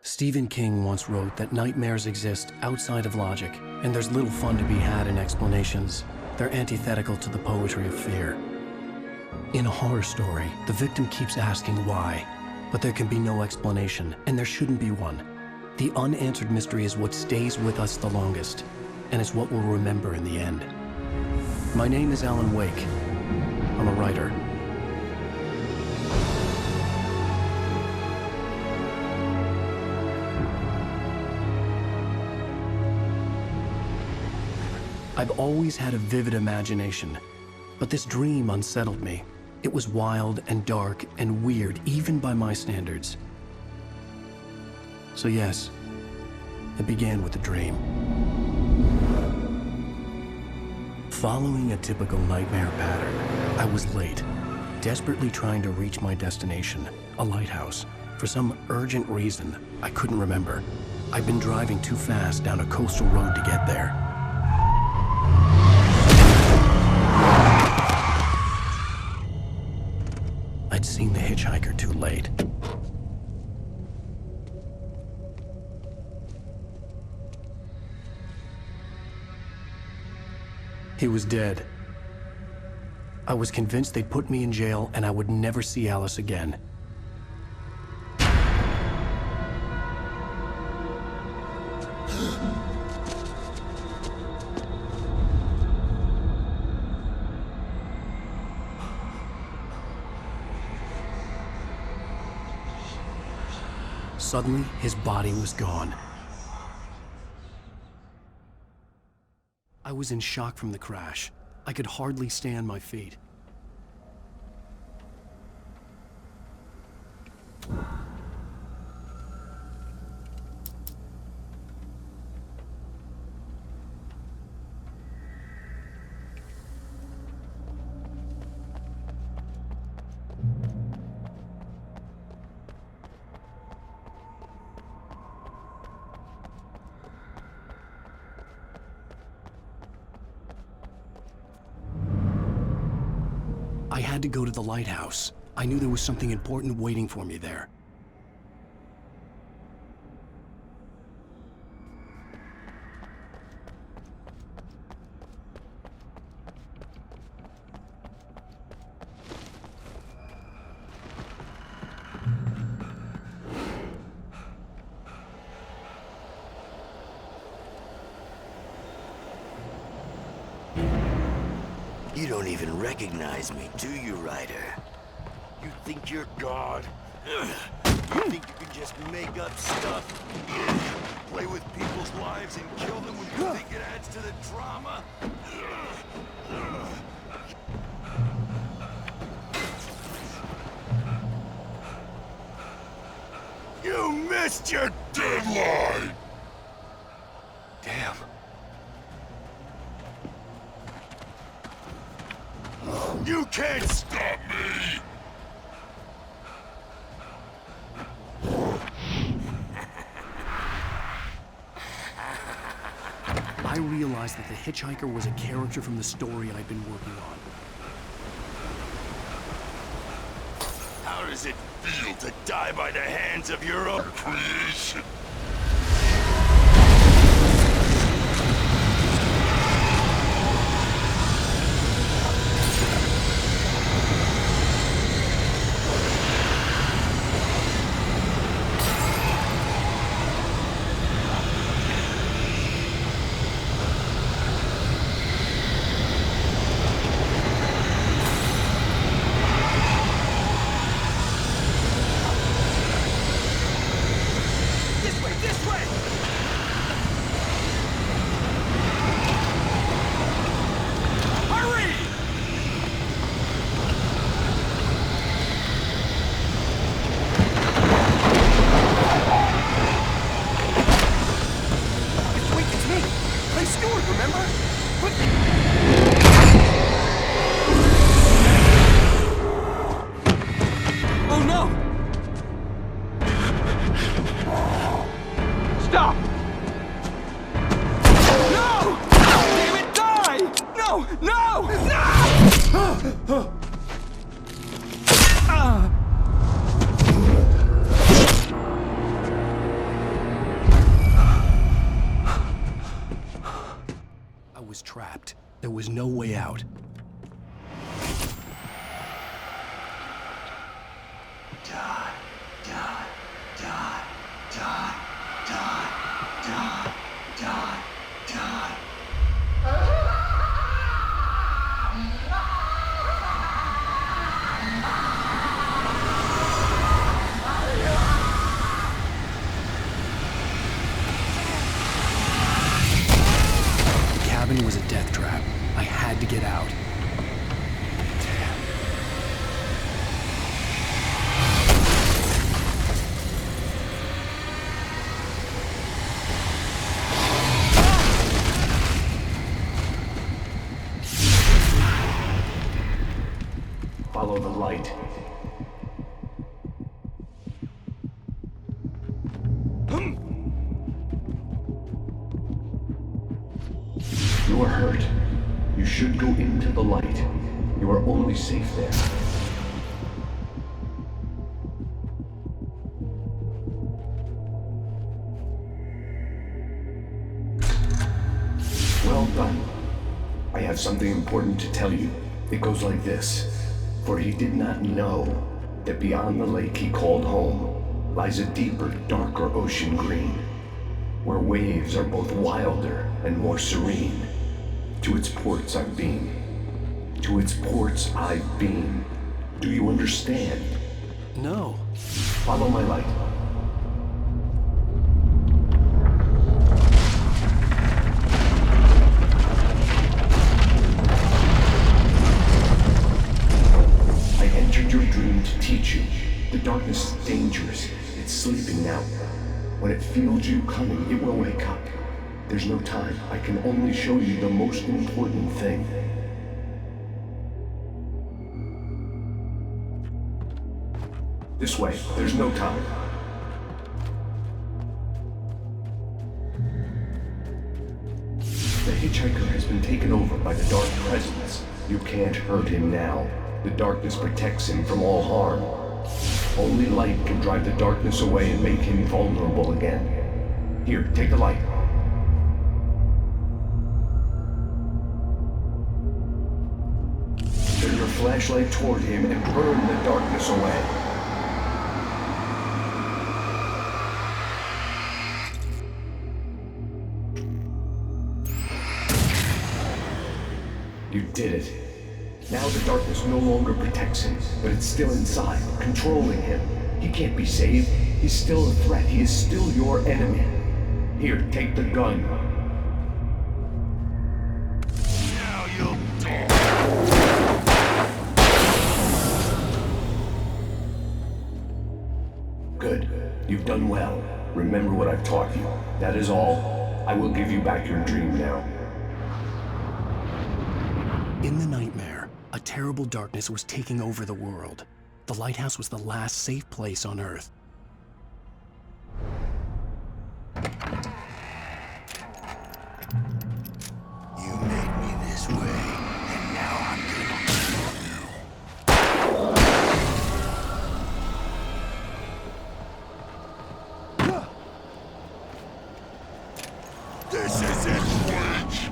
Stephen King once wrote that nightmares exist outside of logic, and there's little fun to be had in explanations. They're antithetical to the poetry of fear. In a horror story, the victim keeps asking why, but there can be no explanation, and there shouldn't be one. The unanswered mystery is what stays with us the longest, and it's what we'll remember in the end. My name is Alan Wake. I'm a writer. I've always had a vivid imagination, but this dream unsettled me. It was wild and dark and weird, even by my standards. So yes, it began with a dream. Following a typical nightmare pattern, I was late, desperately trying to reach my destination, a lighthouse. For some urgent reason, I couldn't remember. I'd been driving too fast down a coastal road to get there. I'd seen the hitchhiker too late. He was dead. I was convinced they'd put me in jail and I would never see Alice again. Suddenly, his body was gone. I was in shock from the crash. I could hardly stay on my feet. I had to go to the lighthouse. I knew there was something important waiting for me there. You don't even recognize me, do you, Ryder? You think you're God? You think you can just make up stuff? Play with people's lives and kill them when you think it adds to the drama? You missed your deadline! Damn. You can't stop me! I realized that the hitchhiker was a character from the story I'd been working on. How does it feel to die by the hands of your own creation? trapped. There was no way out. Die, die, die, die, die, die, die, die. The cabin was a death trap. I had to get out. Follow the light. You are hurt. You should go into the light. You are only safe there. Well done. I have something important to tell you. It goes like this. For he did not know that beyond the lake he called home lies a deeper, darker ocean green, where waves are both wilder and more serene. To its ports I've been. To its ports I've been. Do you understand? No. Follow my light. I entered your dream to teach you. The darkness is dangerous. It's sleeping now. When it feels you coming, it will wake up. There's no time. I can only show you the most important thing. This way. There's no time. The hitchhiker has been taken over by the dark presence. You can't hurt him now. The darkness protects him from all harm. Only light can drive the darkness away and make him vulnerable again. Here, take the light. Turn your flashlight toward him and burn the darkness away. You did it. Now the darkness no longer protects him, but it's still inside, controlling him. He can't be saved. He's still a threat. He is still your enemy. Here, take the gun. Now you'll die. Good. You've done well. Remember what I've taught you. That is all. I will give you back your dream now. In the nightmare, a terrible darkness was taking over the world. The lighthouse was the last safe place on Earth. You made me this way, and now I'm gonna kill you. This isn't Witch!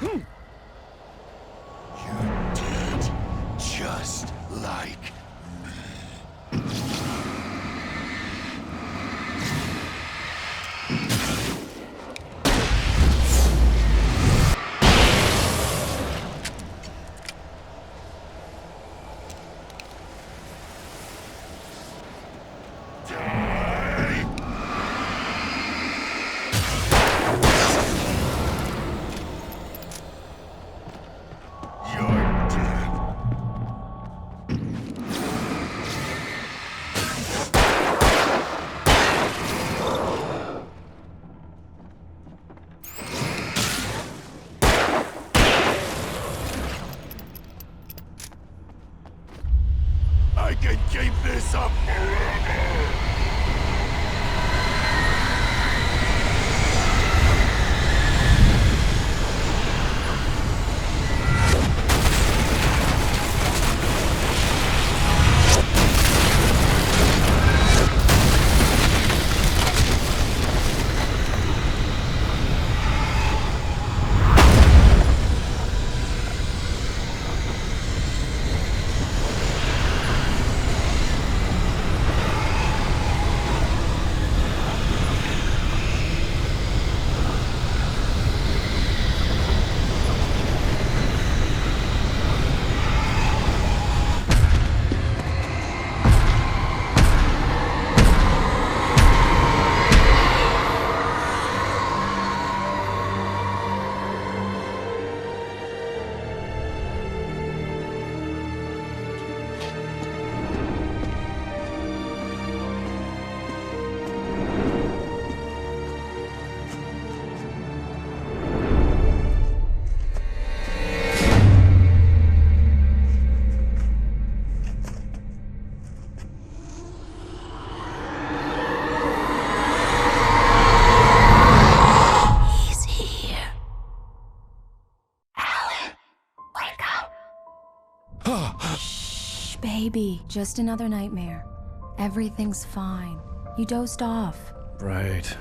You're dead, just like me. You're dead. I can keep this up forever. Shh, baby. Just another nightmare. Everything's fine. You dozed off. Right.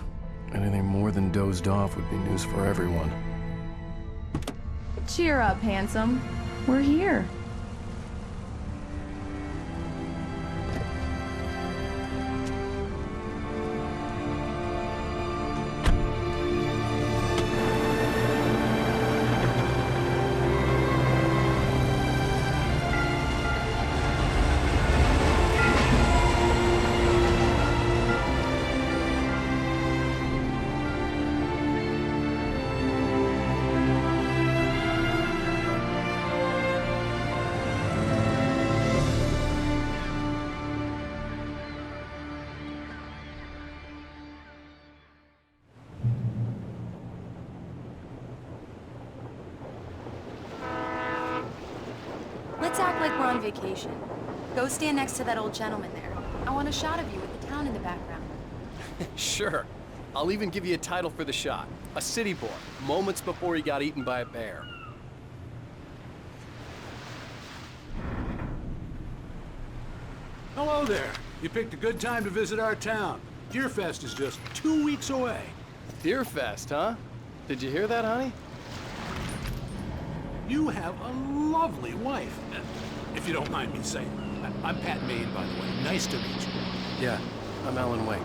Anything more than dozed off would be news for everyone. Cheer up, handsome. We're here. Let's act like we're on vacation. Go stand next to that old gentleman there. I want a shot of you with the town in the background. Sure. I'll even give you a title for the shot. A city boy, moments before he got eaten by a bear. Hello there. You picked a good time to visit our town. Deerfest is just 2 weeks away. Deerfest, huh? Did you hear that, honey? You have a lovely wife. If you don't mind me saying. I'm Pat Maine, by the way. Nice to meet you. Yeah, I'm Alan Wake.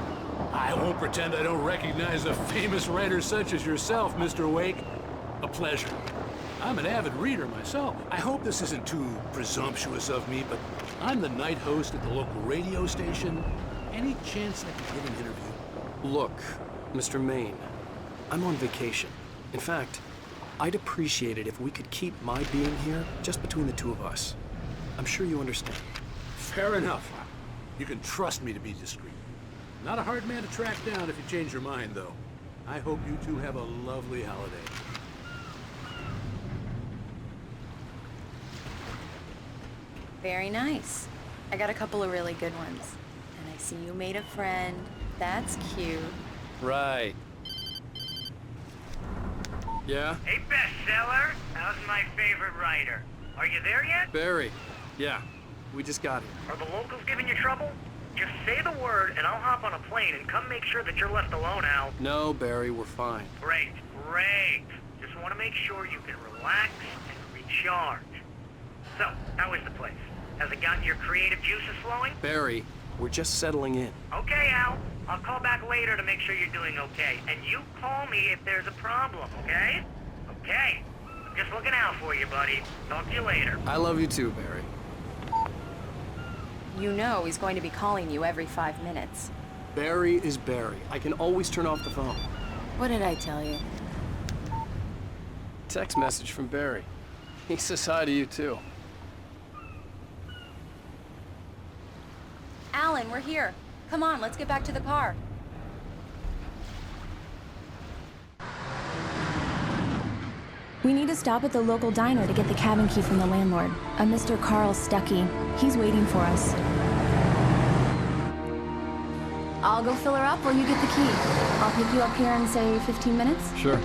I won't pretend I don't recognize a famous writer such as yourself, Mr. Wake. A pleasure. I'm an avid reader myself. I hope this isn't too presumptuous of me, but I'm the night host at the local radio station. Any chance I could get an interview? Look, Mr. Maine, I'm on vacation. In fact, I'd appreciate it if we could keep my being here just between the two of us. I'm sure you understand. Fair enough. You can trust me to be discreet. Not a hard man to track down if you change your mind, though. I hope you two have a lovely holiday. Very nice. I got a couple of really good ones. And I see you made a friend. That's cute. Right. Yeah? Hey, bestseller. How's my favorite writer? Are you there yet? Barry. Yeah, we just got here. Are the locals giving you trouble? Just say the word and I'll hop on a plane and come make sure that you're left alone, Al. No, Barry, we're fine. Great, great. Just want to make sure you can relax and recharge. So, how is the place? Has it gotten your creative juices flowing? Barry, we're just settling in. Okay, Al. I'll call back later to make sure you're doing okay. And you call me if there's a problem, okay? Okay. I'm just looking out for you, buddy. Talk to you later. I love you too, Barry. You know he's going to be calling you every 5 minutes. Barry is Barry. I can always turn off the phone. What did I tell you? Text message from Barry. He says hi to you too. Alan, we're here. Come on, let's get back to the car. We need to stop at the local diner to get the cabin key from the landlord, a Mr. Carl Stuckey. He's waiting for us. I'll go fill her up while you get the key. I'll pick you up here in, say, 15 minutes? Sure.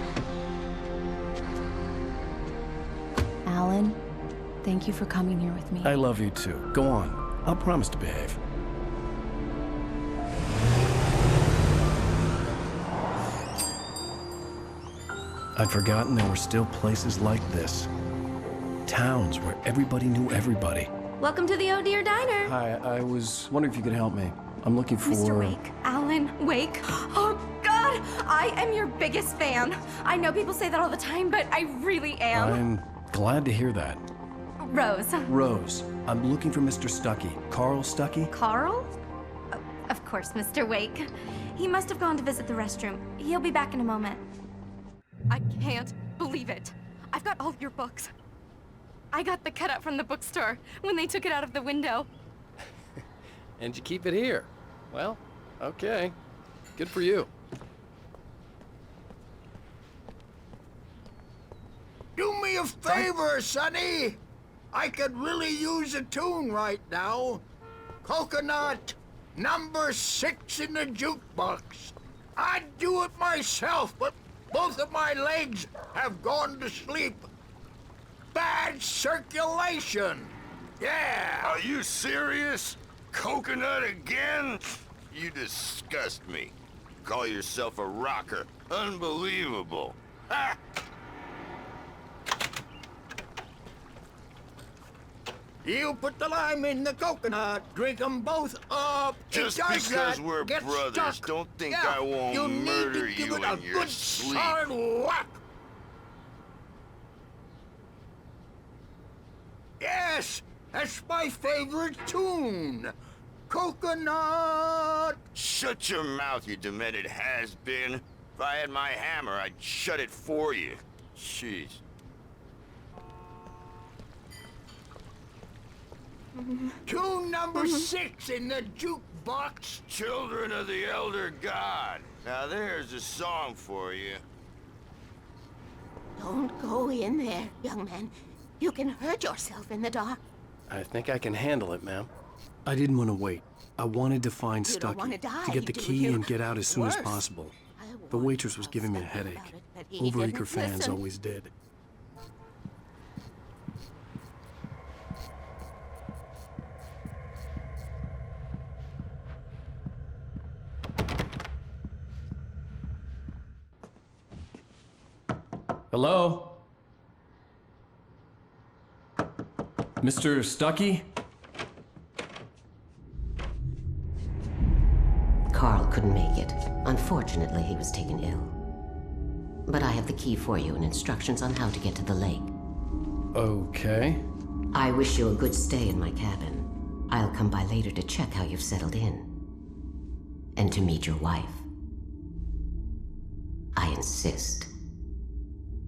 Alan, thank you for coming here with me. I love you too. Go on. I'll promise to behave. I'd forgotten there were still places like this. Towns where everybody knew everybody. Welcome to the Oh Dear Diner. Hi, I was wondering if you could help me. I'm looking for... Mr. Wake. Alan Wake. Oh, God! I am your biggest fan. I know people say that all the time, but I really am. I'm glad to hear that. Rose. Rose, I'm looking for Mr. Stuckey. Carl Stuckey? Carl? Of course, Mr. Wake. He must have gone to visit the restroom. He'll be back in a moment. I can't believe it. I've got all your books. I got the cutout from the bookstore when they took it out of the window. And you keep it here. Well, okay. Good for you. Do me a favor, Sonny. I could really use a tune right now. Coconut, number 6 in the jukebox. I'd do it myself, but both of my legs have gone to sleep. Bad circulation. Yeah! Are you serious? Coconut again? You disgust me. Call yourself a rocker. Unbelievable. Ha! You put the lime in the coconut, drink them both up. Just it does because that. we're Get brothers, stuck. don't think Yeah, I won't you need murder to give you it a in your good sleep. hard whack. Yes, that's my favorite tune. Coconut. Shut your mouth, you demented has-been. If I had my hammer, I'd shut it for you. Jeez. Tune number 6 in the jukebox. Children of the Elder God. Now there's a song for you. Don't go in there, young man. You can hurt yourself in the dark. I think I can handle it, ma'am. I didn't want to wait. I wanted to find You don't Stucky, wanna die, to get the do key you? and get out as soon as Worse. possible. I The warned waitress was giving me a Stucky headache. about it, but he Overeager didn't fans listen. always did. Hello? Mr. Stucky? Carl couldn't make it. Unfortunately, he was taken ill. But I have the key for you and instructions on how to get to the lake. Okay. I wish you a good stay in my cabin. I'll come by later to check how you've settled in. And to meet your wife. I insist.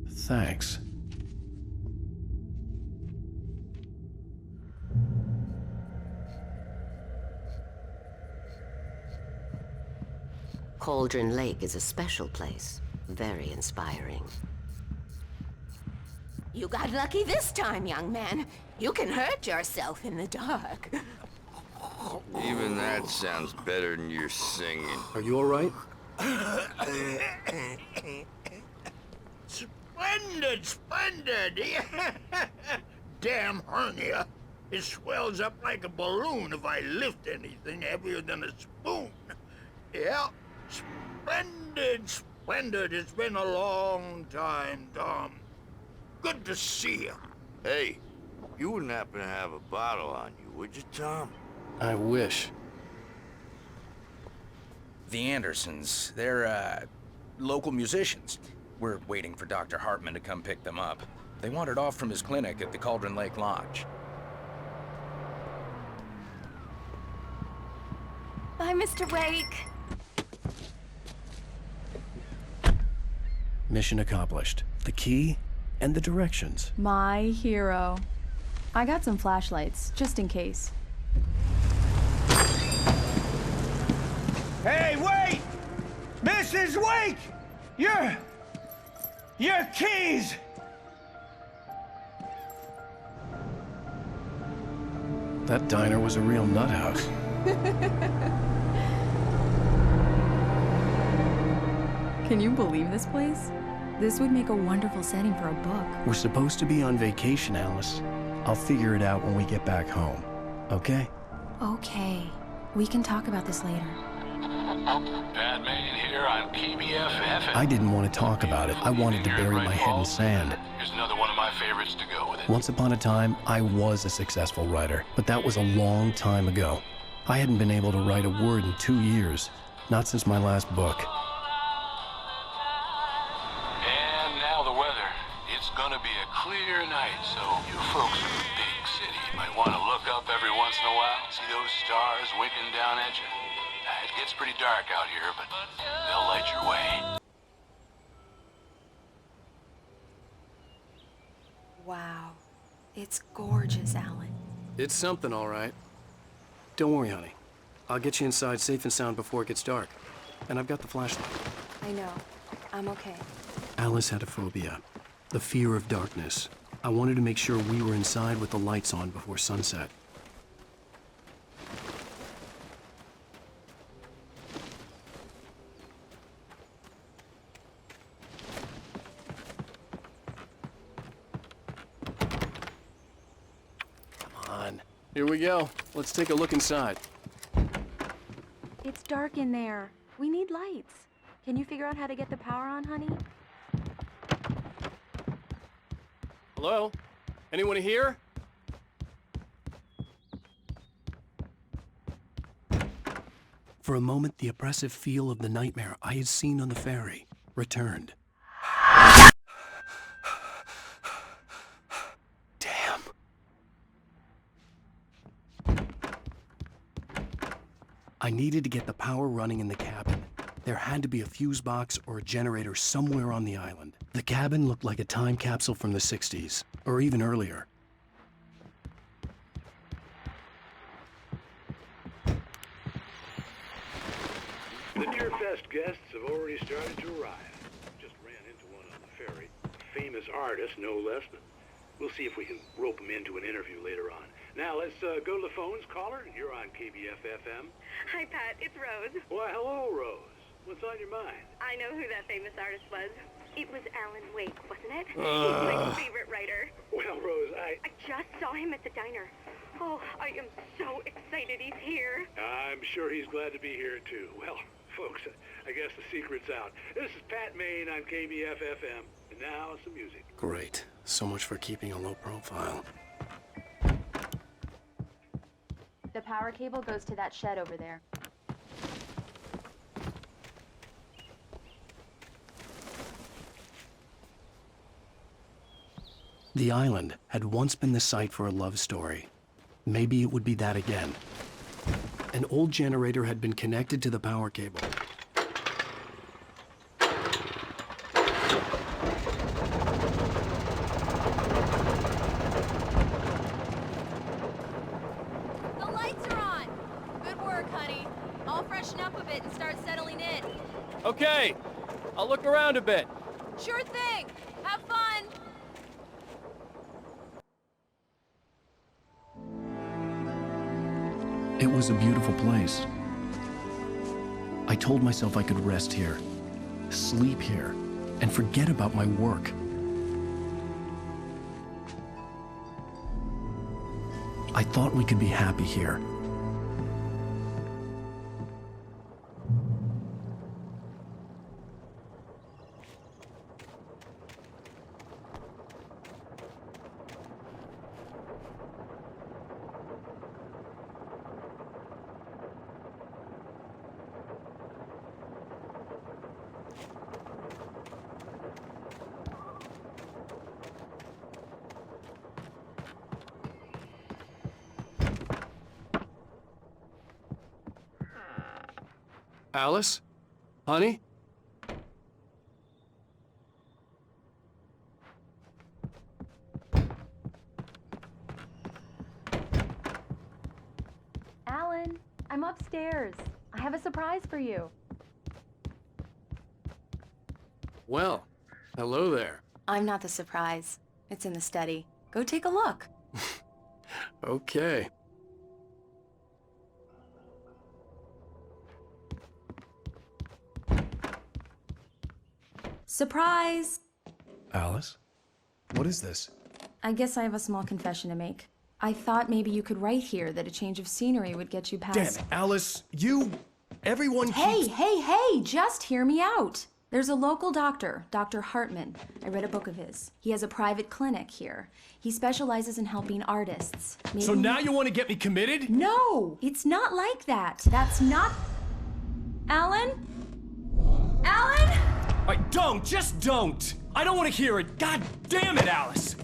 Thanks. Cauldron Lake is a special place. Very inspiring. You got lucky this time, young man. You can hurt yourself in the dark. Even that sounds better than your singing. Are you all right? Splendid, splendid. Damn hernia. It swells up like a balloon if I lift anything heavier than a spoon. Yeah, splendid, splendid. It's been a long time, Tom. Good to see you. Hey, you wouldn't happen to have a bottle on you, would you, Tom? I wish. The Andersons, they're, local musicians. We're waiting for Dr. Hartman to come pick them up. They wandered off from his clinic at the Cauldron Lake Lodge. Bye, Mr. Wake. Mission accomplished. The key and the directions. My hero. I got some flashlights, just in case. Hey, wait! Mrs. Wake! Your keys! That diner was a real nut house. Can you believe this place? This would make a wonderful setting for a book. We're supposed to be on vacation, Alice. I'll figure it out when we get back home. Okay? Okay. We can talk about this later. Batman here on KBFF. I didn't want to talk about it. I wanted to bury my head in sand. Here's another one of my favorites to go with it. Once upon a time, I was a successful writer, but that was a long time ago. I hadn't been able to write a word in 2 years. Not since my last book. And now the weather. It's gonna be a clear night, so you folks in the big city might want to look up every once in a while, see those stars winking down at you. It gets pretty dark out here, but they'll light your way. Wow. It's gorgeous, Alan. It's something, all right. Don't worry, honey. I'll get you inside safe and sound before it gets dark. And I've got the flashlight. I know. I'm okay. Alice had a phobia. The fear of darkness. I wanted to make sure we were inside with the lights on before sunset. Come on. Here we go. Let's take a look inside. It's dark in there. We need lights. Can you figure out how to get the power on, honey? Hello? Anyone here? For a moment, the oppressive feel of the nightmare I had seen on the ferry returned. Damn. I needed to get the power running in the cabin. There had to be a fuse box or a generator somewhere on the island. The cabin looked like a time capsule from the 60s, or even earlier. The Deerfest guests have already started to arrive. Just ran into one on the ferry. Famous artist, no less. But we'll see if we can rope him into an interview later on. Now let's go to the phones. Caller, you're on KBF-FM. Hi, Pat. It's Rose. Why, hello, Rose. What's on your mind? I know who that famous artist was. It was Alan Wake, wasn't it? He's my favorite writer. Well, Rose, I just saw him at the diner. Oh, I am so excited he's here. I'm sure he's glad to be here, too. Well, folks, I guess the secret's out. This is Pat Maine on KBF-FM. And now, some music. Great. So much for keeping a low profile. The power cable goes to that shed over there. The island had once been the site for a love story. Maybe it would be that again. An old generator had been connected to the power cable. The lights are on! Good work, honey. I'll freshen up a bit and start settling in. Okay, I'll look around a bit. Sure thing! Have fun! It was a beautiful place. I told myself I could rest here, sleep here, and forget about my work. I thought we could be happy here. Alice? Honey? Alan, I'm upstairs. I have a surprise for you. Well, hello there. I'm not the surprise. It's in the study. Go take a look. Okay. Surprise! Alice? What is this? I guess I have a small confession to make. I thought maybe you could write here that a change of scenery would get you past... Damn it, Alice, everyone Hey, keeps... hey, just hear me out. There's a local doctor, Dr. Hartman. I read a book of his. He has a private clinic here. He specializes in helping artists. So now you want to get me committed? No, it's not like that. That's not... Alan? Alan? Just don't! I don't want to hear it! God damn it, Alice!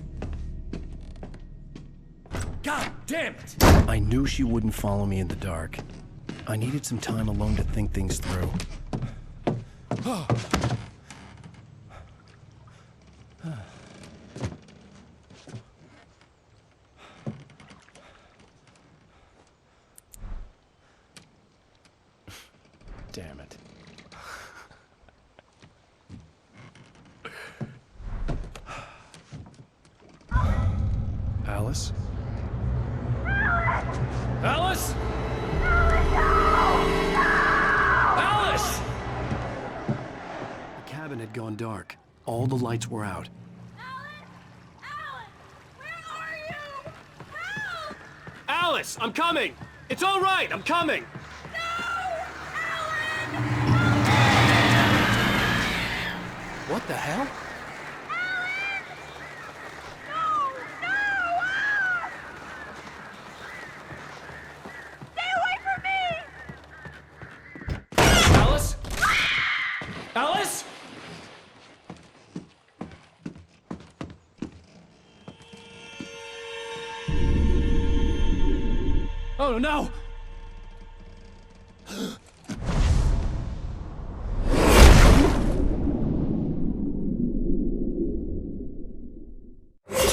God damn it! I knew she wouldn't follow me in the dark. I needed some time alone to think things through. Damn it. Alice? Alice? Alice! The cabin had gone dark. All the lights were out. Alan! Alan! Where are you? Help! Alice, I'm coming! It's all right, I'm coming! What the hell? Stay away from me! Alice? Alice? Oh no!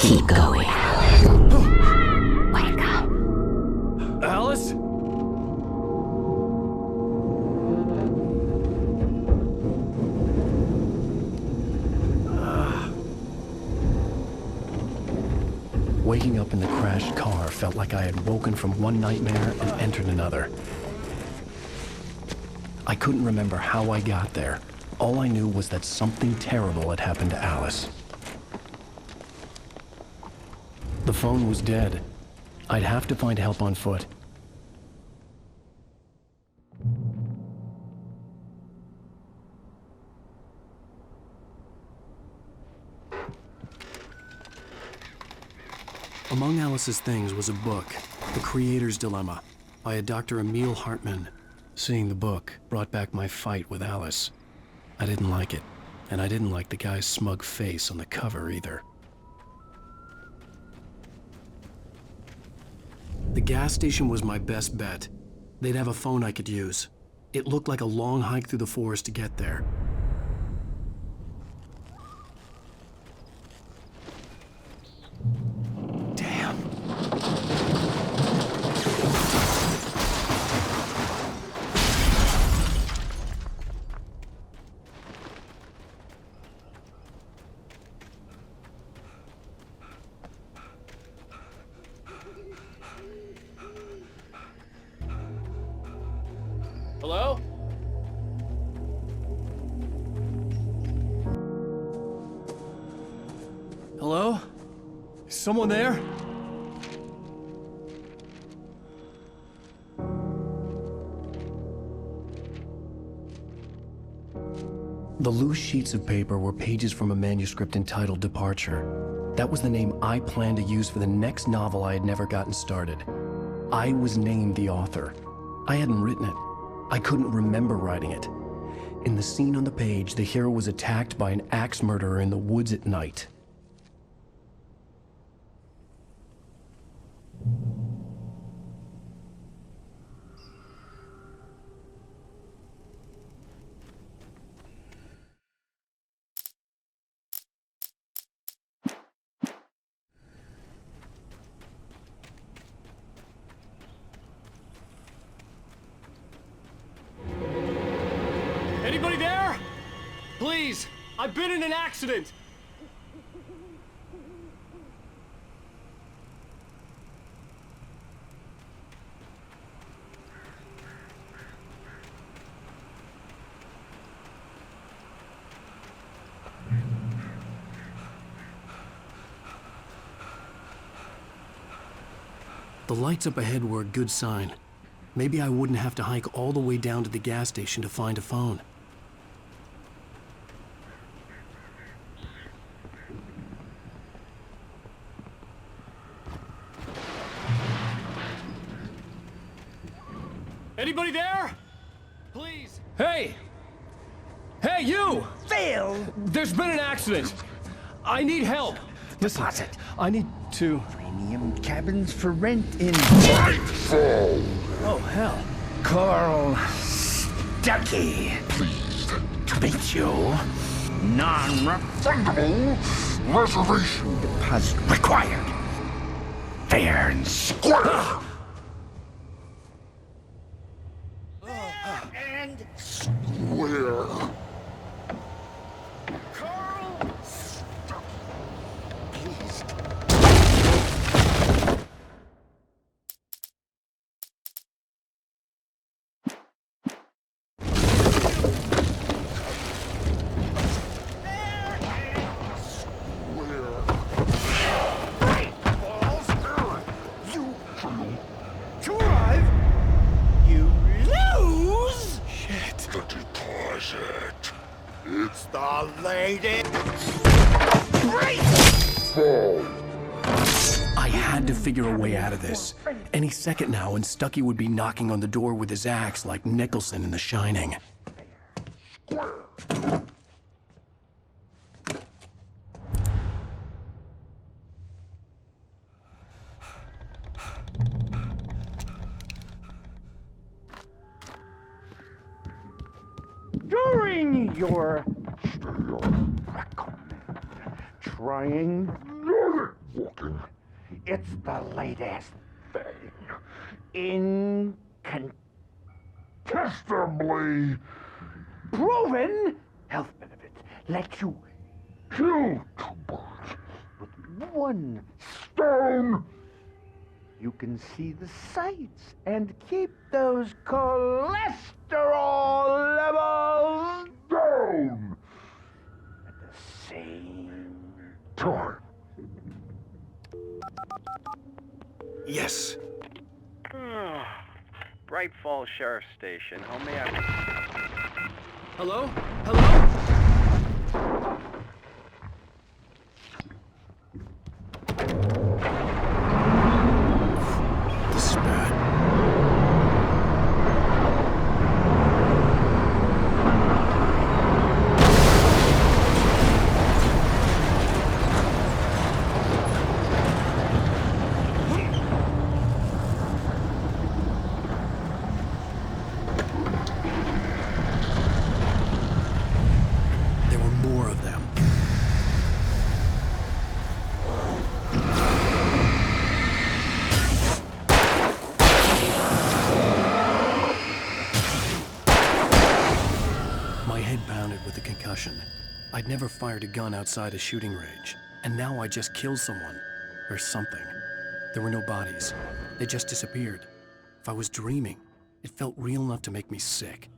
Keep going. Wake up. Alice? Waking up in the crashed car felt like I had woken from one nightmare and entered another. I couldn't remember how I got there. All I knew was that something terrible had happened to Alice. The phone was dead. I'd have to find help on foot. Among Alice's things was a book, The Creator's Dilemma, by a Dr. Emil Hartmann. Seeing the book brought back my fight with Alice. I didn't like it, and I didn't like the guy's smug face on the cover either. The gas station was my best bet. They'd have a phone I could use. It looked like a long hike through the forest to get there. Damn. Hello? Hello? Is someone there? The loose sheets of paper were pages from a manuscript entitled Departure. That was the name I planned to use for the next novel I had never gotten started. I was named the author. I hadn't written it. I couldn't remember writing it. In the scene on the page, the hero was attacked by an axe murderer in the woods at night. Anybody there? Please, I've been in an accident. The lights up ahead were a good sign. Maybe I wouldn't have to hike all the way down to the gas station to find a phone. Anybody there? Please. Hey! Hey, you! Phil! There's been an accident. I need help. Listen, I need to... Premium cabins for rent in... Oh, hell. Carl Stuckey. Pleased to meet you. Non-refundable reservation deposit required. Fair and square. And square. Carl Stuckey. Pleased. lady. I had to figure a way out of this. Any second now, and Stucky would be knocking on the door with his axe like Nicholson in The Shining. During your trying walking, it's the latest thing. Incontestably proven health benefits. Let you kill two birds with one stone. You can see the sights and keep those cholesterol levels down at the same time. Yes. Bright Falls Sheriff Station. How may I... Hello? Hello? This is bad. There were more of them. My head pounded with the concussion. I'd never fired a gun outside a shooting range, and now I just killed someone. Or something. There were no bodies. They just disappeared. If I was dreaming, it felt real enough to make me sick.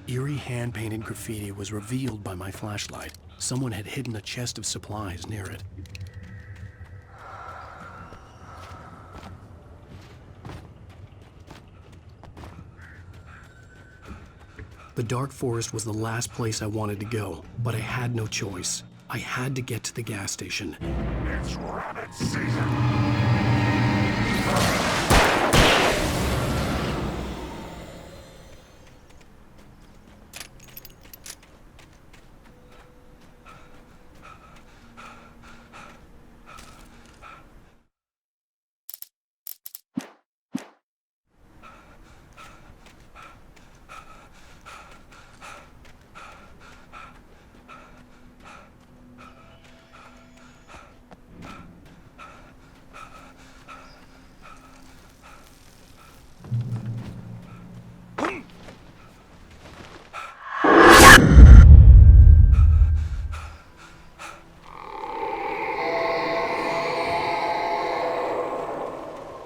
Eerie hand-painted graffiti was revealed by my flashlight. Someone had hidden a chest of supplies near it. The dark forest was the last place I wanted to go, but I had no choice. I had to get to the gas station. It's rabbit season.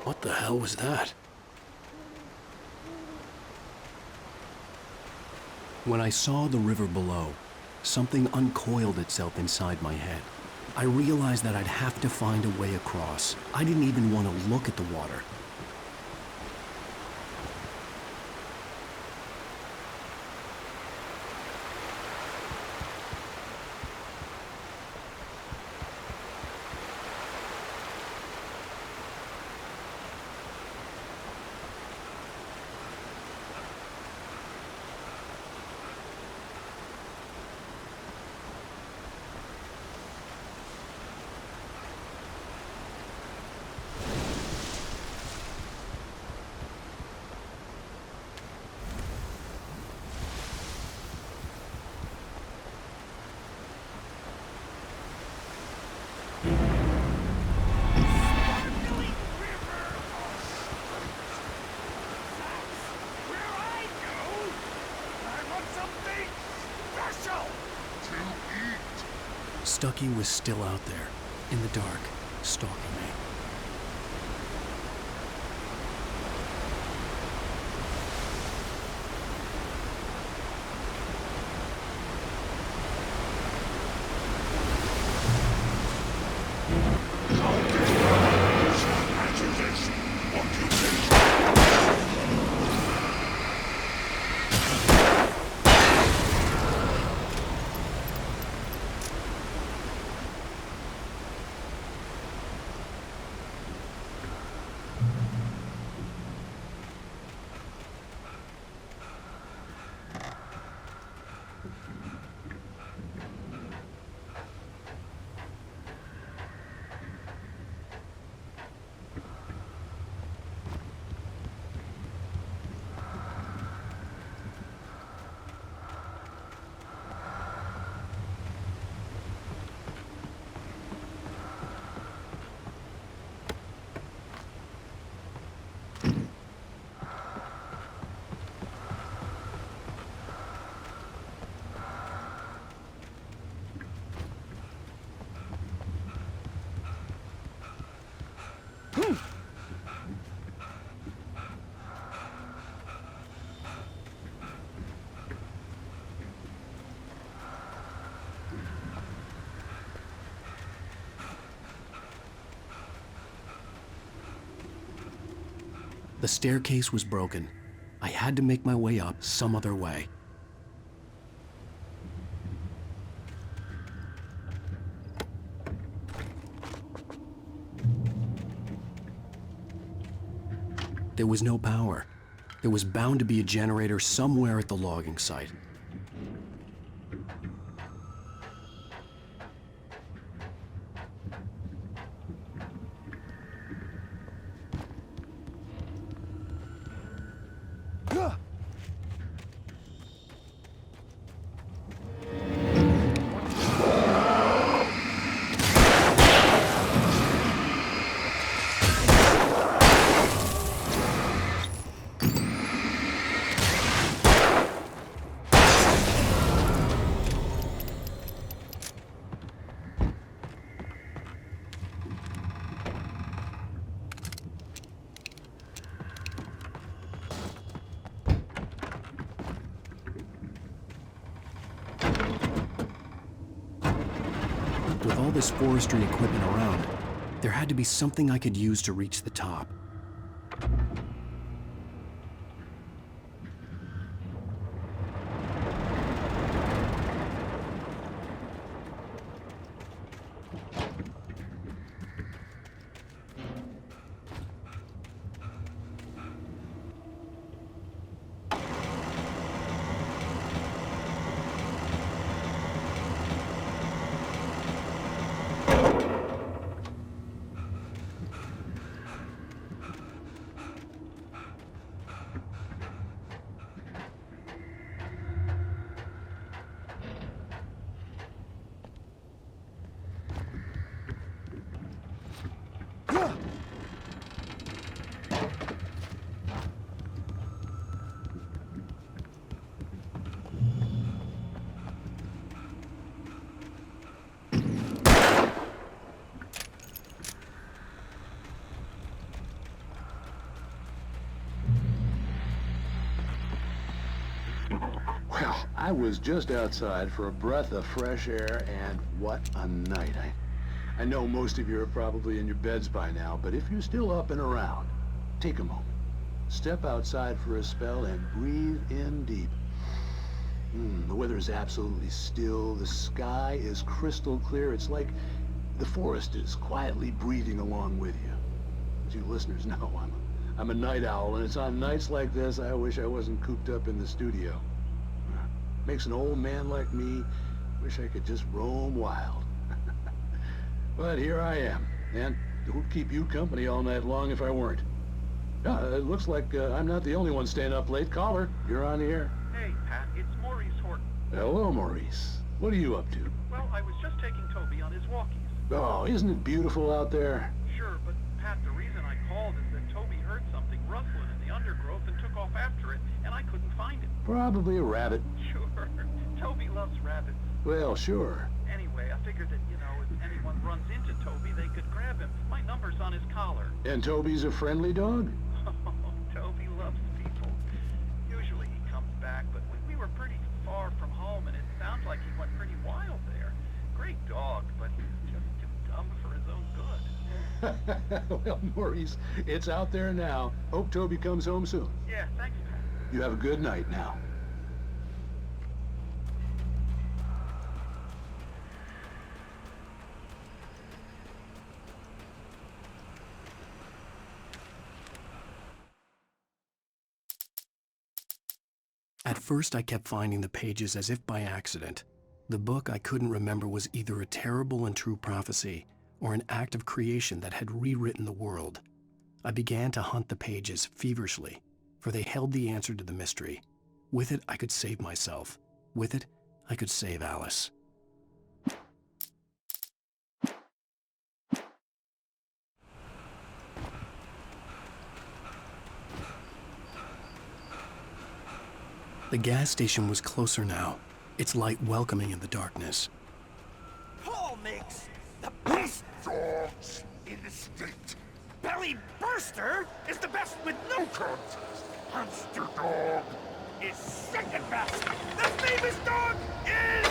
What the hell was that? When I saw the river below, something uncoiled itself inside my head. I realized that I'd have to find a way across. I didn't even want to look at the water. Stucky was still out there, in the dark, stalking me. The staircase was broken. I had to make my way up some other way. There was no power. There was bound to be a generator somewhere at the logging site. With all this forestry equipment around, there had to be something I could use to reach the top. Well, I was just outside for a breath of fresh air, and what a night. I know most of you are probably in your beds by now, but if you're still up and around, take a moment. Step outside for a spell and breathe in deep. The weather is absolutely still. The sky is crystal clear. It's like the forest is quietly breathing along with you. As you listeners know, I'm a night owl, and it's on nights like this I wish I wasn't cooped up in the studio. Makes an old man like me wish I could just roam wild. But here I am, and who'd keep you company all night long if I weren't? It looks like I'm not the only one staying up late. Caller, you're on the air. Hey, Pat, it's Maurice Horton. Hello, Maurice. What are you up to? Well, I was just taking Toby on his walkies. Oh, isn't it beautiful out there? Sure, but Pat, the reason I called is that Toby heard something rustling in the undergrowth and took off after it, and I couldn't find it. Probably a rabbit. Sure. Toby loves rabbits. Well, sure. Anyway, I figured that, if anyone runs into Toby, they could grab him. My number's on his collar. And Toby's a friendly dog? Toby loves people. Usually he comes back, but we were pretty far from home, and it sounds like he went pretty wild there. Great dog, but just too dumb for his own good. Well, Maurice, it's out there now. Hope Toby comes home soon. Yeah, thanks, Pat. You have a good night now. At first, I kept finding the pages as if by accident. The book I couldn't remember was either a terrible and true prophecy or an act of creation that had rewritten the world. I began to hunt the pages feverishly, for they held the answer to the mystery. With it, I could save myself. With it, I could save Alice. The gas station was closer now, its light welcoming in the darkness. Paul makes the best dogs in the state. Belly Burster is the best with no contest. Hamster Dog is second best. The famous dog is...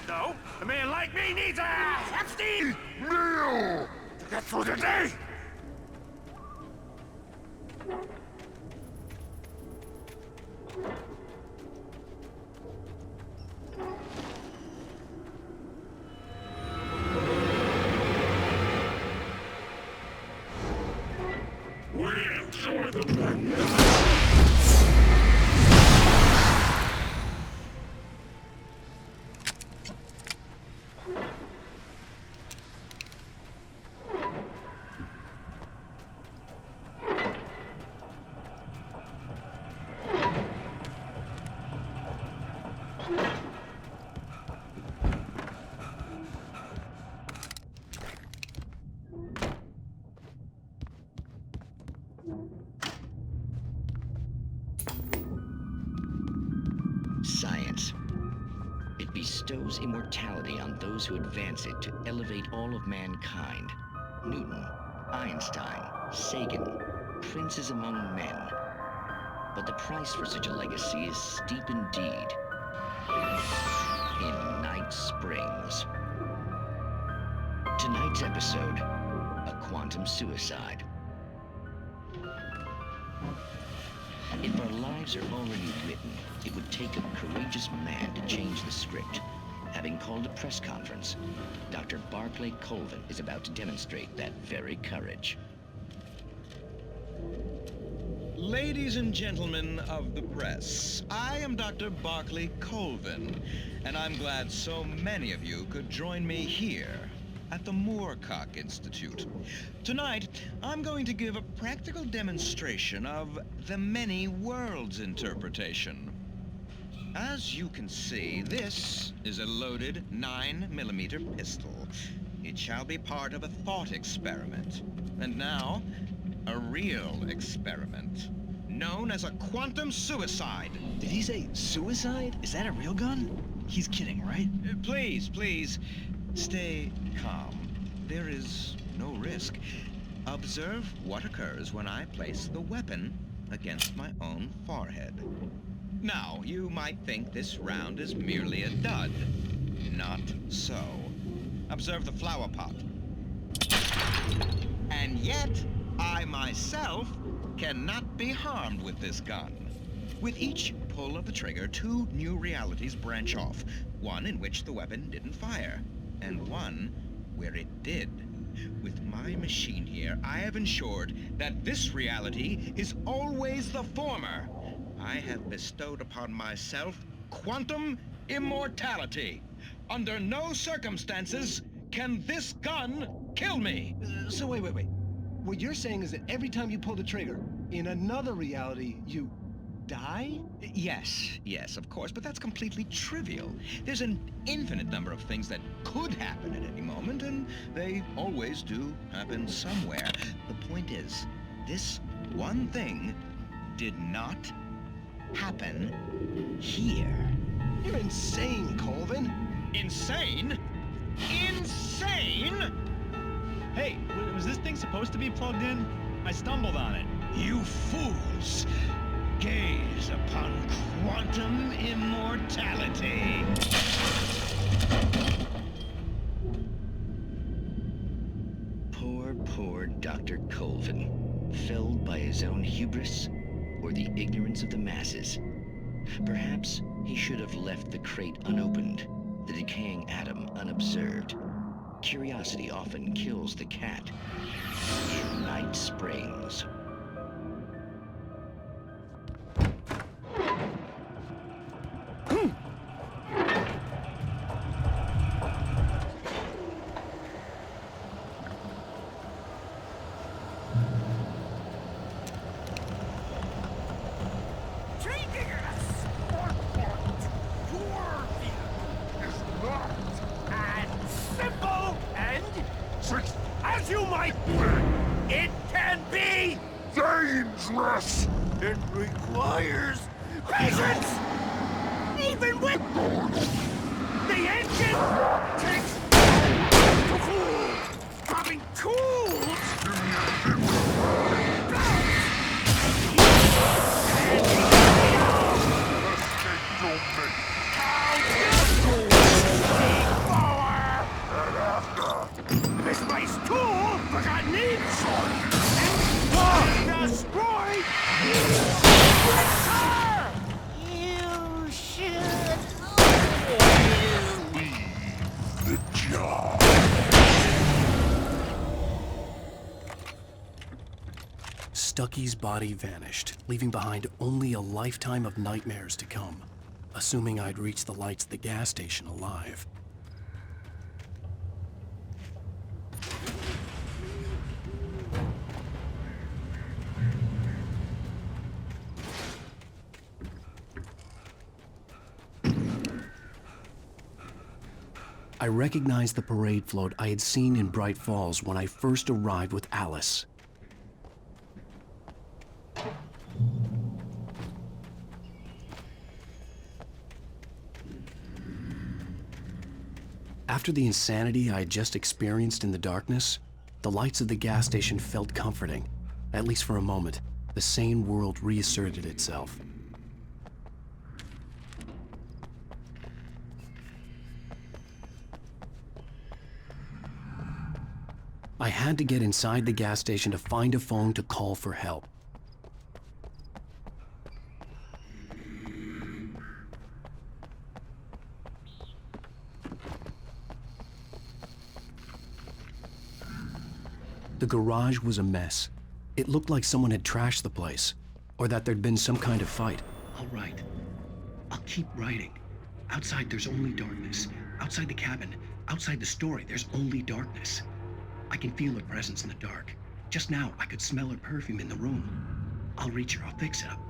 No, a man like me needs a hefty meal to get through the day. We enjoy the magnificence. Science. It bestows immortality on those who advance it to elevate all of mankind. Newton, Einstein, Sagan, princes among men. But the price for such a legacy is steep indeed. In Night Springs. Tonight's episode, a quantum suicide. If our lives are already written, it would take a courageous man to change the script. Having called a press conference, Dr. Barclay Colvin is about to demonstrate that very courage. Ladies and gentlemen of the press, I am Dr. Barclay Colvin, and I'm glad so many of you could join me here at the Moorcock Institute. Tonight, I'm going to give a practical demonstration of the many worlds interpretation. As you can see, this is a loaded 9mm pistol. It shall be part of a thought experiment. And now, a real experiment, known as a quantum suicide. Did he say suicide? Is that a real gun? He's kidding, right? Please, please, stay calm. There is no risk. Observe what occurs when I place the weapon against my own forehead. Now, you might think this round is merely a dud. Not so. Observe the flower pot. And yet, I myself cannot be harmed with this gun. With each pull of the trigger, two new realities branch off. One in which the weapon didn't fire, and one where it did. With my machine here, I have ensured that this reality is always the former. I have bestowed upon myself quantum immortality. Under no circumstances can this gun kill me. So wait. What you're saying is that every time you pull the trigger, in another reality, you die? Yes, of course, but that's completely trivial. There's an infinite number of things that could happen at any moment, and they always do happen somewhere. The point is, this one thing did not happen here. You're insane, Colvin. Insane? Insane? Hey, was this thing supposed to be plugged in? I stumbled on it. You fools! Gaze upon quantum immortality. Poor Dr. Colvin, felled by his own hubris or the ignorance of the masses. Perhaps he should have left the crate unopened, the decaying atom unobserved. Curiosity often kills the cat. In Night Springs. As you might think, it can be dangerous. It requires patience. Even with the engine takes to cool. Having tools. How Stucky's body vanished, leaving behind only a lifetime of nightmares to come, assuming I'd reached the lights of the gas station alive. I recognized the parade float I had seen in Bright Falls when I first arrived with Alice. After the insanity I had just experienced in the darkness, the lights of the gas station felt comforting. At least for a moment, the sane world reasserted itself. I had to get inside the gas station to find a phone to call for help. The garage was a mess. It looked like someone had trashed the place, or that there'd been some kind of fight. I'll write. I'll keep writing. Outside, there's only darkness. Outside the cabin, outside the story, there's only darkness. I can feel her presence in the dark. Just now, I could smell her perfume in the room. I'll reach her, I'll fix it up.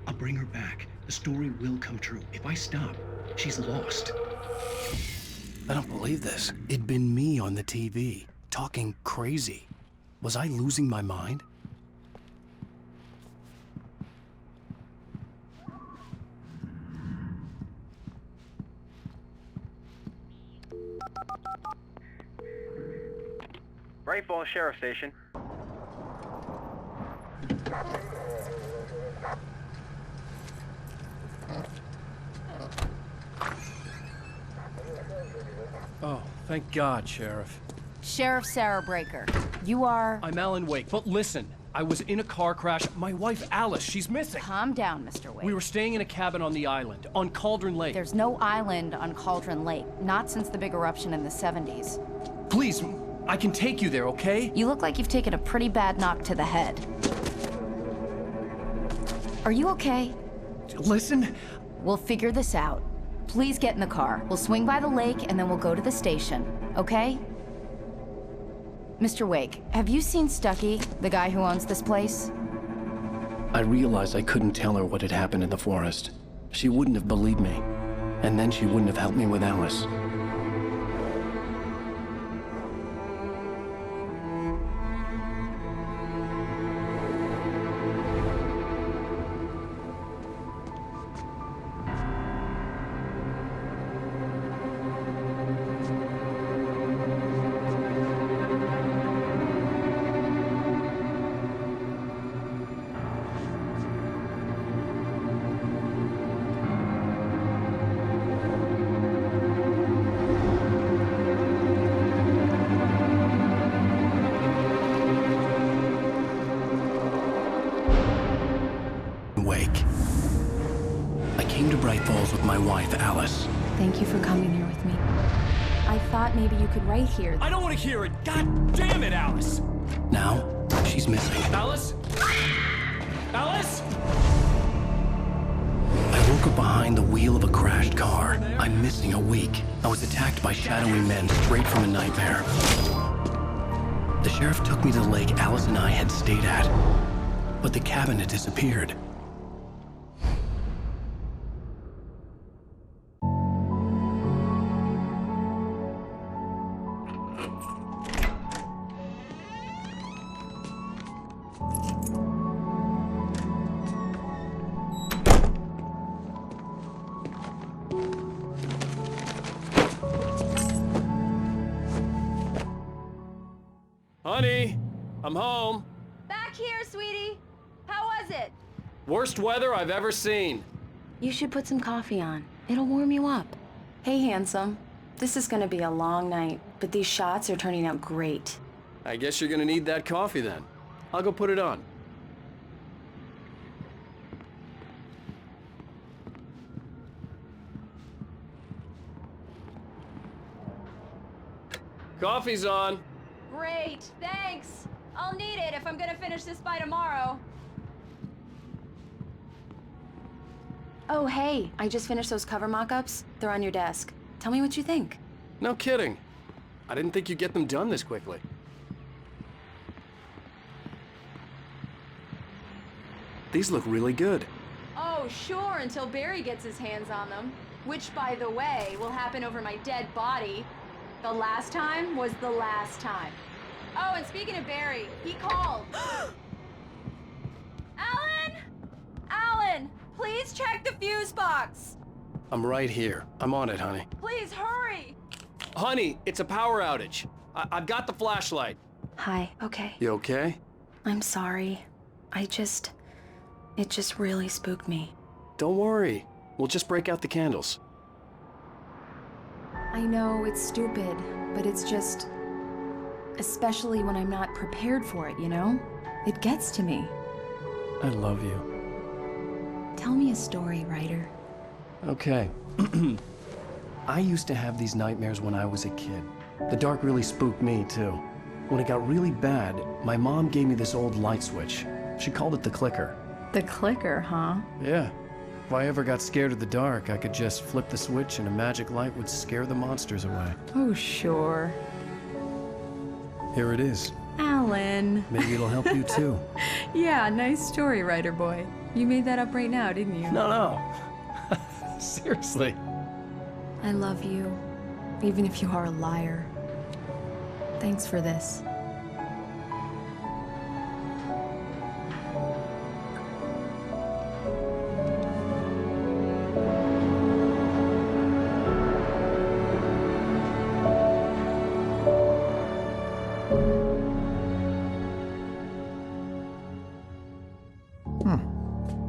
I'll bring her back. The story will come true. If I stop, she's lost. I don't believe this. It'd been me on the TV, talking crazy. Was I losing my mind? Bright Falls Sheriff Station. Oh, thank God, Sheriff. Sheriff Sarah Breaker, you are... I'm Alan Wake, but listen, I was in a car crash. My wife, Alice, she's missing. Calm down, Mr. Wake. We were staying in a cabin on the island, on Cauldron Lake. There's no island on Cauldron Lake, not since the big eruption in the 70s. Please, I can take you there, okay? You look like you've taken a pretty bad knock to the head. Are you okay? Listen. We'll figure this out. Please get in the car. We'll swing by the lake and then we'll go to the station, okay? Mr. Wake, have you seen Stucky, the guy who owns this place? I realized I couldn't tell her what had happened in the forest. She wouldn't have believed me, and then she wouldn't have helped me with Alice. Wake. I came to Bright Falls with my wife, Alice. Thank you for coming here with me. I thought maybe you could write here. I don't want to hear it! God damn it, Alice! Now, she's missing. Alice? Alice? I woke up behind the wheel of a crashed car. I'm missing a week. I was attacked by shadowy men straight from a nightmare. The sheriff took me to the lake Alice and I had stayed at, but the cabin had disappeared. Honey, I'm home. Back here, sweetie. How was it? Worst weather I've ever seen. You should put some coffee on. It'll warm you up. Hey, handsome. This is gonna be a long night, but these shots are turning out great. I guess you're gonna need that coffee then. I'll go put it on. Coffee's on. Great, thanks. I'll need it if I'm gonna finish this by tomorrow. Oh, hey, I just finished those cover mock-ups. They're on your desk. Tell me what you think. No kidding. I didn't think you'd get them done this quickly. These look really good. Oh, sure, until Barry gets his hands on them. Which, by the way, will happen over my dead body. The last time was the last time. Oh, and speaking of Barry, he called. Alan! Alan, please check the fuse box. I'm right here. I'm on it, honey. Please hurry. Honey, it's a power outage. I've got the flashlight. Hi, okay. You okay? I'm sorry. It just really spooked me. Don't worry. We'll just break out the candles. I know it's stupid, but it's just... Especially when I'm not prepared for it, you know? It gets to me. I love you. Tell me a story, writer. Okay. I used to have these nightmares when I was a kid. The dark really spooked me, too. When it got really bad, my mom gave me this old light switch. She called it the clicker. The clicker, huh? Yeah. If I ever got scared of the dark, I could just flip the switch and a magic light would scare the monsters away. Oh, sure. Here it is. Alan. Maybe it'll help you, too. Yeah, nice story, writer boy. You made that up right now, didn't you? No. Seriously. I love you, even if you are a liar. Thanks for this.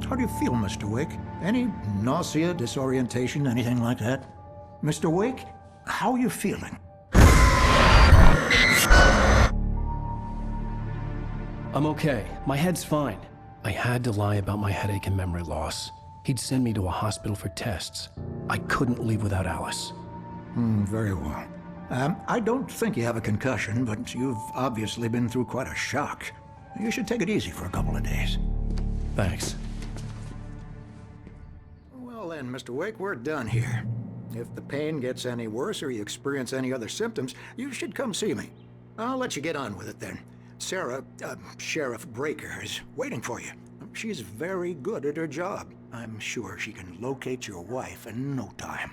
How do you feel, Mr. Wake? Any nausea, disorientation, anything like that? Mr. Wake, how are you feeling? I'm okay. My head's fine. I had to lie about my headache and memory loss. He'd send me to a hospital for tests. I couldn't leave without Alice. Very well. I don't think you have a concussion, but you've obviously been through quite a shock. You should take it easy for a couple of days. Thanks. Well then, Mr. Wake, we're done here. If the pain gets any worse or you experience any other symptoms, you should come see me. I'll let you get on with it then. Sarah, Sheriff Breaker, is waiting for you. She's very good at her job. I'm sure she can locate your wife in no time.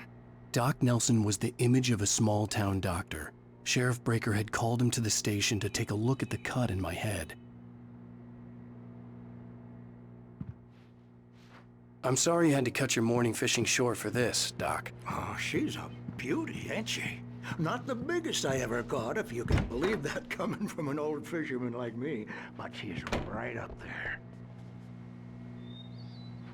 Doc Nelson was the image of a small-town doctor. Sheriff Breaker had called him to the station to take a look at the cut in my head. I'm sorry you had to cut your morning fishing short for this, Doc. Oh, she's a beauty, ain't she? Not the biggest I ever caught, if you can believe that coming from an old fisherman like me, but she's right up there.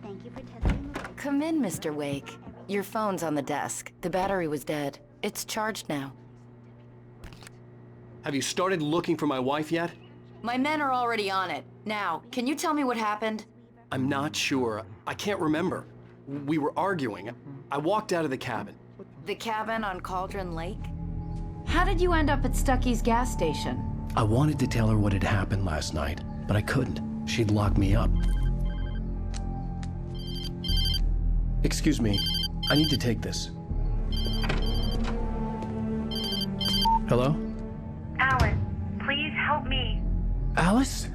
Thank you for testing. Come in, Mr. Wake. Your phone's on the desk. The battery was dead. It's charged now. Have you started looking for my wife yet? My men are already on it. Now, can you tell me what happened? I'm not sure. I can't remember. We were arguing. I walked out of the cabin. The cabin on Cauldron Lake? How did you end up at Stucky's gas station? I wanted to tell her what had happened last night, but I couldn't. She'd lock me up. Excuse me. I need to take this. Hello? Alan, please help me. Alice?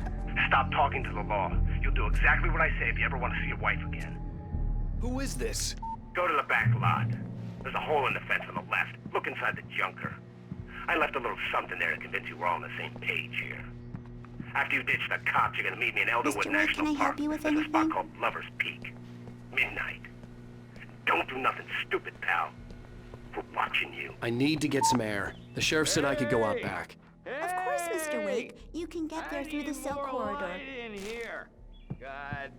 Stop talking to the law. You'll do exactly what I say if you ever want to see your wife again. Who is this? Go to the back lot. There's a hole in the fence on the left. Look inside the junker. I left a little something there to convince you we're all on the same page here. After you ditch the cops, you're gonna meet me in Elderwood National Park. There's a spot called Lover's Peak. Midnight. Don't do nothing stupid, pal. We're watching you. I need to get some air. The sheriff said I could go out back. Of course, Mr. Wake. You can get there through the cell corridor. In here. God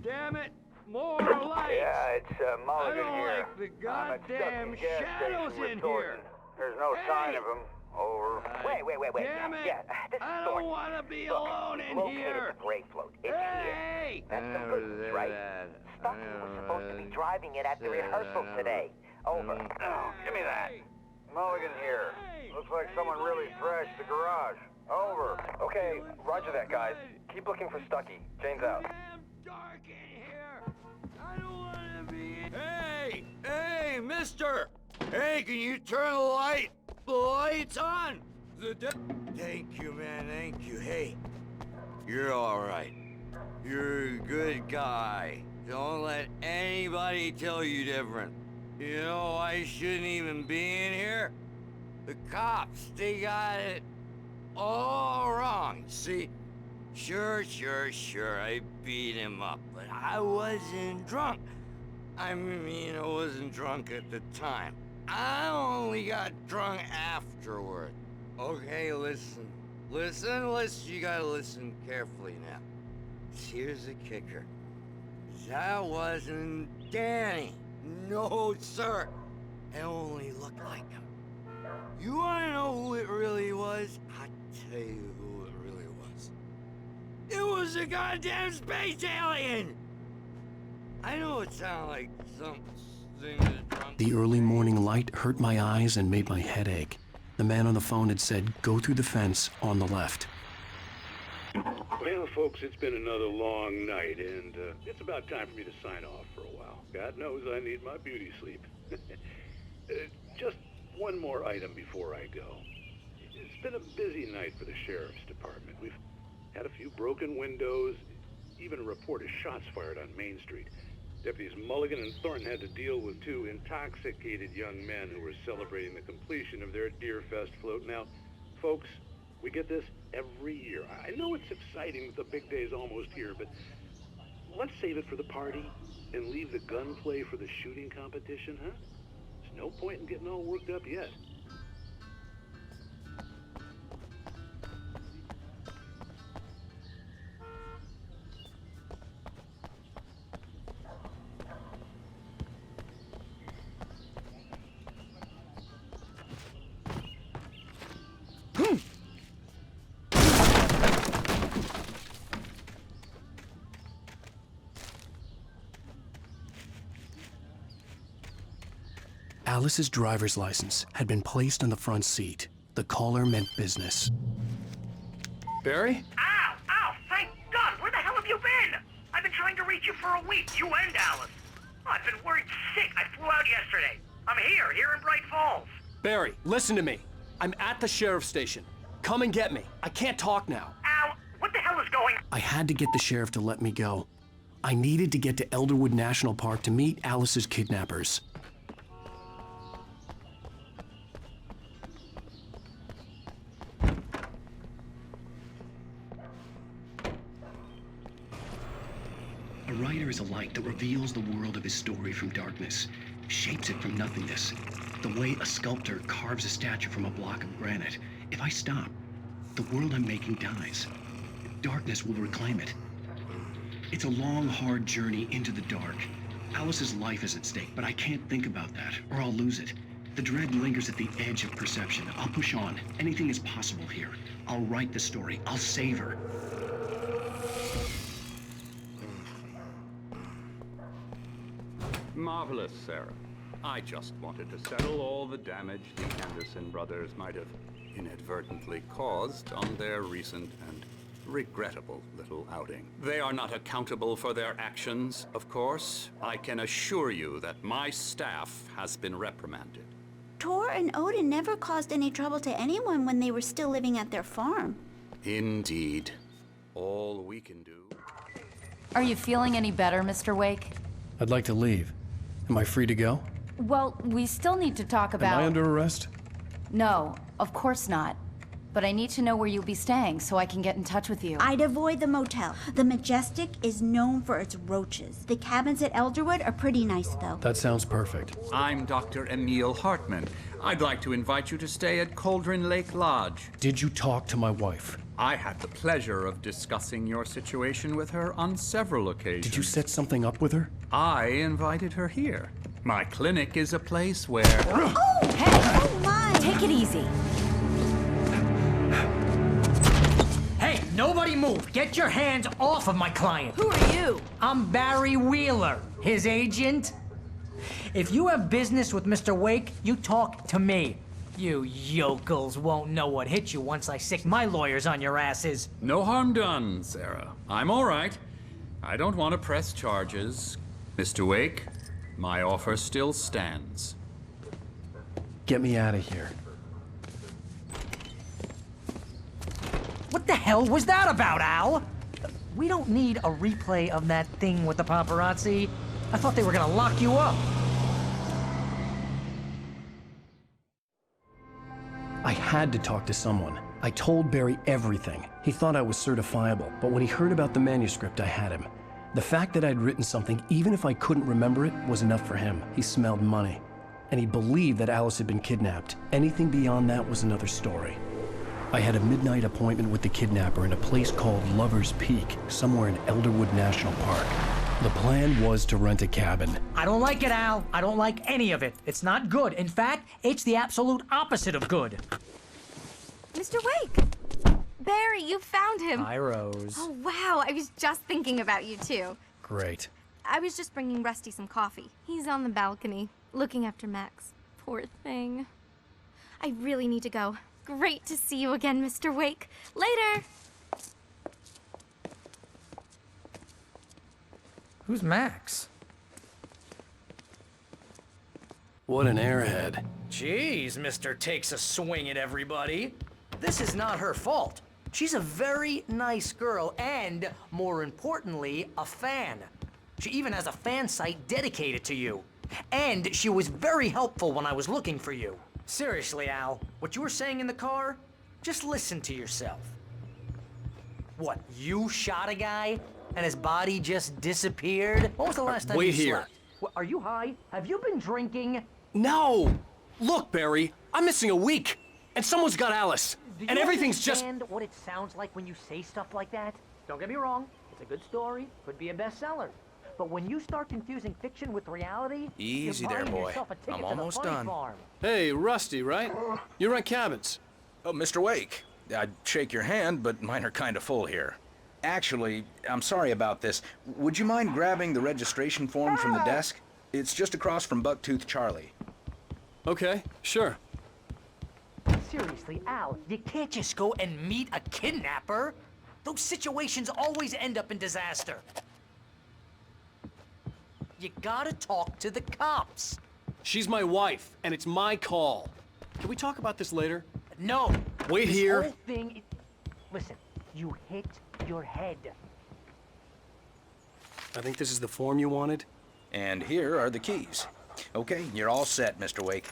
damn it. More light. Yeah, it's Mulligan I don't here. like the goddamn shadows in here. There's no sign of him. Over. Wait. Damn it. Yeah, this is I Thornton. don't want to be Look, alone in located here. the gray float. It's here. That's the good news, right? Stucky was supposed to be driving it at the rehearsal today. Over. Oh, give me that. Mulligan here. Looks like someone really trashed the garage. Over. Okay, roger that, guys. Keep looking for Stucky. Jane's out. Dark in here. I don't want to be Buster! Hey, can you turn the light? The light's on! Thank you, man, thank you. Hey, you're alright. You're a good guy. Don't let anybody tell you different. You know, I shouldn't even be in here. The cops, they got it all wrong. See, sure, I beat him up, but I wasn't drunk. I mean, I wasn't drunk at the time. I only got drunk afterward. Okay, listen, you gotta listen carefully now. Here's the kicker. That wasn't Danny. No, sir. It only looked like him. You wanna know who it really was? I'll tell you who it really was. It was a goddamn space alien! I know it sounded like something that drunk... The early morning light hurt my eyes and made my head ache. The man on the phone had said, go through the fence on the left. Well, folks, it's been another long night, and it's about time for me to sign off for a while. God knows I need my beauty sleep. Just one more item before I go. It's been a busy night for the Sheriff's Department. We've had a few broken windows, even a report of shots fired on Main Street. Deputies Mulligan and Thornton had to deal with two intoxicated young men who were celebrating the completion of their Deerfest float. Now, folks, we get this every year. I know it's exciting that the big day's almost here, but let's save it for the party and leave the gunplay for the shooting competition, huh? There's no point in getting all worked up yet. Alice's driver's license had been placed on the front seat. The caller meant business. Barry? Ow! Ow! Thank God! Where the hell have you been? I've been trying to reach you for a week, you and Alice. Oh, I've been worried sick. I flew out yesterday. I'm here in Bright Falls. Barry, listen to me. I'm at the sheriff's station. Come and get me. I can't talk now. Ow! What the hell is going on? I had to get the sheriff to let me go. I needed to get to Elderwood National Park to meet Alice's kidnappers. A writer is a light that reveals the world of his story from darkness, shapes it from nothingness. The way a sculptor carves a statue from a block of granite. If I stop, the world I'm making dies. Darkness will reclaim it. It's a long, hard journey into the dark. Alice's life is at stake, but I can't think about that, or I'll lose it. The dread lingers at the edge of perception. I'll push on. Anything is possible here. I'll write the story. I'll save her. Marvelous, Sarah. I just wanted to settle all the damage the Anderson brothers might have inadvertently caused on their recent and regrettable little outing. They are not accountable for their actions, of course. I can assure you that my staff has been reprimanded. Tor and Odin never caused any trouble to anyone when they were still living at their farm. Indeed. All we can do... Are you feeling any better, Mr. Wake? I'd like to leave. Am I free to go? Well, we still need to talk about... Am I under arrest? No, of course not. But I need to know where you'll be staying so I can get in touch with you. I'd avoid the motel. The Majestic is known for its roaches. The cabins at Elderwood are pretty nice, though. That sounds perfect. I'm Dr. Emil Hartman. I'd like to invite you to stay at Cauldron Lake Lodge. Did you talk to my wife? I had the pleasure of discussing your situation with her on several occasions. Did you set something up with her? I invited her here. My clinic is a place where... Oh, hey! Oh, my! Take it easy. Hey, nobody move! Get your hands off of my client! Who are you? I'm Barry Wheeler, his agent. If you have business with Mr. Wake, you talk to me. You yokels won't know what hit you once I sick my lawyers on your asses. No harm done, Sarah. I'm all right. I don't want to press charges. Mr. Wake, my offer still stands. Get me out of here. What the hell was that about, Al? We don't need a replay of that thing with the paparazzi. I thought they were gonna lock you up. I had to talk to someone. I told Barry everything. He thought I was certifiable, but when he heard about the manuscript, I had him. The fact that I'd written something, even if I couldn't remember it, was enough for him. He smelled money. And he believed that Alice had been kidnapped. Anything beyond that was another story. I had a midnight appointment with the kidnapper in a place called Lover's Peak, somewhere in Elderwood National Park. The plan was to rent a cabin. I don't like it, Al. I don't like any of it. It's not good. In fact, it's the absolute opposite of good. Mr. Wake! Barry, you found him. Hi, Rose. Oh, wow. I was just thinking about you, too. Great. I was just bringing Rusty some coffee. He's on the balcony, looking after Max. Poor thing. I really need to go. Great to see you again, Mr. Wake. Later! Who's Max? What an airhead. Jeez, Mr. Takes a swing at everybody. This is not her fault. She's a very nice girl and, more importantly, a fan. She even has a fan site dedicated to you. And she was very helpful when I was looking for you. Seriously, Al, what you were saying in the car, just listen to yourself. What, you shot a guy and his body just disappeared? When was the last time you slept? What, are you high? Have you been drinking? No! Look, Barry, I'm missing a week, and someone's got Alice, and everything's just... Do you understand what it sounds like when you say stuff like that? Don't get me wrong, it's a good story, could be a bestseller. But when you start confusing fiction with reality, easy you're there, buying boy. yourself a ticket I'm to the almost funny done. farm. Hey, Rusty, right? You rent cabins. Oh, Mr. Wake, I'd shake your hand, but mine are kind of full here. Actually, I'm sorry about this. Would you mind grabbing the registration form from the desk? It's just across from Bucktooth Charlie. Okay, sure. Seriously, Al, you can't just go and meet a kidnapper. Those situations always end up in disaster. You gotta talk to the cops. She's my wife, and it's my call. Can we talk about this later? No. Wait this here. Whole thing. Listen, you hit your head. I think this is the form you wanted. And here are the keys. Okay, you're all set, Mr. Wake.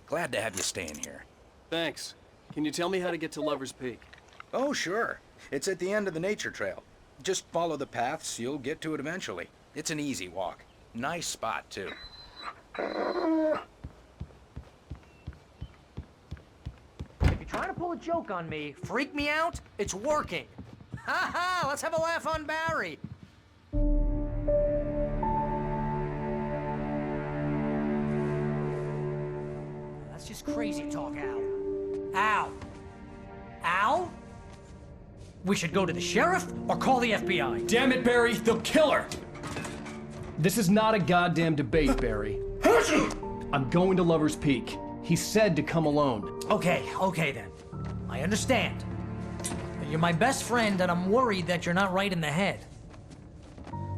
Glad to have you staying here. Thanks. Can you tell me how to get to Lover's Peak? Oh, sure. It's at the end of the nature trail. Just follow the paths, you'll get to it eventually. It's an easy walk. Nice spot, too. If you're trying to pull a joke on me, freak me out, it's working. Ha ha, let's have a laugh on Barry. That's just crazy talk, Al. Al? Al? We should go to the sheriff or call the FBI. Damn it, Barry, they'll kill her! This is not a goddamn debate, Barry. I'm going to Lover's Peak. He said to come alone. Okay then. I understand. You're my best friend and I'm worried that you're not right in the head.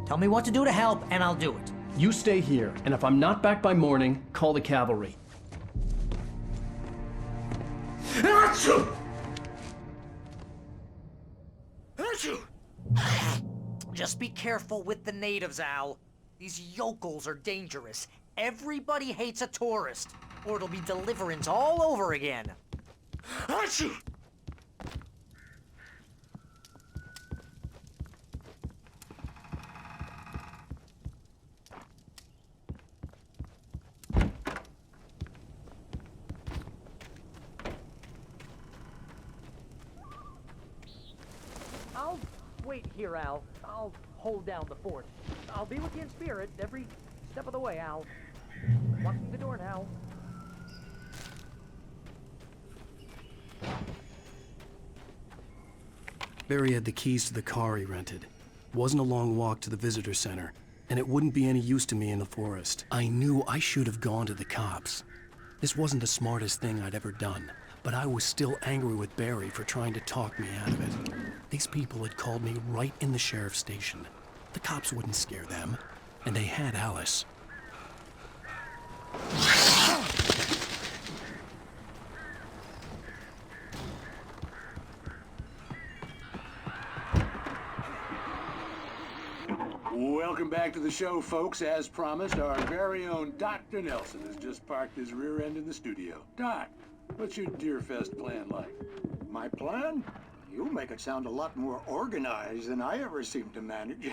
Tell me what to do to help and I'll do it. You stay here, and if I'm not back by morning, call the cavalry. Just be careful with the natives, Al. These yokels are dangerous. Everybody hates a tourist, or it'll be deliverance all over again. I'll wait here, Al. I'll hold down the fort. I'll be with you in spirit every step of the way, Al. Walk through the door now. Barry had the keys to the car he rented. It wasn't a long walk to the visitor center, and it wouldn't be any use to me in the forest. I knew I should have gone to the cops. This wasn't the smartest thing I'd ever done, but I was still angry with Barry for trying to talk me out of it. These people had called me right in the sheriff's station. The cops wouldn't scare them, and they had Alice. Welcome back to the show, folks. As promised, our very own Dr. Nelson has just parked his rear end in the studio. Doc, what's your Deerfest plan like? My plan? You make it sound a lot more organized than I ever seem to manage.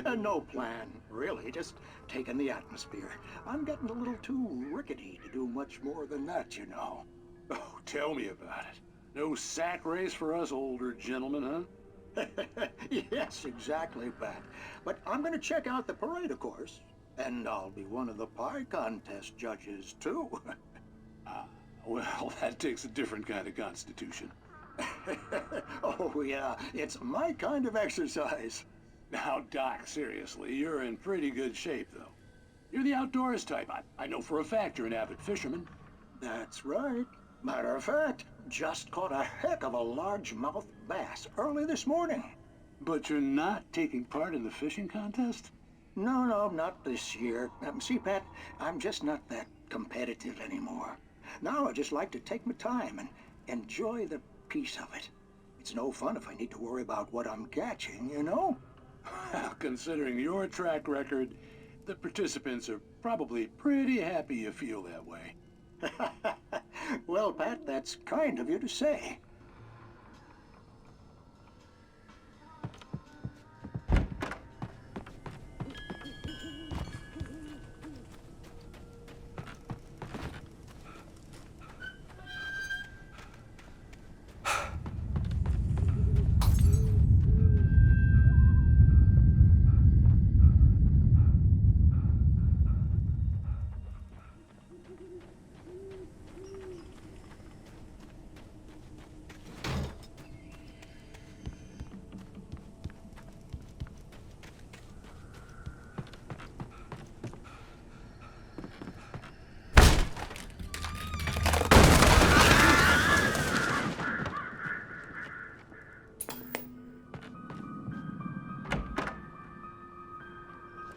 No plan, really. Just taking the atmosphere. I'm getting a little too rickety to do much more than that, you know. Oh, tell me about it. No sack race for us older gentlemen, huh? Yes, exactly, Pat. But I'm gonna check out the parade, of course. And I'll be one of the pie contest judges, too. Well, that takes a different kind of constitution. Oh, yeah. It's my kind of exercise. Now, Doc, seriously, you're in pretty good shape, though. You're the outdoors type. I know for a fact you're an avid fisherman. That's right. Matter of fact, just caught a heck of a largemouth bass early this morning. But you're not taking part in the fishing contest? No, not this year. See, Pat, I'm just not that competitive anymore. Now I just like to take my time and enjoy the peace of it. It's no fun if I need to worry about what I'm catching, you know? Well, considering your track record, the participants are probably pretty happy you feel that way. Well, Pat, that's kind of you to say.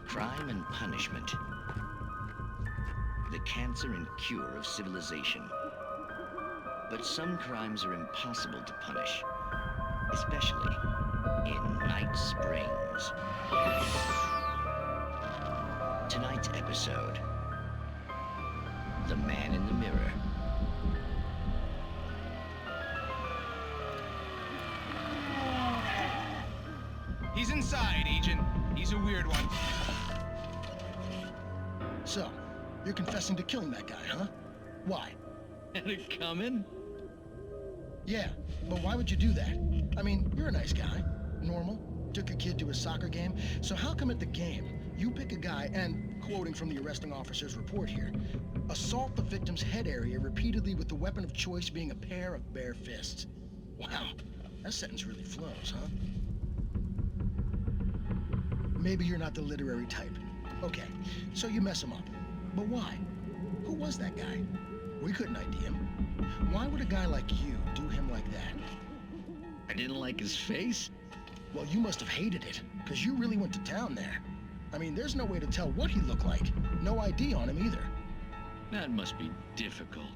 Crime and punishment. The cancer and cure of civilization. But some crimes are impossible to punish, especially in Night Springs. Tonight's episode, The Man in the Mirror. He's inside, Agent. He's a weird one. So, you're confessing to killing that guy, huh? Why? Had it coming? Yeah, but why would you do that? I mean, you're a nice guy. Normal. Took a kid to a soccer game. So how come at the game, you pick a guy and, quoting from the arresting officer's report here, assault the victim's head area repeatedly with the weapon of choice being a pair of bare fists? Wow, that sentence really flows, huh? Maybe you're not the literary type. Okay, so you mess him up. But why? Who was that guy? We couldn't ID him. Why would a guy like you do him like that? I didn't like his face? Well, you must have hated it, because you really went to town there. I mean, there's no way to tell what he looked like. No ID on him either. That must be difficult.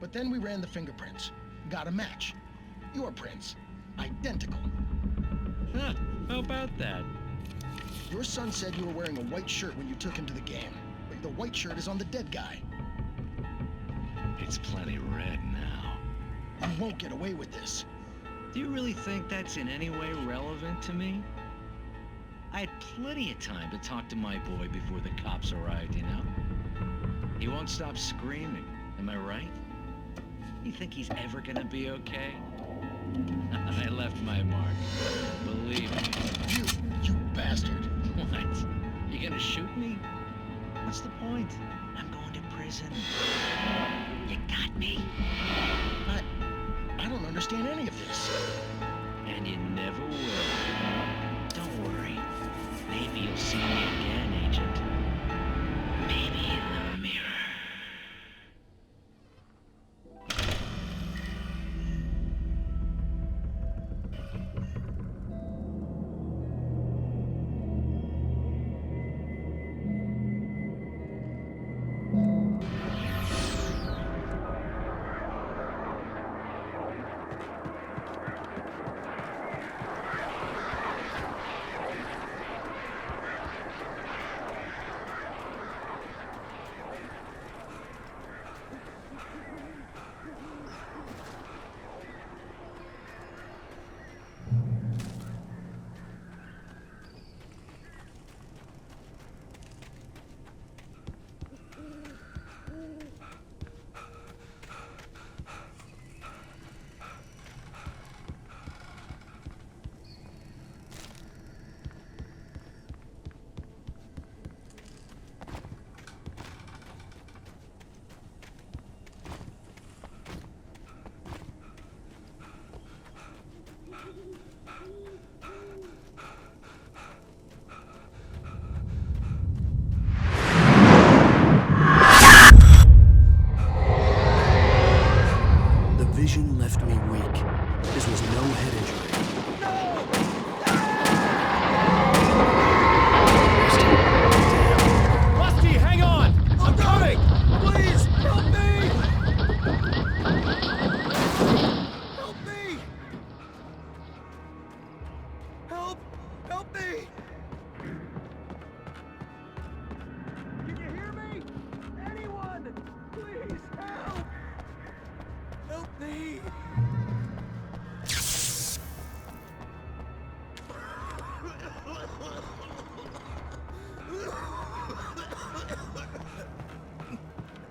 But then we ran the fingerprints. Got a match. Your prints. Identical. Huh, how about that? Your son said you were wearing a white shirt when you took him to the game. But the white shirt is on the dead guy. It's plenty red now. You won't get away with this. Do you really think that's in any way relevant to me? I had plenty of time to talk to my boy before the cops arrived, you know? He won't stop screaming, am I right? You think he's ever gonna be okay? I left my mark. Believe me. You bastard. What? You gonna shoot me? What's the point? I'm going to prison. You got me. I don't understand any of this. And you never will. Don't worry. Maybe you'll see me again, Agent. Maybe in the mirror.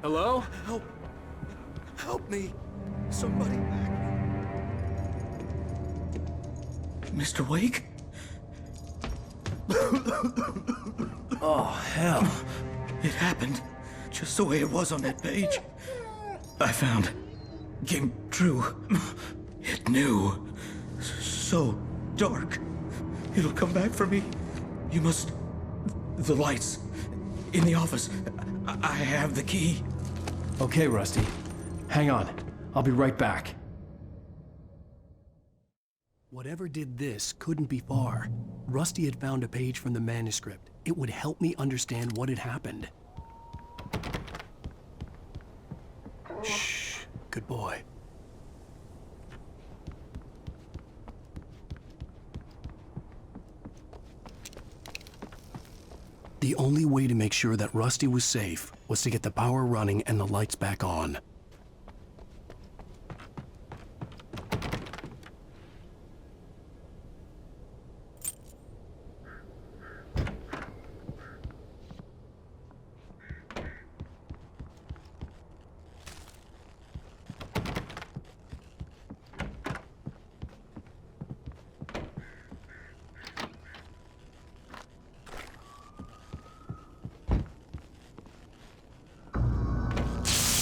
Hello? Help me. Somebody. Mr. Wake? Oh, hell. It happened just the way it was on that page. I found. Came true. It knew. So dark. It'll come back for me. You must. The lights. In the office. I have the key. Okay, Rusty. Hang on. I'll be right back. Whatever did this couldn't be far. Rusty had found a page from the manuscript. It would help me understand what had happened. Shh. Good boy. The only way to make sure that Rusty was safe was to get the power running and the lights back on.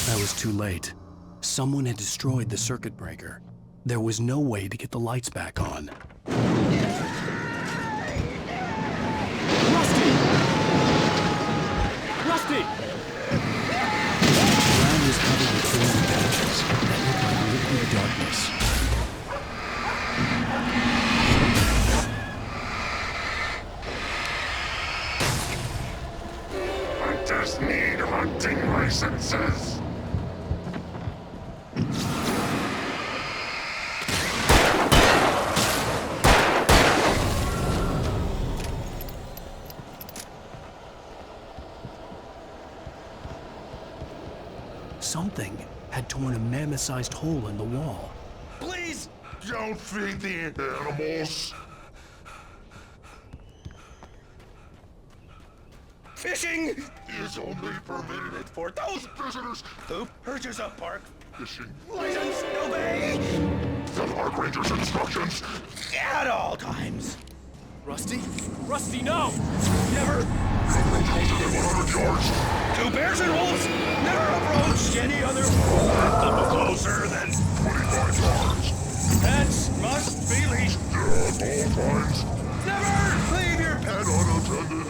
I was too late. Someone had destroyed the circuit breaker. There was no way to get the lights back on. Rusty! Rusty! The ground was covered with frozen patches that looked like liquid darkness. Hunters need hunting licenses. Something had torn a mammoth-sized hole in the wall. Please don't feed the animals. Fishing is only permitted for those visitors who purchase a park fishing license. Obey the park ranger's instructions at all times. Rusty? Rusty, no! Never. Closer than 100 yards. Two bears and wolves never approached any other foe closer than 25 yards. Pets must be leashed. At all times. Never leave your pet unattended.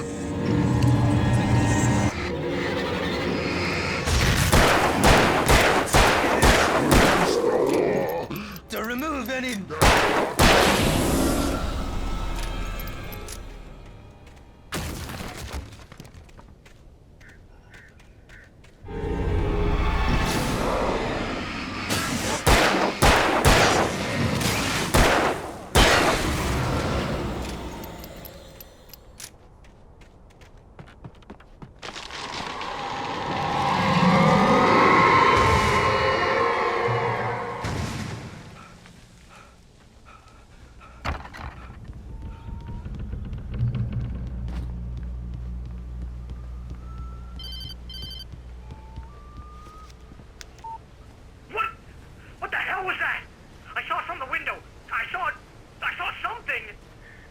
To remove any...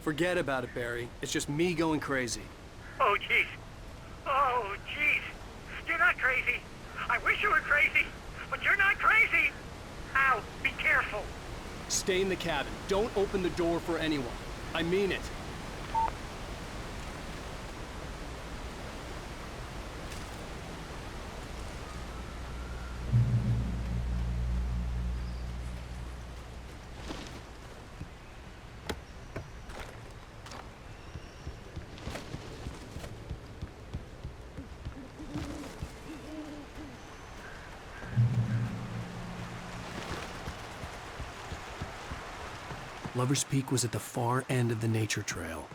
Forget about it, Barry. It's just me going crazy. Oh, jeez. Oh, jeez. You're not crazy. I wish you were crazy, but you're not crazy. Ow, be careful. Stay in the cabin. Don't open the door for anyone. I mean it. Lover's Peak was at the far end of the nature trail.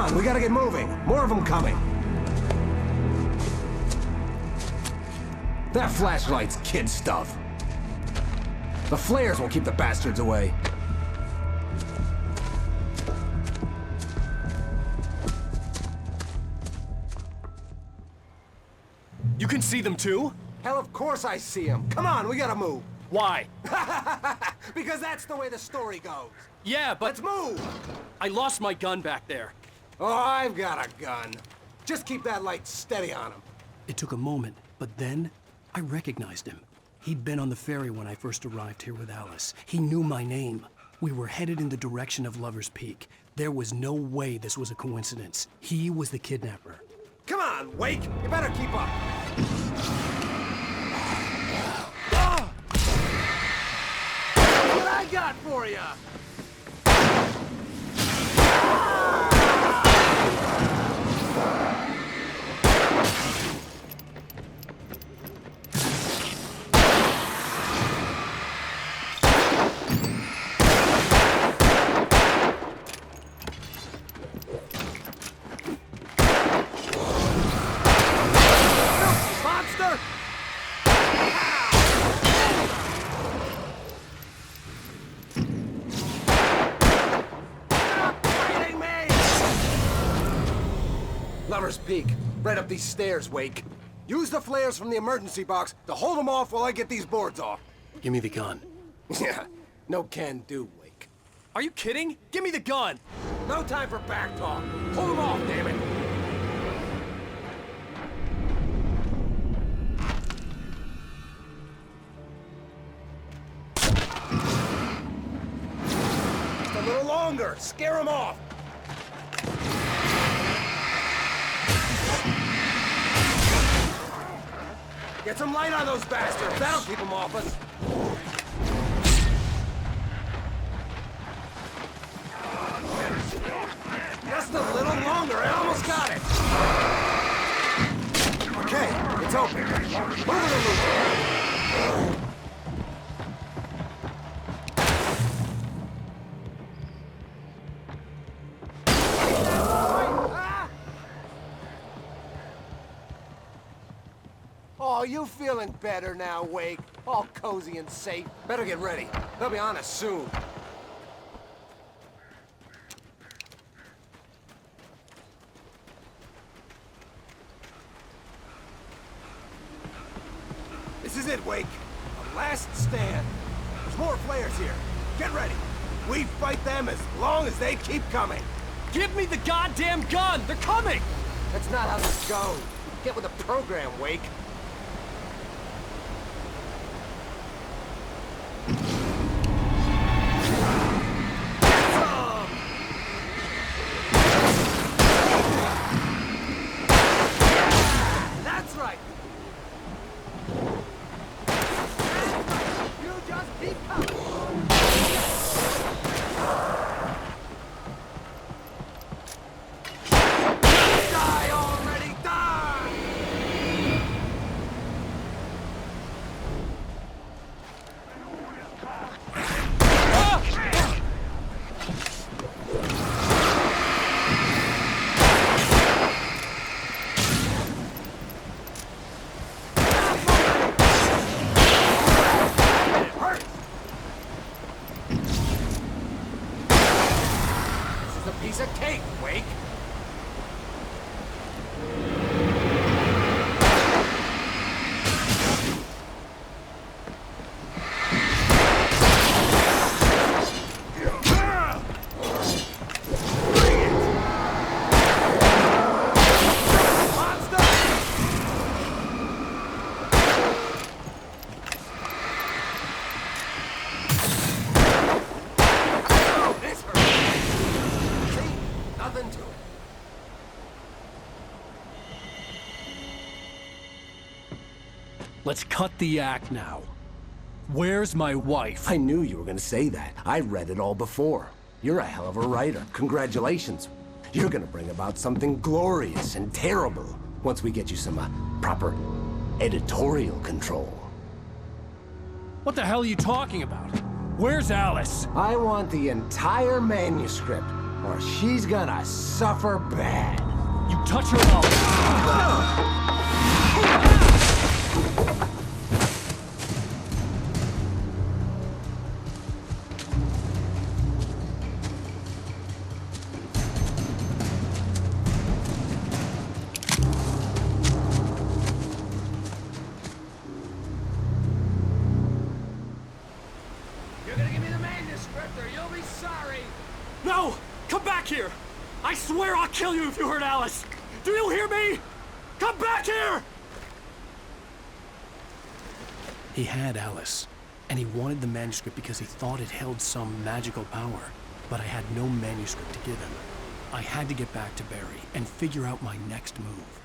on, we gotta get moving. More of them coming. That flashlight's kid stuff. The flares will keep the bastards away. You can see them too? Hell, of course I see them. Come on, we gotta move. Why? Because that's the way the story goes. Yeah, but... Let's move! I lost my gun back there. Oh, I've got a gun. Just keep that light steady on him. It took a moment, but then I recognized him. He'd been on the ferry when I first arrived here with Alice. He knew my name. We were headed in the direction of Lover's Peak. There was no way this was a coincidence. He was the kidnapper. Come on, Wake! You better keep up! What I got for you? Lover's Peak. Right up these stairs, Wake. Use the flares from the emergency box to hold them off while I get these boards off. Give me the gun. Yeah, no can do, Wake. Are you kidding? Give me the gun! No time for back talk. Hold them off, damn it! Just a little longer. Scare them off. Get some light on those bastards. That'll keep them off us. Just a little longer. I almost got it. Okay, it's open. Move it along. Oh, you feeling better now, Wake? All cozy and safe. Better get ready. They'll be on us soon. This is it, Wake. A last stand. There's more flares here. Get ready. We fight them as long as they keep coming. Give me the goddamn gun! They're coming! That's not how this goes. Get with the program, Wake. That's right. You just keep coming. Die already, die! Piece of cake, Wake. Let's cut the act now. Where's my wife? I knew you were gonna say that. I read it all before. You're a hell of a writer. Congratulations. You're gonna bring about something glorious and terrible once we get you some proper editorial control. What the hell are you talking about? Where's Alice? I want the entire manuscript. or she's gonna suffer bad. You touch her mouth. You're gonna give me the manuscript or you'll be sorry. No! Come back here! I swear I'll kill you if you hurt Alice! Do you hear me? Come back here! He had Alice, and he wanted the manuscript because he thought it held some magical power. But I had no manuscript to give him. I had to get back to Barry and figure out my next move.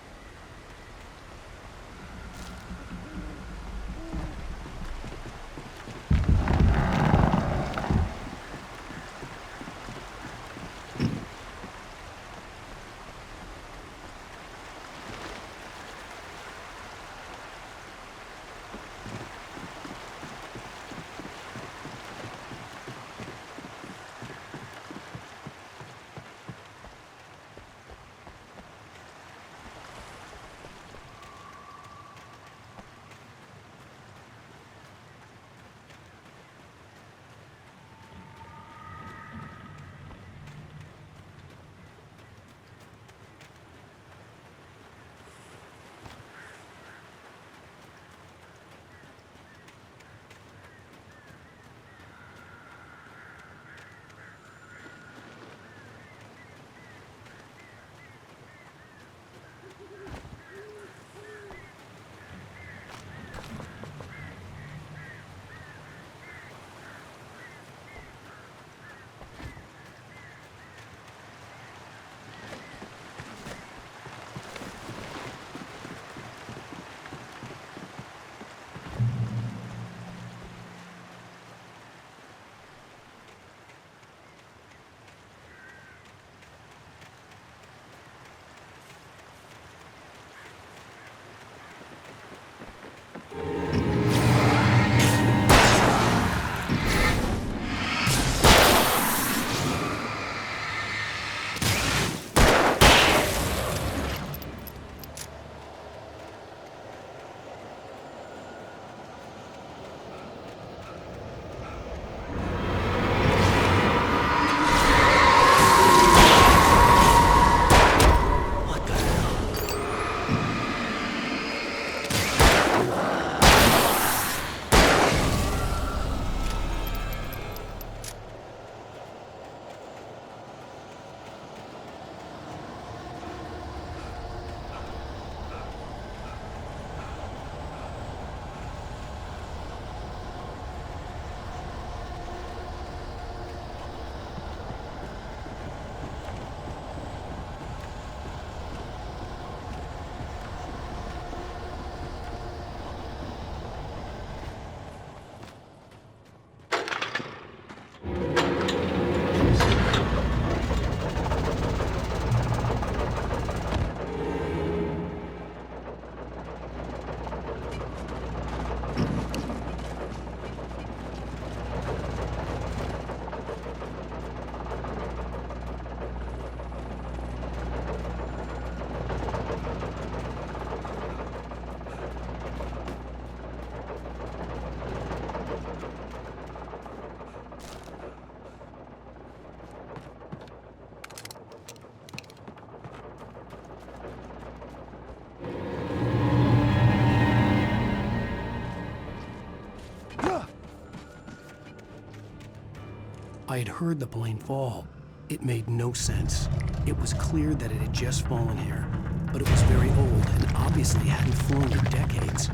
I had heard the plane fall. It made no sense. It was clear that it had just fallen here, but it was very old and obviously hadn't flown in decades.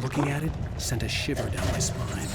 Looking at it sent a shiver down my spine.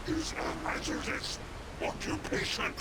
is a hazardous occupation.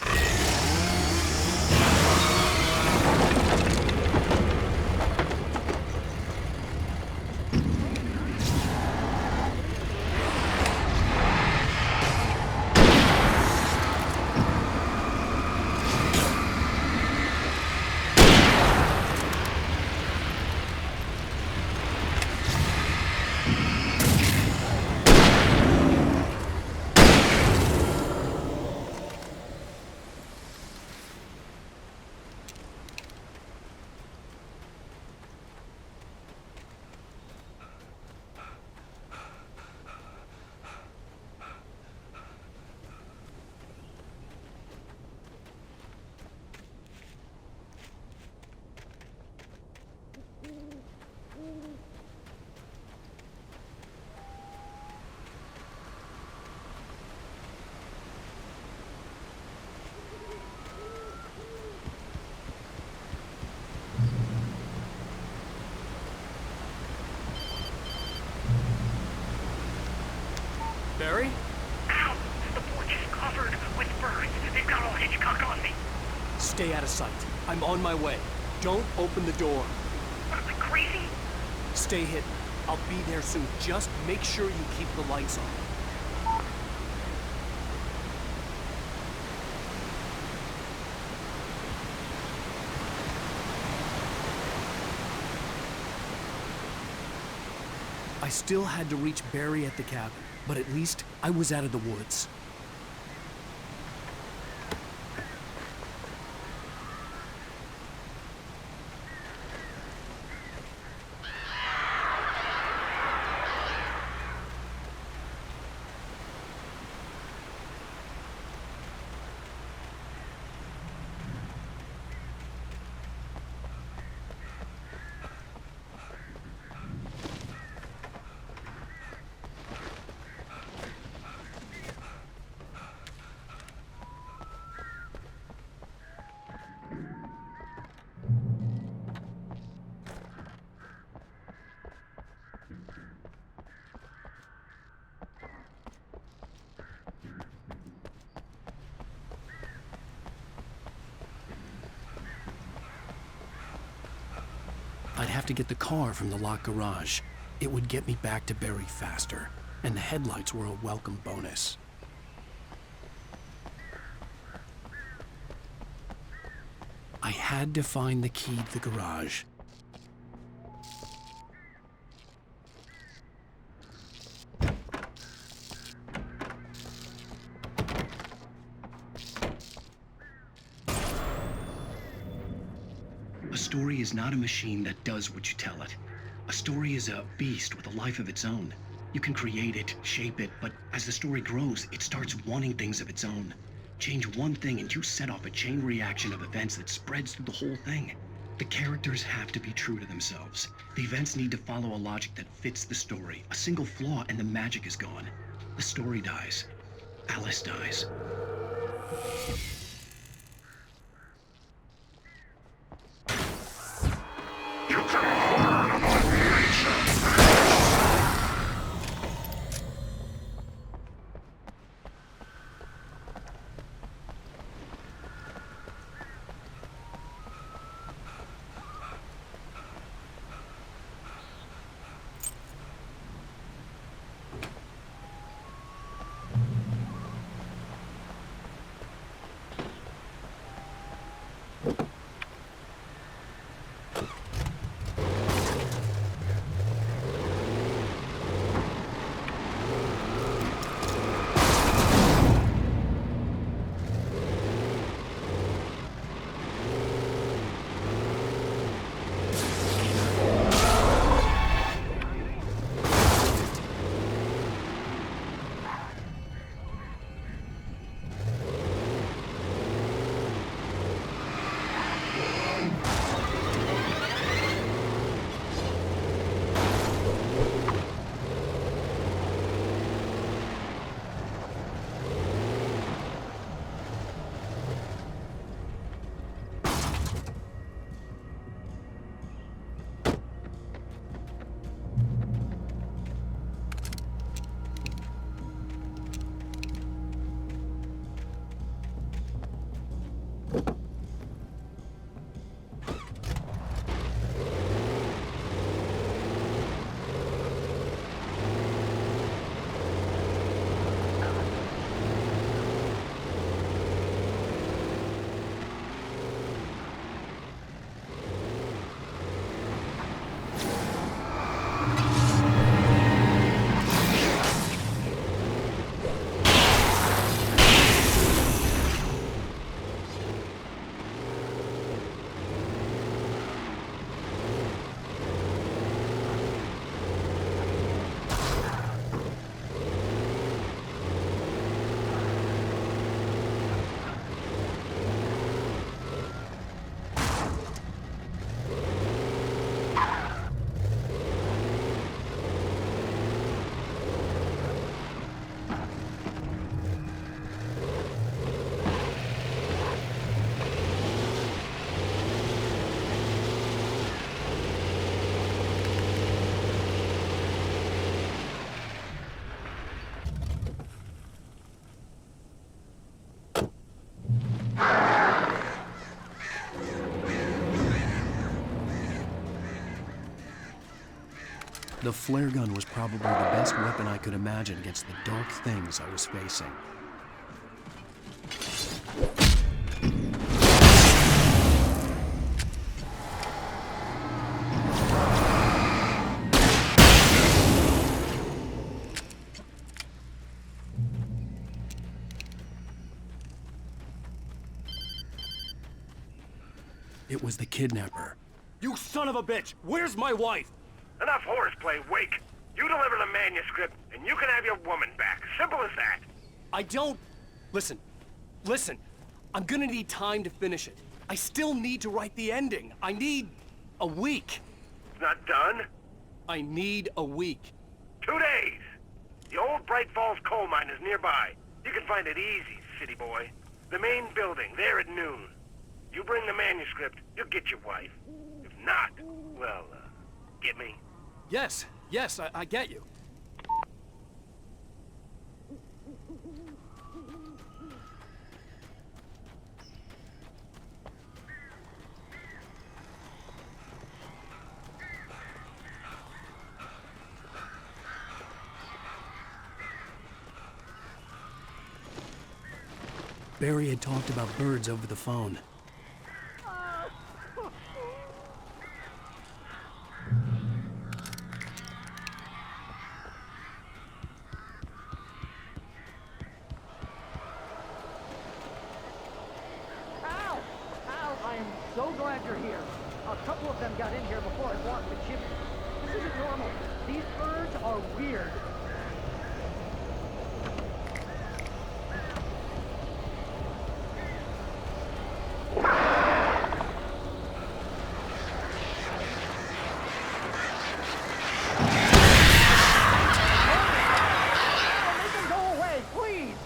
Barry? Ow! The porch is covered with birds. They've got all Hitchcock on me. Stay out of sight. I'm on my way. Don't open the door. What, am I crazy? Stay hidden. I'll be there soon. Just make sure you keep the lights on. I still had to reach Barry at the cabin, but at least I was out of the woods. I'd have to get the car from the locked garage. It would get me back to Barry faster, and the headlights were a welcome bonus. I had to find the key to the garage. A story is not a machine that does what you tell it. A story is a beast with a life of its own. You can create it, shape it, but as the story grows, it starts wanting things of its own. Change one thing and you set off a chain reaction of events that spreads through the whole thing. The characters have to be true to themselves. The events need to follow a logic that fits the story. A single flaw and the magic is gone. The story dies. Alice dies. The flare gun was probably the best weapon I could imagine against the dark things I was facing. It was the kidnapper. You son of a bitch! Where's my wife? Enough horseplay, Wake. You deliver the manuscript, and you can have your woman back. Simple as that. I don't... Listen. I'm gonna need time to finish it. I still need to write the ending. I need a week. It's not done? I need a week. 2 days. The old Bright Falls coal mine is nearby. You can find it easy, city boy. The main building, there at noon. You bring the manuscript, you'll get your wife. If not, well, get me? Yes, I get you. Barry had talked about birds over the phone. I am so glad you're here. A couple of them got in here before I blocked the chimney. This isn't normal. These birds are weird. Make them go away, please!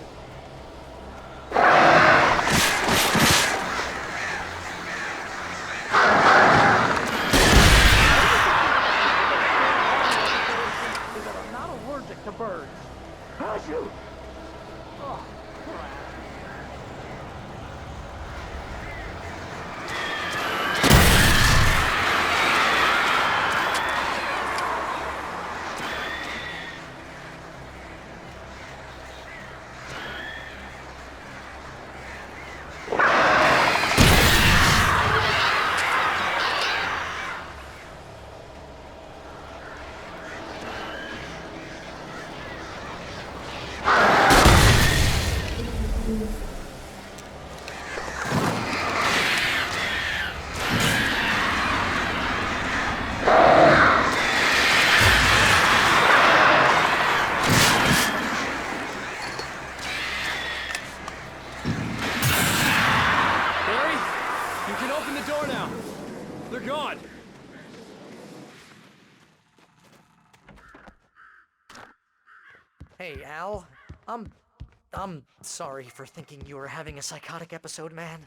To birds. Shoot! Oh, crap. Hey, Al. I'm sorry for thinking you were having a psychotic episode, man.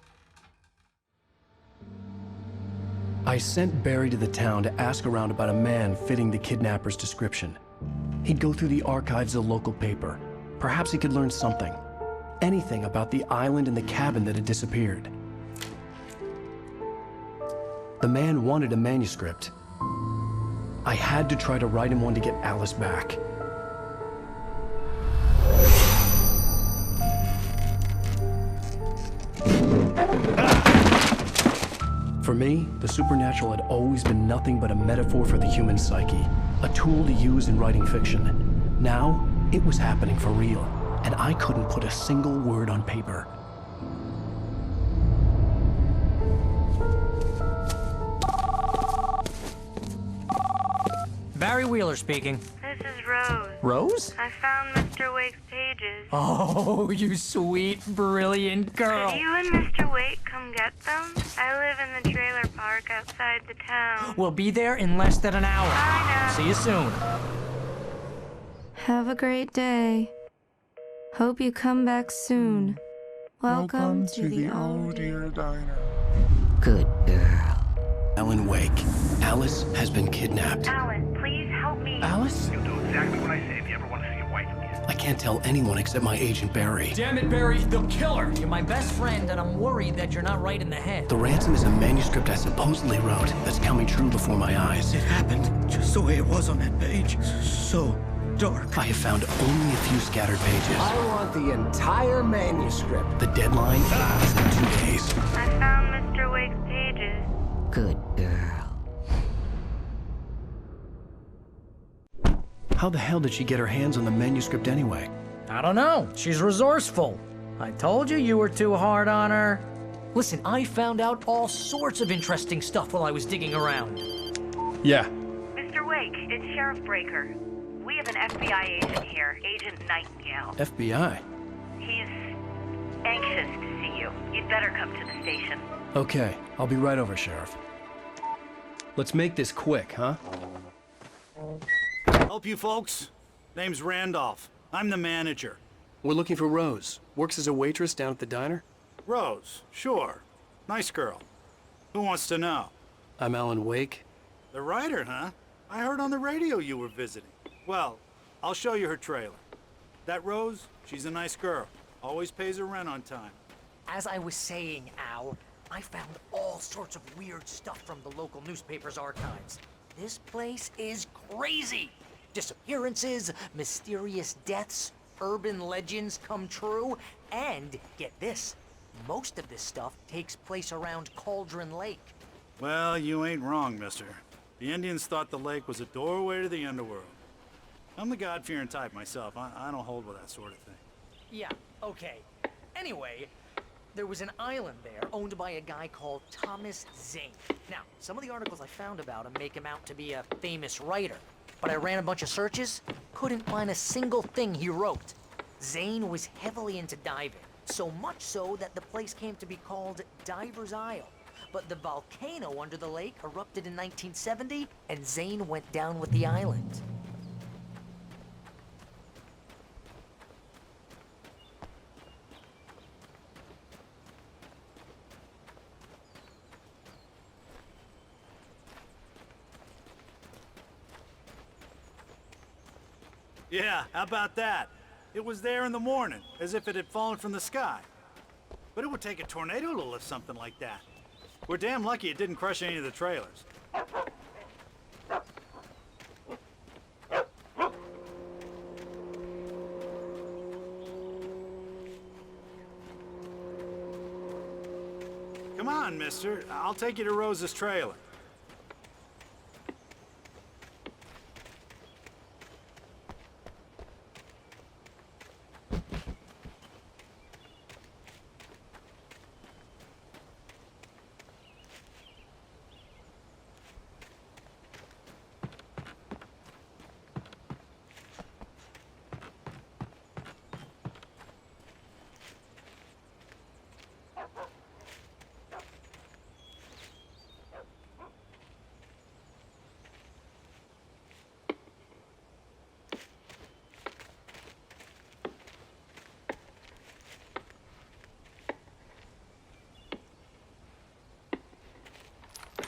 I sent Barry to the town to ask around about a man fitting the kidnapper's description. He'd go through the archives of the local paper. Perhaps he could learn something. Anything about the island and the cabin that had disappeared. The man wanted a manuscript. I had to try to write him one to get Alice back. For me, the supernatural had always been nothing but a metaphor for the human psyche, a tool to use in writing fiction. Now, it was happening for real, and I couldn't put a single word on paper. Barry Wheeler speaking. This is Rose. Rose? I found Mr. Wake's pages. Oh, you sweet, brilliant girl. Could you and Mr. Wake come get them? I live in the trailer park outside the town. We'll be there in less than an hour. Bye now. See you soon. Have a great day. Hope you come back soon. Welcome to the Oh Dear Diner. Good girl. Alan Wake. Alice has been kidnapped. Alan, please help me. Alice? You'll do exactly what I say if you ever want to see your wife again. I can't can't tell anyone except my agent Barry. Damn it, Barry, they'll kill her! You're my best friend, and I'm worried that you're not right in the head. The ransom is a manuscript I supposedly wrote that's coming true before my eyes. It happened just the way it was on that page. So dark. I have found only a few scattered pages. I want the entire manuscript. The deadline is in 2 days. I found Mr. Wake's pages. Good girl. How the hell did she get her hands on the manuscript anyway? I don't know. She's resourceful. I told you were too hard on her. Listen, I found out all sorts of interesting stuff while I was digging around. Yeah. Mr. Wake, it's Sheriff Breaker. We have an FBI agent here, Agent Nightingale. FBI? He's anxious to see you. You'd better come to the station. Okay, I'll be right over, Sheriff. Let's make this quick, huh? Help you folks? Name's Randolph. I'm the manager. We're looking for Rose. Works as a waitress down at the diner. Rose, sure. Nice girl. Who wants to know? I'm Alan Wake. The writer, huh? I heard on the radio you were visiting. Well, I'll show you her trailer. That Rose, she's a nice girl. Always pays her rent on time. As I was saying, Al, I found all sorts of weird stuff from the local newspaper's archives. This place is crazy. Disappearances, mysterious deaths, urban legends come true, and get this, most of this stuff takes place around Cauldron Lake. Well, you ain't wrong, mister. The Indians thought the lake was a doorway to the underworld. I'm the God-fearing type myself. I don't hold with that sort of thing. Yeah, okay. Anyway, there was an island there owned by a guy called Thomas Zane. Now, some of the articles I found about him make him out to be a famous writer, but I ran a bunch of searches, couldn't find a single thing he wrote. Zane was heavily into diving, so much so that the place came to be called Diver's Isle. But the volcano under the lake erupted in 1970, and Zane went down with the island. Yeah, how about that? It was there in the morning, as if it had fallen from the sky. But it would take a tornado to lift something like that. We're damn lucky it didn't crush any of the trailers. Come on, mister. I'll take you to Rose's trailer.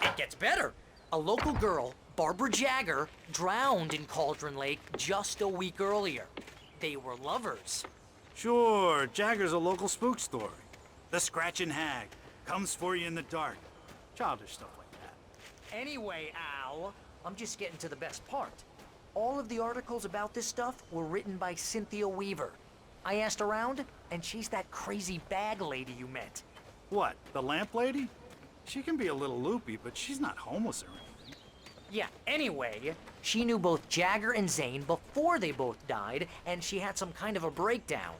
It gets better. A local girl, Barbara Jagger, drowned in Cauldron Lake just a week earlier. They were lovers. Sure, Jagger's a local spook story. The Scratching Hag comes for you in the dark. Childish stuff like that. Anyway, Al, I'm just getting to the best part. All of the articles about this stuff were written by Cynthia Weaver. I asked around, and she's that crazy bag lady you met. What, the lamp lady? She can be a little loopy, but she's not homeless or anything. Yeah, anyway, she knew both Jagger and Zane before they both died, and she had some kind of a breakdown.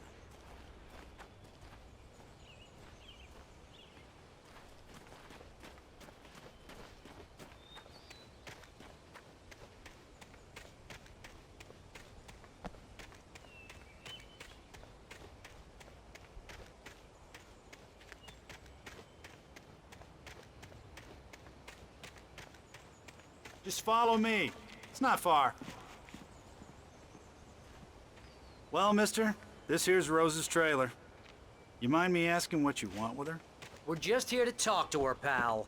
Just follow me. It's not far. Well, mister, this here's Rose's trailer. You mind me asking what you want with her? We're just here to talk to her, pal.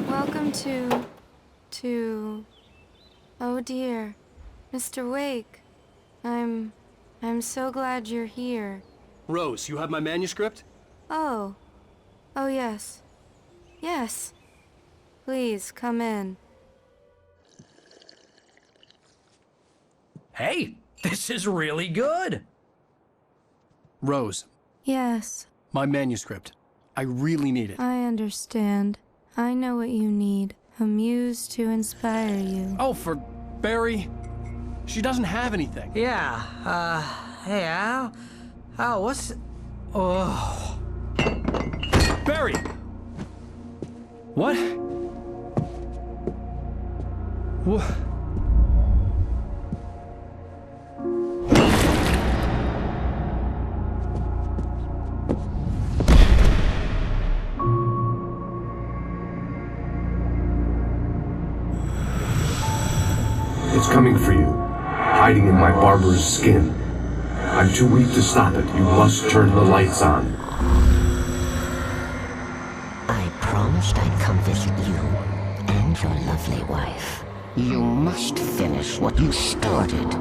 Welcome Welcome to... Oh dear, Mr. Wake. I'm so glad you're here. Rose, you have my manuscript? Oh. Oh, yes. Yes. Please, come in. Hey, this is really good. Rose, Yes, my manuscript. I really need it. I understand. I know what you need. A muse to inspire you. Oh, for Barry? She doesn't have anything. Yeah, hey, Al? Al, what's... Oh... Barry! What? What? It's coming for you, hiding in my barber's skin. I'm too weak to stop it. You must turn the lights on. I promised I'd come visit you and your lovely wife. You must finish what you started.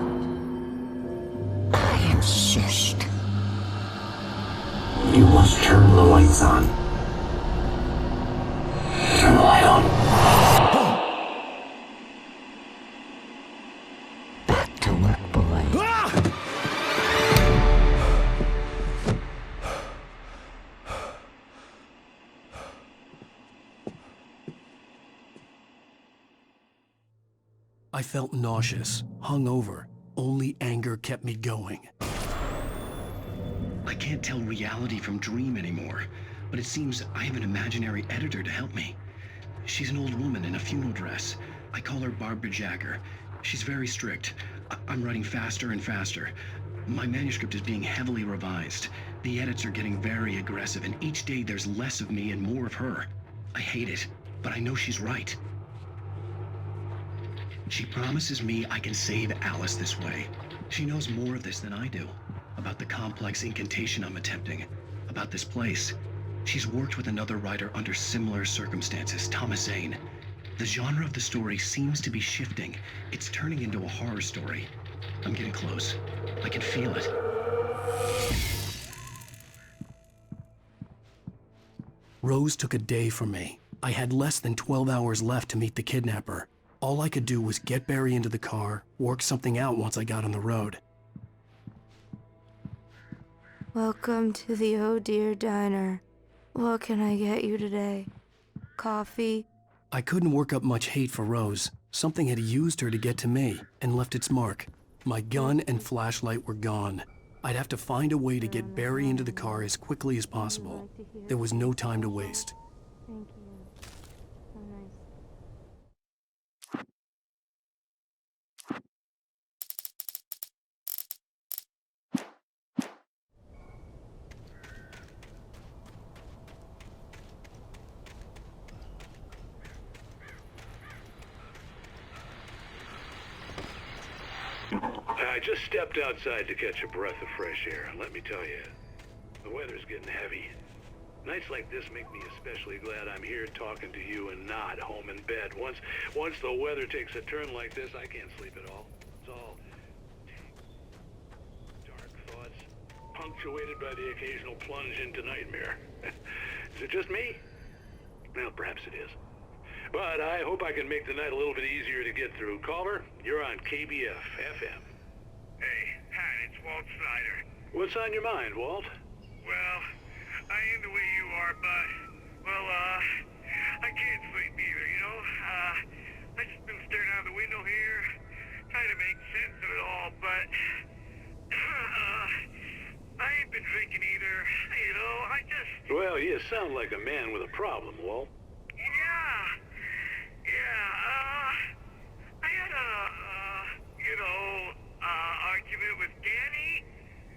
I insist. You must turn the lights on. Turn the light on. Back to work, boy. I felt nauseous, hungover. Only anger kept me going. I can't tell reality from dream anymore, but it seems I have an imaginary editor to help me. She's an old woman in a funeral dress. I call her Barbara Jagger. She's very strict. I'm writing faster and faster. My manuscript is being heavily revised. The edits are getting very aggressive, and each day there's less of me and more of her. I hate it, but I know she's right. She promises me I can save Alice this way. She knows more of this than I do. About the complex incantation I'm attempting. About this place. She's worked with another writer under similar circumstances, Thomas Zane. The genre of the story seems to be shifting. It's turning into a horror story. I'm getting close. I can feel it. Rose took a day from me. I had less than 12 hours left to meet the kidnapper. All I could do was get Barry into the car, work something out once I got on the road. Welcome to the Oh Dear Diner. What can I get you today? Coffee? I couldn't work up much hate for Rose. Something had used her to get to me and left its mark. My gun and flashlight were gone. I'd have to find a way to get Barry into the car as quickly as possible. There was no time to waste. Thank you. So nice. I just stepped outside to catch a breath of fresh air, and let me tell you, the weather's getting heavy. Nights like this make me especially glad I'm here talking to you and not home in bed. Once the weather takes a turn like this, I can't sleep at all. It's all dark thoughts, punctuated by the occasional plunge into nightmare. Is it just me? Well, perhaps it is. But I hope I can make the night a little bit easier to get through. Caller, you're on KBF FM. Hey, hi, it's Walt Snyder. What's on your mind, Walt? Well, I am the way you are, but, well, I can't sleep either, you know? I just been staring out the window here, trying to make sense of it all, but, I ain't been drinking either, you know, I just... Well, you sound like a man with a problem, Walt. I had a, argument with Danny,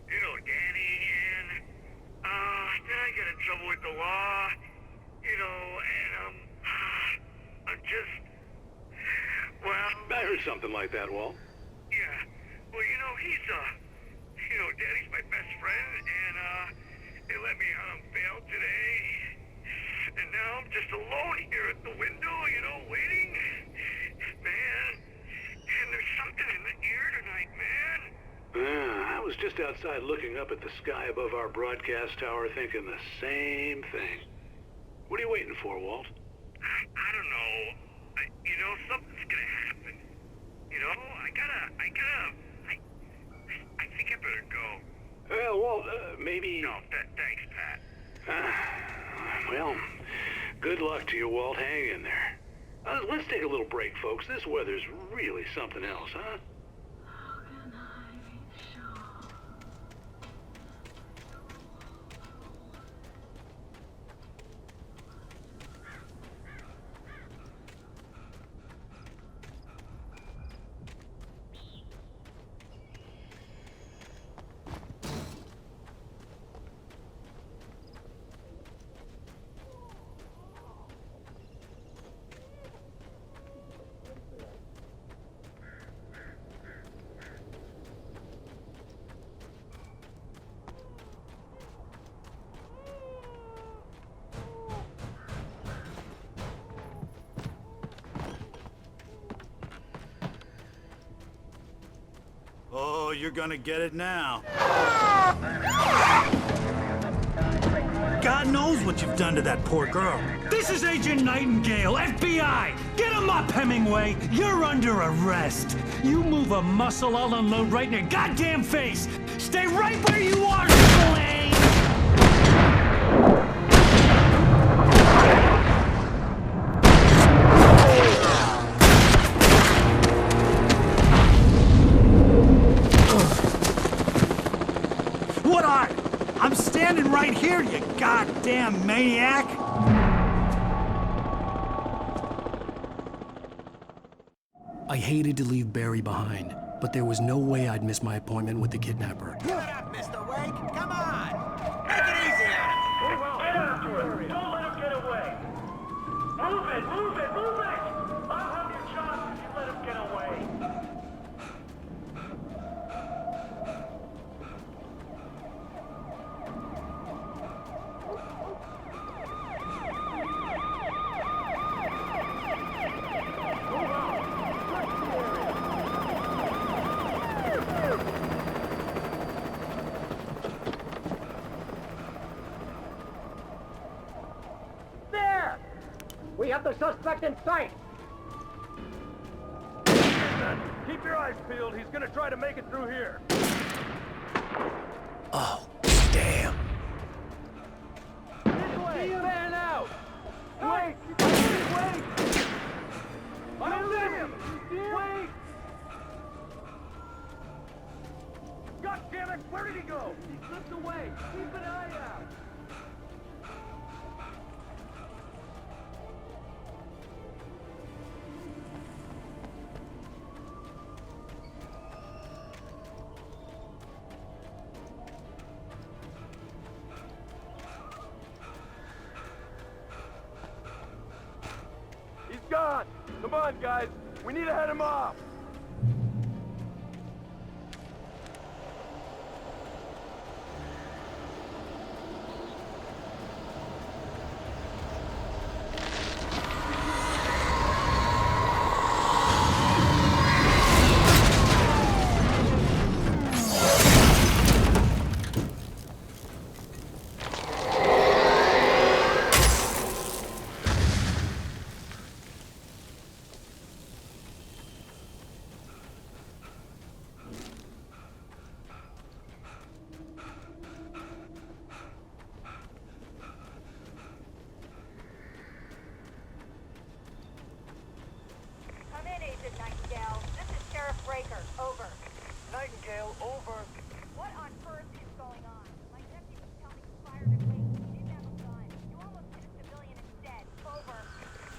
and, then I got in trouble with the law, and, I'm just, well... I heard something like that, Walt. Yeah, well, he's, Danny's my best friend, and, they let me bail today, and now I'm just alone here at the window, just outside looking up at the sky above our broadcast tower thinking the same thing. What are you waiting for, Walt? I don't know. You know, something's gonna happen. You know, I think I better go. Well, Walt, maybe... No, thanks, Pat. Well, good luck to you, Walt. Hang in there. Let's take a little break, folks. This weather's really something else, huh? Oh, you're gonna get it now. God knows what you've done to that poor girl. This is Agent Nightingale, FBI! Get him up, Hemingway! You're under arrest! You move a muscle, I'll unload right in your goddamn face! Stay right where you are, Slane! What are? I'm standing right here, you goddamn maniac! I hated to leave Barry behind, but there was no way I'd miss my appointment with the kidnapper. Give it up, Mr. Wake! Come on! Make it easy on him! Move out! Get after him! Don't let him get away! Move it! Move it! Move it! I'll have your job if you let him get away! There! We have the suspect in sight! Keep your eyes peeled. He's gonna try to make it through here. Oh, damn. This way! Man out! Wait! Wait! I don't see him! Wait! God damn it! Where did he go? He slipped away. Keep an eye out. He's gone! Come on, guys! We need to head him off! Come in, Agent Nightingale. This is Sheriff Raker. Over. Nightingale, over. What on earth is going on? My deputies tell me you fired at Wake. You didn't have a gun. You almost hit a civilian instead. Over.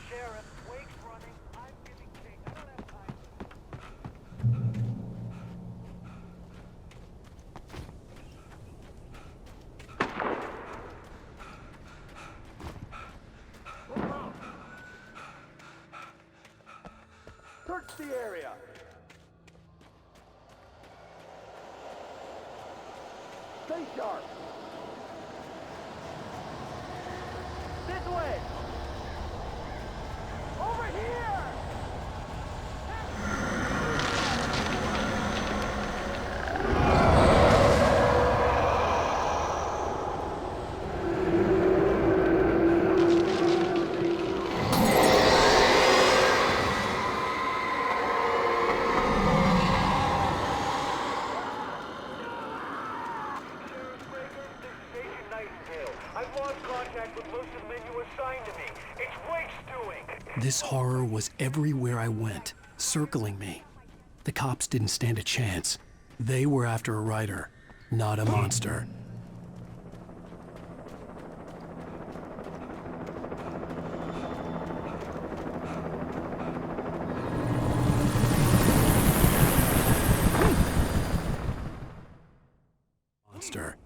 Sheriff, Wake's running. I'm giving chase. I don't have time. Search the area. Stay sharp. This way. Over here. This horror was everywhere I went, circling me. The cops didn't stand a chance. They were after a writer, not a monster. Monster.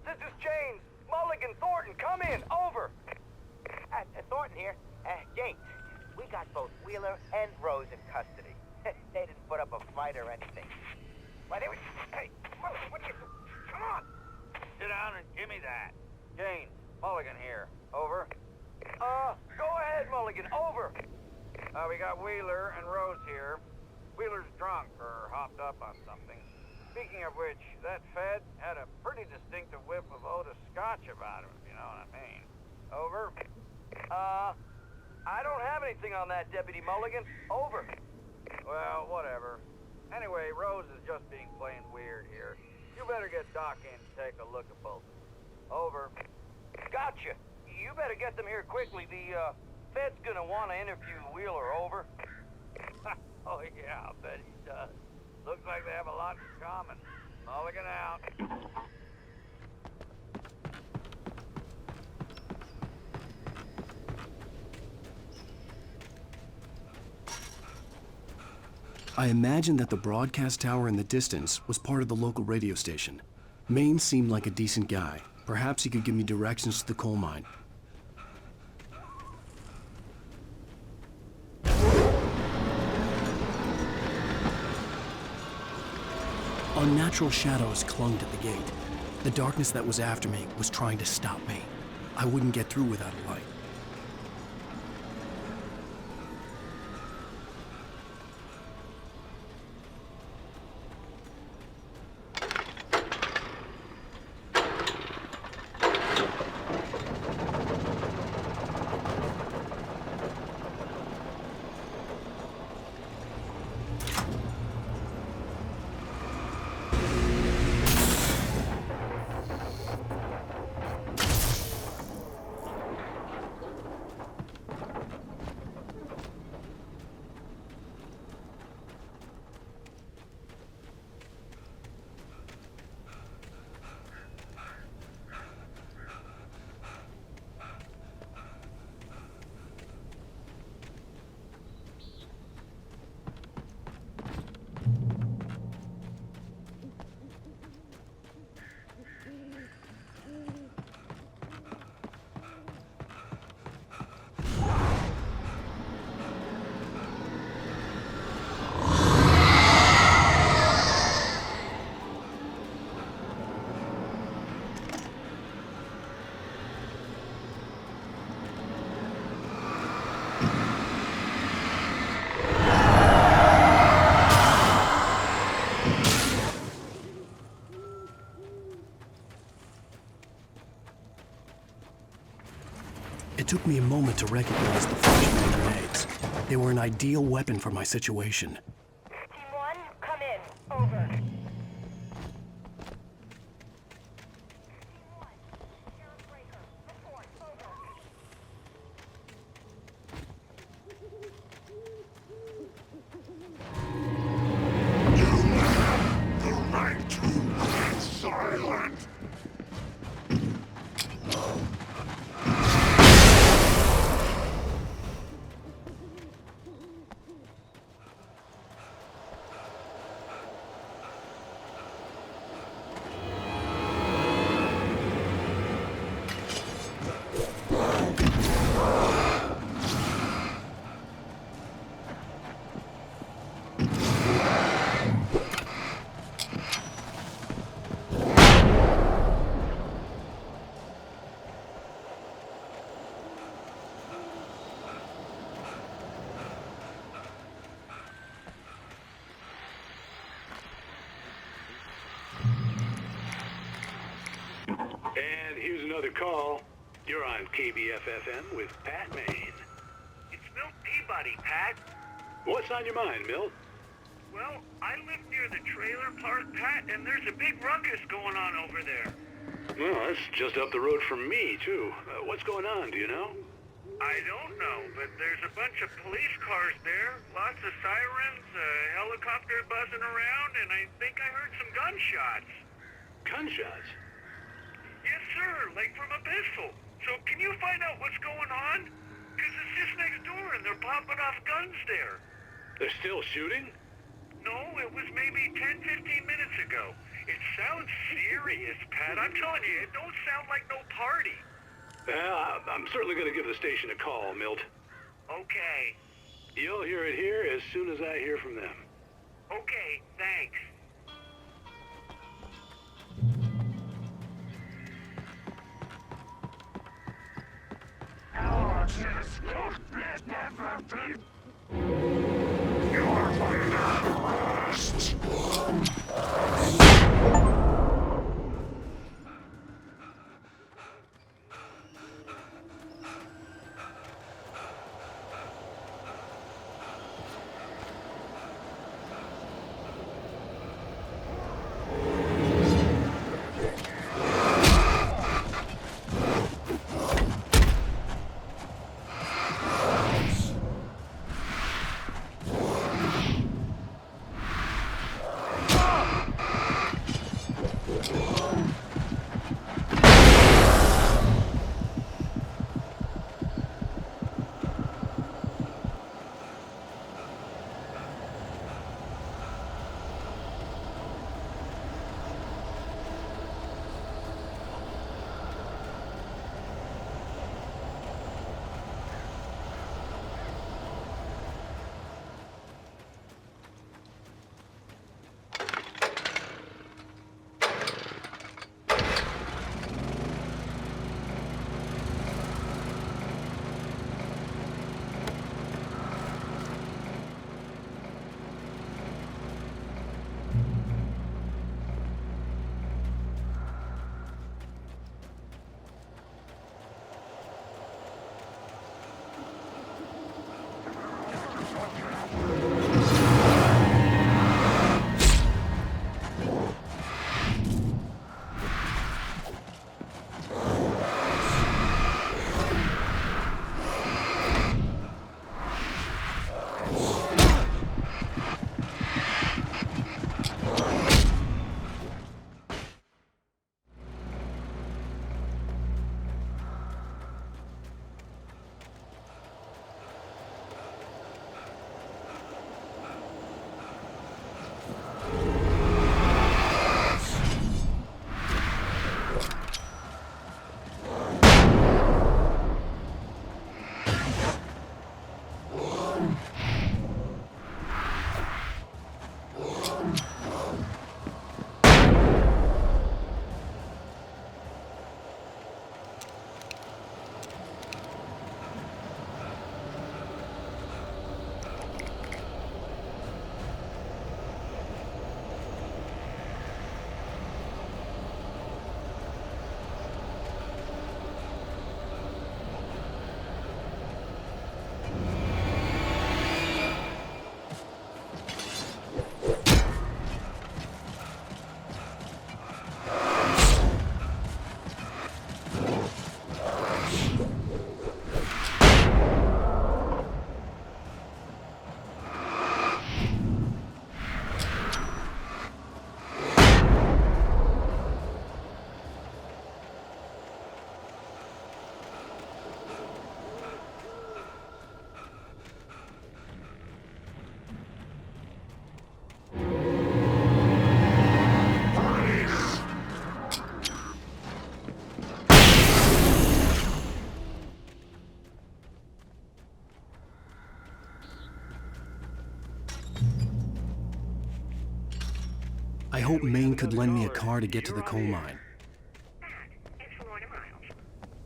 This is James. Mulligan, Thornton, come in. Over. Thornton here. James, we got both Wheeler and Rose in custody. They didn't put up a fight or anything. Why, they were... Hey, Mulligan, what are you... Come on! Sit down and give me that. James, Mulligan here. Over. Go ahead, Mulligan. Over. We got Wheeler and Rose here. Wheeler's drunk or hopped up on something. Speaking of which, that Fed had a pretty distinctive whiff of Otis Scotch about him, if you know what I mean. Over. I don't have anything on that, Deputy Mulligan. Over. Well, whatever. Anyway, Rose is just being plain weird here. You better get Doc in to take a look at both of them. Over. Gotcha. You better get them here quickly. The, Fed's gonna want to interview Wheeler. Over. Oh, yeah, I'll bet he does. Looks like they have a lot in common. Mulligan out. I imagined that the broadcast tower in the distance was part of the local radio station. Maine seemed like a decent guy. Perhaps he could give me directions to the coal mine. Unnatural shadows clung to the gate. The darkness that was after me was trying to stop me. I wouldn't get through without a light. It took me a moment to recognize the flashbang grenades. They were an ideal weapon for my situation. Team 1, come in. Over. And here's another call. You're on KBFFM with Pat Maine. It's Milt Peabody, Pat. What's on your mind, Milt? Well, I live near the trailer park, Pat, and there's a big ruckus going on over there. Well, that's just up the road from me, too. What's going on, do you know? I don't know, but there's a bunch of police cars there, lots of sirens, a helicopter buzzing around, and I think I heard some gunshots. Gunshots? Yes, sir, like from a pistol. So can you find out what's going on? Because it's just next door and they're popping off guns there. They're still shooting? No, it was maybe 10-15 minutes ago. It sounds serious, Pat. I'm telling you, it don't sound like no party. I'm certainly going to give the station a call, Milt. Okay. You'll hear it here as soon as I hear from them. Okay, thanks. hoped Maine could lend me a car to get to the coal mine.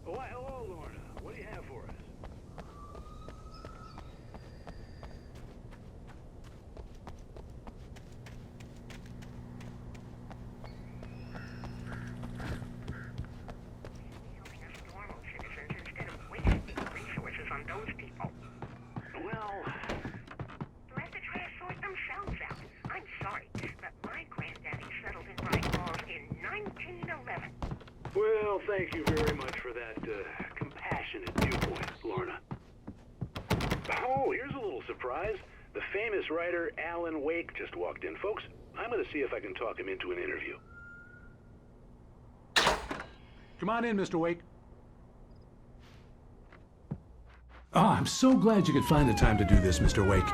Oh, hello, Lorna. What do you have for us? Resources on those people. Well, They'll have to try to sort themselves out. I'm sorry, but my granddaddy settled in Rhine Falls in 1911. well, thank you very much for that compassionate viewpoint, Lorna. Oh, here's a little surprise. The famous writer Alan Wake just walked in. Folks, I'm going to see if I can talk him into an interview. Come on in, Mr. Wake. Oh, I'm so glad you could find the time to do this, Mr. Wake.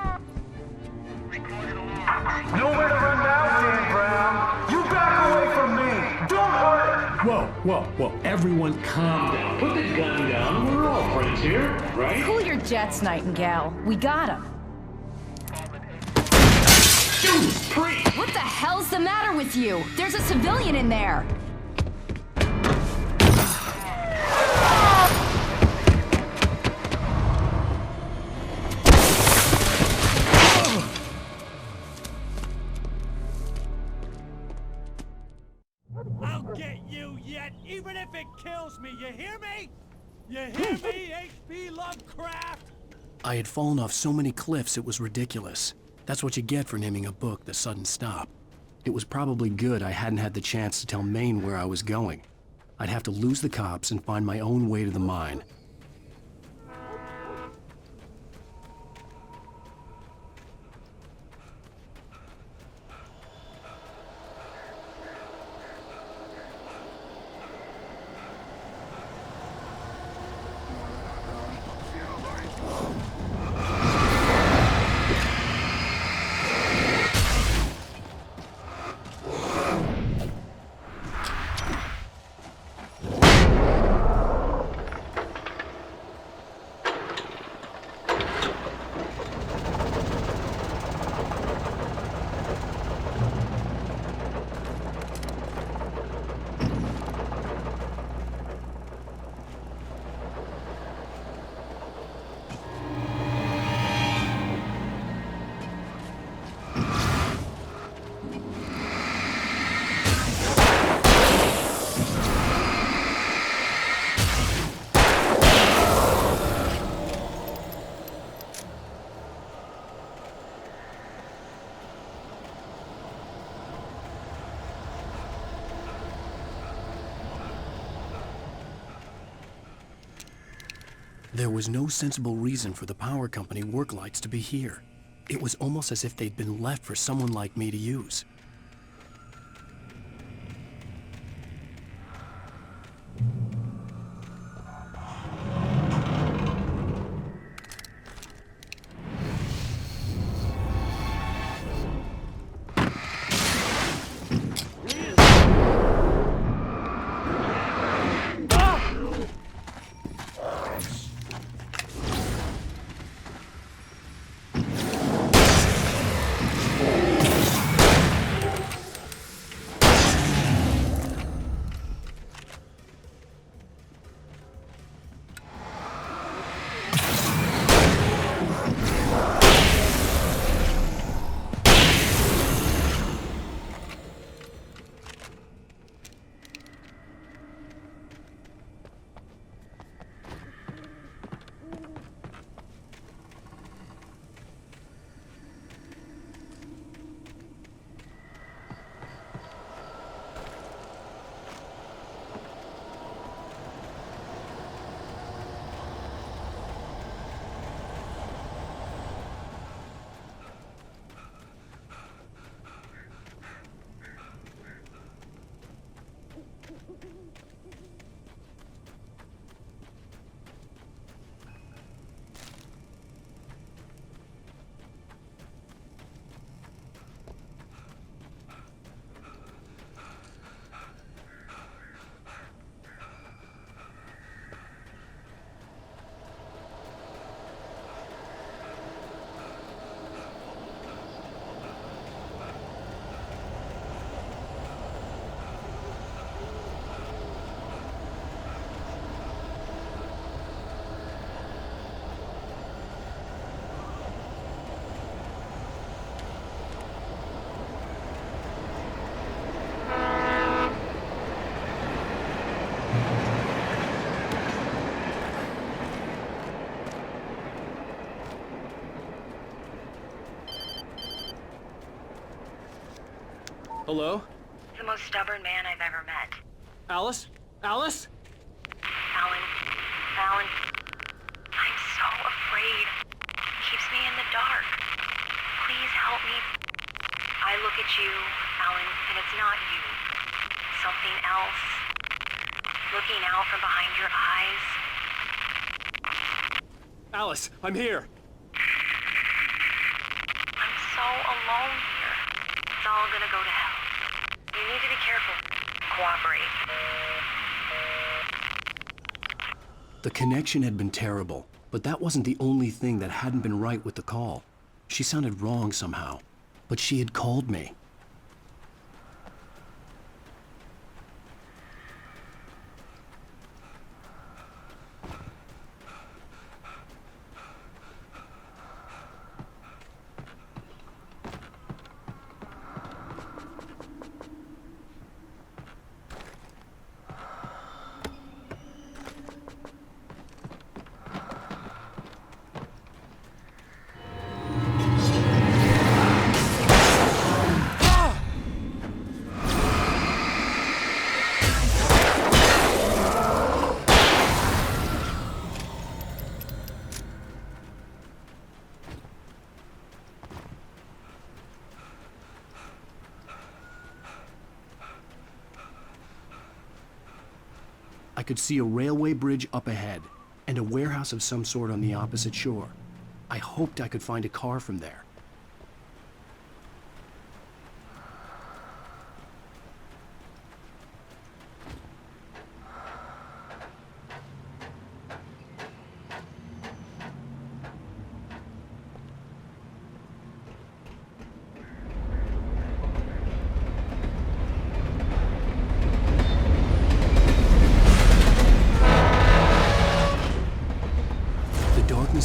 Nowhere to run now, Dan Brown. You back away from me. Don't hurt her. Whoa. Everyone calm down. Put the gun down. We're all friends here, right? Cool your jets, Nightingale. We got him. What the hell's the matter with you? There's a civilian in there. I'll get you yet, even if it kills me. You hear me? You hear me, H.P. Lovecraft? I had fallen off so many cliffs it was ridiculous. That's what you get for naming a book The Sudden Stop. It was probably good I hadn't had the chance to tell Maine where I was going. I'd have to lose the cops and find my own way to the mine. There was no sensible reason for the power company work lights to be here. It was almost as if they'd been left for someone like me to use. Hello? The most stubborn man I've ever met. Alice? Alice? Alan, I'm so afraid. Keeps me in the dark. Please help me. I look at you, Alan, and it's not you. Something else. Looking out from behind your eyes. Alice, I'm here. I'm so alone here. It's all gonna go to hell. You need to be careful. Cooperate. The connection had been terrible, but that wasn't the only thing that hadn't been right with the call. She sounded wrong somehow, but she had called me. I could see a railway bridge up ahead, and a warehouse of some sort on the opposite shore. I hoped I could find a car from there.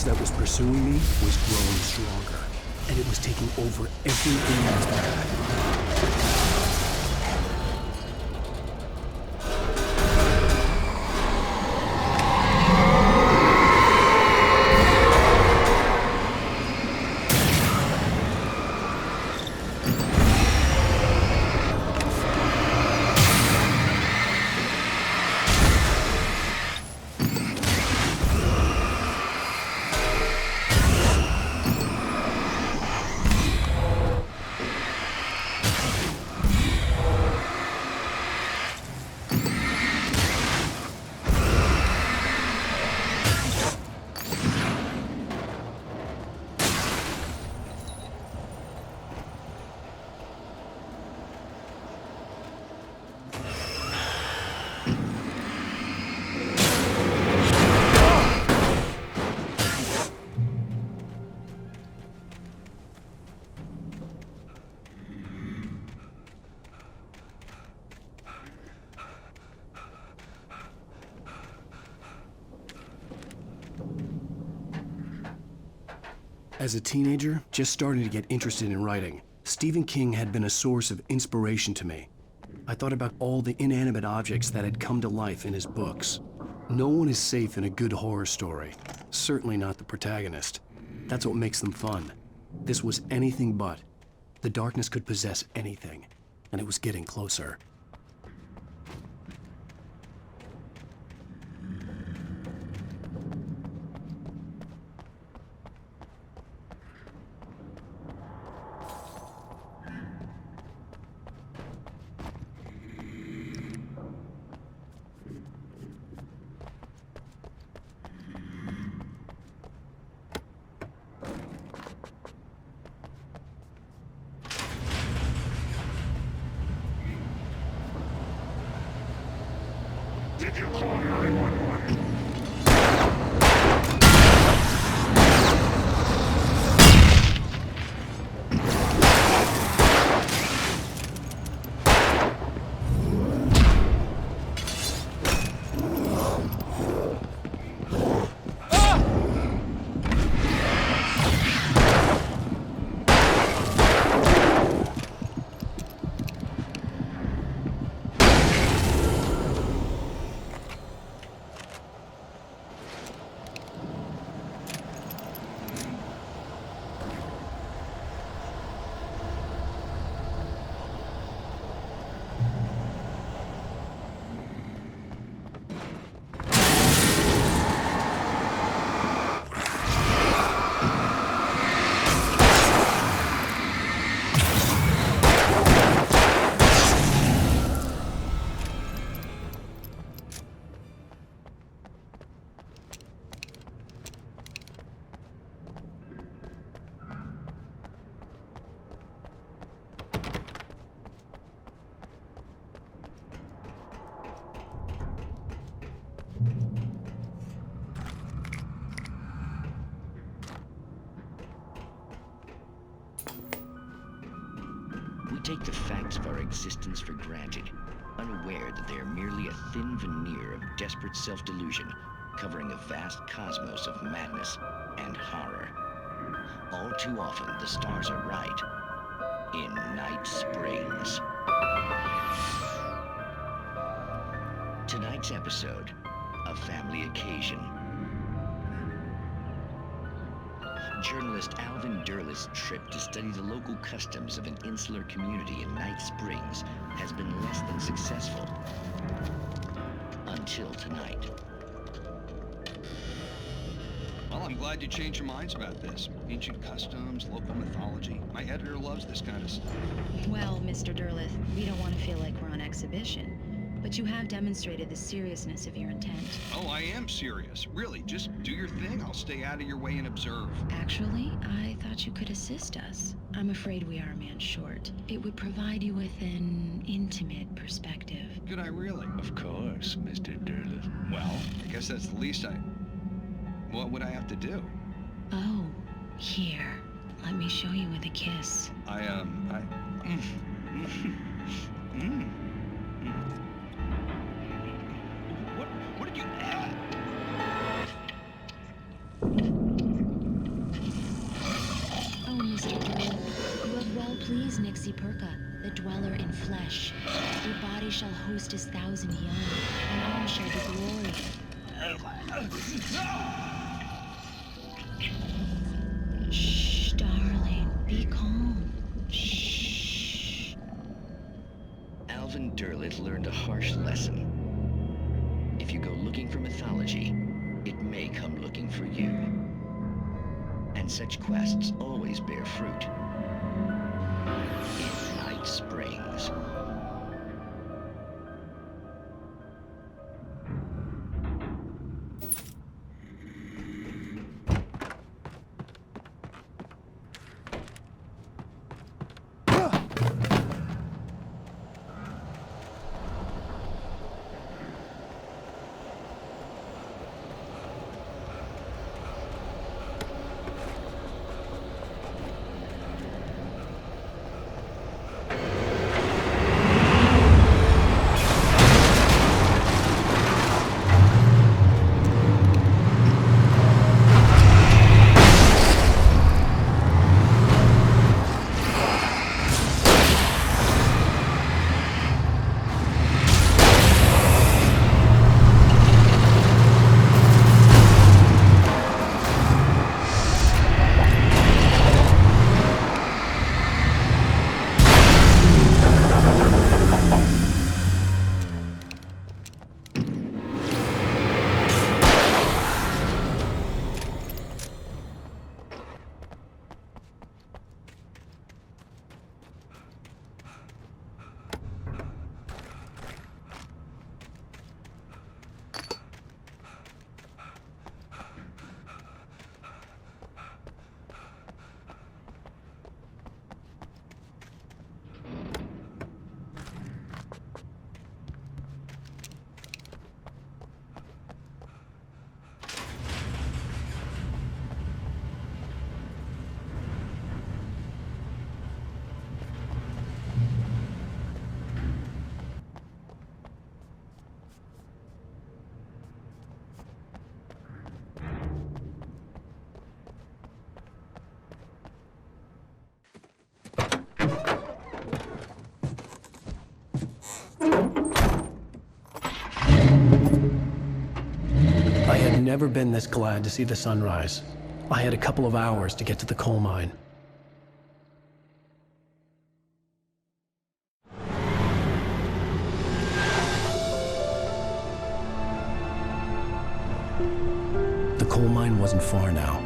That was pursuing me was growing stronger, and it was taking over everything in its path. As a teenager, just starting to get interested in writing, Stephen King had been a source of inspiration to me. I thought about all the inanimate objects that had come to life in his books. No one is safe in a good horror story. Certainly not the protagonist. That's what makes them fun. This was anything but. The darkness could possess anything, and it was getting closer. Did you call 911? take the facts of our existence for granted, unaware that they are merely a thin veneer of desperate self-delusion covering a vast cosmos of madness and horror. All too often, the stars are right. In Night Springs. Tonight's episode, a family occasion. Journalist Alvin Derleth's trip to study the local customs of an insular community in Night Springs has been less than successful. Until tonight. Well, I'm glad you changed your minds about this. Ancient customs, local mythology. My editor loves this kind of stuff. Well, Mr. Derleth, we don't want to feel like we're on exhibition. But you have demonstrated the seriousness of your intent. Oh, I am serious. Really, just do your thing. I'll stay out of your way and observe. Actually, I thought you could assist us. I'm afraid we are a man short. It would provide you with an intimate perspective. Could I really? Of course, Mr. Derleth. Well, I guess that's the least What would I have to do? Oh, here. Let me show you with a kiss. What did you add? Oh, Mr. Derleth, you have well pleased Nixie Perka, the dweller in flesh. Your body shall host his 1,000 young, and all shall be glory. Shh, darling, be calm. Shh. Alvin Derleth learned a harsh lesson. If you go looking for mythology, it may come looking for you. And such quests always bear fruit. In Night Springs. I had never been this glad to see the sunrise. I had a couple of hours to get to the coal mine. The coal mine wasn't far now.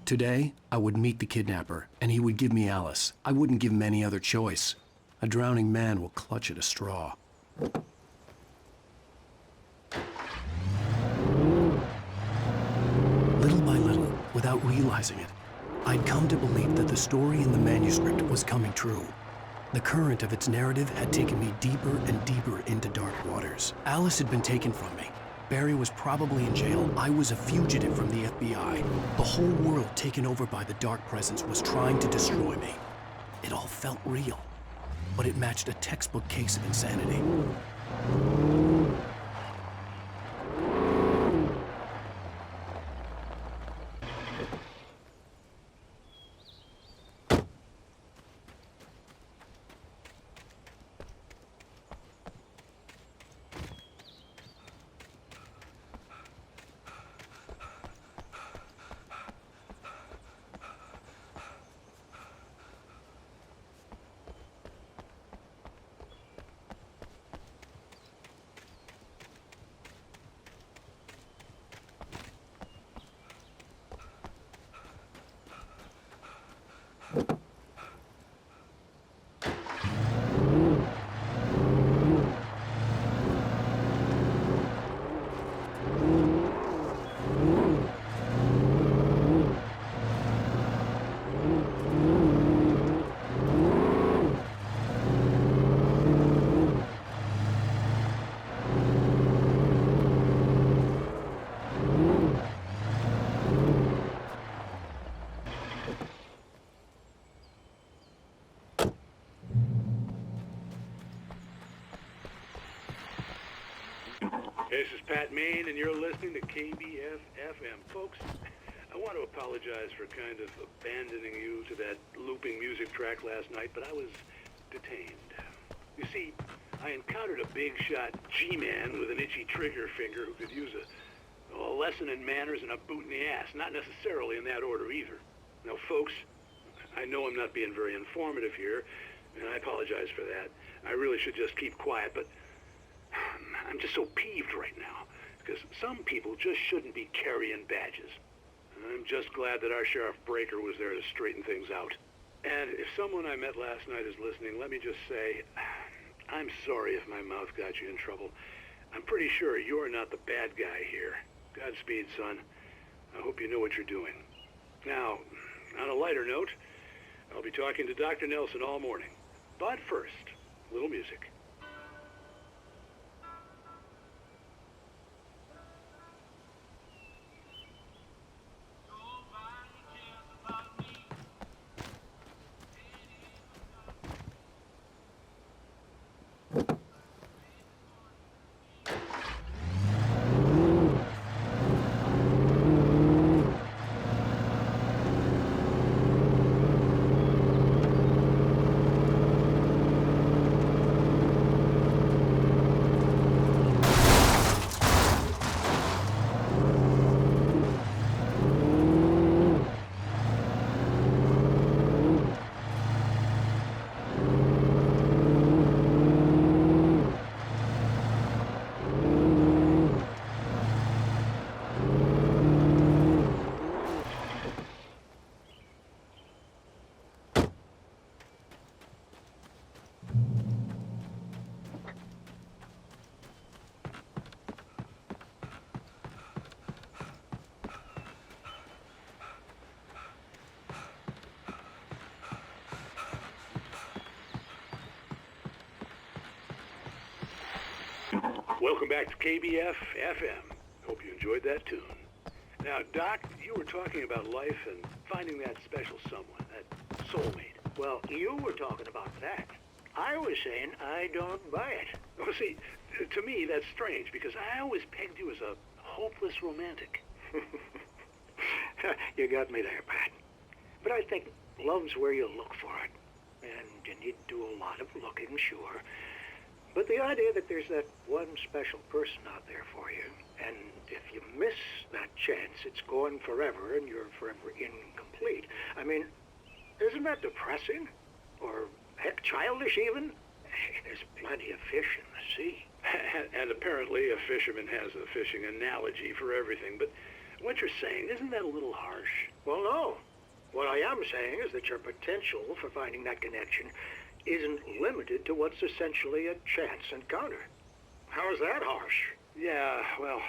Today, I would meet the kidnapper, and he would give me Alice. I wouldn't give him any other choice. A drowning man will clutch at a straw. Little by little, without realizing it, I'd come to believe that the story in the manuscript was coming true. The current of its narrative had taken me deeper and deeper into dark waters. Alice had been taken from me. Barry was probably in jail. I was a fugitive from the FBI. The whole world taken over by the dark presence was trying to destroy me. It all felt real, but it matched a textbook case of insanity. This is Pat Main, and you're listening to KBF-FM. Folks, I want to apologize for kind of abandoning you to that looping music track last night, but I was detained. You see, I encountered a big-shot G-man with an itchy trigger finger who could use a lesson in manners and a boot in the ass, not necessarily in that order either. Now, folks, I know I'm not being very informative here, and I apologize for that. I really should just keep quiet, but I'm just so peeved right now, because some people just shouldn't be carrying badges. I'm just glad that our Sheriff Breaker was there to straighten things out. And if someone I met last night is listening, let me just say, I'm sorry if my mouth got you in trouble. I'm pretty sure you're not the bad guy here. Godspeed, son. I hope you know what you're doing. Now, on a lighter note, I'll be talking to Dr. Nelson all morning. But first, a little music. Welcome back to KBF-FM. Hope you enjoyed that tune. Now, Doc, you were talking about life and finding that special someone, that soulmate. Well, you were talking about that. I was saying I don't buy it. Well, see, to me, that's strange, because I always pegged you as a hopeless romantic. You got me there, Pat. But I think love's where you look for it. And you need to do a lot of looking, sure. But the idea that there's that one special person out there for you, and if you miss that chance, it's gone forever, and you're forever incomplete. I mean, isn't that depressing? Or, heck, childish even? There's plenty of fish in the sea. And apparently a fisherman has a fishing analogy for everything, but what you're saying, isn't that a little harsh? Well, no. What I am saying is that your potential for finding that connection isn't limited to what's essentially a chance encounter. How is that harsh? Yeah, well,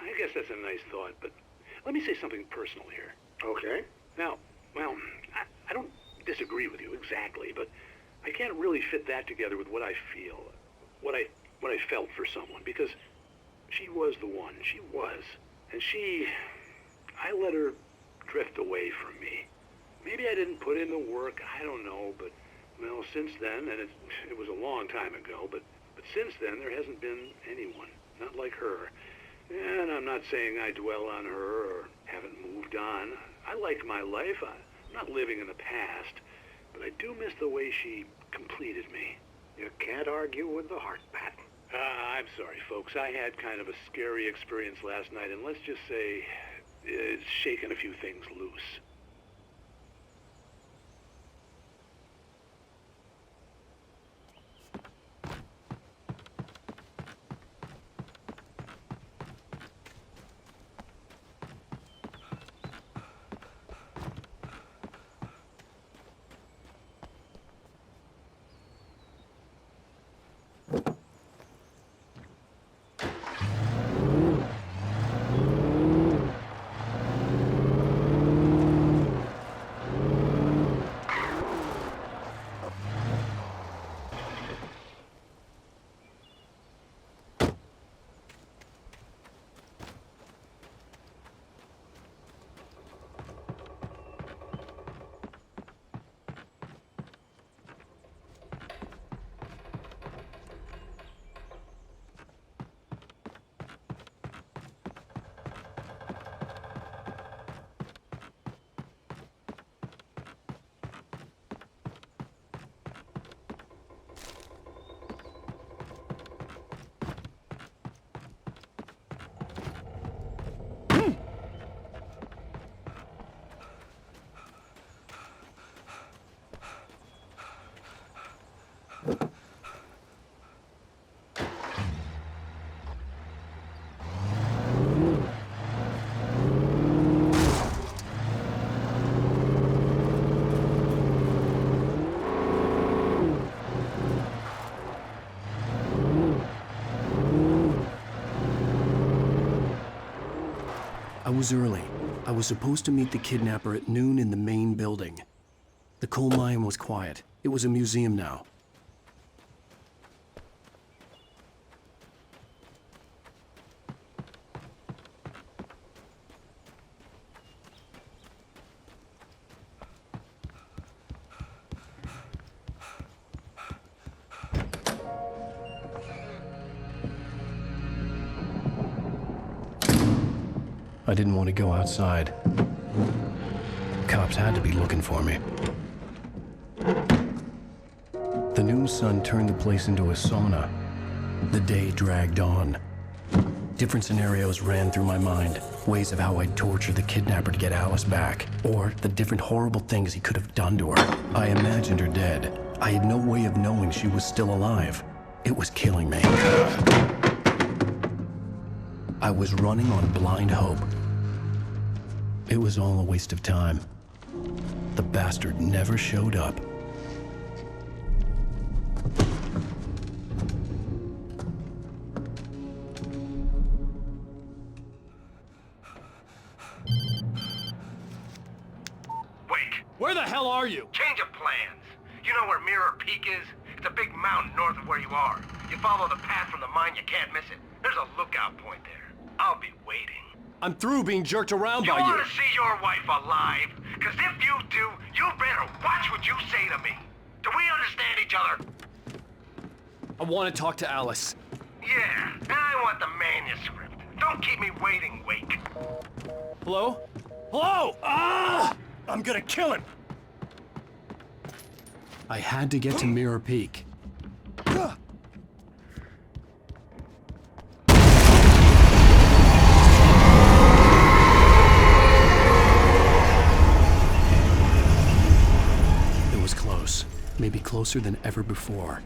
I guess that's a nice thought, but let me say something personal here. Okay. Now, well, I don't disagree with you exactly, but I can't really fit that together with what I feel, what I felt for someone, because she was the one. She was. And I let her drift away from me. Maybe I didn't put in the work, I don't know, but, well, since then, and it was a long time ago, but since then there hasn't been anyone, not like her. And I'm not saying I dwell on her or haven't moved on. I like my life. I'm not living in the past, but I do miss the way she completed me. You can't argue with the heart, Pat. I'm sorry, folks. I had kind of a scary experience last night, and let's just say it's shaken a few things loose. I was early. I was supposed to meet the kidnapper at noon in the main building. The coal mine was quiet. It was a museum now. I didn't want to go outside. The cops had to be looking for me. The noon sun turned the place into a sauna. The day dragged on. Different scenarios ran through my mind. Ways of how I'd torture the kidnapper to get Alice back. Or the different horrible things he could have done to her. I imagined her dead. I had no way of knowing she was still alive. It was killing me. I was running on blind hope. It was all a waste of time. The bastard never showed up. Wake! Where the hell are you? Change of plans. You know where Mirror Peak is? It's a big mountain north of where you are. You follow the path from the mine, you can't miss it. There's a lookout point there. I'll be waiting. I'm through being jerked around by you. You want to see your wife alive? Because if you do, you better watch what you say to me. Do we understand each other? I want to talk to Alice. Yeah, and I want the manuscript. Don't keep me waiting, Wake. Hello? Hello! Ah! I'm gonna kill him! I had to get to Mirror Peak. It was close. Maybe closer than ever before.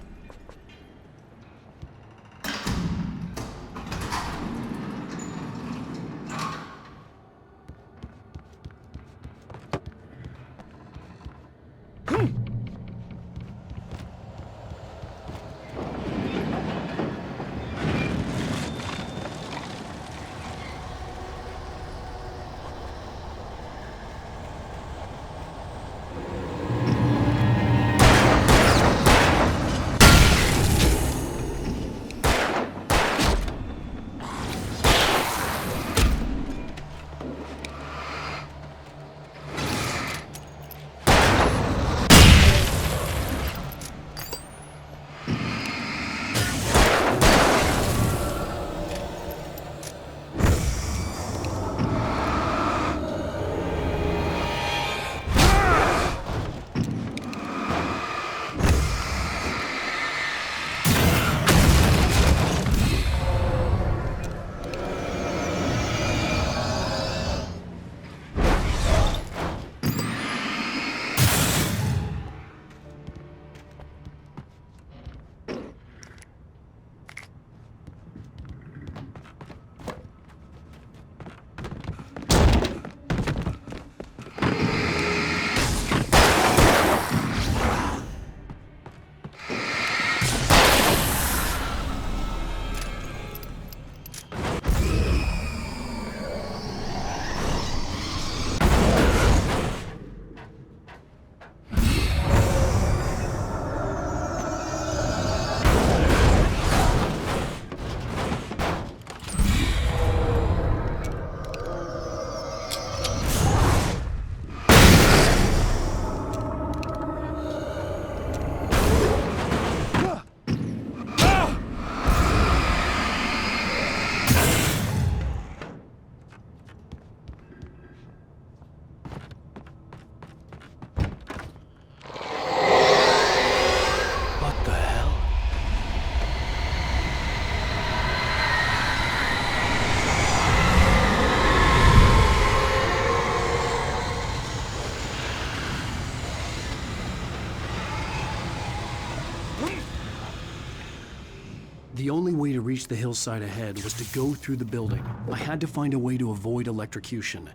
reach the hillside ahead was to go through the building. I had to find a way to avoid electrocution.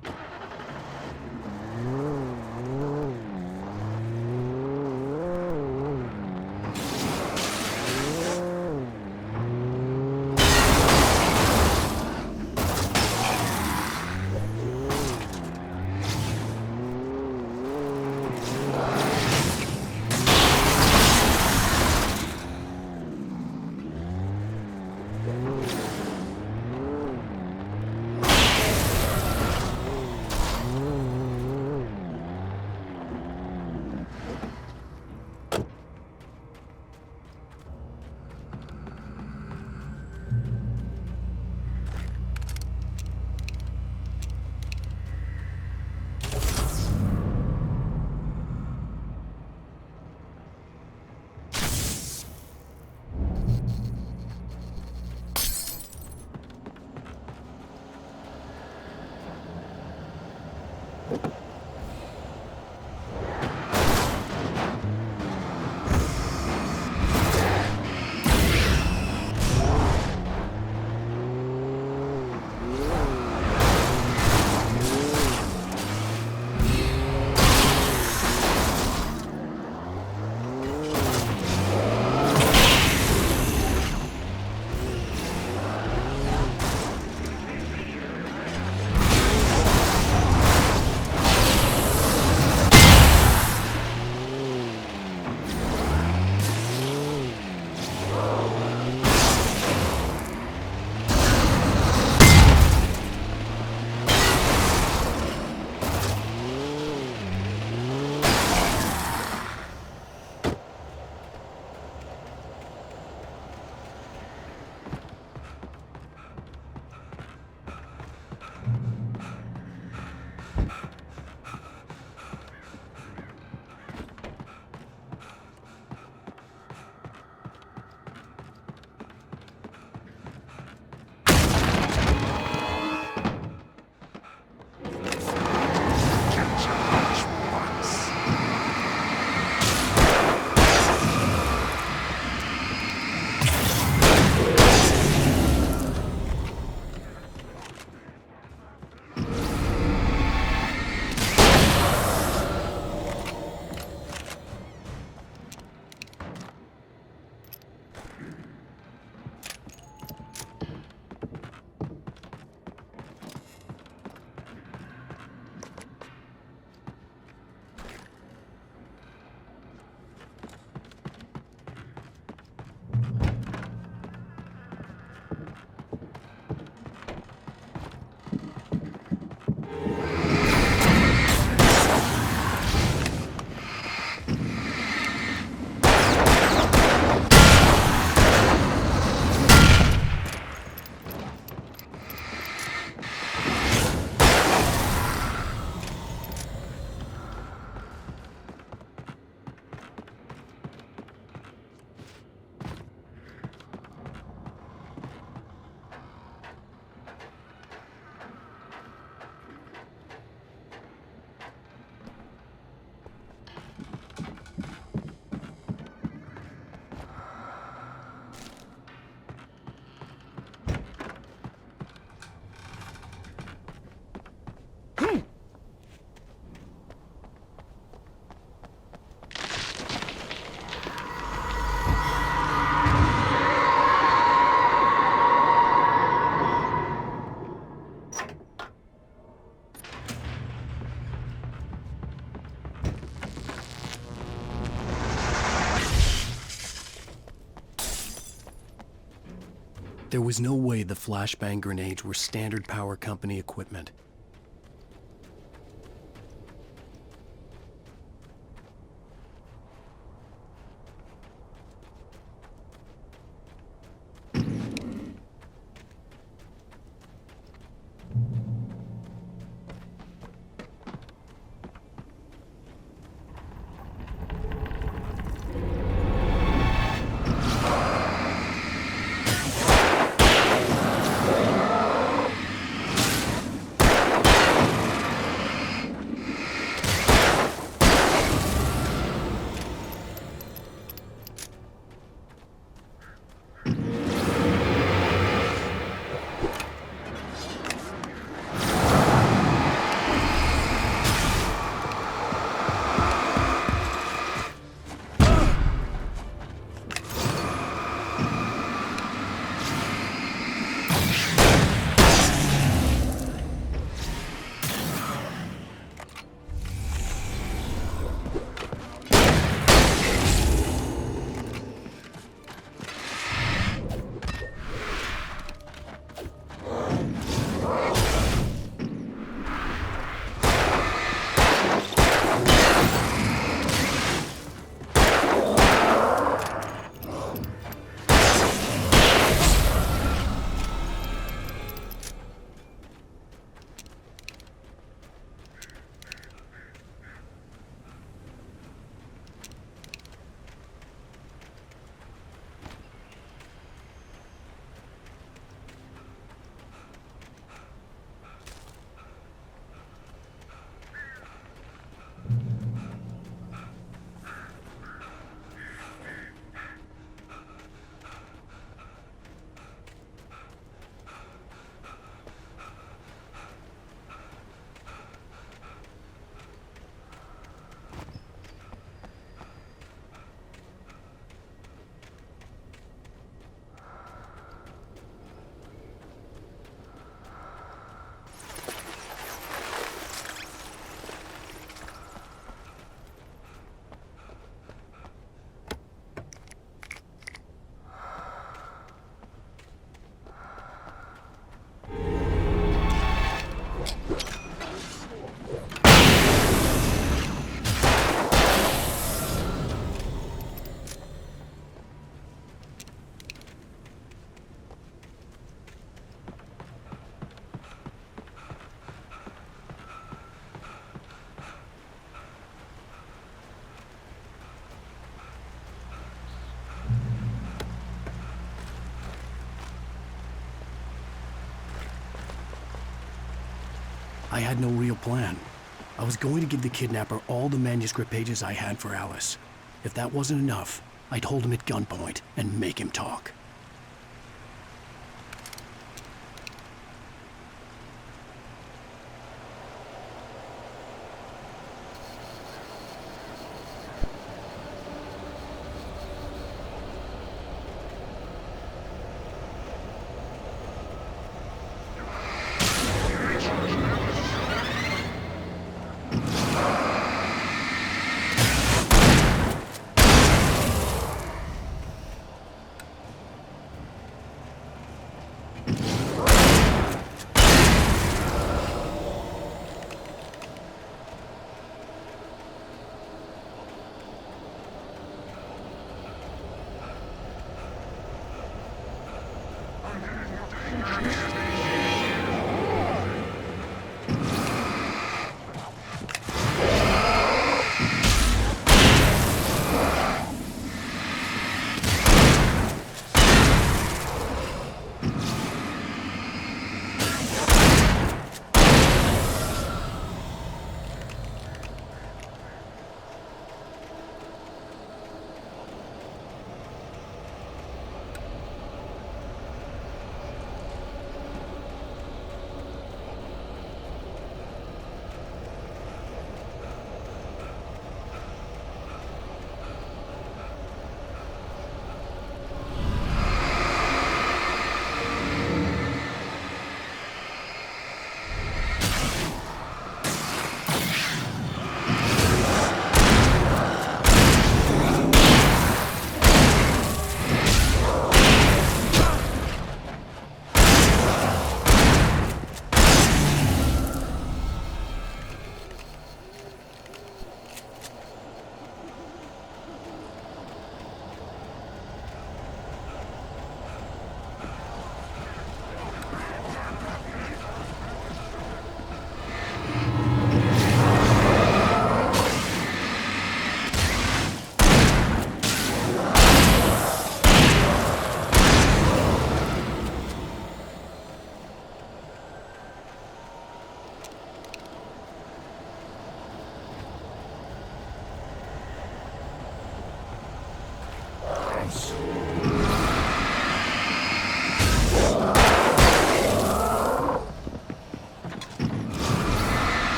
There was no way the flashbang grenades were standard power company equipment. I had no real plan. I was going to give the kidnapper all the manuscript pages I had for Alice. If that wasn't enough, I'd hold him at gunpoint and make him talk.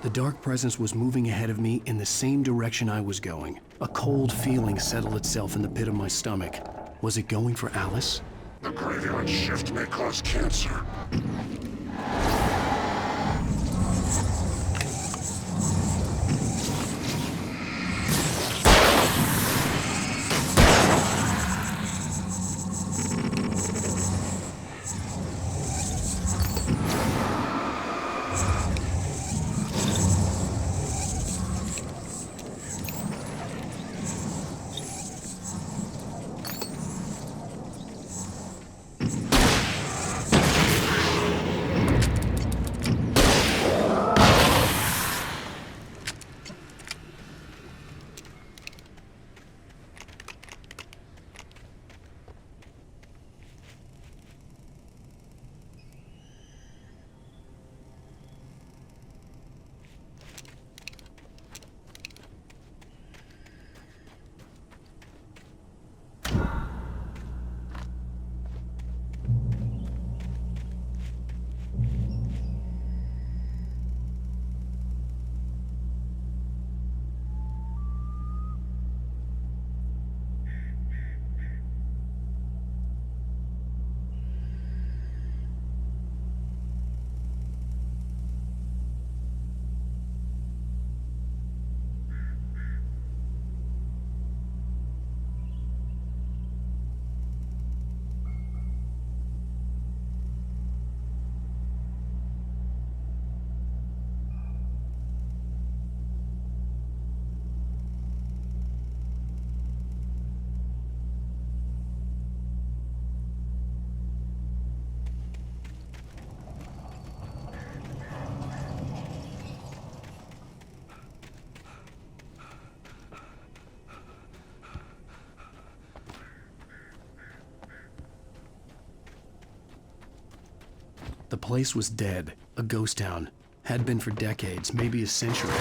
The dark presence was moving ahead of me in the same direction I was going. A cold feeling settled itself in the pit of my stomach. Was it going for Alice? The graveyard shift may cause cancer. The place was dead, a ghost town. Had been for decades, maybe a century.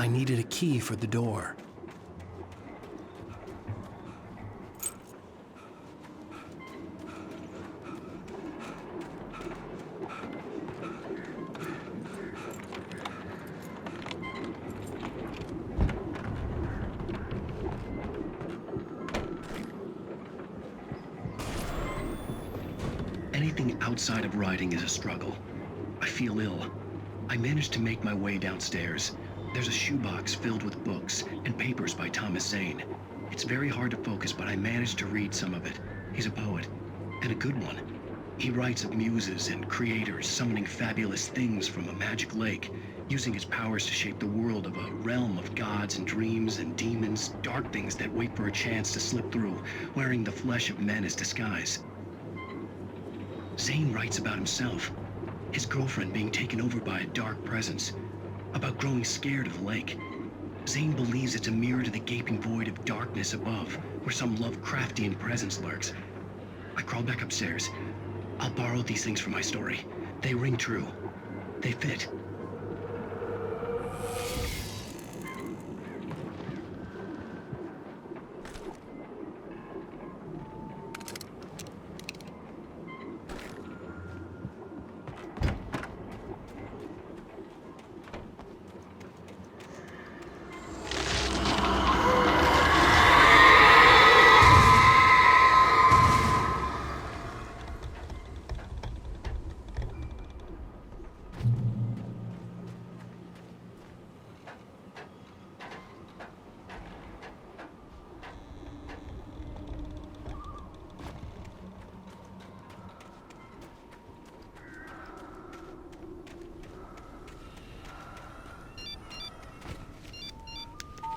I needed a key for the door. Anything outside of riding is a struggle. I feel ill. I managed to make my way downstairs. There's a shoebox filled with books and papers by Thomas Zane. It's very hard to focus, but I managed to read some of it. He's a poet, and a good one. He writes of muses and creators summoning fabulous things from a magic lake, using his powers to shape the world of a realm of gods and dreams and demons, dark things that wait for a chance to slip through, wearing the flesh of men as disguise. Zane writes about himself, his girlfriend being taken over by a dark presence, about growing scared of the lake. Zane believes it's a mirror to the gaping void of darkness above, where some Lovecraftian presence lurks. I crawl back upstairs. I'll borrow these things for my story. They ring true. They fit.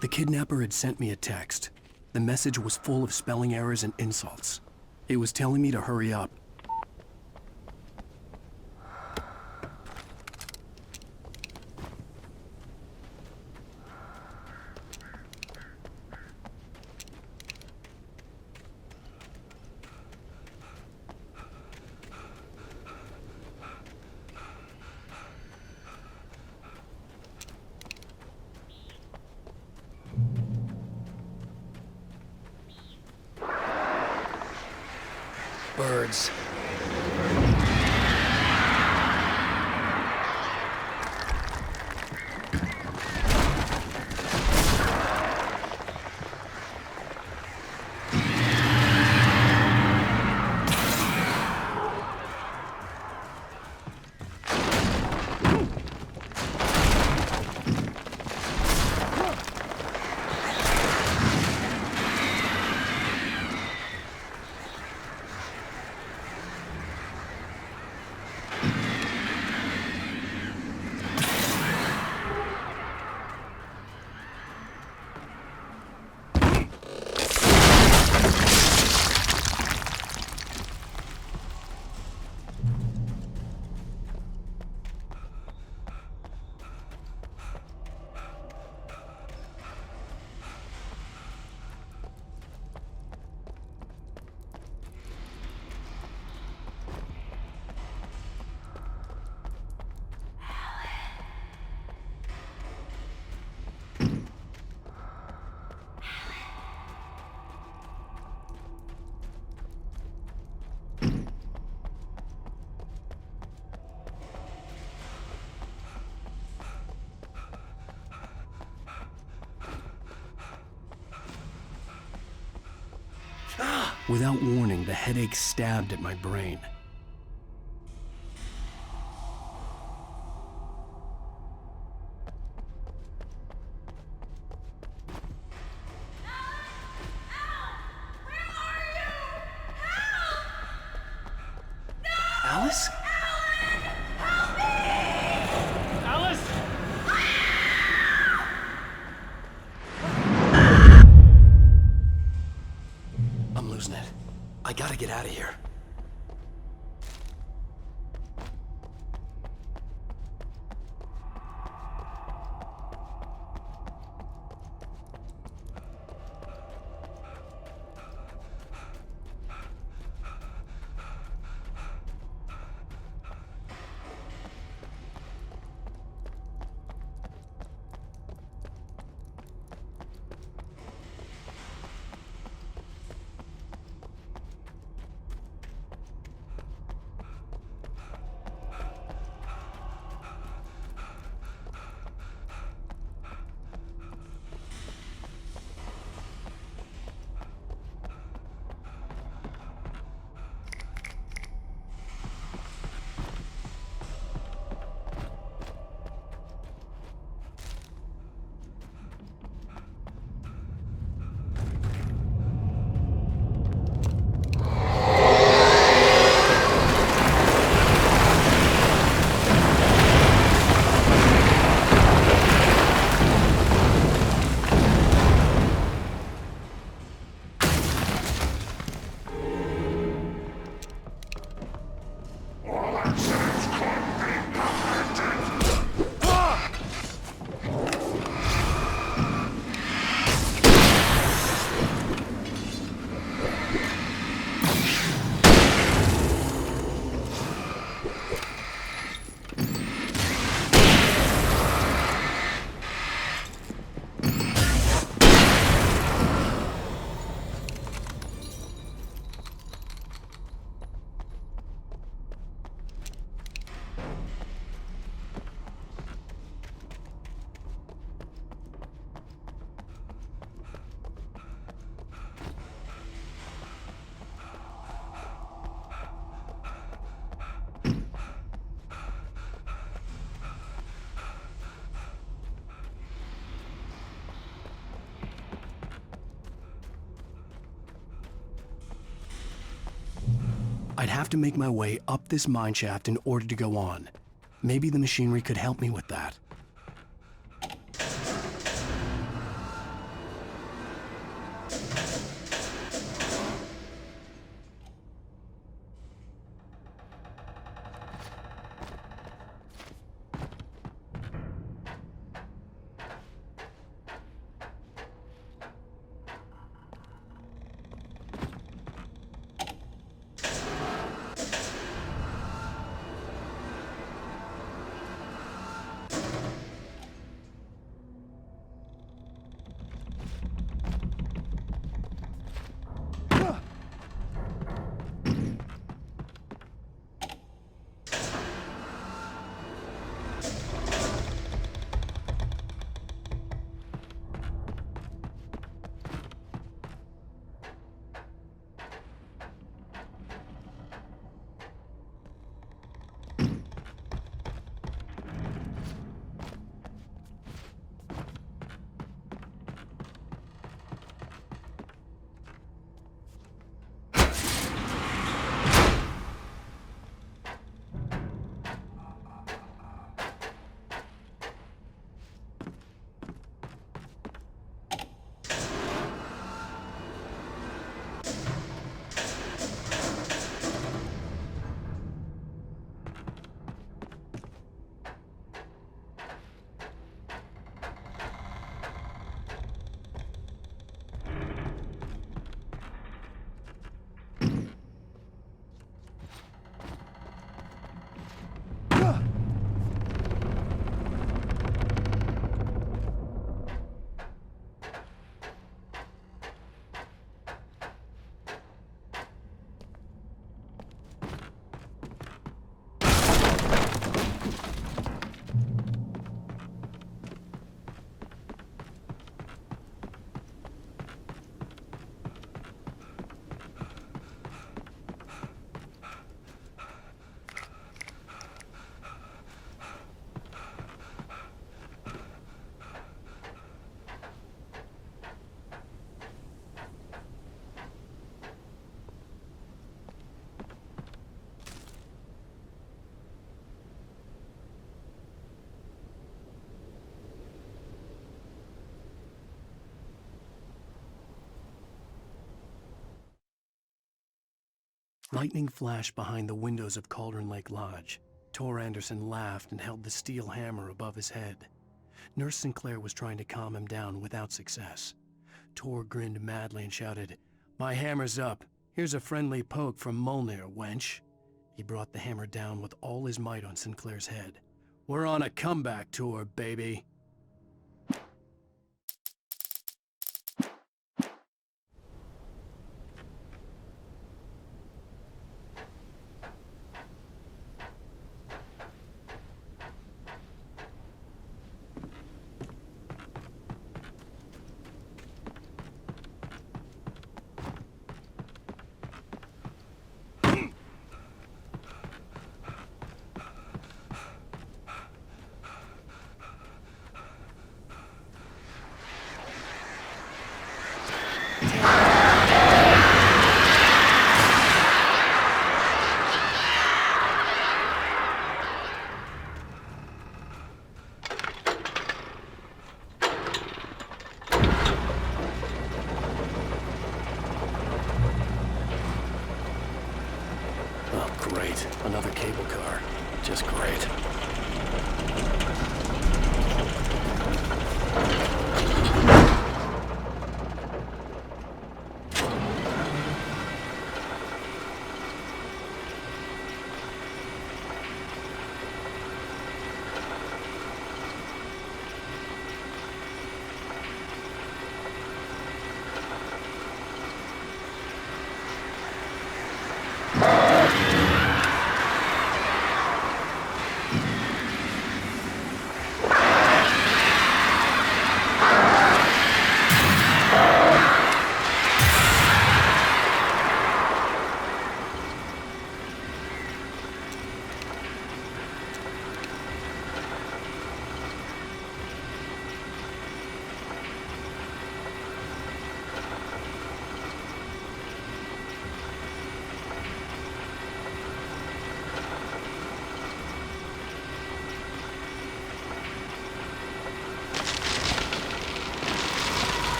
The kidnapper had sent me a text. The message was full of spelling errors and insults. It was telling me to hurry up. Birds. Without warning, the headache stabbed at my brain. Alice? Alice! I'm losing it. I gotta get out of here. I'd have to make my way up this mine shaft in order to go on. Maybe the machinery could help me with that. Lightning flashed behind the windows of Cauldron Lake Lodge. Tor Anderson laughed and held the steel hammer above his head. Nurse Sinclair was trying to calm him down without success. Tor grinned madly and shouted, "My hammer's up. Here's a friendly poke from Molnir, wench." He brought the hammer down with all his might on Sinclair's head. "We're on a comeback tour, baby." Great. Another cable car. Just great.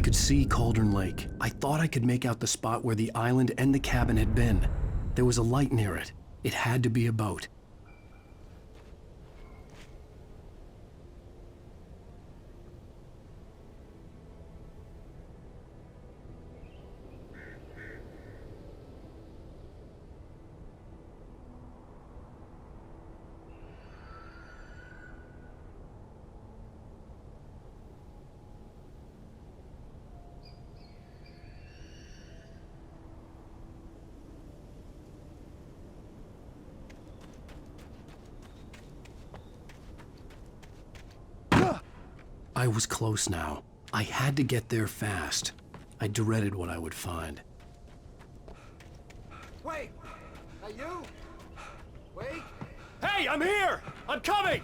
could see Cauldron Lake. I thought I could make out the spot where the island and the cabin had been. There was a light near it. It had to be a boat. I was close now. I had to get there fast. I dreaded what I would find. Wait! Are you? Wait! Hey, I'm here! I'm coming!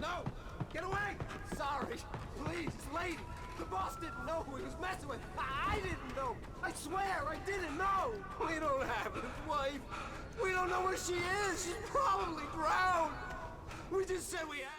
No! Get away! Sorry. Please, lady. The boss didn't know who he was messing with. I didn't know. I swear, I didn't know. We don't have his wife. We don't know where she is. She's probably drowned. We just said we had...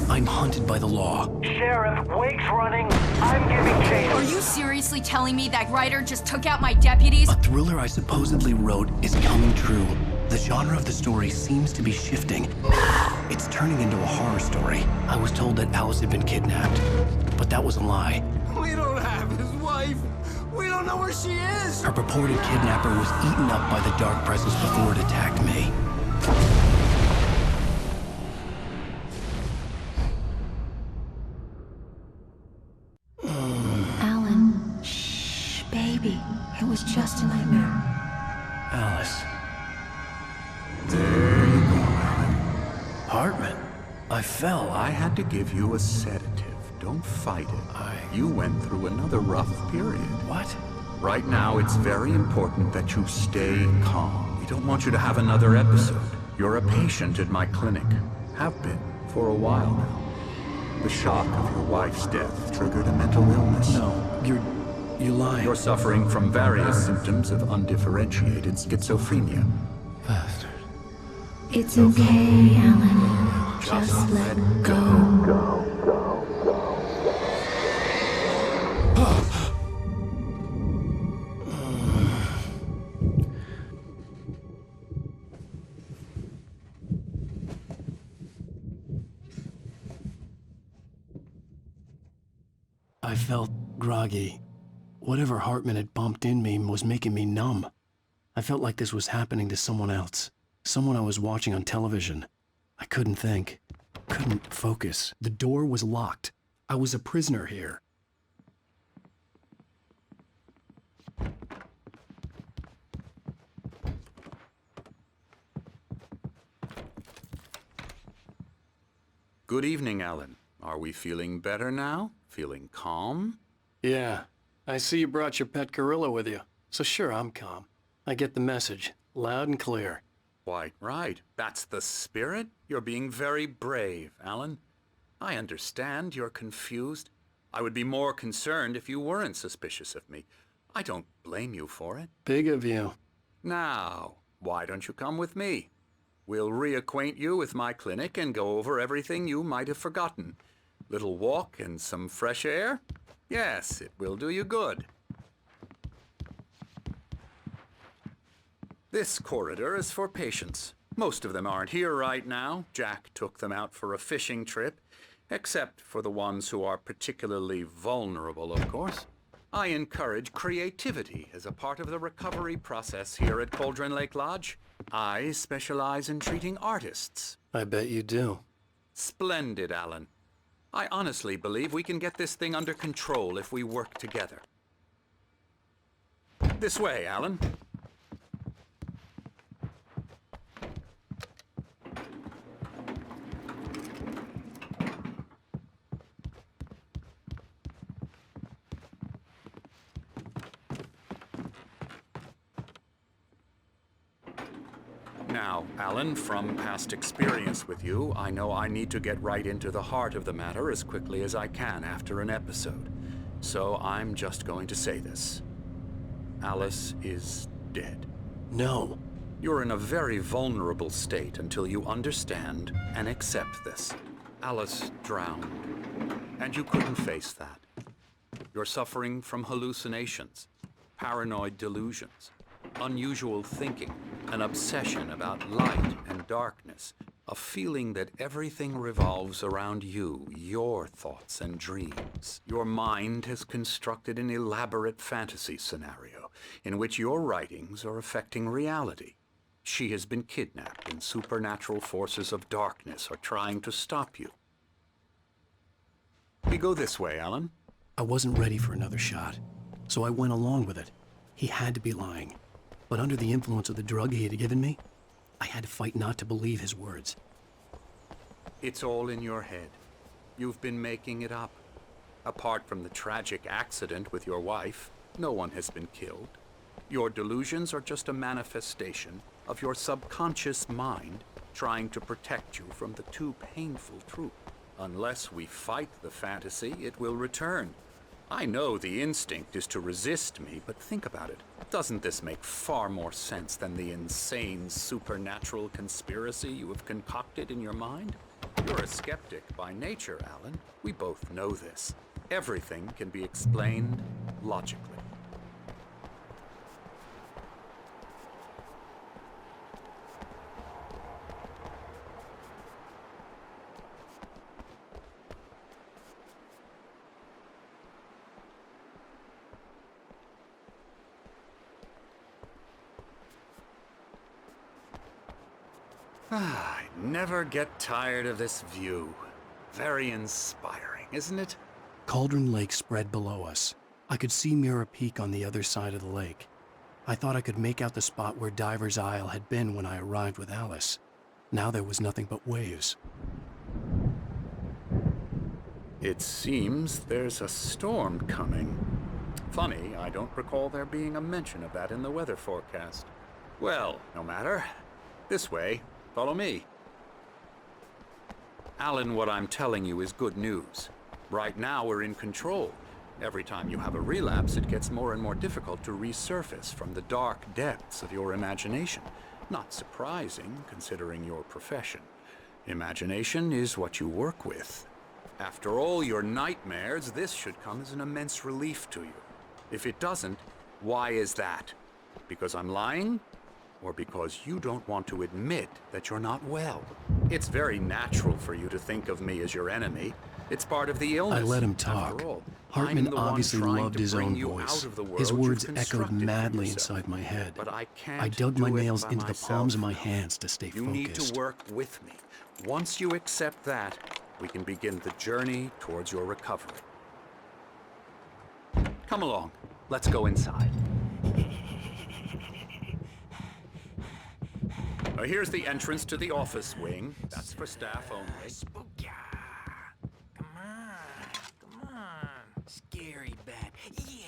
I'm hunted by the law. Sheriff, Wake's running. I'm giving chase. Are you seriously telling me that writer just took out my deputies? A thriller I supposedly wrote is coming true. The genre of the story seems to be shifting. It's turning into a horror story. I was told that Alice had been kidnapped, but that was a lie. We don't have his wife. We don't know where she is. Her purported kidnapper was eaten up by the dark presence before it attacked me. Alan, shh, baby. It was just a nightmare. Alice. There you go, Alan. Hartman, I fell. I had to give you a sedative. Don't fight it. You went through another rough period. What? Right now, it's very important that you stay calm. We don't want you to have another episode. You're a patient at my clinic. Have been for a while now. The shock of your wife's death triggered a mental illness. No, you're lying. You're suffering from various symptoms of undifferentiated schizophrenia. Bastard. It's okay, Alan. Just let go. I felt groggy. Whatever Hartman had bumped in me was making me numb. I felt like this was happening to someone else. Someone I was watching on television. I couldn't think. Couldn't focus. The door was locked. I was a prisoner here. Good evening, Alan. Are we feeling better now? Feeling calm? Yeah. I see you brought your pet gorilla with you. So sure, I'm calm. I get the message. Loud and clear. Quite right. That's the spirit. You're being very brave, Alan. I understand you're confused. I would be more concerned if you weren't suspicious of me. I don't blame you for it. Big of you. Now, why don't you come with me? We'll reacquaint you with my clinic and go over everything you might have forgotten. Little walk and some fresh air? Yes, it will do you good. This corridor is for patients. Most of them aren't here right now. Jack took them out for a fishing trip, except for the ones who are particularly vulnerable, of course. I encourage creativity as a part of the recovery process here at Cauldron Lake Lodge. I specialize in treating artists. I bet you do. Splendid, Alan. I honestly believe we can get this thing under control if we work together. This way, Alan. Now, Alan, from past experience with you, I know I need to get right into the heart of the matter as quickly as I can after an episode. So I'm just going to say this. Alice is dead. No. You're in a very vulnerable state until you understand and accept this. Alice drowned, and you couldn't face that. You're suffering from hallucinations, paranoid delusions, unusual thinking, an obsession about light and darkness, a feeling that everything revolves around you, your thoughts and dreams. Your mind has constructed an elaborate fantasy scenario in which your writings are affecting reality. She has been kidnapped and supernatural forces of darkness are trying to stop you. We go this way, Alan. I wasn't ready for another shot, so I went along with it. He had to be lying. But under the influence of the drug he had given me, I had to fight not to believe his words. It's all in your head. You've been making it up. Apart from the tragic accident with your wife, no one has been killed. Your delusions are just a manifestation of your subconscious mind trying to protect you from the too painful truth. Unless we fight the fantasy, it will return. I know the instinct is to resist me, but think about it. Doesn't this make far more sense than the insane supernatural conspiracy you have concocted in your mind? You're a skeptic by nature, Alan. We both know this. Everything can be explained logically. I never get tired of this view. Very inspiring, isn't it? Cauldron Lake spread below us. I could see Mirror Peak on the other side of the lake. I thought I could make out the spot where Diver's Isle had been when I arrived with Alice. Now there was nothing but waves. It seems there's a storm coming. Funny, I don't recall there being a mention of that in the weather forecast. Well, no matter. This way. Follow me. Alan, what I'm telling you is good news. Right now, we're in control. Every time you have a relapse, it gets more and more difficult to resurface from the dark depths of your imagination. Not surprising, considering your profession. Imagination is what you work with. After all your nightmares, this should come as an immense relief to you. If it doesn't, why is that? Because I'm lying? Or because you don't want to admit that you're not well? It's very natural for you to think of me as your enemy. It's part of the illness. I let him talk. Hartman obviously loved his own voice. His words echoed madly inside my head. But I dug my nails into the palms of my hands to stay focused. You need to work with me. Once you accept that, we can begin the journey towards your recovery. Come along. Let's go inside. Here's the entrance to the office wing. That's for staff only. Spooky. Come on. Scary bad. Yeah,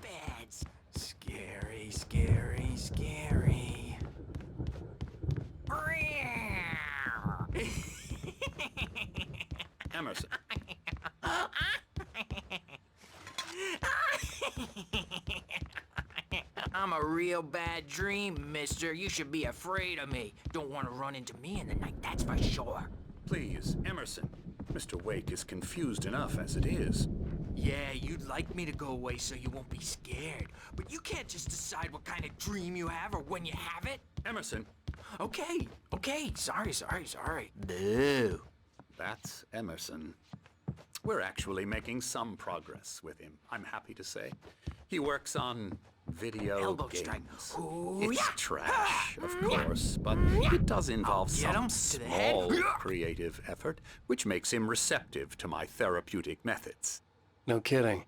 bad. Scary. Emerson. I'm a real bad dream, mister. You should be afraid of me. Don't want to run into me in the night, that's for sure. Please, Emerson. Mr. Wake is confused enough as it is. Yeah, you'd like me to go away so you won't be scared. But you can't just decide what kind of dream you have or when you have it. Emerson. Okay. Sorry. Boo. That's Emerson. We're actually making some progress with him, I'm happy to say. He works on video Elbow games. strike. Ooh, It's yeah. trash, of course, but it does involve Get some him to the head. small creative effort, which makes him receptive to my therapeutic methods. No kidding.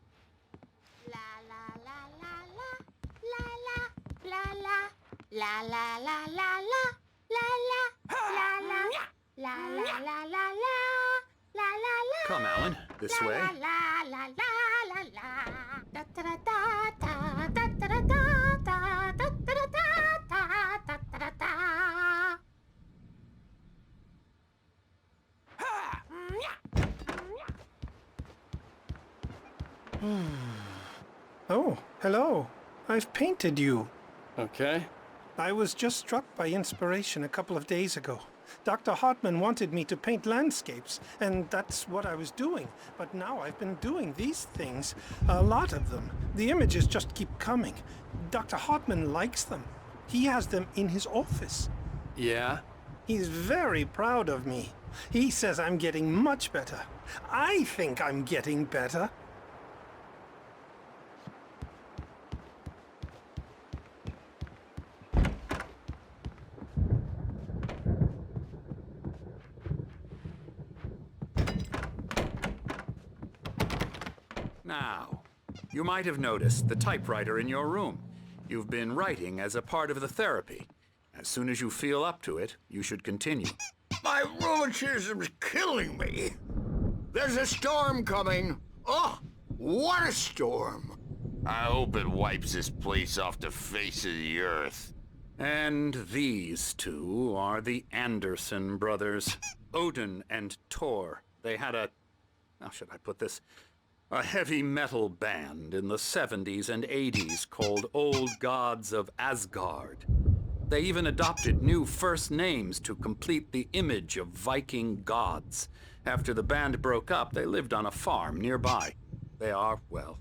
Come, Alan, this way. Oh, hello. I've painted you. Okay. I was just struck by inspiration a couple of days ago. Dr. Hartman wanted me to paint landscapes, and that's what I was doing. But now I've been doing these things, a lot of them. The images just keep coming. Dr. Hartman likes them. He has them in his office. Yeah? He's very proud of me. He says I'm getting much better. I think I'm getting better. Now, you might have noticed the typewriter in your room. You've been writing as a part of the therapy. As soon as you feel up to it, you should continue. My rheumatism's killing me. There's a storm coming. Oh, what a storm. I hope it wipes this place off the face of the earth. And these two are the Anderson brothers, Odin and Tor. They had how should I put this? A heavy metal band in the 70s and 80s called Old Gods of Asgard. They even adopted new first names to complete the image of Viking gods. After the band broke up, they lived on a farm nearby. They are, well,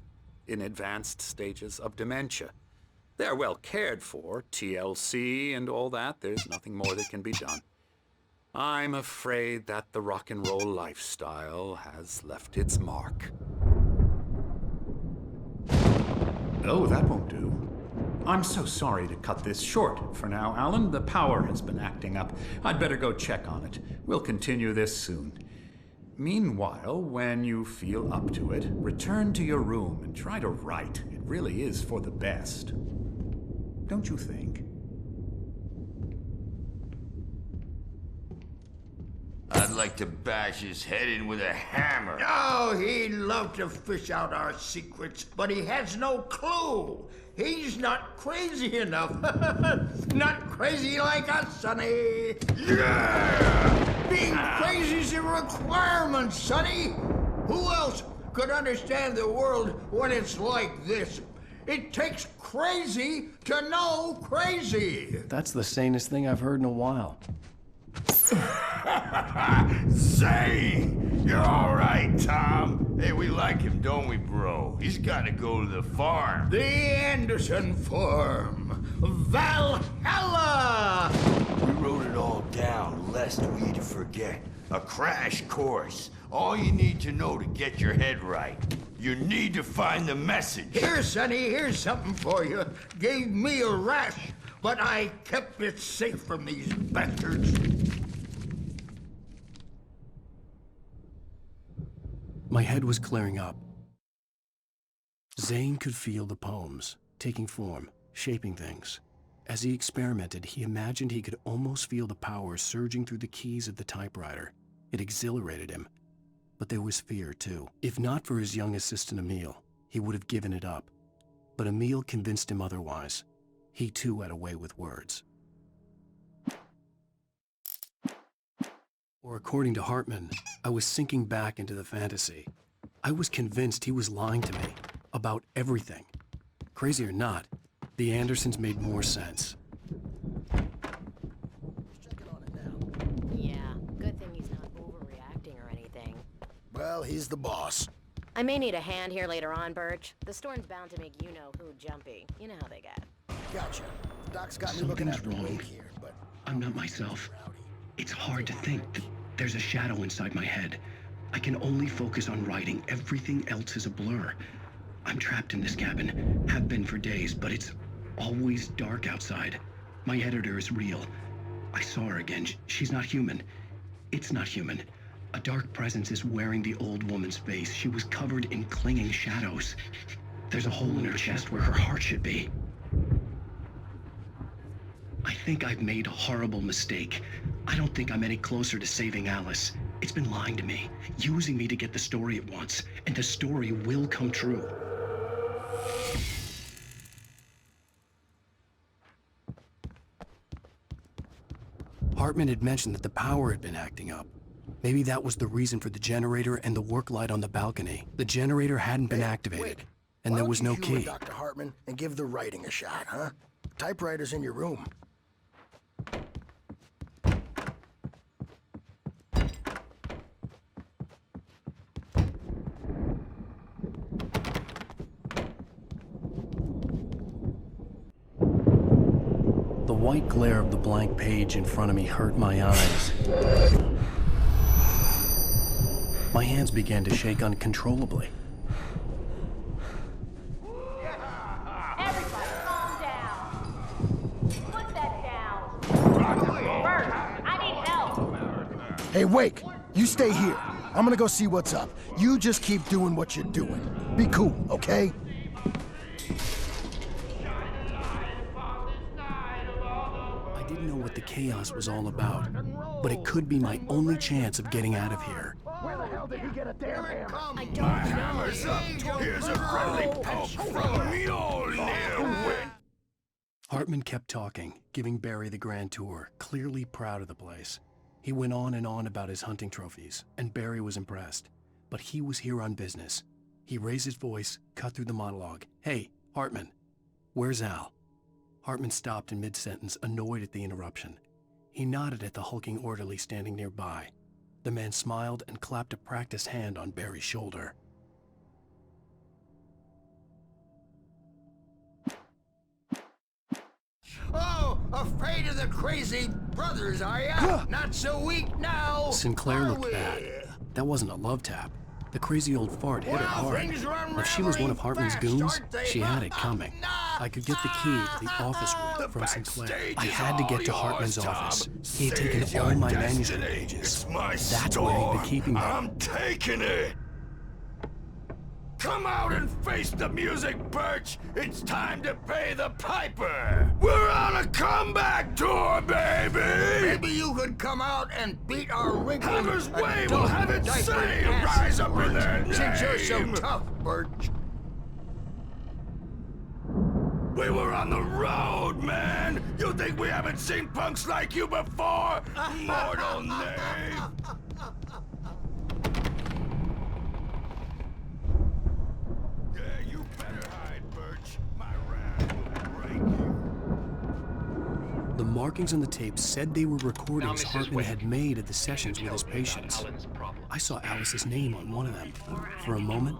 in advanced stages of dementia. They're well cared for, TLC and all that. There's nothing more that can be done. I'm afraid that the rock and roll lifestyle has left its mark. Oh, that won't do. I'm so sorry to cut this short for now, Alan. The power has been acting up. I'd better go check on it. We'll continue this soon. Meanwhile, when you feel up to it, return to your room and try to write. It really is for the best. Don't you think? I'd like to bash his head in with a hammer. Oh, he'd love to fish out our secrets, but he has no clue. He's not crazy enough. Not crazy like us, Sonny. Yeah! Being crazy's a requirement, Sonny. Who else could understand the world when it's like this? It takes crazy to know crazy. That's the sanest thing I've heard in a while. Zane! You're all right, Tom. Hey, we like him, don't we, bro? He's got to go to the farm. The Anderson farm. Valhalla! We wrote it all down, lest we'd forget. A crash course. All you need to know to get your head right. You need to find the message. Here, Sonny, here's something for you. Gave me a rash, but I kept it safe from these bastards. My head was clearing up. Zane could feel the poems, taking form, shaping things. As he experimented, he imagined he could almost feel the power surging through the keys of the typewriter. It exhilarated him. But there was fear, too. If not for his young assistant Emil, he would have given it up. But Emil convinced him otherwise. He, too, had a way with words. Or according to Hartman, I was sinking back into the fantasy. I was convinced he was lying to me about everything. Crazy or not, the Andersons made more sense. Yeah, good thing he's not overreacting or anything. Well, he's the boss. I may need a hand here later on, Birch. The storm's bound to make you-know-who jumpy. You know how they get. Gotcha. Doc's got me looking at the Something's wrong. wake here, but... I'm not myself. It's hard to think that there's a shadow inside my head. I can only focus on writing. Everything else is a blur. I'm trapped in this cabin. Have been for days, but it's always dark outside. My editor is real. I saw her again. She's not human. It's not human. A dark presence is wearing the old woman's face. She was covered in clinging shadows. There's a hole in her chest where her heart should be. I think I've made a horrible mistake. I don't think I'm any closer to saving Alice. It's been lying to me, using me to get the story it wants, and the story will come true. Hartman had mentioned that the power had been acting up. Maybe that was the reason for the generator and the work light on the balcony. The generator hadn't been activated, and there was no key. Dr. Hartman, and give the writing a shot, huh? Typewriter's in your room. The white glare of the blank page in front of me hurt my eyes. My hands began to shake uncontrollably. Everybody, calm down. Put that down. Bert, I need help. Hey, Wake, you stay here. I'm gonna go see what's up. You just keep doing what you're doing. Be cool, okay? I didn't know what the chaos was all about, but it could be my only chance of getting out of here. Where the hell did he get a damn hammer? I don't know. Hammer's up. Here's a friendly poke from Mjolnir. Hartman kept talking, giving Barry the grand tour, clearly proud of the place. He went on and on about his hunting trophies, and Barry was impressed. But he was here on business. He raised his voice, cut through the monologue. Hey, Hartman, where's Al? Hartman stopped in mid-sentence, annoyed at the interruption. He nodded at the hulking orderly standing nearby. The man smiled and clapped a practiced hand on Barry's shoulder. Oh, afraid of the crazy brothers, are ya? Not so weak now. Sinclair are looked we? bad. That wasn't a love tap. The crazy old fart hit her Well, hard. things are If she was one of Hartman's unraveling goons, fast, aren't they? she had it coming. I could get the key to the office room from Sinclair. I had to get to Hartman's office. He had taken all my manuscript pages. It's my That's where he'd been keeping them. I'm taking it. Come out and face the music, Birch. It's time to pay the piper. We're on a comeback tour, baby. Maybe you could come out and beat our wrinkly Hammer's Way will adult have it diapered say, asses rise up in words, their name. since you're so tough, Birch. We were on the road, man. You think we haven't seen punks like you before? Mortal knave. Yeah, you better hide, Birch. My wrath will break you. The markings on the tape said they were recordings Mrs. Hartman Wake, had made at the sessions with his patients. I saw Alice's name on one of them. For a moment,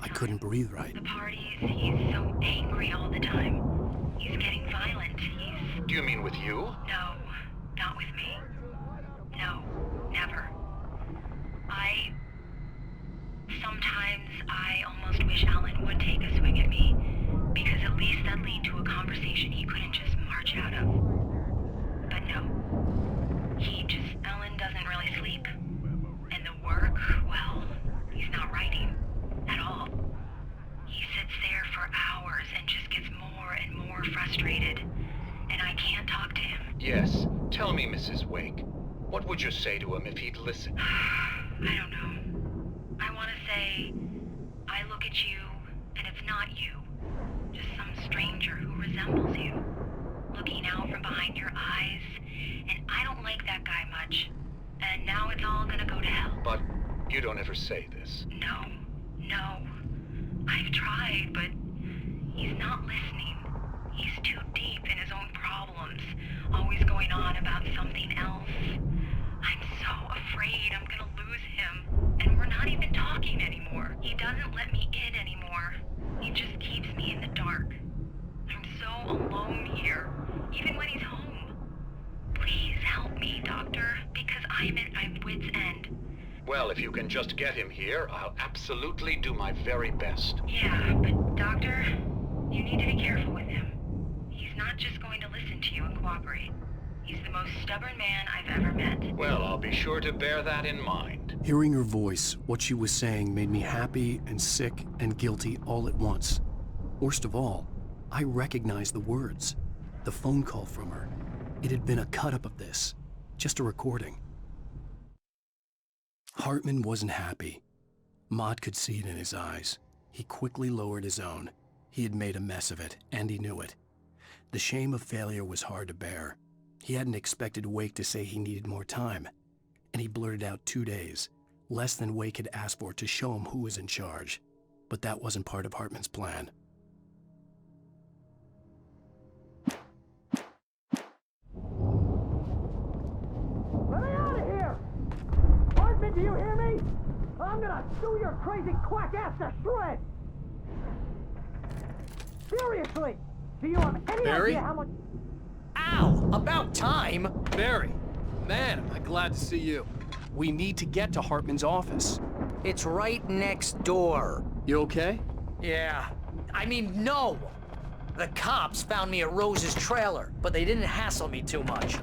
I couldn't breathe right. The parties, he's so angry all the time. He's getting violent. He's... Do you mean with you? No, not with me. No, never. Sometimes I almost wish Alan would take a swing at me, because at least that'd lead to a conversation he couldn't just march out of. But no. Alan doesn't really sleep. And the work, well, he's not writing at all. He sits there for hours and just gets more and more frustrated. And I can't talk to him. Yes. Tell me, Mrs. Wake. What would you say to him if he'd listen? I don't know. I want to say, I look at you, and it's not you. Just some stranger who resembles you. Looking out from behind your eyes. And I don't like that guy much. And now it's all gonna go to hell. But you don't ever say this. No. I've tried, but he's not listening. He's too deep in his own problems, always going on about something else. I'm so afraid I'm gonna lose him, and we're not even talking anymore. He doesn't let even when he's home. Please help me, Doctor, because I'm at my wit's end. Well, if you can just get him here, I'll absolutely do my very best. Yeah, but Doctor, you need to be careful with him. He's not just going to listen to you and cooperate. He's the most stubborn man I've ever met. Well, I'll be sure to bear that in mind. Hearing her voice, what she was saying made me happy and sick and guilty all at once. Worst of all, I recognized the words. The phone call from her. It had been a cut-up of this. Just a recording. Hartman wasn't happy. Mott could see it in his eyes. He quickly lowered his own. He had made a mess of it, and he knew it. The shame of failure was hard to bear. He hadn't expected Wake to say he needed more time, and he blurted out 2 days, less than Wake had asked for to show him who was in charge. But that wasn't part of Hartman's plan. Let me out of here! Hartman, do you hear me? I'm gonna chew your crazy quack ass to shreds! Seriously! Do you have any Barry? idea how much... Ow! About time! Barry, man, am I glad to see you. We need to get to Hartman's office. It's right next door. You okay? Yeah. I mean, no! The cops found me at Rose's trailer, but they didn't hassle me too much.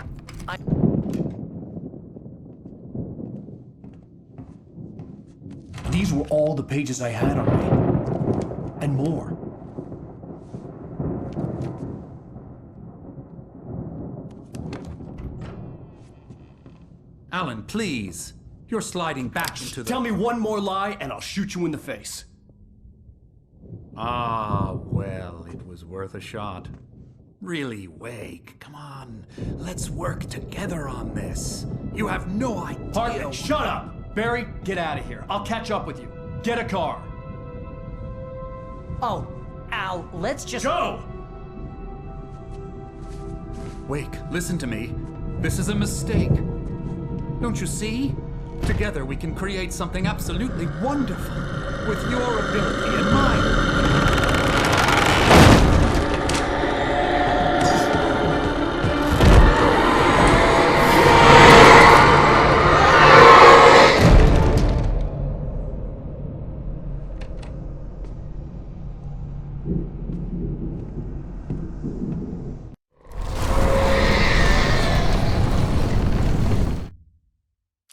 These were all the pages I had on me. And more. Alan, please. You're sliding back into the... Tell me one more lie and I'll shoot you in the face. Ah, well, it was worth a shot. Really, Wake, come on. Let's work together on this. You have no idea... Hartman, shut up! Barry, get out of here. I'll catch up with you. Get a car. Oh, Al, let's just... Go! Wake, listen to me. This is a mistake. Don't you see? Together we can create something absolutely wonderful. With your ability and mine.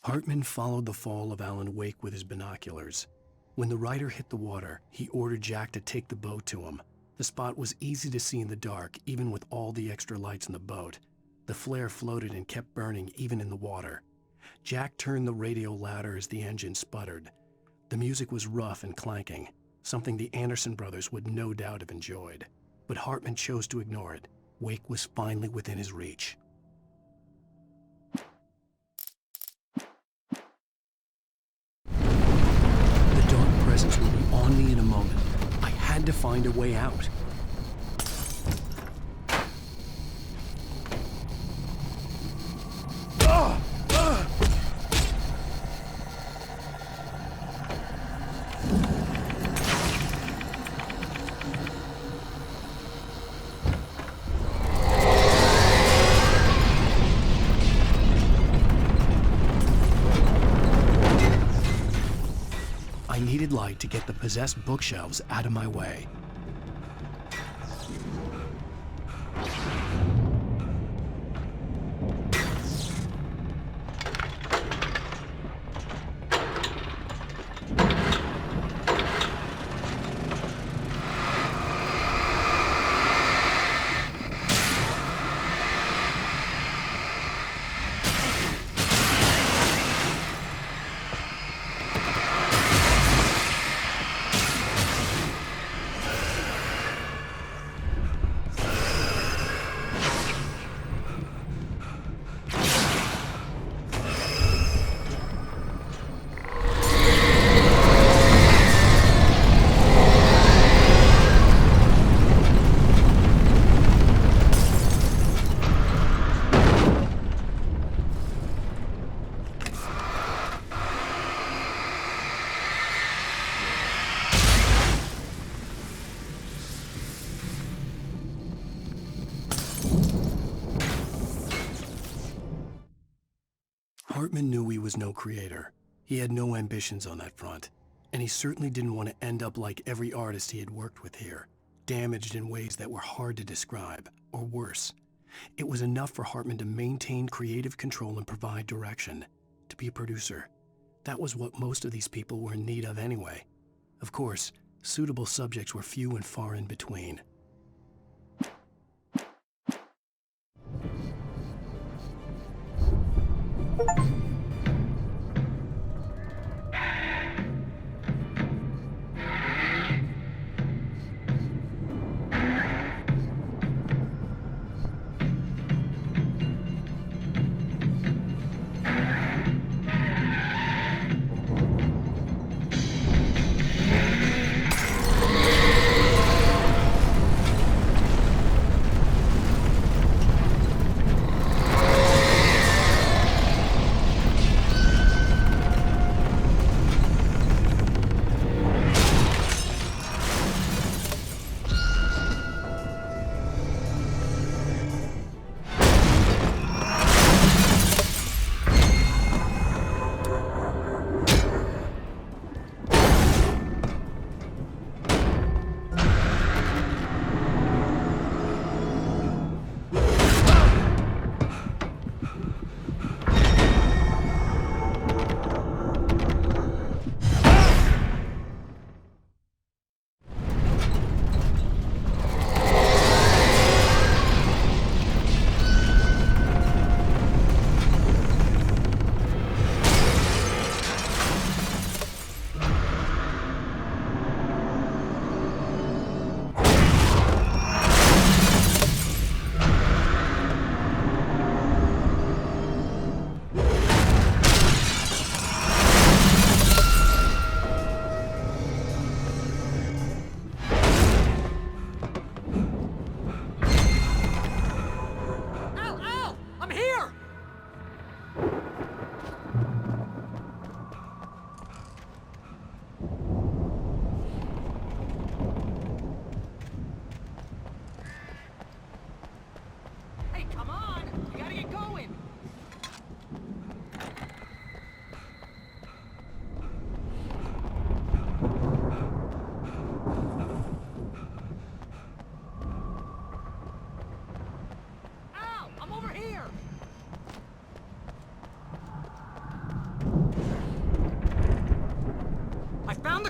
Hartman followed the fall of Alan Wake with his binoculars. When the rider hit the water, he ordered Jack to take the boat to him. The spot was easy to see in the dark, even with all the extra lights in the boat. The flare floated and kept burning even in the water. Jack turned the radio louder as the engine sputtered. The music was rough and clanking, something the Anderson brothers would no doubt have enjoyed. But Hartman chose to ignore it. Wake was finally within his reach. Presence would be on me in a moment. I had to find a way out. I needed light to get the possessed bookshelves out of my way. Hartman knew he was no creator. He had no ambitions on that front, and he certainly didn't want to end up like every artist he had worked with here, damaged in ways that were hard to describe, or worse. It was enough for Hartman to maintain creative control and provide direction, to be a producer. That was what most of these people were in need of anyway. Of course, suitable subjects were few and far in between.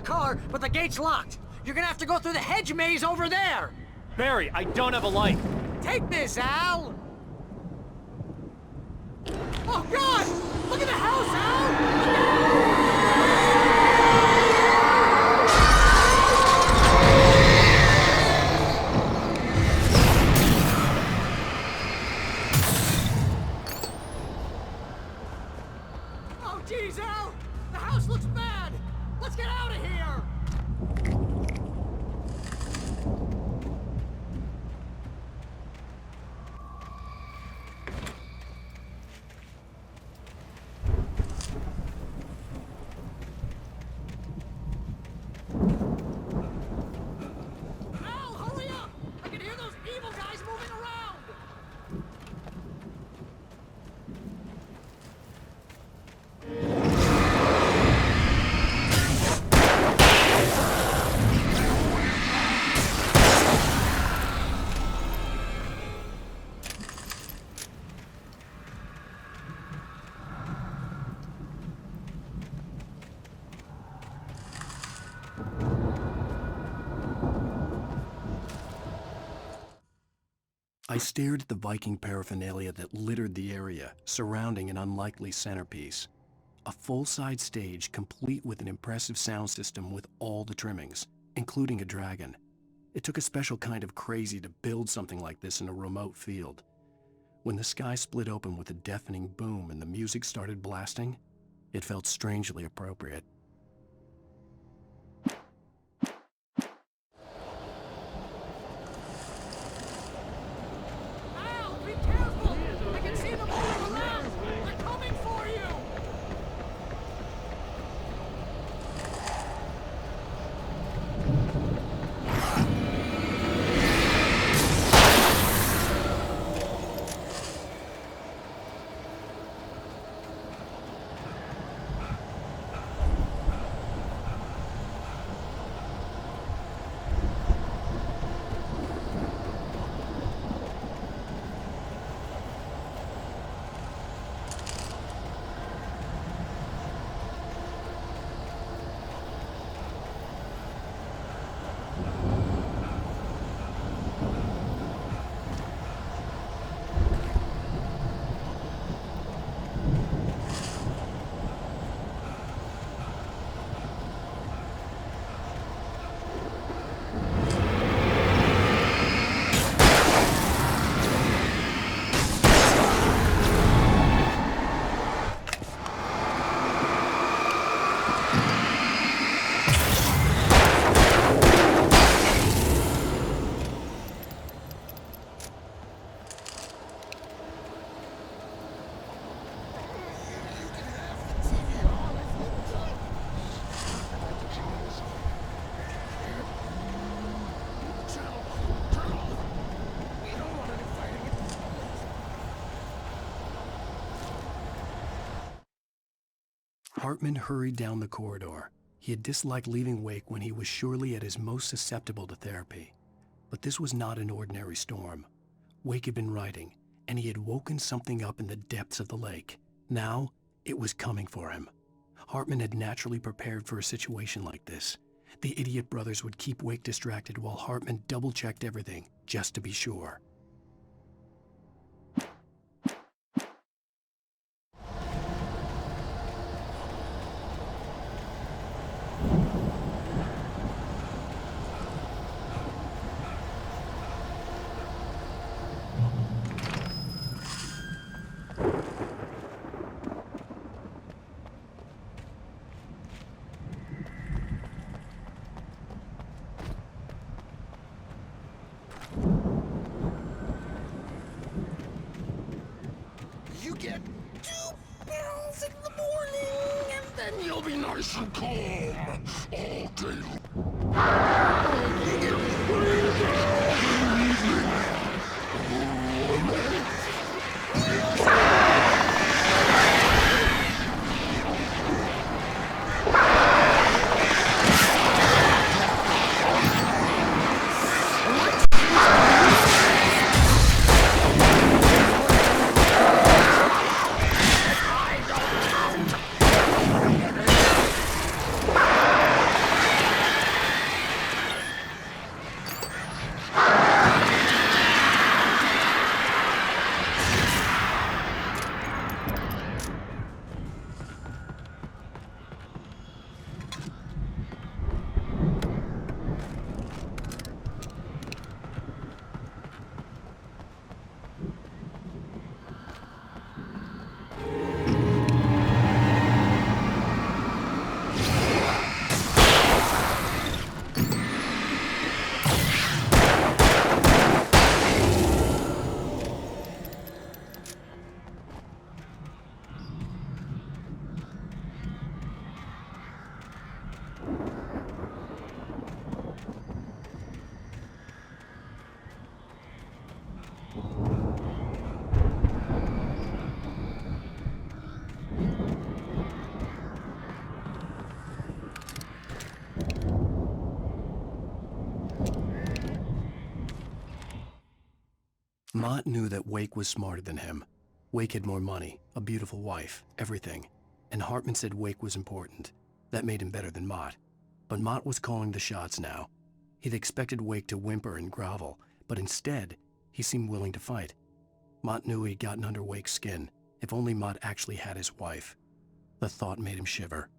Car, but the gate's locked. You're gonna have to go through the hedge maze over there. Barry, I don't have a light. Take this, Al. Oh, God! Look at the house, Al! Oh, geez, Al! The house looks bad! Let's get out of here! Al, hurry up! I can hear those evil guys moving around! I stared at the Viking paraphernalia that littered the area, surrounding an unlikely centerpiece. A full-size stage complete with an impressive sound system with all the trimmings, including a dragon. It took a special kind of crazy to build something like this in a remote field. When the sky split open with a deafening boom and the music started blasting, it felt strangely appropriate. Hartman hurried down the corridor. He had disliked leaving Wake when he was surely at his most susceptible to therapy. But this was not an ordinary storm. Wake had been writing, and he had woken something up in the depths of the lake. Now, it was coming for him. Hartman had naturally prepared for a situation like this. The idiot brothers would keep Wake distracted while Hartman double-checked everything, just to be sure. You get 2 pills in the morning, and then you'll be nice and calm all day long. You get 3 pills in the evening. Mott knew that Wake was smarter than him. Wake had more money, a beautiful wife, everything. And Hartman said Wake was important. That made him better than Mott. But Mott was calling the shots now. He'd expected Wake to whimper and grovel, but instead, he seemed willing to fight. Mott knew he'd gotten under Wake's skin. If only Mott actually had his wife. The thought made him shiver.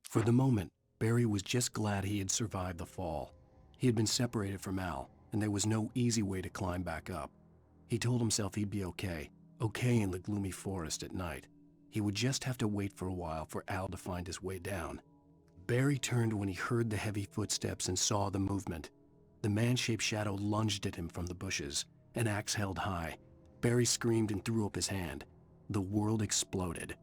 For the moment, Barry was just glad he had survived the fall. He had been separated from Al, and there was no easy way to climb back up. He told himself he'd be okay in the gloomy forest at night. He would just have to wait for a while for Al to find his way down. Barry turned when he heard the heavy footsteps and saw the movement. The man-shaped shadow lunged at him from the bushes, an axe held high. Barry screamed and threw up his hand. The world exploded.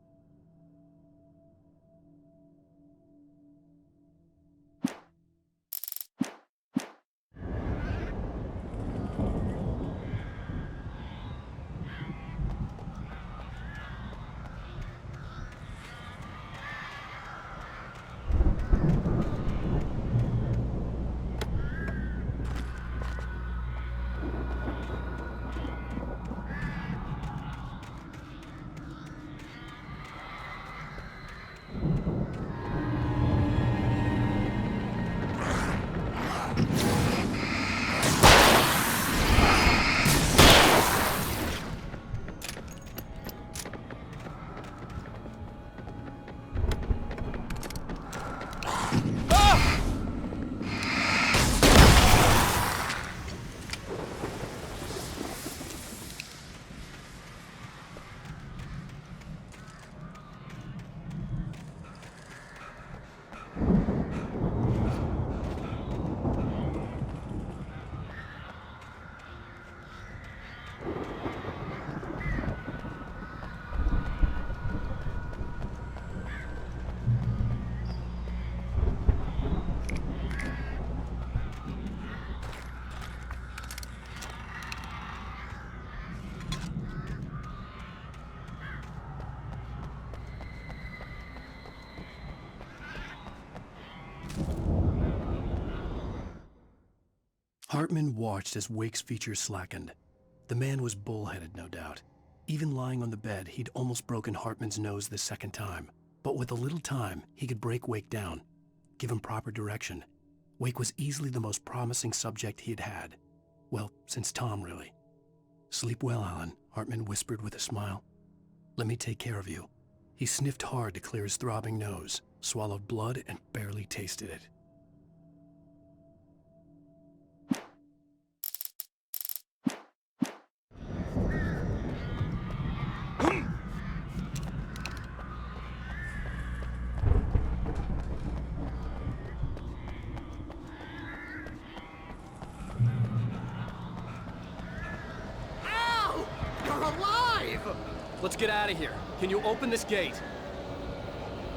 Hartman watched as Wake's features slackened. The man was bullheaded, no doubt. Even lying on the bed, he'd almost broken Hartman's nose the second time. But with a little time, he could break Wake down, give him proper direction. Wake was easily the most promising subject he had had. Well, since Tom, really. "Sleep well, Alan," Hartman whispered with a smile. "Let me take care of you." He sniffed hard to clear his throbbing nose, swallowed blood, and barely tasted it. Let's get out of here. Can you open this gate?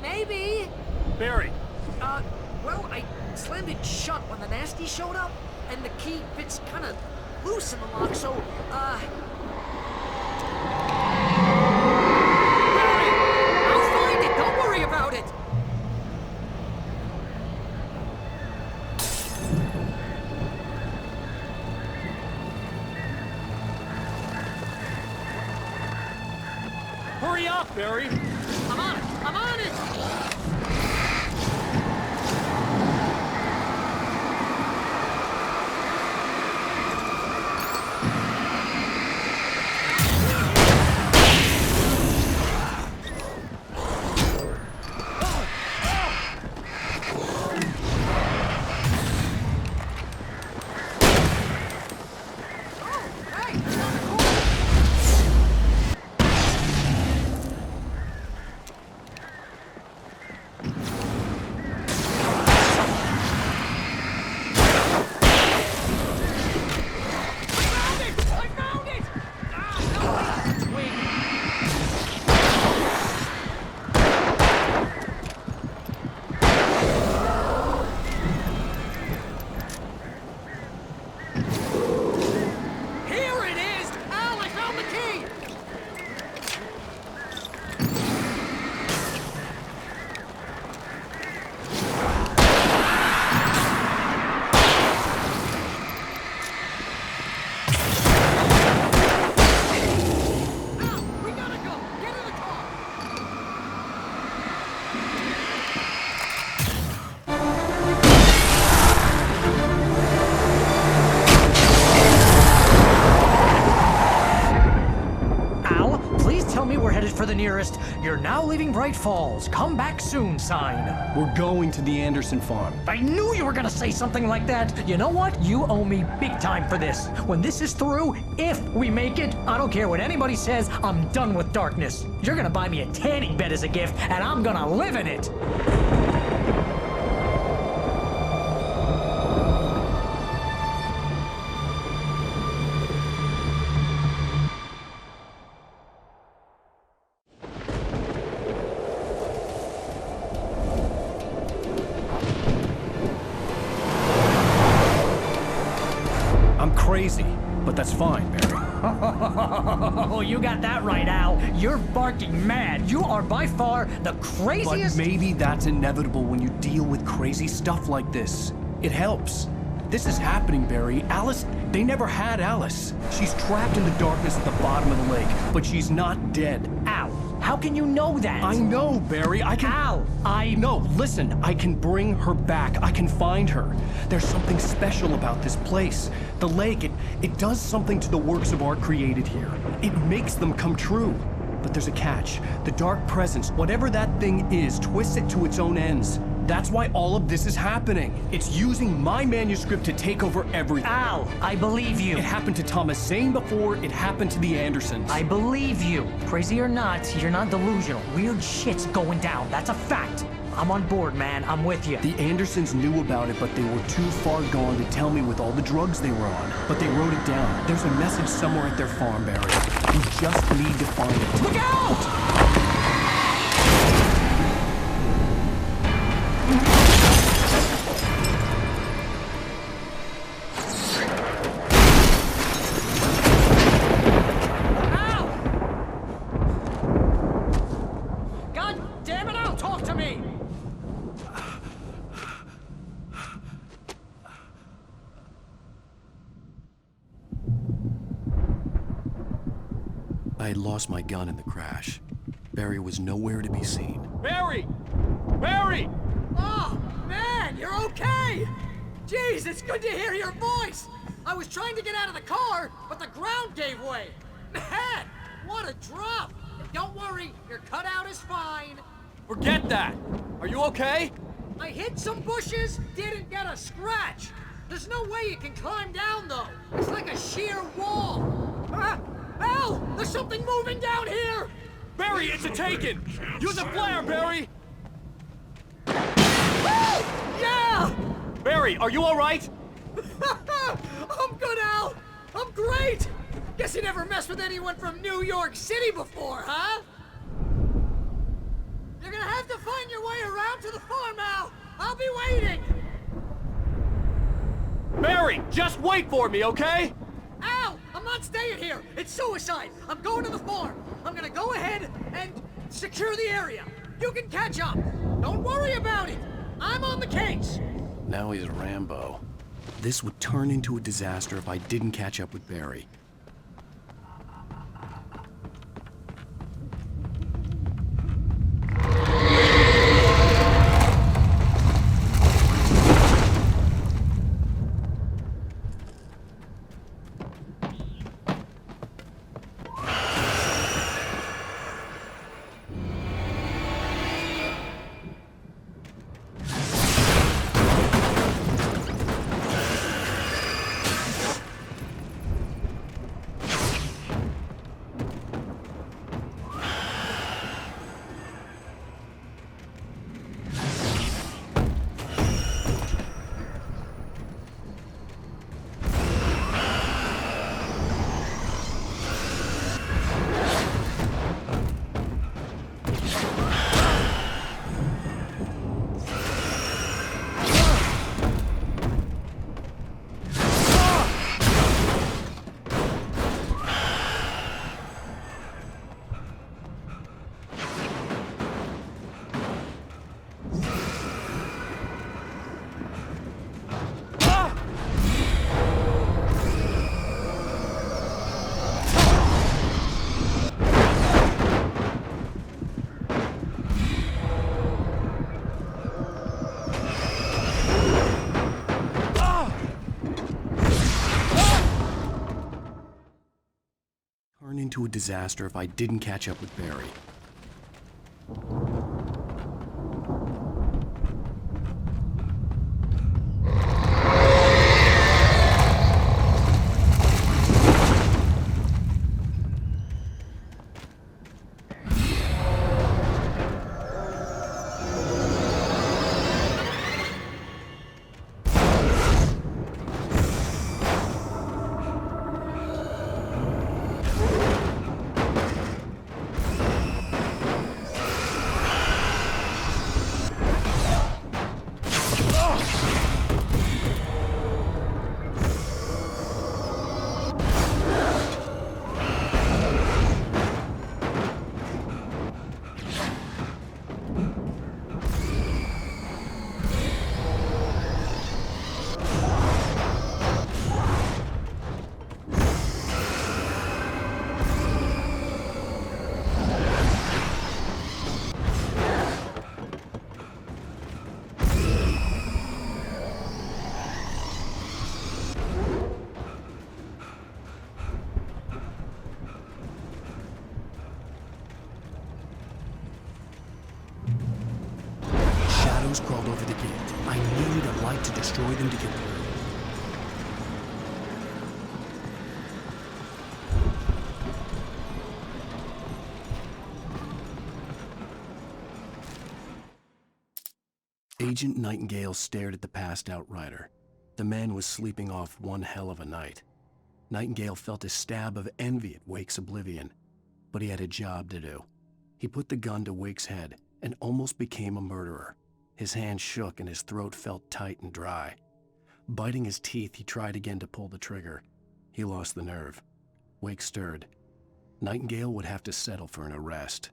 Maybe. Barry. Well, I slammed it shut when the nasty showed up, and the key fits kind of loose in the lock, so, Barry, I'll find it. Don't worry about it. Hurry up, Barry! I'm on it! I'm on it! For the nearest, "You're now leaving Bright Falls. Come back soon" sign. We're going to the Anderson farm. I knew you were gonna say something like that. You know what? You owe me big time for this. When this is through, if we make it, I don't care what anybody says, I'm done with darkness. You're gonna buy me a tanning bed as a gift, and I'm gonna live in it. Crazy, but that's fine, Barry. Oh, you got that right, Al. You're barking mad. You are by far the craziest... But maybe that's inevitable when you deal with crazy stuff like this. It helps. This is happening, Barry. Alice, they never had Alice. She's trapped in the darkness at the bottom of the lake, but she's not dead. Al, how can you know that? I know, Barry. I can... Al, No, listen. I can bring her back. I can find her. There's something special about this place. The lake, it does something to the works of art created here. It makes them come true. But there's a catch. The dark presence, whatever that thing is, twists it to its own ends. That's why all of this is happening. It's using my manuscript to take over everything. Al, I believe you. It happened to Thomas Zane before, it happened to the Andersons. I believe you. Crazy or not, you're not delusional. Weird shit's going down. That's a fact. I'm on board, man. I'm with you. The Andersons knew about it, but they were too far gone to tell me with all the drugs they were on. But they wrote it down. There's a message somewhere at their farm, Barry. We just need to find it. Look out! I had lost my gun in the crash. Barry was nowhere to be seen. Barry! Barry! Oh, man, you're okay! Jeez, it's good to hear your voice! I was trying to get out of the car, but the ground gave way. Man, what a drop! Don't worry, your cutout is fine. Forget that! Are you okay? I hit some bushes, didn't get a scratch. There's no way you can climb down, though. It's like a sheer wall. Ah! Al! There's something moving down here! Barry, it's a taken! Use a flare, Barry! Yeah! Barry, are you alright? I'm good, Al! I'm great! Guess you never messed with anyone from New York City before, huh? You're gonna have to find your way around to the farm, Al! I'll be waiting! Barry, just wait for me, okay? Al! I'm not staying here! It's suicide! I'm going to the farm! I'm gonna go ahead and secure the area! You can catch up! Don't worry about it! I'm on the case! Now he's Rambo. This would turn into a disaster if I didn't catch up with Barry. Into a disaster if I didn't catch up with Barry. Crawled over the gate. I needed a light to destroy them to get through. Agent Nightingale stared at the passed out rider. The man was sleeping off one hell of a night. Nightingale felt a stab of envy at Wake's oblivion, but he had a job to do. He put the gun to Wake's head and almost became a murderer. His hand shook and his throat felt tight and dry. Biting his teeth, he tried again to pull the trigger. He lost the nerve. Wake stirred. Nightingale would have to settle for an arrest.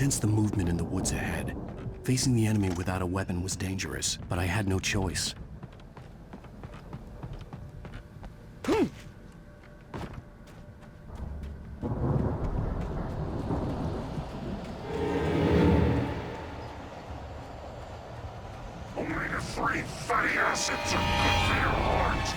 sensed the movement in the woods ahead. Facing the enemy without a weapon was dangerous, but I had no choice. Omega-3 fatty acids are good for your heart.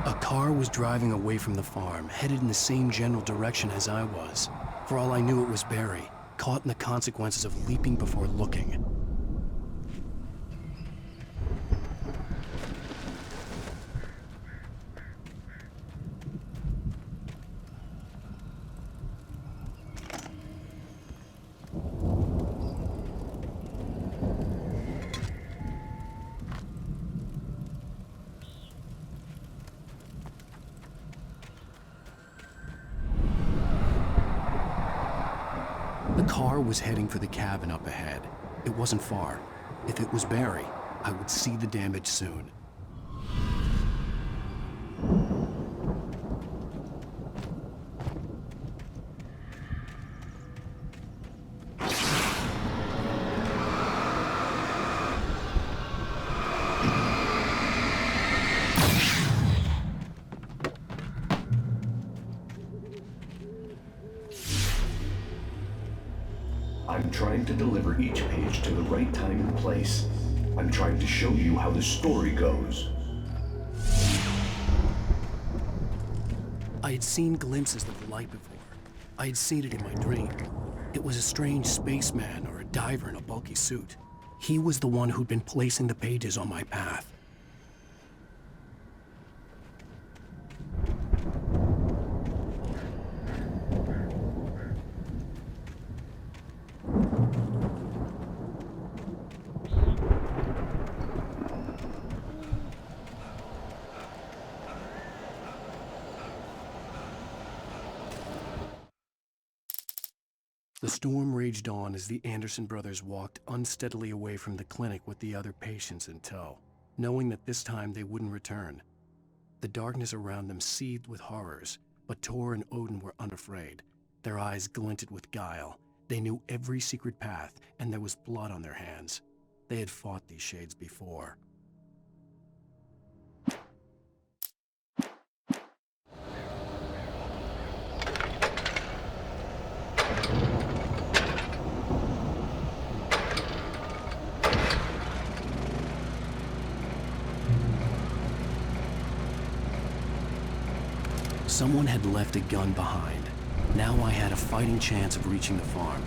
A car was driving away from the farm, headed in the same general direction as I was. For all I knew, it was Barry, caught in the consequences of leaping before looking. The car was heading for the cabin up ahead. It wasn't far. If it was Barry, I would see the damage soon. I'm trying to deliver each page to the right time and place. I'm trying to show you how the story goes. I had seen glimpses of the light before. I had seen it in my dream. It was a strange spaceman or a diver in a bulky suit. He was the one who'd been placing the pages on my path. The storm raged on as the Anderson brothers walked unsteadily away from the clinic with the other patients in tow, knowing that this time they wouldn't return. The darkness around them seethed with horrors, but Tor and Odin were unafraid. Their eyes glinted with guile. They knew every secret path, and there was blood on their hands. They had fought these shades before. Someone had left a gun behind. Now I had a fighting chance of reaching the farm.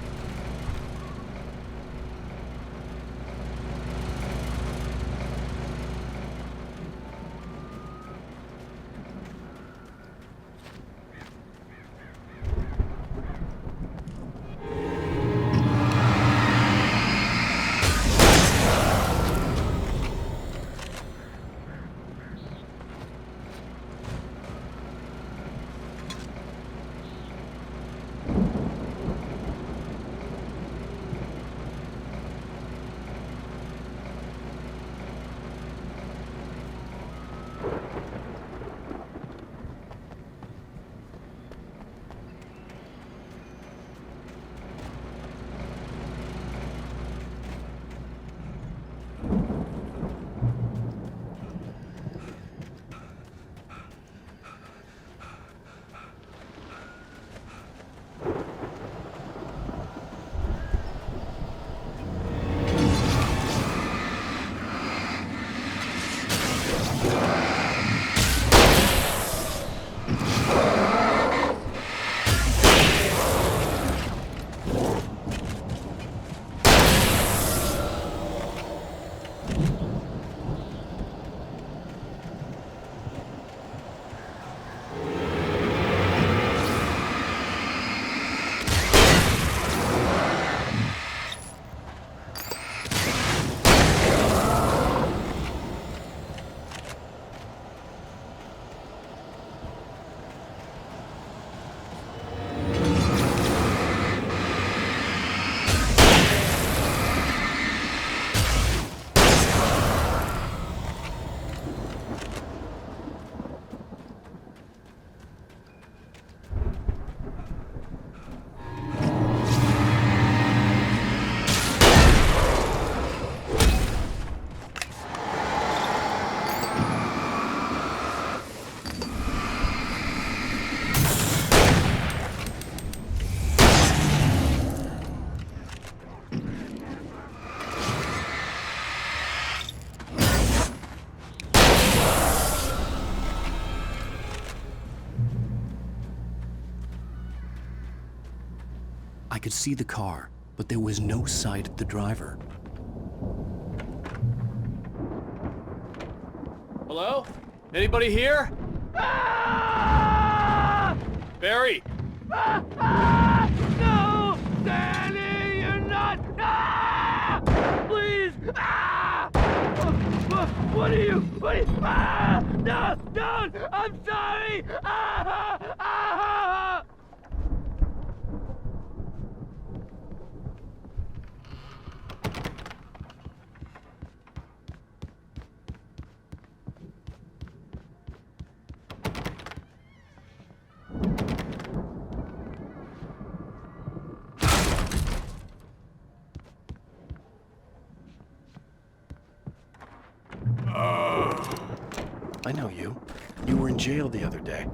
could see the car, but there was no sight of the driver. Hello? Anybody here? Ah! Barry! No! Danny, you're not! Ah! Please! Ah! What are you? Ah! No! Don't! I'm sorry! Ah! Ah! I know you. You were in jail the other day.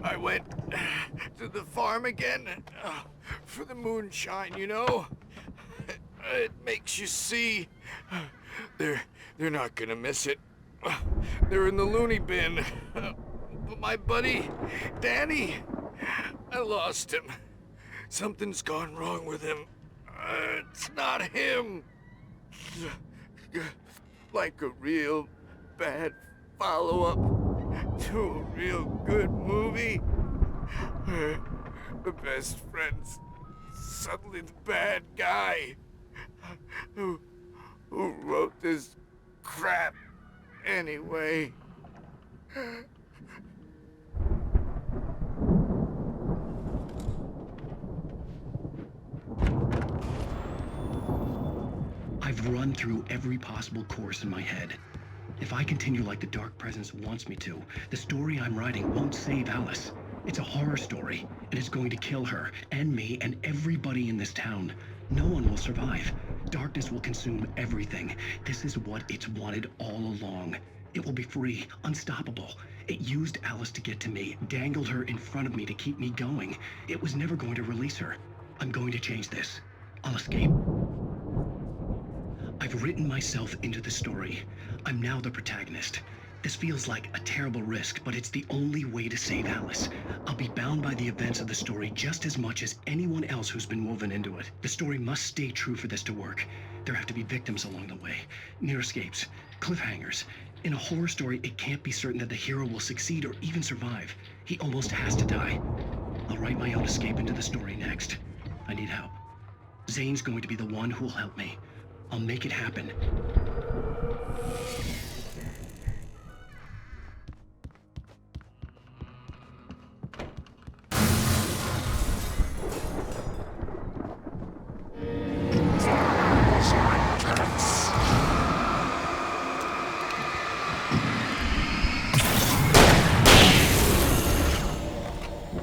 I went to the farm again for the moonshine, you know? It makes you see. They're not gonna miss it. They're in the loony bin. But my buddy, Danny, I lost him. Something's gone wrong with him. It's not him. Like a real bad follow-up to a real good movie. The best friend's suddenly the bad guy who wrote this crap anyway. I've run through every possible course in my head. If I continue like the Dark Presence wants me to, the story I'm writing won't save Alice. It's a horror story, and it's going to kill her, and me, and everybody in this town. No one will survive. Darkness will consume everything. This is what it's wanted all along. It will be free, unstoppable. It used Alice to get to me, dangled her in front of me to keep me going. It was never going to release her. I'm going to change this. I'll escape. I've written myself into the story. I'm now the protagonist. This feels like a terrible risk, but it's the only way to save Alice. I'll be bound by the events of the story just as much as anyone else who's been woven into it. The story must stay true for this to work. There have to be victims along the way, near escapes, cliffhangers. In a horror story, it can't be certain that the hero will succeed or even survive. He almost has to die. I'll write my own escape into the story next. I need help. Zane's going to be the one who'll help me. I'll make it happen.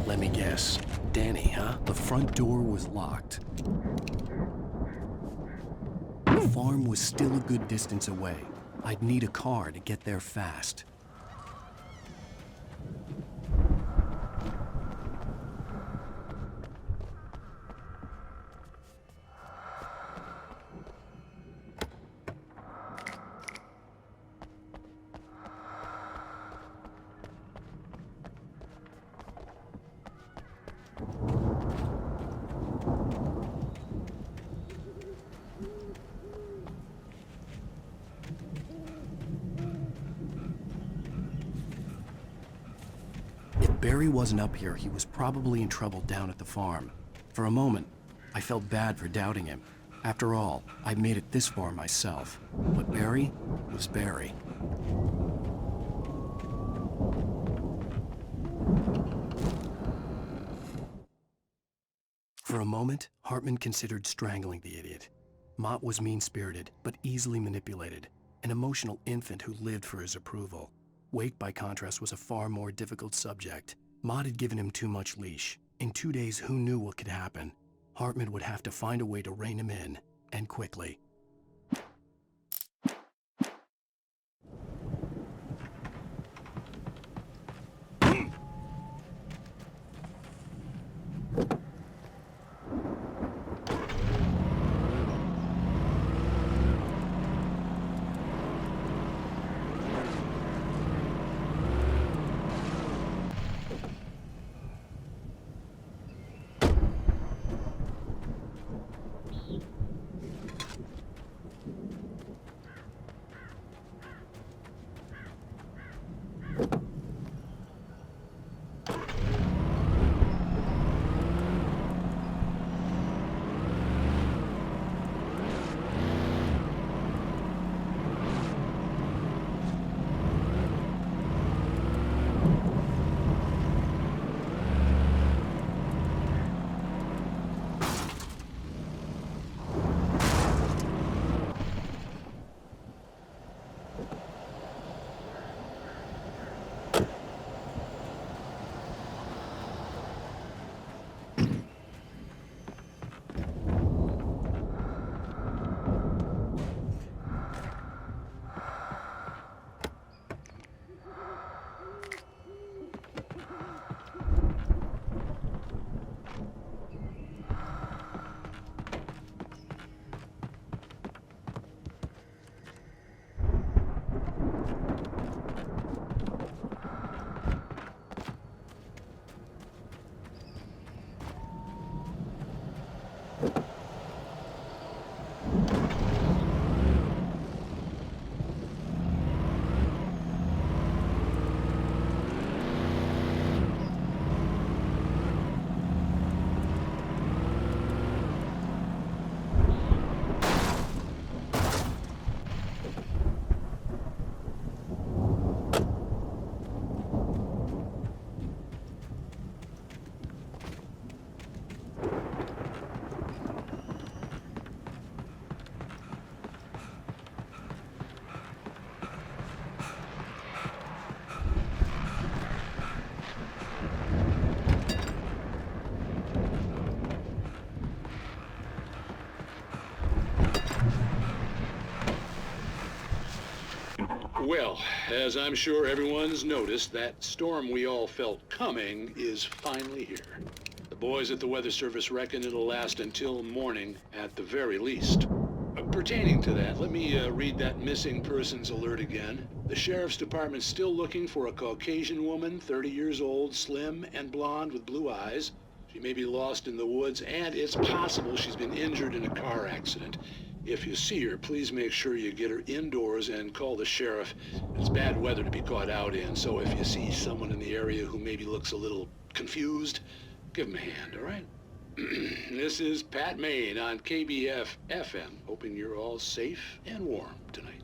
Let me guess. Danny, huh? The front door was locked. The farm was still a good distance away. I'd need a car to get there fast. If Barry wasn't up here, he was probably in trouble down at the farm. For a moment, I felt bad for doubting him. After all, I'd made it this far myself. But Barry was Barry. For a moment, Hartman considered strangling the idiot. Mott was mean-spirited, but easily manipulated. An emotional infant who lived for his approval. Wake, by contrast, was a far more difficult subject. Mott had given him too much leash. In 2 days, who knew what could happen? Hartman would have to find a way to rein him in, and quickly. Well, as I'm sure everyone's noticed, that storm we all felt coming is finally here. The boys at the Weather Service reckon it'll last until morning at the very least. Pertaining to that, let me read that missing persons alert again. The Sheriff's Department's still looking for a Caucasian woman, 30 years old, slim and blonde with blue eyes. She may be lost in the woods, and it's possible she's been injured in a car accident. If you see her, please make sure you get her indoors and call the sheriff. It's bad weather to be caught out in, so if you see someone in the area who maybe looks a little confused, give him a hand, all right? This is Pat Main on KBF FM, hoping you're all safe and warm tonight.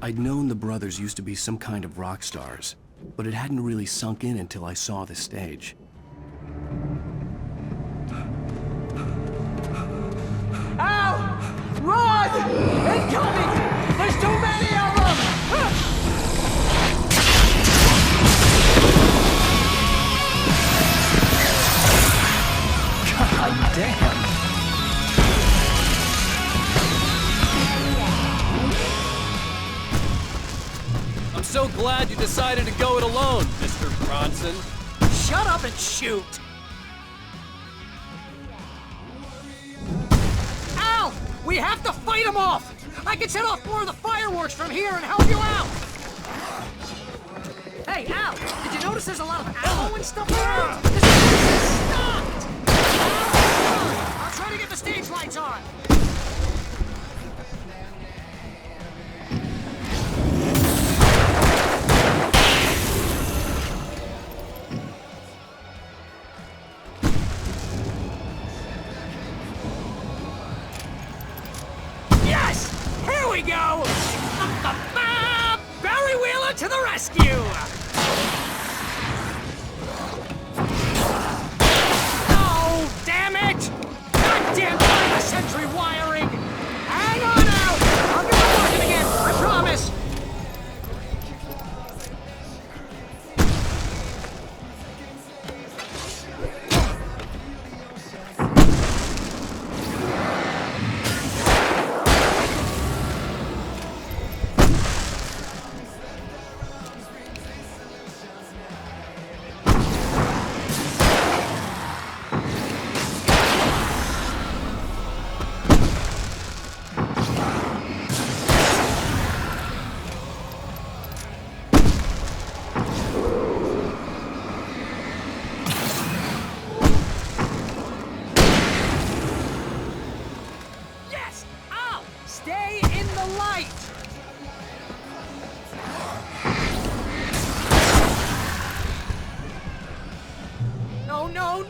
I'd known the brothers used to be some kind of rock stars, but it hadn't really sunk in until I saw the stage. Ow! Run! Incoming! There's too many of them! God damn! I'm so glad you decided to go it alone, Mr. Bronson. shut up and shoot! Al! We have to fight him off! I can set off more of the fireworks from here and help you out! Hey, Al! Did you notice there's a lot of ammo and stuff around? This place is stocked! I'll try to get the stage lights on! Here we go! Barry Wheeler to the rescue! Oh, damn it! Goddamn 20th century wiring! Hang on out! I'll get it working again, I promise!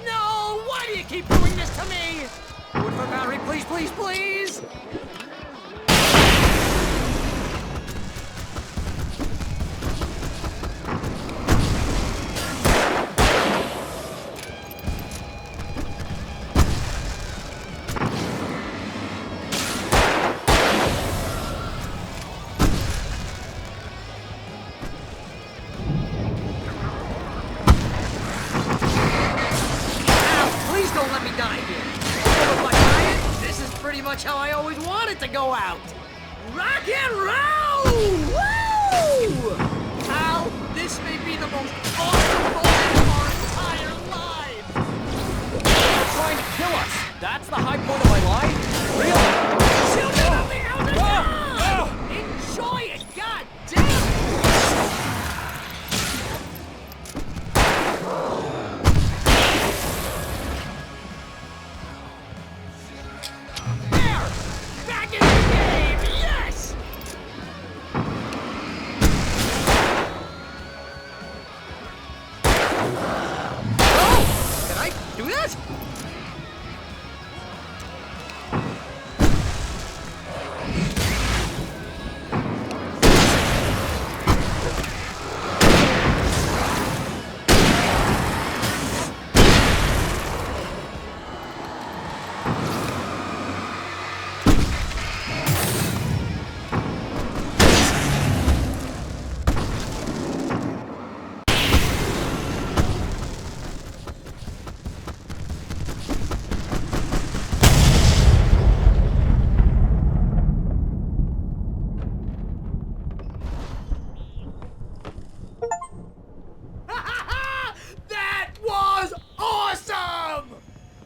No! Why do you keep doing this to me? Do it for Barry, please, please, please! Much how I always wanted to go out. Rock and roll! Woo! Al, this may be the most awesome moment of our entire lives. They're trying to kill us. That's the high point of my life? Really? Children of the Elder God! Enjoy it, god damn it!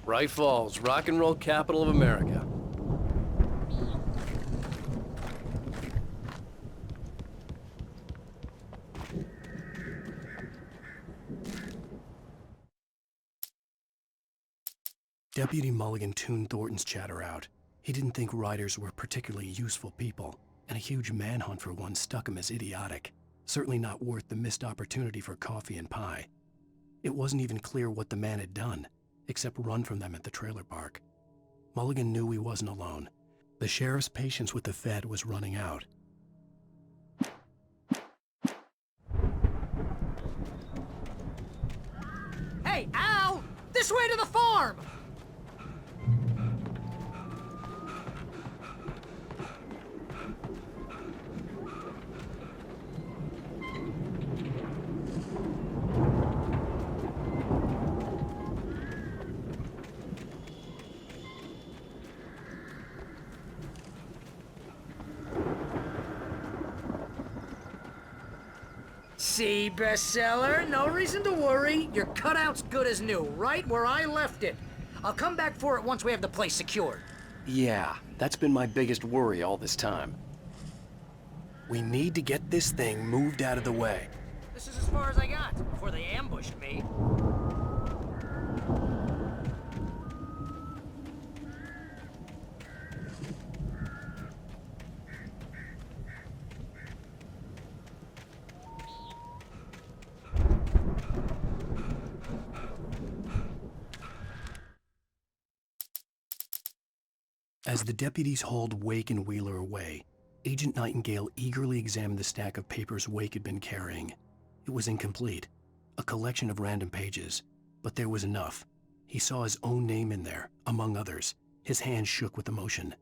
Bright Falls, rock and roll capital of America. Deputy Mulligan tuned Thornton's chatter out. He didn't think riders were particularly useful people, and a huge manhunt for one struck him as idiotic. Certainly not worth the missed opportunity for coffee and pie. It wasn't even clear what the man had done, except run from them at the trailer park. Mulligan knew he wasn't alone. The sheriff's patience with the Fed was running out. Hey, Al! This way to the farm! See, bestseller? No reason to worry. Your cutout's good as new, right where I left it. I'll come back for it once we have the place secured. Yeah, that's been my biggest worry all this time. We need to get this thing moved out of the way. This is as far as I got before they ambushed me. As the deputies hauled Wake and Wheeler away, Agent Nightingale eagerly examined the stack of papers Wake had been carrying. It was incomplete, a collection of random pages, but there was enough. He saw his own name in there, among others. His hand shook with emotion.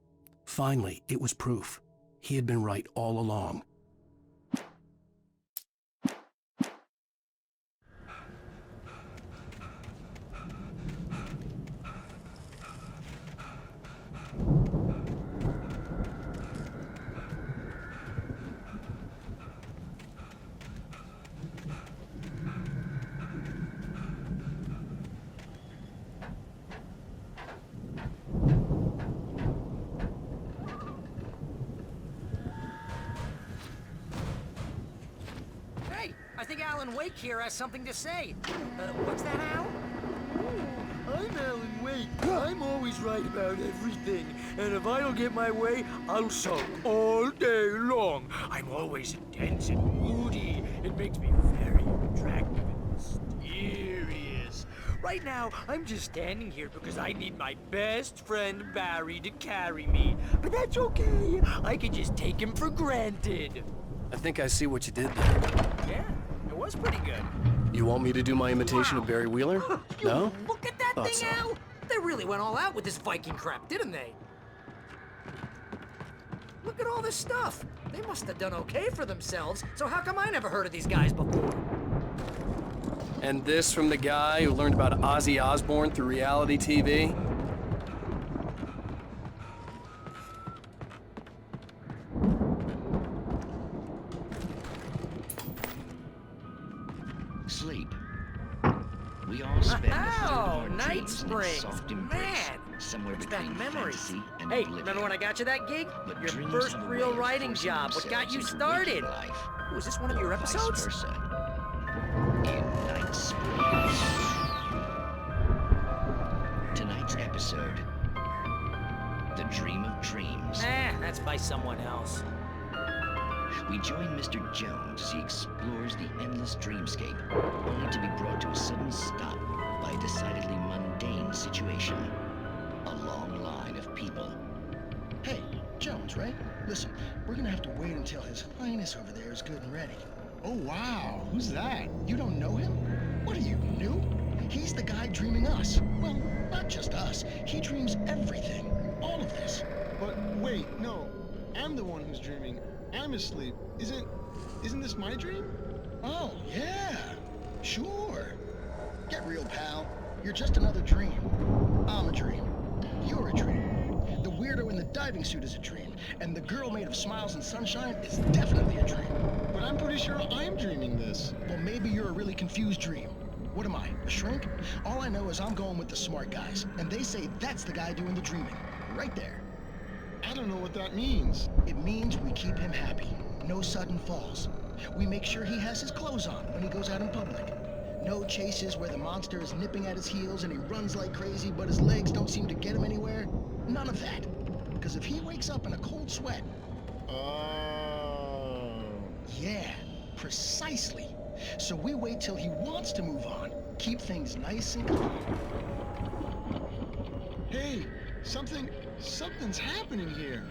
Finally, it was proof. He had been right all along. I think Alan Wake here has something to say. What's that, Al? I'm Alan Wake. I'm always right about everything. And if I don't get my way, I'll sulk all day long. I'm always intense and moody. It makes me very attractive and mysterious. Right now, I'm just standing here because I need my best friend Barry to carry me. But that's okay. I can just take him for granted. I think I see what you did there. Yeah, it was pretty good. You want me to do my imitation of Barry Wheeler? No? Look at that Thought thing, so. Al! They really went all out with this Viking crap, didn't they? Look at all this stuff. They must have done okay for themselves, so how come I never heard of these guys before? And this from the guy who learned about Ozzy Osbourne through reality TV? Sleep. We all spend a third of our Night dreams in a Springs. soft embrace, Man, somewhere it's back between memories. fantasy and Hey, oblivion. remember when I got you that gig? But Your dreams first have a real way of writing forcing job. What got you themselves into started? waking life, Was this one of your or vice episodes? versa. In Night Springs. Tonight's episode, The Dream of Dreams. That's by someone else. We join Mr. Jones as he explores the endless dreamscape, only to be brought to a sudden stop by a decidedly mundane situation. A long line of people. Hey, Jones, right? Listen, we're gonna have to wait until His Highness over there is good and ready. Oh, wow. Who's that? You don't know him? What are you, new? He's the guy dreaming us. Well, not just us. He dreams everything. All of this. But wait, no. I'm the one who's dreaming. I'm asleep. Isn't this my dream? Oh, yeah. Sure. Get real, pal. You're just another dream. I'm a dream. You're a dream. The weirdo in the diving suit is a dream. And the girl made of smiles and sunshine is definitely a dream. But I'm pretty sure I'm dreaming this. Well, maybe you're a really confused dream. What am I, a shrink? All I know is I'm going with the smart guys. And they say that's the guy doing the dreaming. Right there. I don't know what that means. It means we keep him happy. No sudden falls. We make sure he has his clothes on when he goes out in public. No chases where the monster is nipping at his heels and he runs like crazy, but his legs don't seem to get him anywhere. None of that. Because if he wakes up in a cold sweat... Oh... Yeah, precisely. So we wait till he wants to move on. Keep things nice and calm. Hey, something's happening here.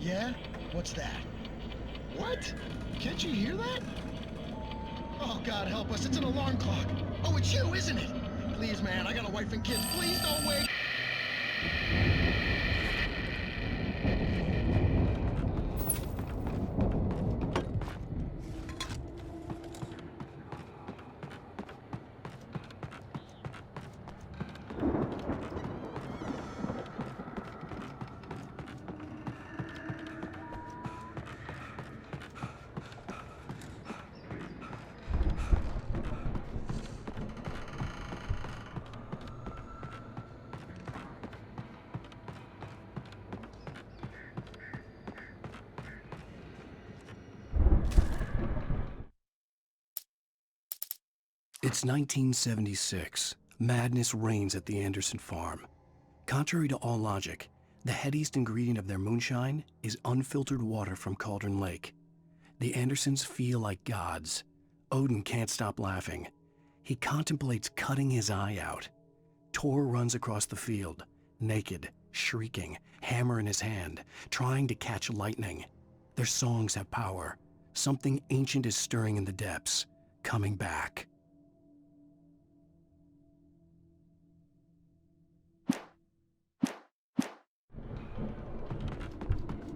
Yeah? What's that? What? Can't you hear that? Oh, God help us, it's an alarm clock. Oh, it's you, isn't it? Please, man, I got a wife and kids. Please don't wait. It's 1976. Madness reigns at the Anderson farm. Contrary to all logic, the headiest ingredient of their moonshine is unfiltered water from Cauldron Lake. The Andersons feel like gods. Odin can't stop laughing. He contemplates cutting his eye out. Tor runs across the field, naked, shrieking, hammer in his hand, trying to catch lightning. Their songs have power. Something ancient is stirring in the depths, coming back.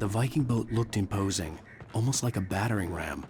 The Viking boat looked imposing, almost like a battering ram.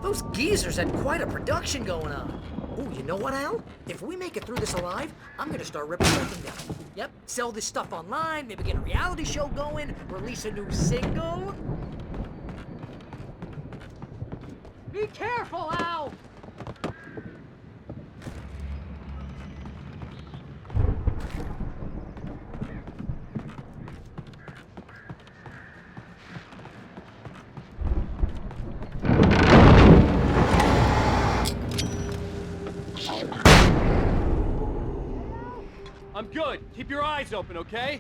Those geezers had quite a production going on. Oh, you know what, Al? If we make it through this alive, I'm gonna start representing them. Yep, sell this stuff online, maybe get a reality show going, release a new single. Be careful, Al! I'm good. Keep your eyes open, okay?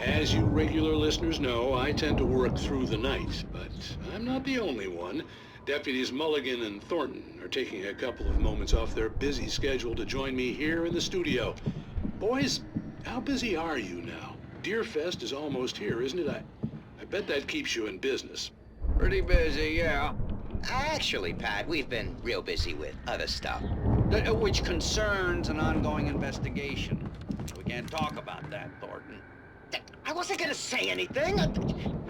As you regular listeners know, I tend to work through the night, but I'm not the only one. Deputies Mulligan and Thornton are taking a couple of moments off their busy schedule to join me here in the studio. Boys, how busy are you now? Deerfest is almost here, isn't it? I bet that keeps you in business. Pretty busy, yeah. Actually, Pat, we've been real busy with other stuff. Which concerns an ongoing investigation. We can't talk about that, Thornton. I wasn't gonna say anything. I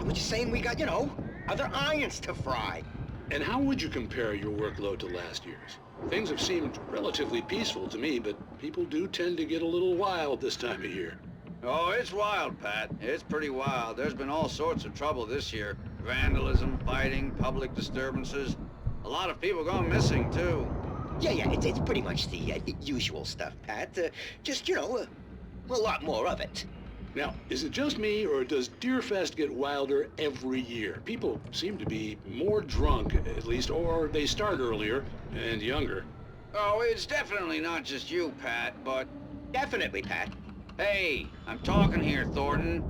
was just saying we got, you know, other irons to fry. And how would you compare your workload to last year's? Things have seemed relatively peaceful to me, but people do tend to get a little wild this time of year. Oh, it's wild, Pat. It's pretty wild. There's been all sorts of trouble this year. Vandalism, fighting, public disturbances. A lot of people gone missing, too. Yeah, it's pretty much the usual stuff, Pat. Just, you know, a lot more of it. Now, is it just me, or does Deerfest get wilder every year? People seem to be more drunk, at least, or they start earlier and younger. Oh, it's definitely not just you, Pat, but... Definitely, Pat. Hey, I'm talking here, Thornton.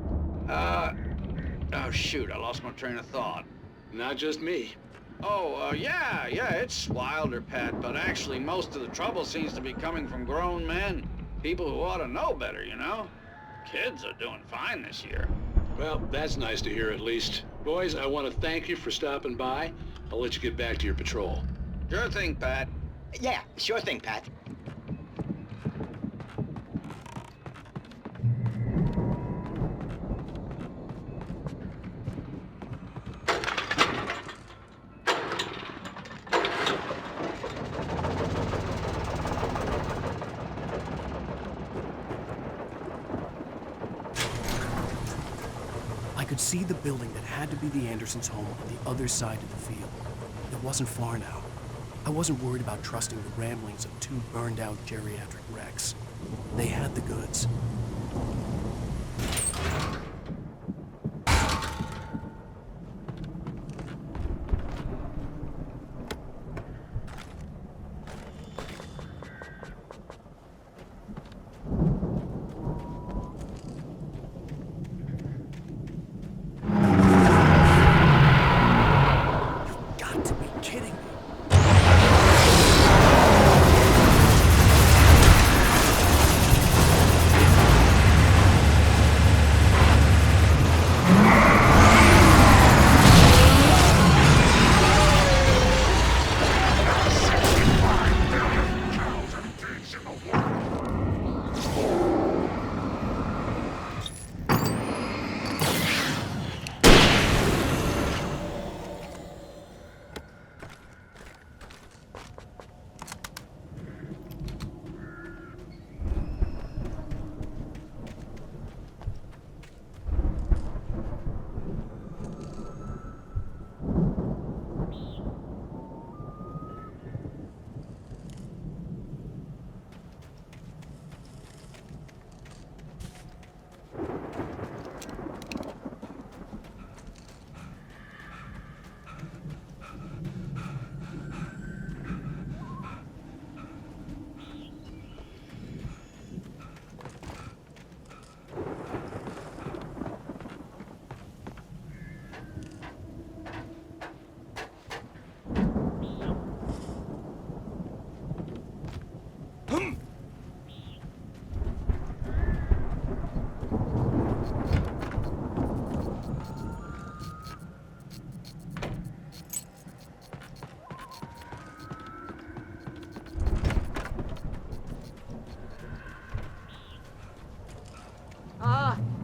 Oh, shoot, I lost my train of thought. Not just me. Oh, yeah, it's wilder, Pat, but actually most of the trouble seems to be coming from grown men. People who ought to know better, you know? Kids are doing fine this year. Well, that's nice to hear at least. Boys, I want to thank you for stopping by. I'll let you get back to your patrol. Sure thing, Pat. Yeah, sure thing, Pat. I could see the building that had to be the Andersons' home on the other side of the field. It wasn't far now. I wasn't worried about trusting the ramblings of two burned-out geriatric wrecks. They had the goods.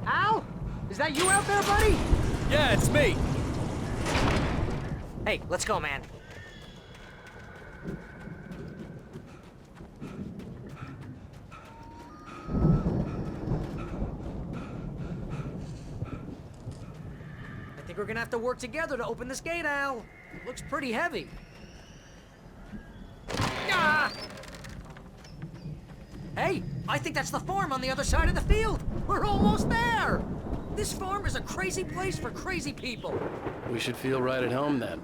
Al? Is that you out there, buddy? Yeah, it's me. Hey, let's go, man. I think we're gonna have to work together to open this gate, Al. Looks pretty heavy. Ah! Hey, I think that's the farm on the other side of the field. We're almost there. This farm is a crazy place for crazy people. We should feel right at home then.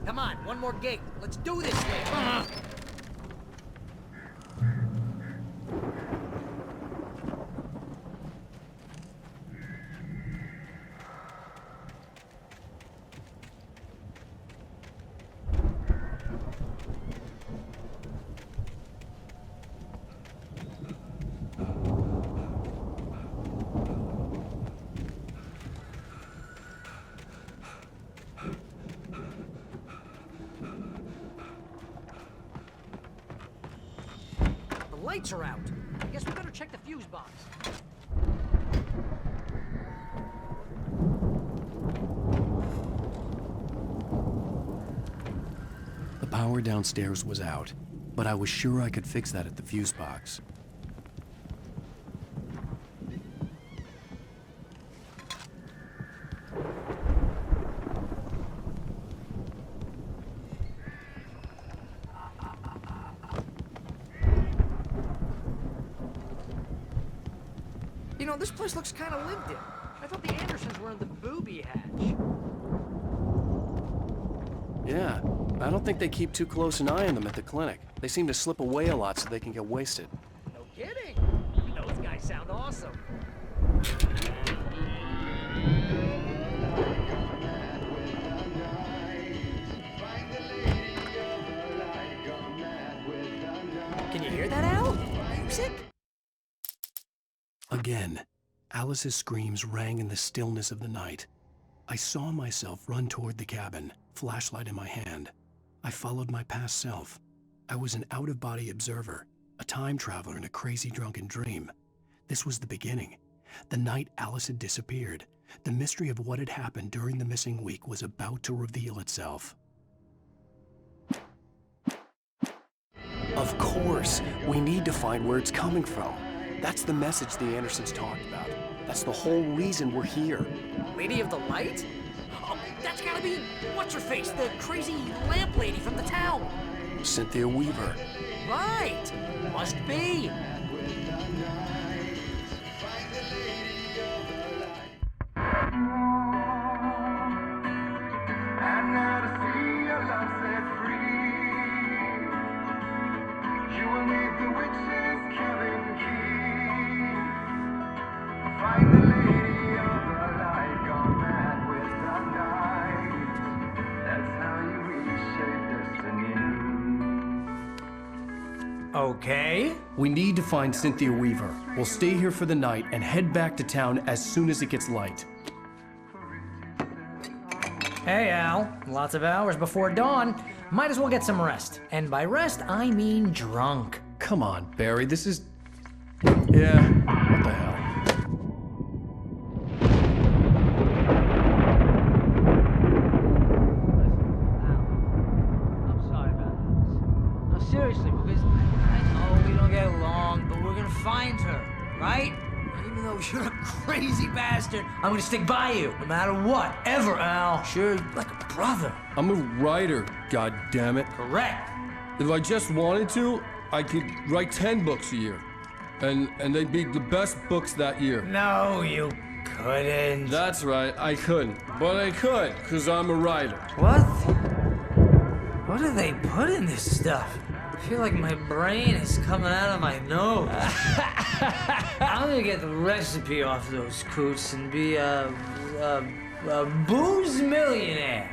Come on, one more gate. Let's do this thing. lights are out. I guess we better check the fuse box. The power downstairs was out, but I was sure I could fix that at the fuse box. You know, this place looks kind of lived in. I thought the Andersons were in the booby hatch. Yeah, I don't think they keep too close an eye on them at the clinic. They seem to slip away a lot so they can get wasted. No kidding. Those guys sound awesome. Can you hear that, Al? Music? Again, Alice's screams rang in the stillness of the night. I saw myself run toward the cabin, flashlight in my hand. I followed my past self. I was an out-of-body observer, a time traveler in a crazy drunken dream. This was the beginning. The night Alice had disappeared. The mystery of what had happened during the missing week was about to reveal itself. Of course, we need to find where it's coming from. That's the message the Andersons talked about. That's the whole reason we're here. Lady of the Light? Oh, that's gotta be what's-her-face, the crazy lamp lady from the town. Cynthia Weaver. Right! Must be. Okay. We need to find Cynthia Weaver. We'll stay here for the night and head back to town as soon as it gets light. Hey, Al. Lots of hours before dawn. Might as well get some rest. And by rest, I mean drunk. Come on, Barry, this is... Yeah, what the hell? I'm sorry about this. No, seriously, because I know we don't get along, but we're gonna find her, right? And even though you're a crazy bastard, I'm gonna stick by you, no matter what, ever, Al. Sure, like a brother. I'm a writer, goddammit. Correct. If I just wanted to, I could write 10 books a year. And they'd be the best books that year. No, you couldn't. That's right, I couldn't. But I could, because I'm a writer. What? What do they put in this stuff? I feel like my brain is coming out of my nose. I'm gonna get the recipe off those coots and be a booze millionaire.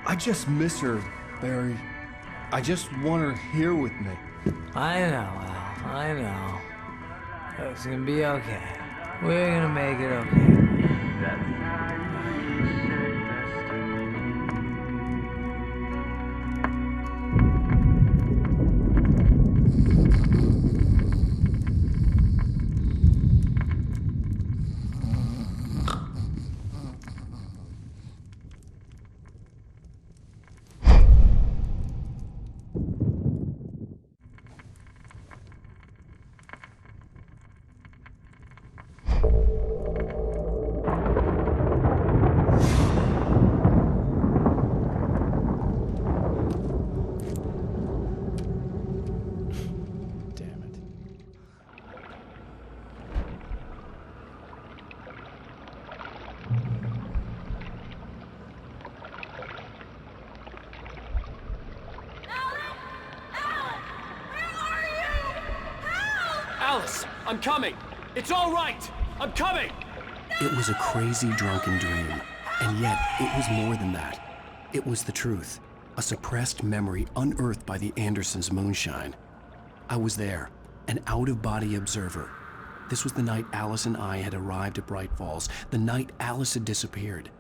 I just miss her, Barry. I just want her here with me. I know, Al. I know. It's gonna be okay. We're gonna make it okay. Alice, I'm coming. It's all right. I'm coming. It was a crazy drunken dream, and yet it was more than that. It was the truth, a suppressed memory unearthed by the Andersons' moonshine. I was there, an out-of-body observer. This was the night Alice and I had arrived at Bright Falls, the night Alice had disappeared.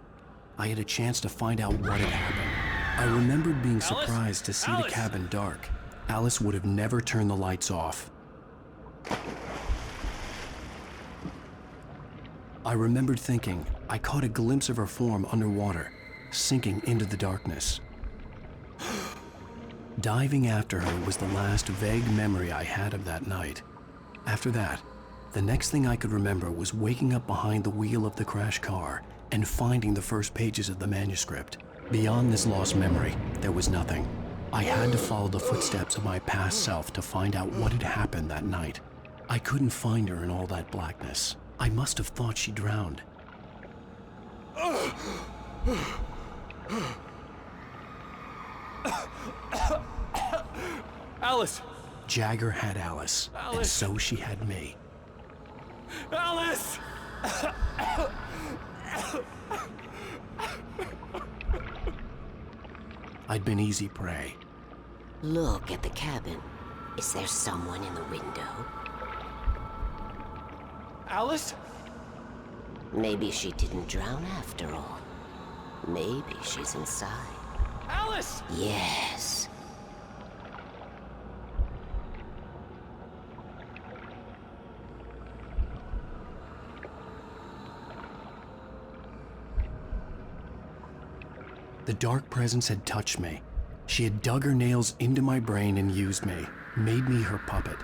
I had a chance to find out what had happened. I remembered being surprised to see the cabin dark, Alice would have never turned the lights off. I remembered thinking I caught a glimpse of her form underwater, sinking into the darkness. Diving after her was the last vague memory I had of that night. After that, the next thing I could remember was waking up behind the wheel of the crashed car and finding the first pages of the manuscript. Beyond this lost memory, there was nothing. I had to follow the footsteps of my past self to find out what had happened that night. I couldn't find her in all that blackness. I must have thought she drowned. Alice! Jagger had Alice, and so she had me. Alice! I'd been easy prey. Look at the cabin. Is there someone in the window? Alice? Maybe she didn't drown after all. Maybe she's inside. Alice! Yes. The dark presence had touched me. She had dug her nails into my brain and used me, made me her puppet.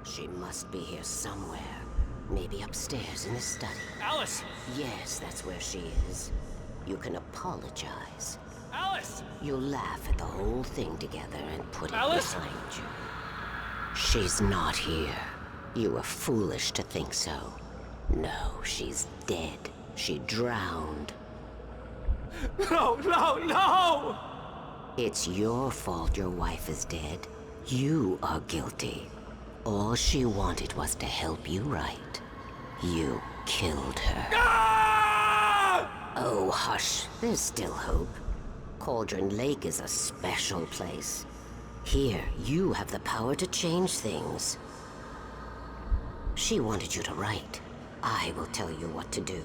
She must be here somewhere. Maybe upstairs in the study. Alice! Yes, that's where she is. You can apologize. Alice! You'll laugh at the whole thing together and put it Alice! behind you. She's not here. You were foolish to think so. No, she's dead. She drowned. No, no, no! It's your fault your wife is dead. You are guilty. All she wanted was to help you right. You killed her. Ah! Oh, hush. There's still hope. Cauldron Lake is a special place. Here, you have the power to change things. She wanted you to write. I will tell you what to do.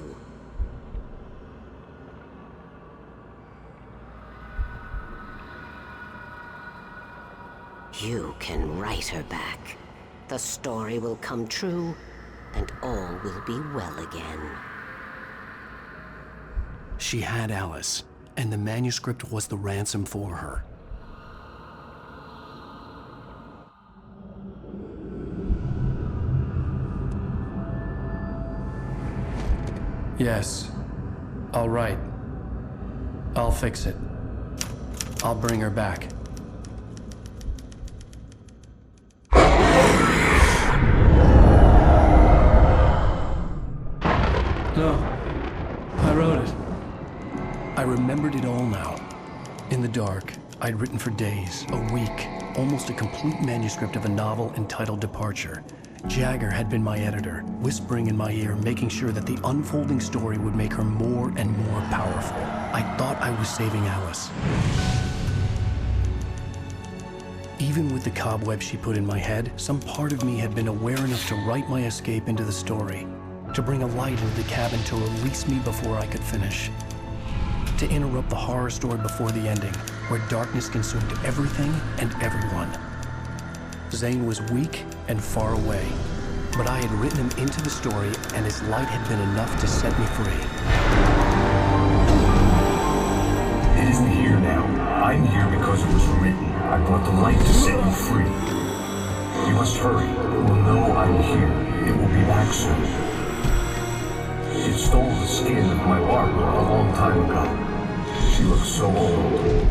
You can write her back. The story will come true, and all will be well again. She had Alice, and the manuscript was the ransom for her. Yes. All right. I'll fix it. I'll bring her back. No. I wrote it. I remembered it all now. In the dark, I'd written for days, a week, almost a complete manuscript of a novel entitled Departure. Jagger had been my editor, whispering in my ear, making sure that the unfolding story would make her more and more powerful. I thought I was saving Alice. Even with the cobwebs she put in my head, some part of me had been aware enough to write my escape into the story, to bring a light into the cabin to release me before I could finish, to interrupt the horror story before the ending, where darkness consumed everything and everyone. Zane was weak and far away, but I had written him into the story, and his light had been enough to set me free. It isn't here now. I'm here because it was written. I brought the light to set you free. You must hurry. It will know I'm here. It will be back soon. It stole the skin of my Barbara a long time ago. She looks so old.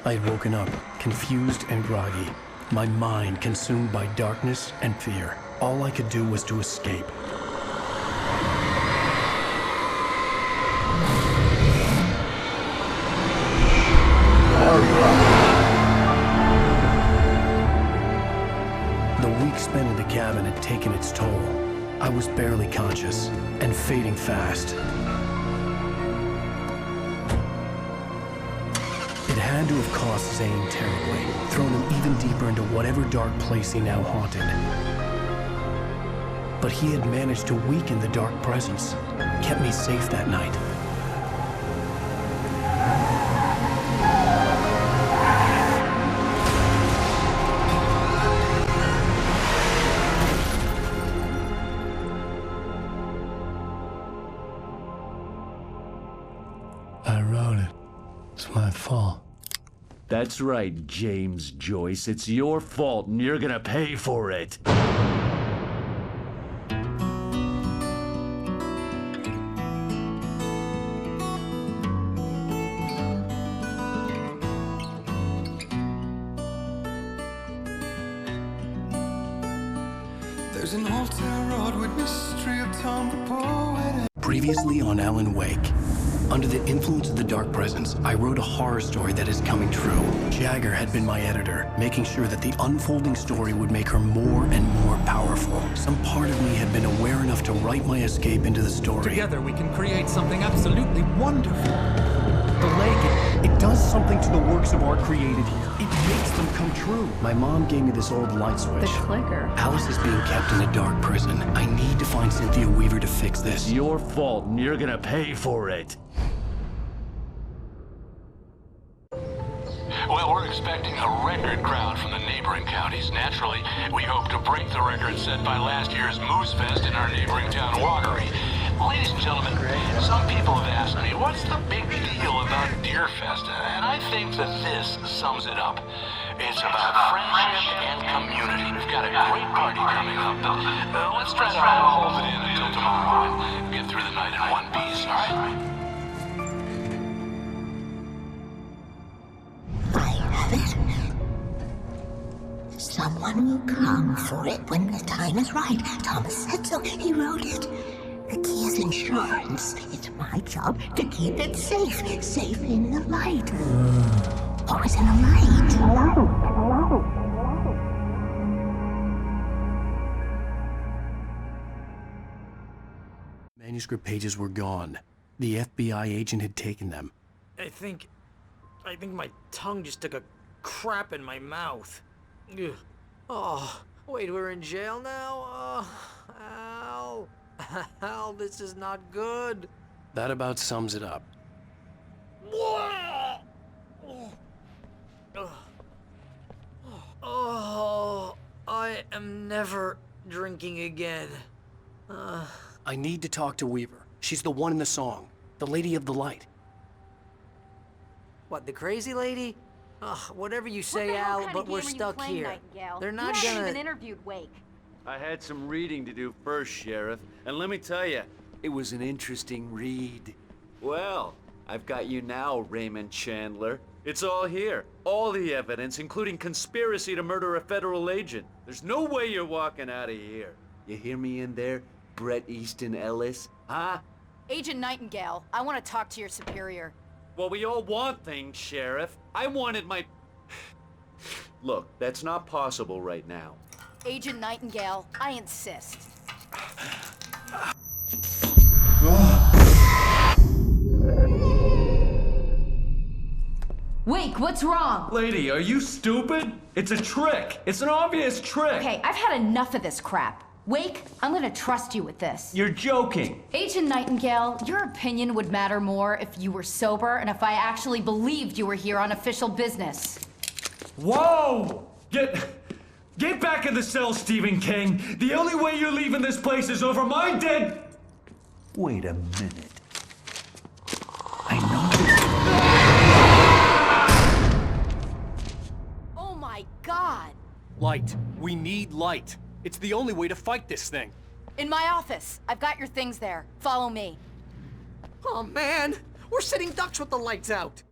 I had woken up, confused and groggy, my mind consumed by darkness and fear. All I could do was to escape. The week spent in the cabin had taken its toll. I was barely conscious and fading fast. It had to have cost Zane terribly, thrown him even deeper into whatever dark place he now haunted. But he had managed to weaken the dark presence, kept me safe that night. I wrote it. It's my fault. That's right, James Joyce. It's your fault, and you're gonna pay for it. There's an old town road with mystery of Tom the poet. Previously on Alan Wake. Under the influence of the dark presence, I wrote a horror story that is coming true. Jagger had been my editor, making sure that the unfolding story would make her more and more powerful. Some part of me had been aware enough to write my escape into the story. Together we can create something absolutely wonderful. The lake, it does something to the works of art created here. It makes them come true. My mom gave me this old light switch. The clicker. Alice is being kept in a dark prison. I need to find Cynthia Weaver to fix this. It's your fault, and you're gonna pay for it. Well, we're expecting a record crowd from the neighboring counties. Naturally, we hope to break the record set by last year's Moose Fest in our neighboring town, Watery. Ladies and gentlemen, some people have asked me, what's the big deal about Deer Fest? And I think that this sums it up. It's about friendship and community. We've got a great party coming up. Let's try to hold it in until tomorrow and get through the night in one piece, all right? Someone will come for it when the time is right. Thomas said so. He wrote it. The key is insurance. It's my job to keep it safe. Safe in the light. Always in the light. Manuscript pages were gone. The FBI agent had taken them. I think my tongue just took a crap in my mouth. Ugh. Oh, wait, we're in jail now? Oh, Al, this is not good. That about sums it up. Oh, I am never drinking again. I need to talk to Weaver. She's the one in the song. The Lady of the Light. What, the crazy lady? Whatever you say, Al, but we're stuck here. They're not gonna... You haven't even interviewed Wake. I had some reading to do first, Sheriff, and let me tell you, it was an interesting read. Well, I've got you now, Raymond Chandler. It's all here. All the evidence, including conspiracy to murder a federal agent. There's no way you're walking out of here. You hear me in there, Bret Easton Ellis? Huh? Agent Nightingale, I want to talk to your superior. Well, we all want things, Sheriff. I wanted my... Look, that's not possible right now. Agent Nightingale, I insist. Wake, what's wrong? Lady, are you stupid? It's a trick. It's an obvious trick. Okay, I've had enough of this crap. Wake, I'm gonna trust you with this. You're joking. Agent Nightingale, your opinion would matter more if you were sober and if I actually believed you were here on official business. Whoa! Get back in the cell, Stephen King. The only way you're leaving this place is over my dead... Wait a minute. I know... Oh my God! Light. We need light. It's the only way to fight this thing. In my office. I've got your things there. Follow me. Oh man, we're sitting ducks with the lights out.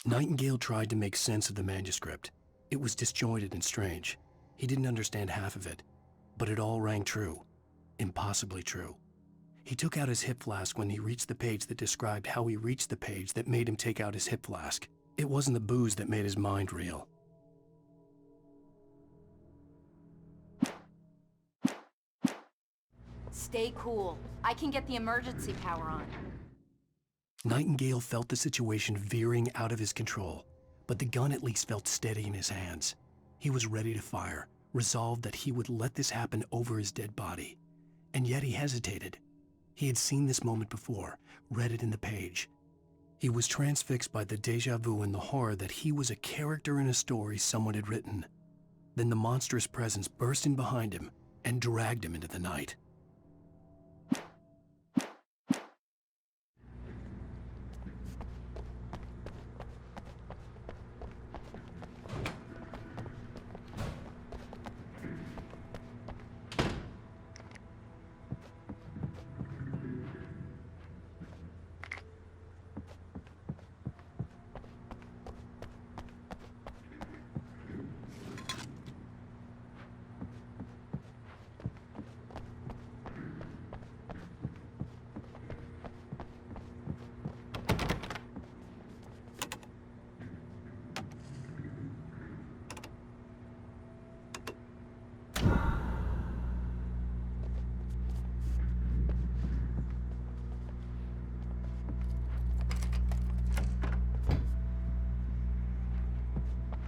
Nightingale tried to make sense of the manuscript. It was disjointed and strange. He didn't understand half of it, but it all rang true. Impossibly true. He took out his hip flask when he reached the page that described how he reached the page that made him take out his hip flask. It wasn't the booze that made his mind reel. Stay cool. I can get the emergency power on. Nightingale felt the situation veering out of his control. but the gun at least felt steady in his hands. He was ready to fire, resolved that he would let this happen over his dead body. And yet he hesitated. He had seen this moment before, read it in the page. He was transfixed by the déjà vu and the horror that he was a character in a story someone had written. Then the monstrous presence burst in behind him and dragged him into the night.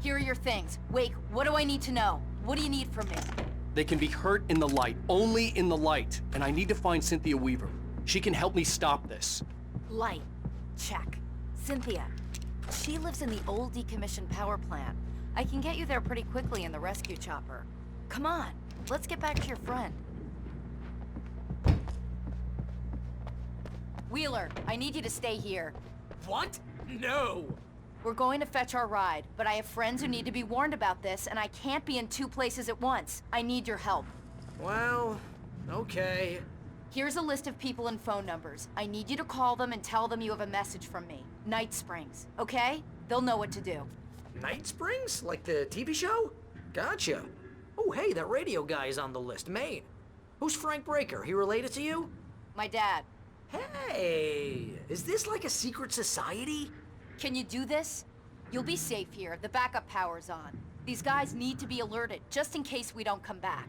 Here are your things. Wake, what do I need to know? What do you need from me? They can be hurt in the light, only in the light. And I need to find Cynthia Weaver. She can help me stop this. Light. Check. Cynthia. She lives in the old decommissioned power plant. I can get you there pretty quickly in the rescue chopper. Come on, let's get back to your friend. Wheeler, I need you to stay here. What? No! We're going to fetch our ride, but I have friends who need to be warned about this, and I can't be in 2 places at once. I need your help. Well, okay. Here's a list of people and phone numbers. I need you to call them and tell them you have a message from me. Night Springs, okay? They'll know what to do. Night Springs? Like the TV show? Gotcha. Oh, hey, that radio guy is on the list, Maine. Who's Frank Breaker? He related to you? My dad. Hey, is this like a secret society? Can you do this? You'll be safe here. The backup power's on. These guys need to be alerted, just in case we don't come back.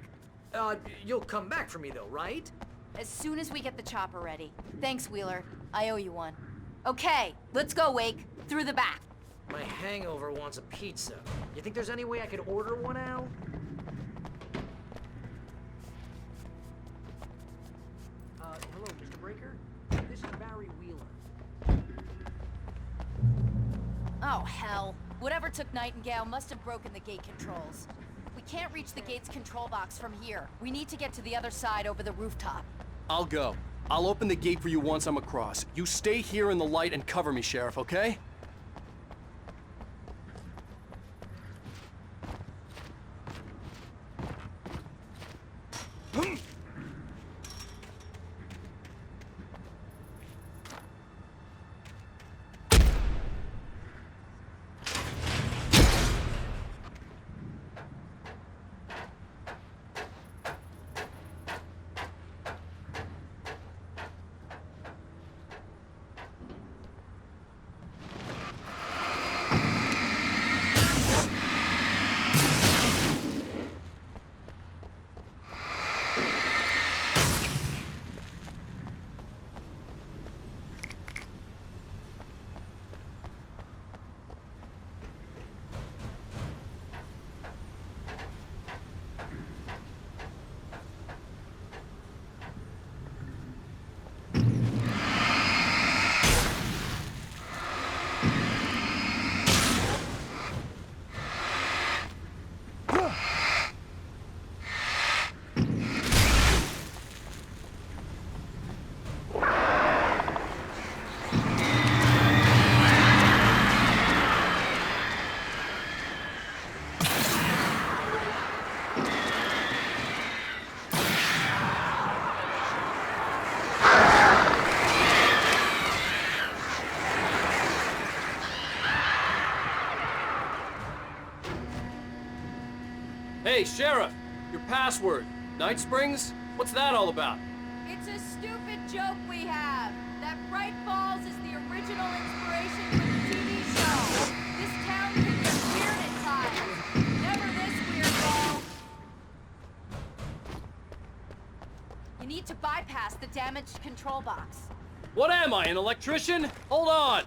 You'll come back for me though, right? As soon as we get the chopper ready. Thanks, Wheeler. I owe you one. Okay, let's go, Wake. Through the back. My hangover wants a pizza. You think there's any way I could order one, Al? Hello, Mr. Breaker? This is Barry Wheeler. Oh, hell. Whatever took Nightingale must have broken the gate controls. We can't reach the gate's control box from here. We need to get to the other side over the rooftop. I'll go. I'll open the gate for you once I'm across. You stay here in the light and cover me, Sheriff, okay? Hey, Sheriff! Your password. Night Springs? What's that all about? It's a stupid joke we have. That Bright Falls is the original inspiration for the TV show. This town can get weird at times. Never this weird, though. You need to bypass the damaged control box. What am I, an electrician? Hold on!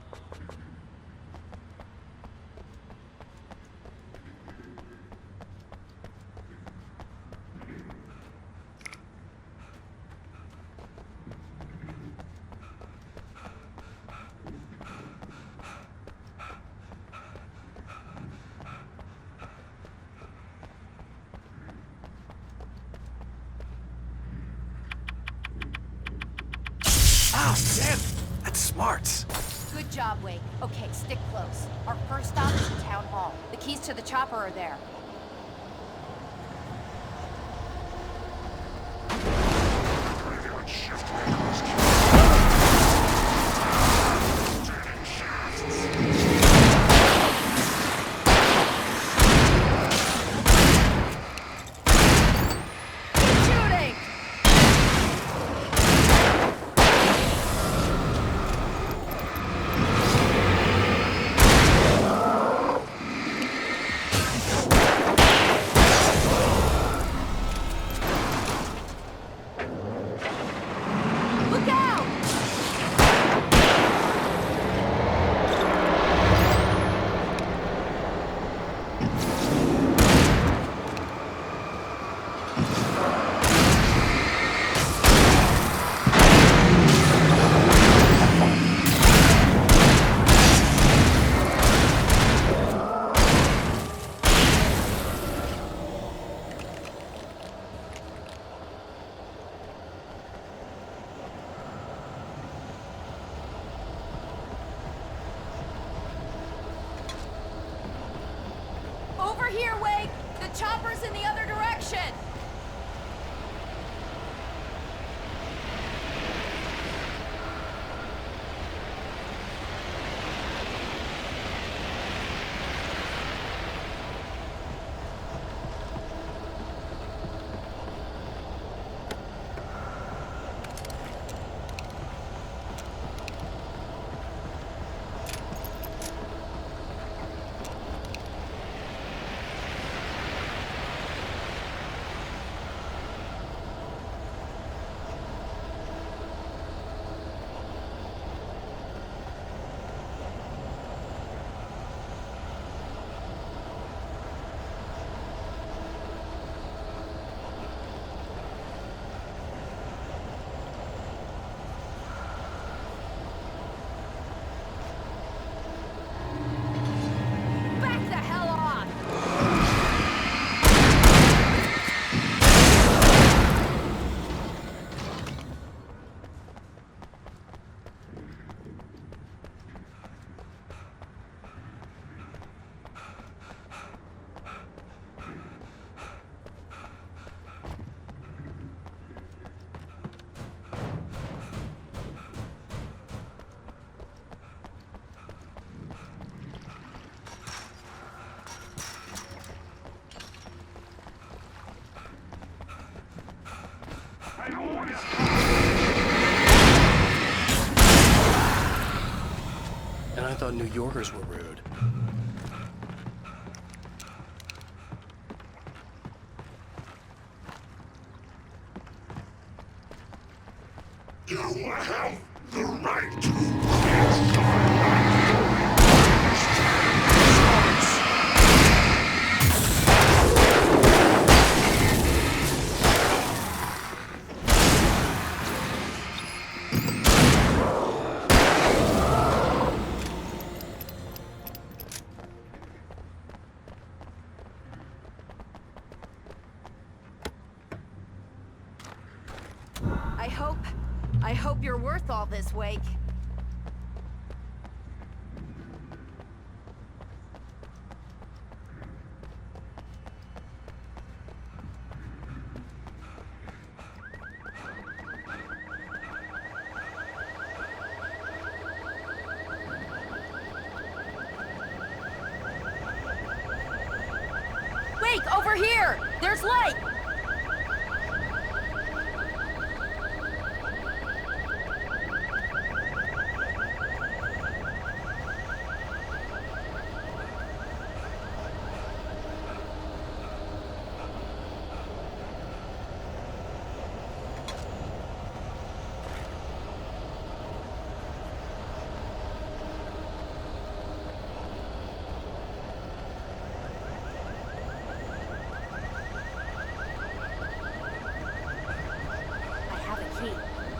Damn, that's smart. Good job, Wake. Okay, stick close. Our first stop is the town hall. The keys to the chopper are there. Over here, Wake! The chopper's in the other direction! And I thought New Yorkers were rude. You have the right to I hope you're worth all this, Wake. Wake, over here! There's light!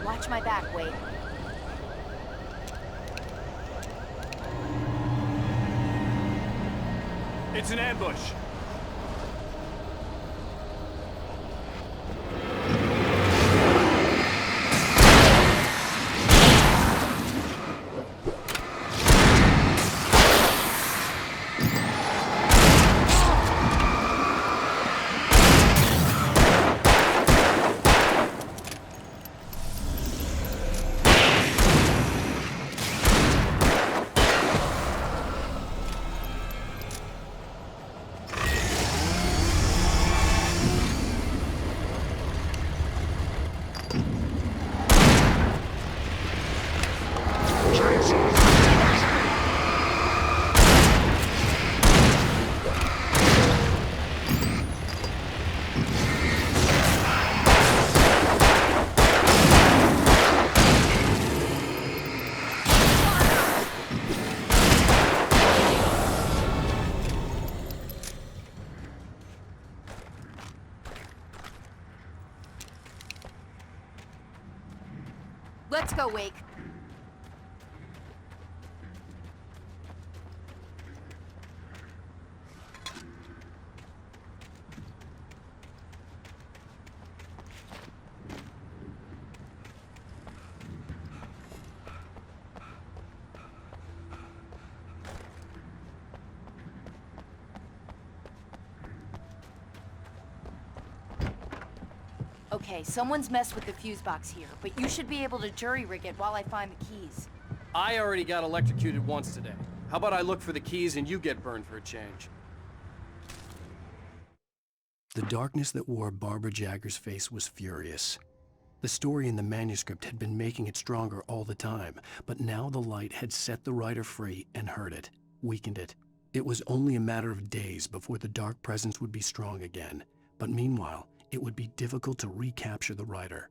Watch my back, Wade. It's an ambush. Let's go, Wake. Okay, someone's messed with the fuse box here, but you should be able to jury-rig it while I find the keys. I already got electrocuted once today. How about I look for the keys and you get burned for a change? The darkness that wore Barbara Jagger's face was furious. The story in the manuscript had been making it stronger all the time, but now the light had set the writer free and hurt it, weakened it. It was only a matter of days before the dark presence would be strong again, but meanwhile, it would be difficult to recapture the writer.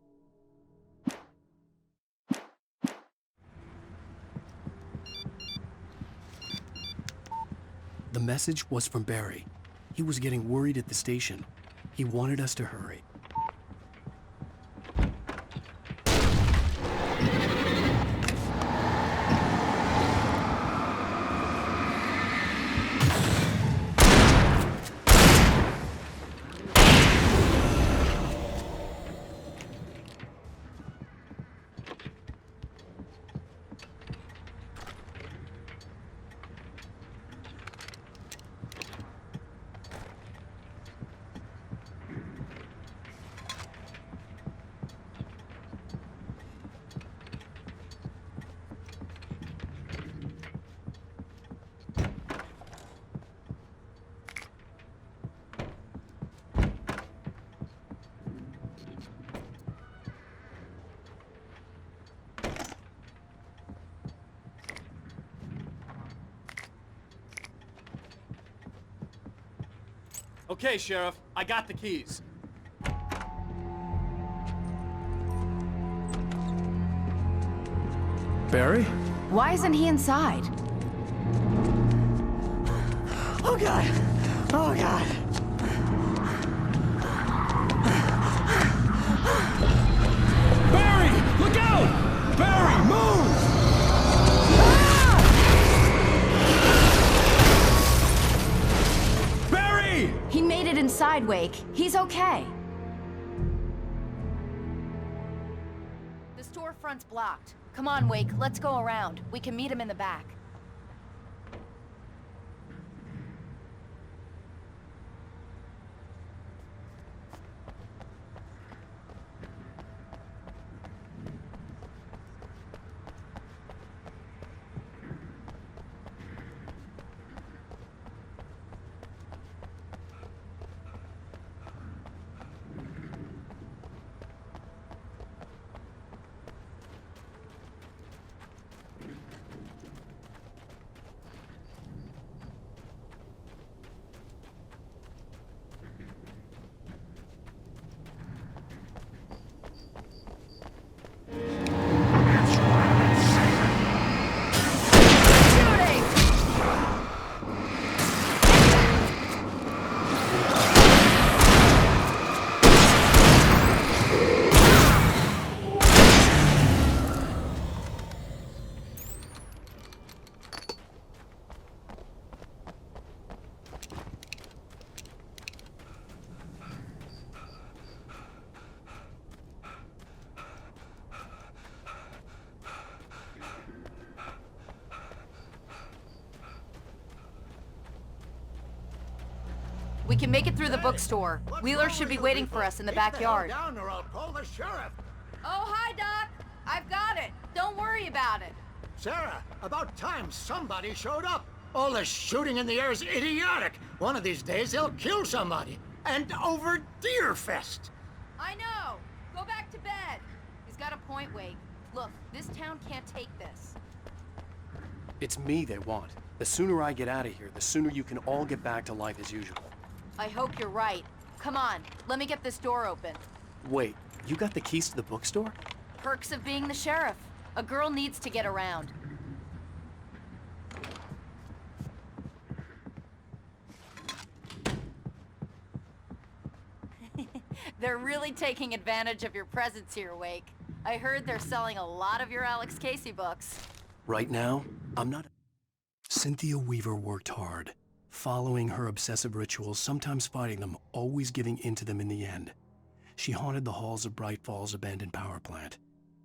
The message was from Barry. He was getting worried at the station. He wanted us to hurry. Okay, Sheriff, I got the keys. Barry? Why isn't he inside? Oh, God. Oh, God. Barry! Look out! Barry, move! He made it inside, Wake. He's okay. The storefront's blocked. Come on, Wake. Let's go around. We can meet him in the back. We can make it through the bookstore. Wheeler should be waiting for us in the backyard. Down or I'll call the sheriff. Oh, hi, Doc. I've got it. Don't worry about it. Sarah, about time somebody showed up. All this shooting in the air is idiotic. One of these days they'll kill somebody. And over Deerfest. I know. Go back to bed. He's got a point, Wake. Look, this town can't take this. It's me they want. The sooner I get out of here, the sooner you can all get back to life as usual. I hope you're right. Come on, let me get this door open. Wait, you got the keys to the bookstore? Perks of being the sheriff. A girl needs to get around. They're really taking advantage of your presence here, Wake. I heard they're selling a lot of your Alex Casey books. Right now, I'm not... Cynthia Weaver worked hard, following her obsessive rituals, sometimes fighting them, always giving in to them in the end. She haunted the halls of Bright Falls' abandoned power plant.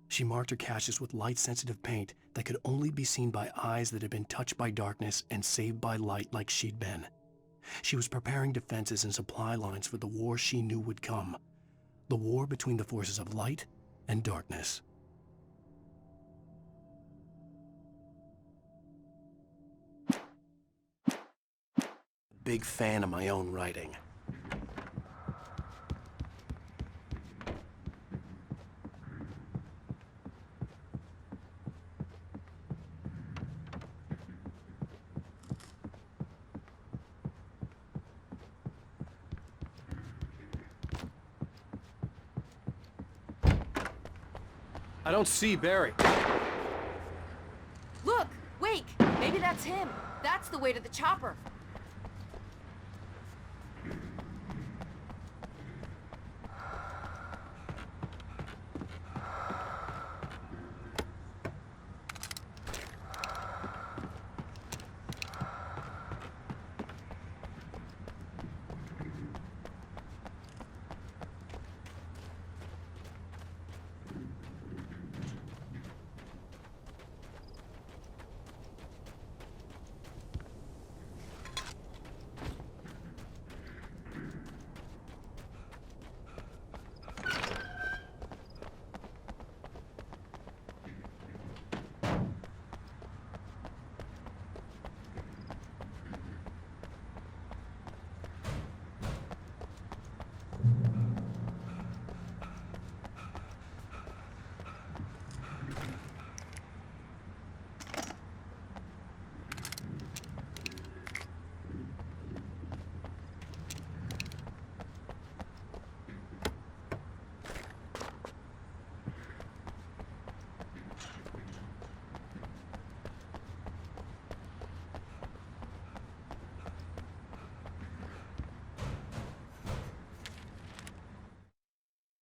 She marked her caches with light-sensitive paint that could only be seen by eyes that had been touched by darkness and saved by light like she'd been. She was preparing defenses and supply lines for the war she knew would come. The war between the forces of light and darkness. Big fan of my own writing. I don't see Barry. Look! Wake! Maybe that's him. That's the way to the chopper.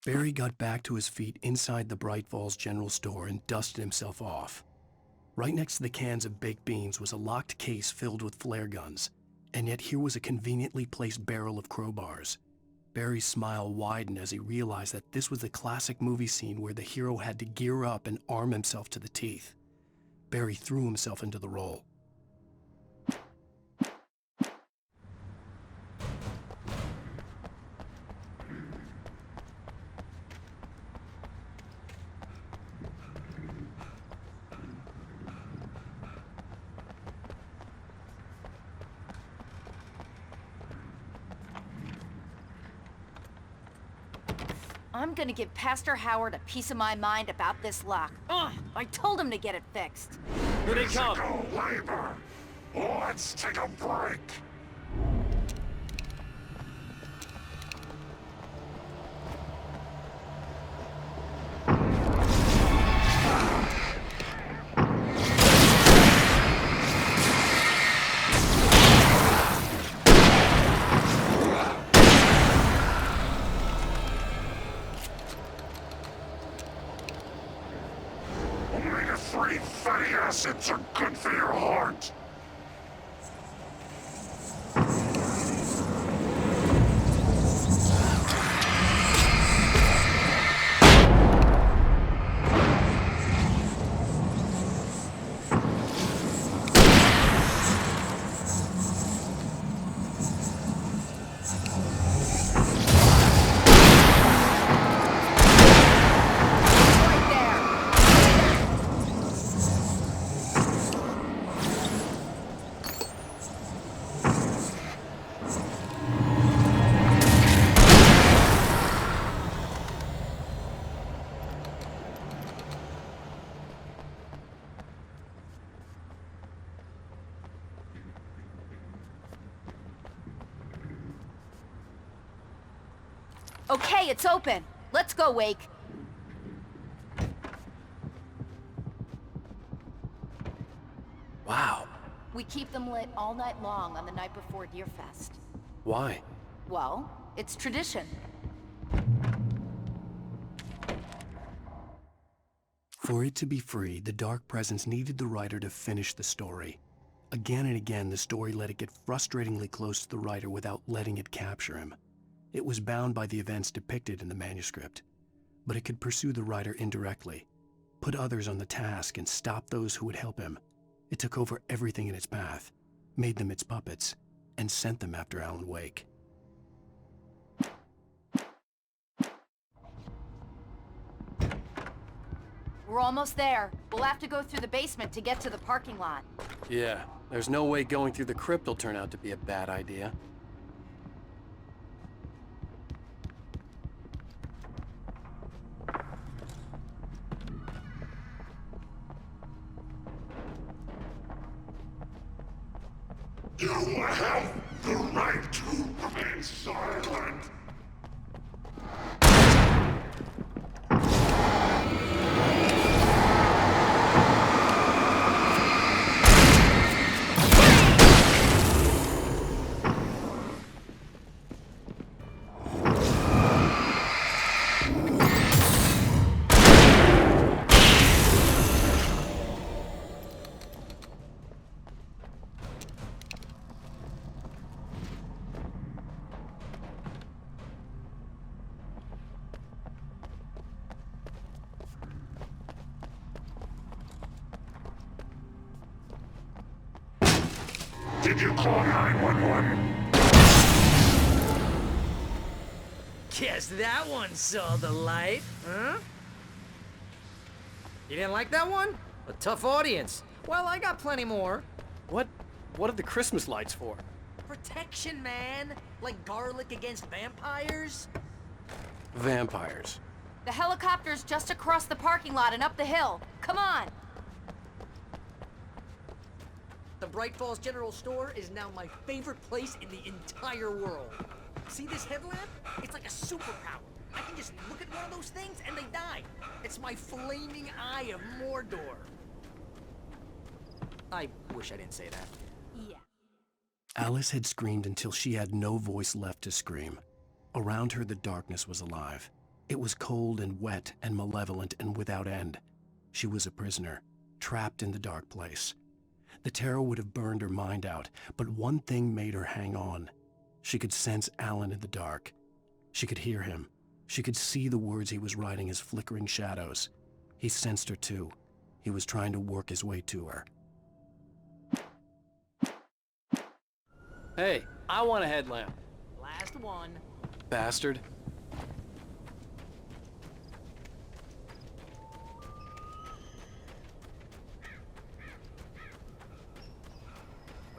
Barry got back to his feet inside the Bright Falls General Store and dusted himself off. Right next to the cans of baked beans was a locked case filled with flare guns, and yet here was a conveniently placed barrel of crowbars. Barry's smile widened as he realized that this was the classic movie scene where the hero had to gear up and arm himself to the teeth. Barry threw himself into the role. I'm gonna give Pastor Howard a piece of my mind about this lock. Ugh! I told him to get it fixed. Here they come. Labor. Let's take a break. Omega-3 fatty acids are good for your heart. Okay, it's open. Let's go, Wake. Wow. We keep them lit all night long on the night before Deerfest. Why? Well, it's tradition. For it to be free, the Dark Presence needed the writer to finish the story. Again and again, the story let it get frustratingly close to the writer without letting it capture him. It was bound by the events depicted in the manuscript, but it could pursue the writer indirectly, put others on the task, and stop those who would help him. It took over everything in its path, made them its puppets, and sent them after Alan Wake. We're almost there. We'll have to go through the basement to get to the parking lot. Yeah, there's no way going through the crypt will turn out to be a bad idea. You have the right to remain silent. Did you call 911? Guess that one saw the light, huh? You didn't like that one? A tough audience. Well, I got plenty more. What are the Christmas lights for? Protection, man. Like garlic against vampires. Vampires. The helicopter's just across the parking lot and up the hill. Come on! The Bright Falls General Store is now my favorite place in the entire world. See this headlamp? It's like a superpower. I can just look at one of those things and they die. It's my flaming eye of Mordor. I wish I didn't say that. Yeah. Alice had screamed until she had no voice left to scream. Around her, the darkness was alive. It was cold and wet and malevolent and without end. She was a prisoner, trapped in the dark place. The terror would have burned her mind out, but one thing made her hang on. She could sense Alan in the dark. She could hear him. She could see the words he was writing as flickering shadows. He sensed her too. He was trying to work his way to her. Hey, I want a headlamp. Last one. Bastard.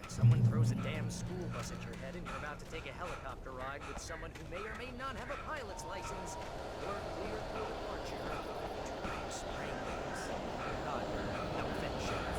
Someone throws a damn school bus at your head and you're about to take a helicopter ride with someone who may or may not have a pilot's license. You're clear for departure to Springs. God, no offense, Sheriff.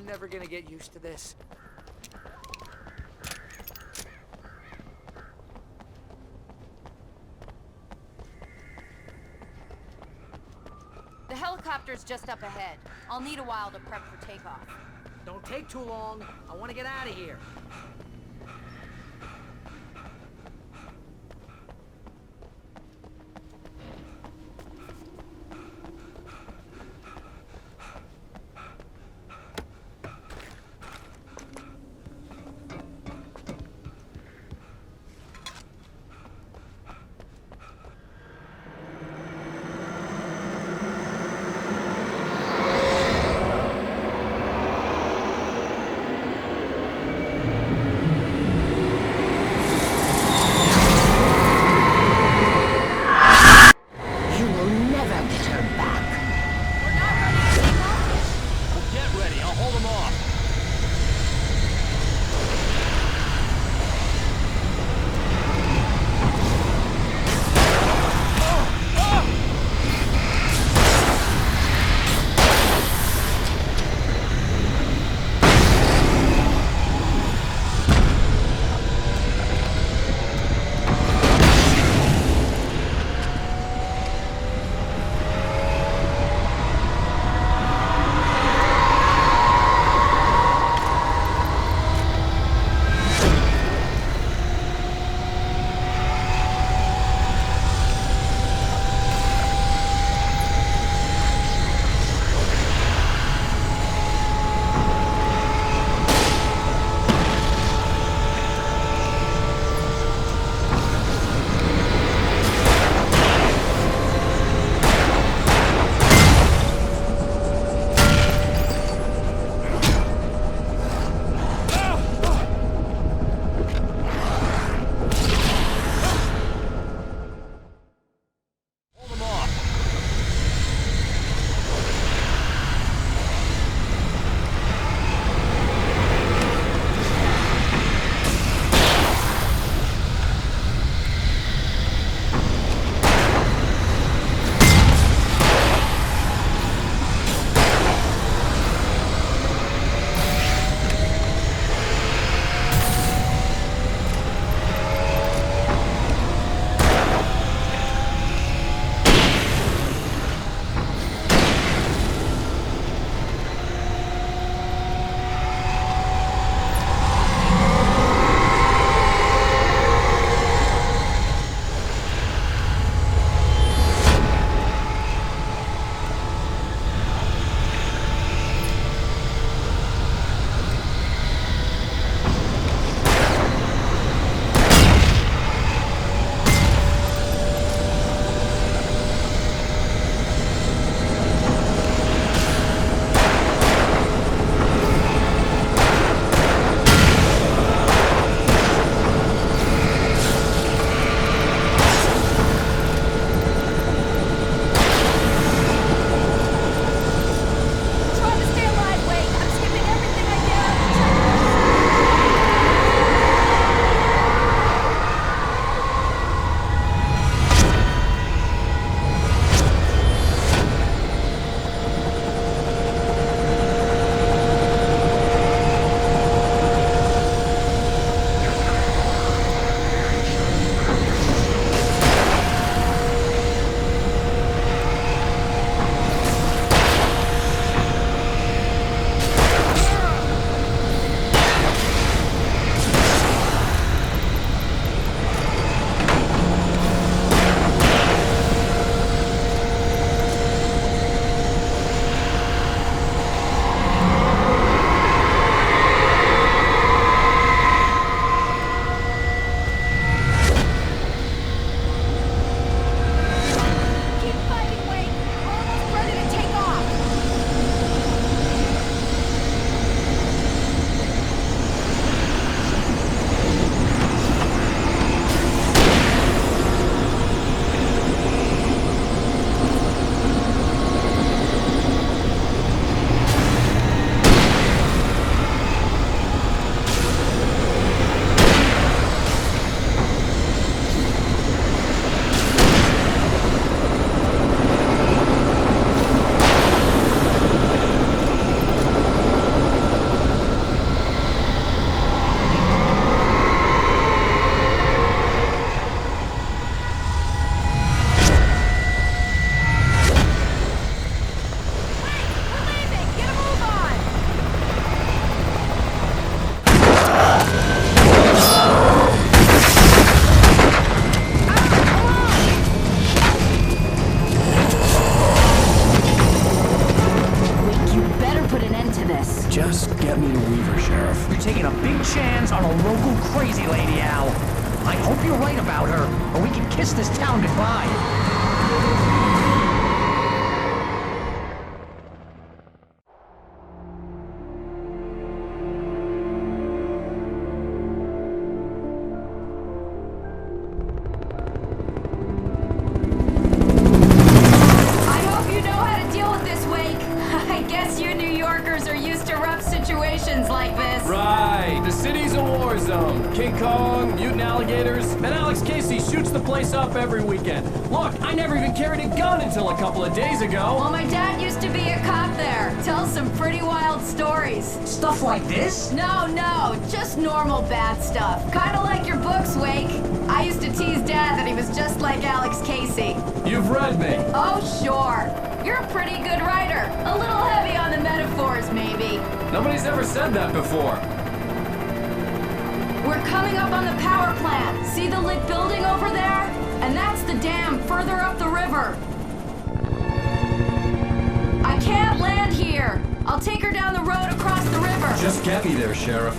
Never gonna get used to this. The helicopter's just up ahead. I'll need a while to prep for takeoff. Don't take too long. I want to get out of here. get me to Weaver, Sheriff. You're taking a big chance on a local crazy lady, Al. I hope you're right about her, or we can kiss this town goodbye. Like this. Right, the city's a war zone. King Kong, mutant alligators, and Alex Casey shoots the place up every weekend. Look, I never even carried a gun until a couple of days ago. Well, my dad used to be a cop there. Tells some pretty wild stories. Stuff like this? No, just normal bad stuff. Kinda like your books, Wake. I used to tease Dad that he was just like Alex Casey. You've read me. Oh, sure. You're a pretty good writer. A little heavy on the metaphors, maybe. Nobody's ever said that before. We're coming up on the power plant. See the lit building over there? And that's the dam further up the river. I can't land here. I'll take her down the road across the river. Just get me there, Sheriff.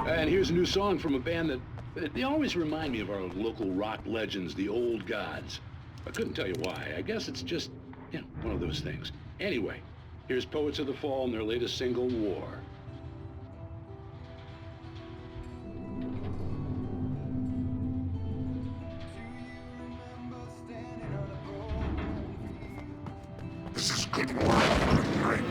And here's a new song from a band that they always remind me of our local rock legends, the Old Gods. I couldn't tell you why. I guess it's just, one of those things. Anyway, here's Poets of the Fall and their latest single, War. This is good work. Right.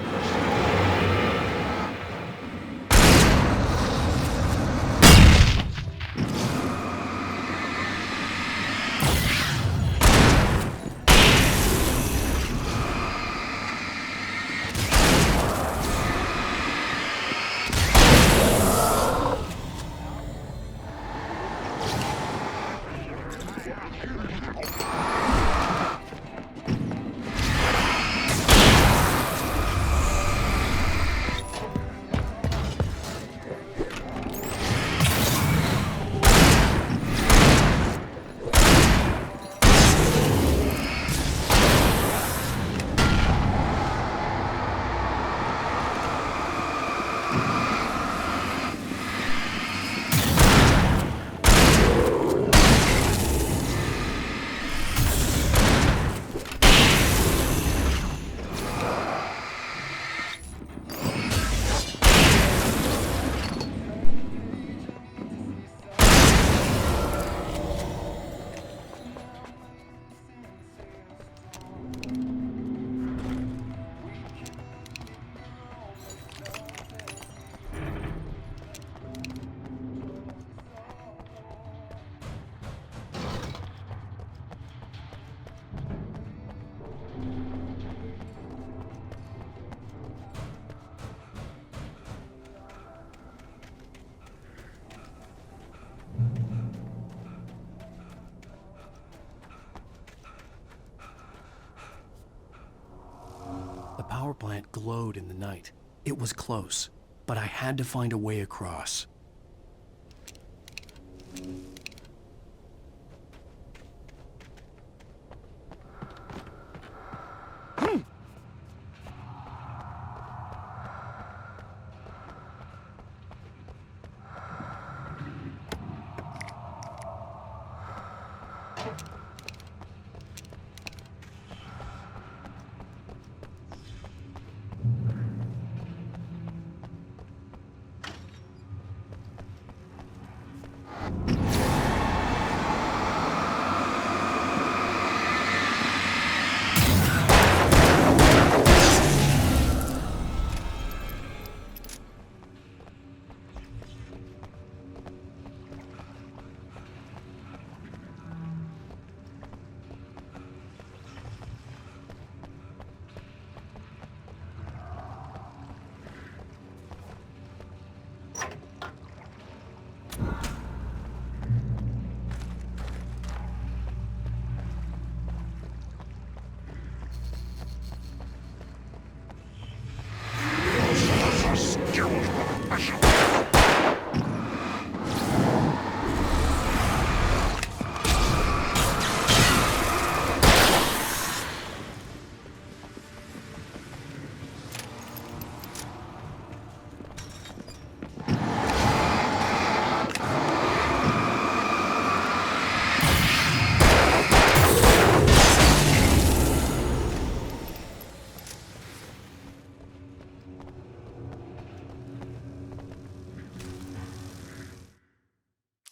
plant glowed in the night. It was close, but I had to find a way across.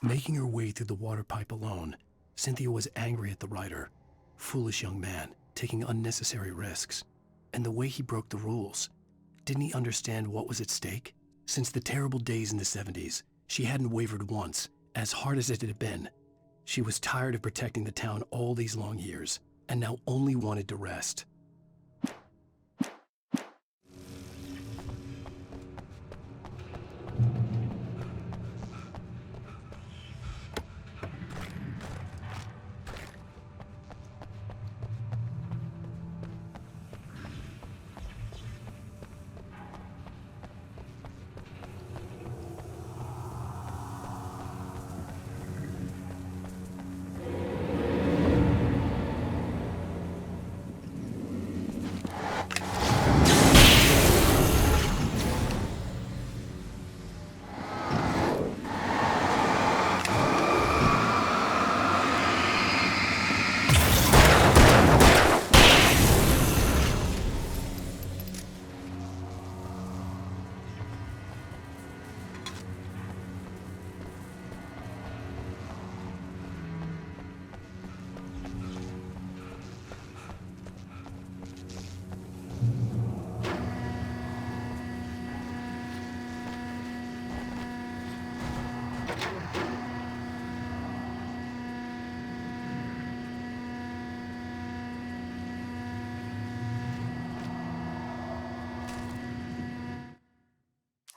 Making her way through the water pipe alone, Cynthia was angry at the writer. Foolish young man, taking unnecessary risks. And the way he broke the rules. Didn't he understand what was at stake? Since the terrible days in the 70s, she hadn't wavered once, as hard as it had been. She was tired of protecting the town all these long years, and now only wanted to rest.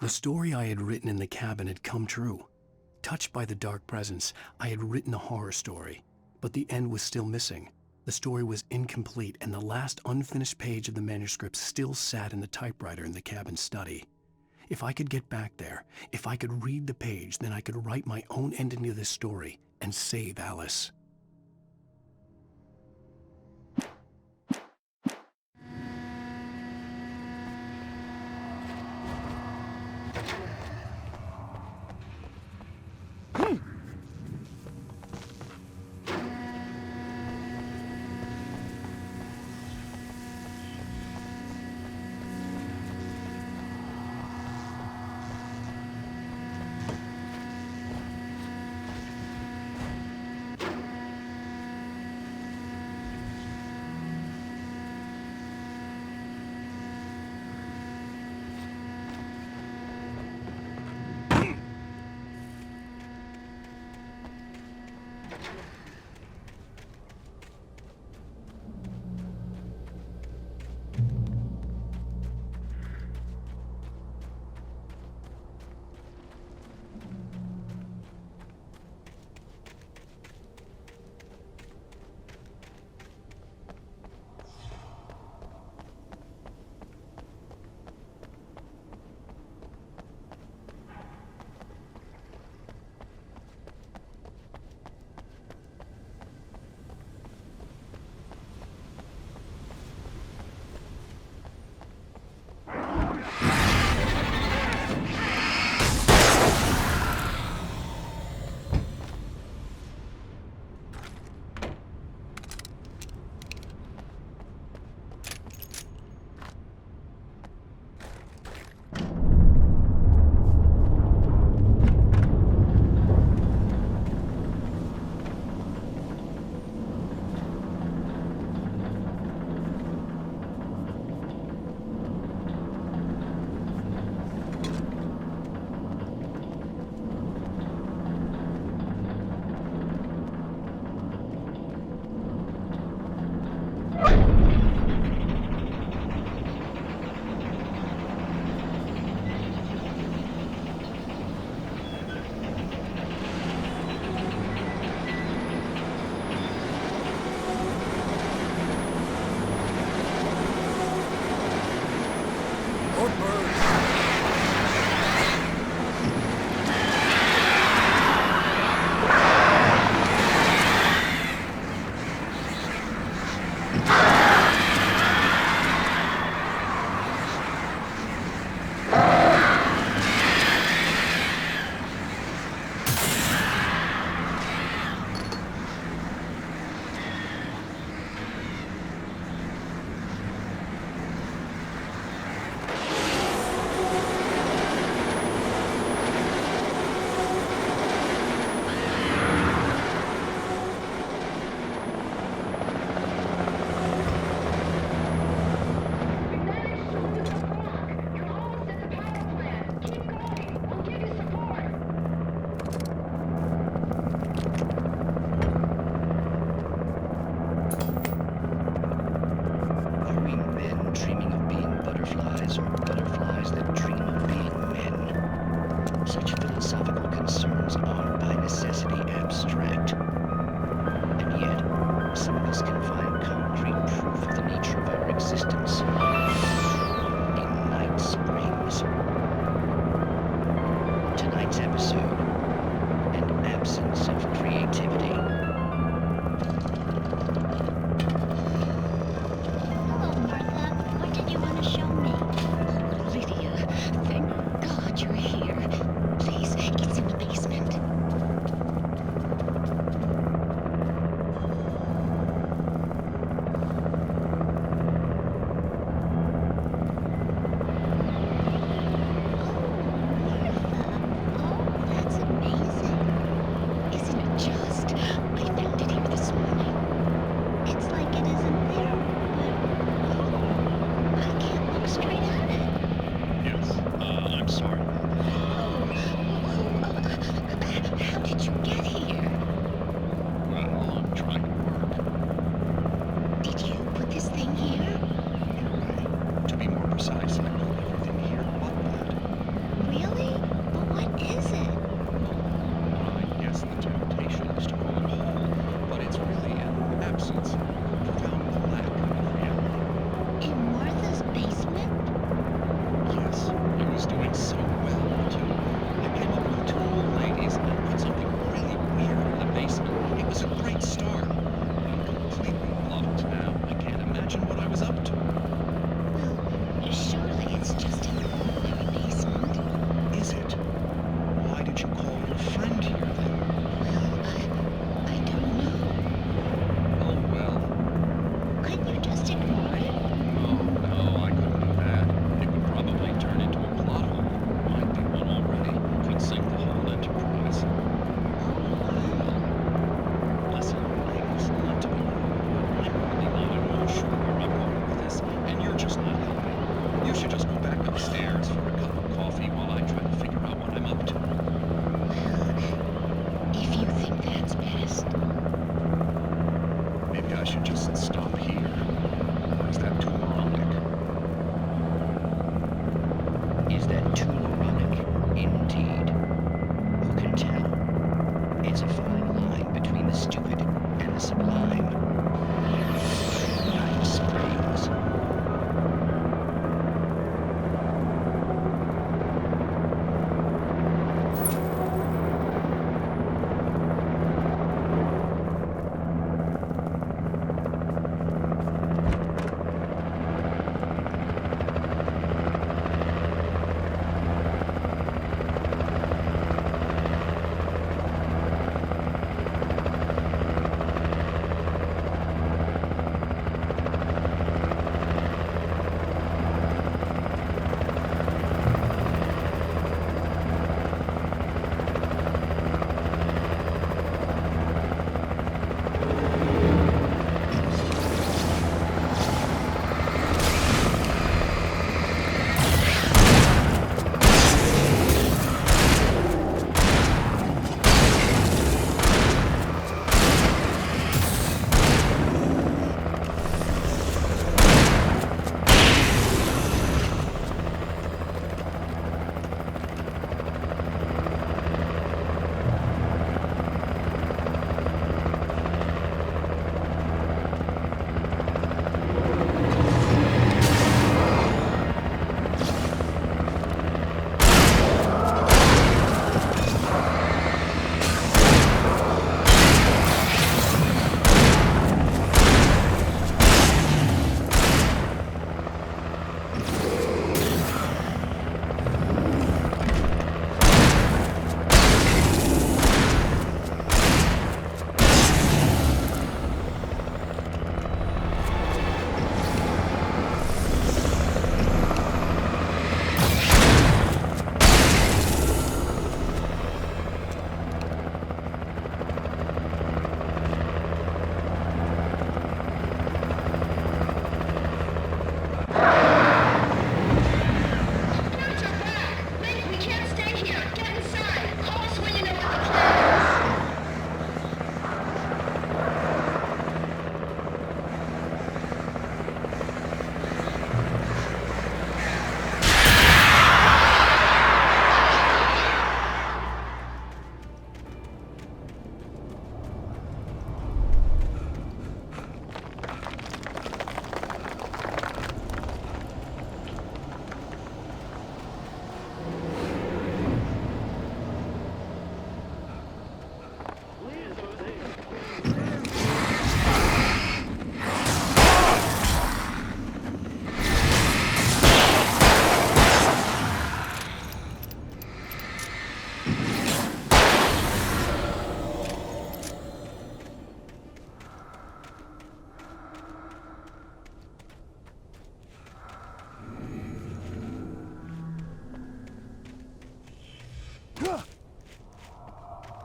The story I had written in the cabin had come true. Touched by the dark presence, I had written a horror story, but the end was still missing. The story was incomplete, and the last unfinished page of the manuscript still sat in the typewriter in the cabin study. If I could get back there, if I could read the page, then I could write my own ending to this story and save Alice.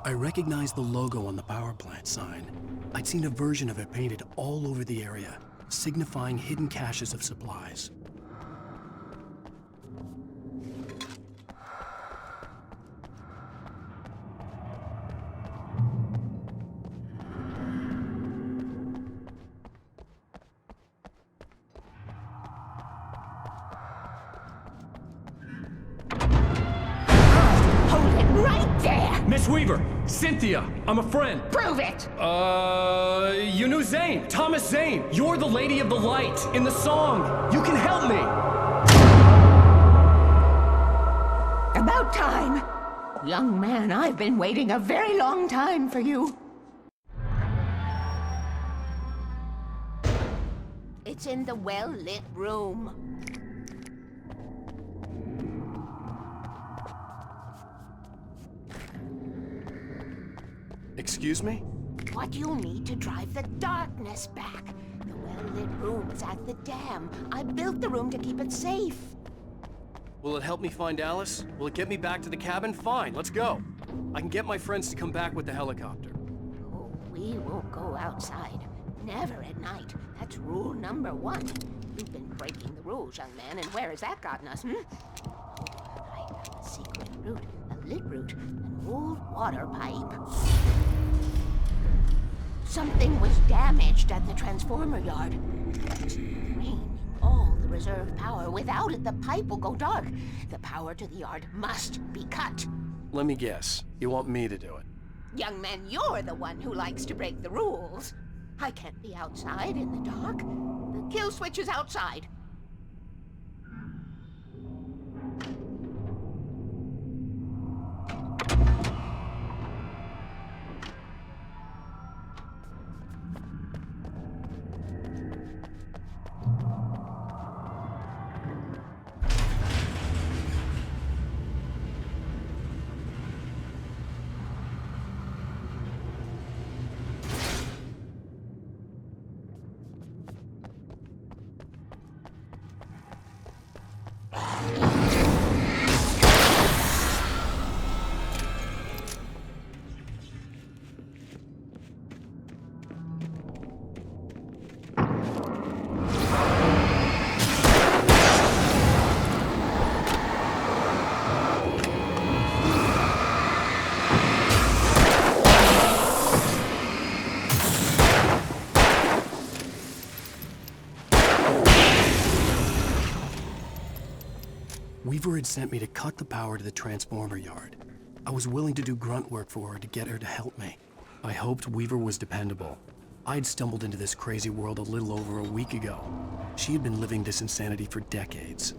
I recognized the logo on the power plant sign. I'd seen a version of it painted all over the area, signifying hidden caches of supplies. Miss Weaver! Cynthia! I'm a friend! Prove it! You knew Zane! Thomas Zane! You're the Lady of the Light in the song! You can help me! About time! Young man, I've been waiting a very long time for you. It's in the well-lit room. Excuse me? What you'll need to drive the darkness back. The well-lit room is at the dam. I built the room to keep it safe. Will it help me find Alice? Will it get me back to the cabin? Fine, let's go. I can get my friends to come back with the helicopter. Oh, we won't go outside. Never at night. That's rule number 1. You've been breaking the rules, young man, and where has that gotten us, Oh, right. A secret route, a lit route, an old water pipe. Something was damaged at the transformer yard. It's draining all the reserve power. Without it, the pipe will go dark. The power to the yard must be cut. Let me guess. You want me to do it? Young man, you're the one who likes to break the rules. I can't be outside in the dark. The kill switch is outside. Weaver had sent me to cut the power to the transformer yard. I was willing to do grunt work for her to get her to help me. I hoped Weaver was dependable. I'd stumbled into this crazy world a little over a week ago. She had been living this insanity for decades.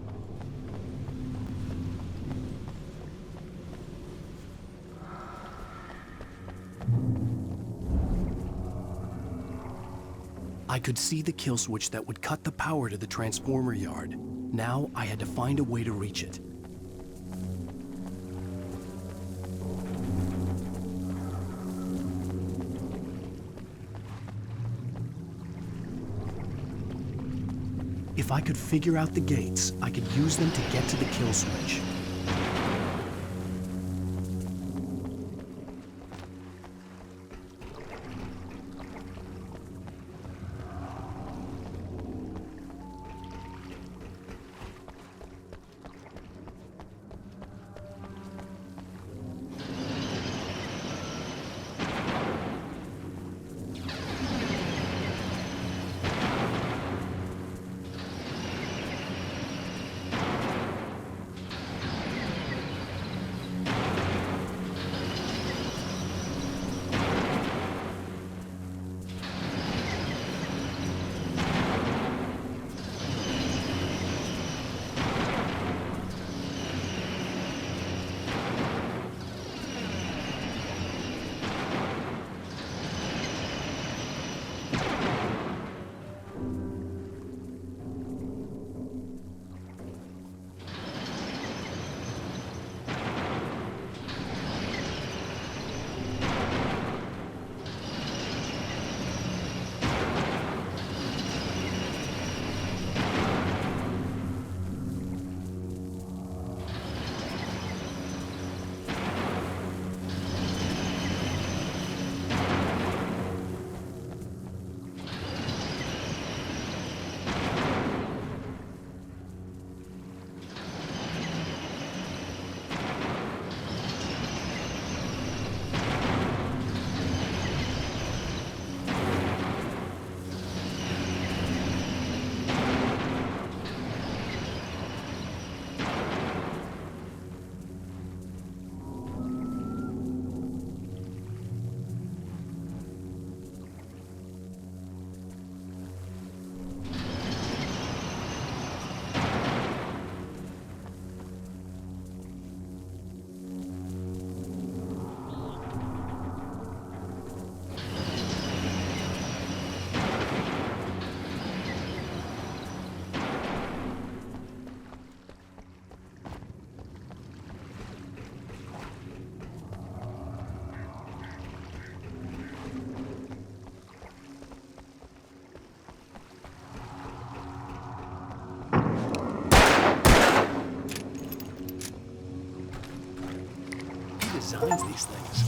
I could see the kill switch that would cut the power to the transformer yard. Now I had to find a way to reach it. If I could figure out the gates, I could use them to get to the kill switch. designs these things?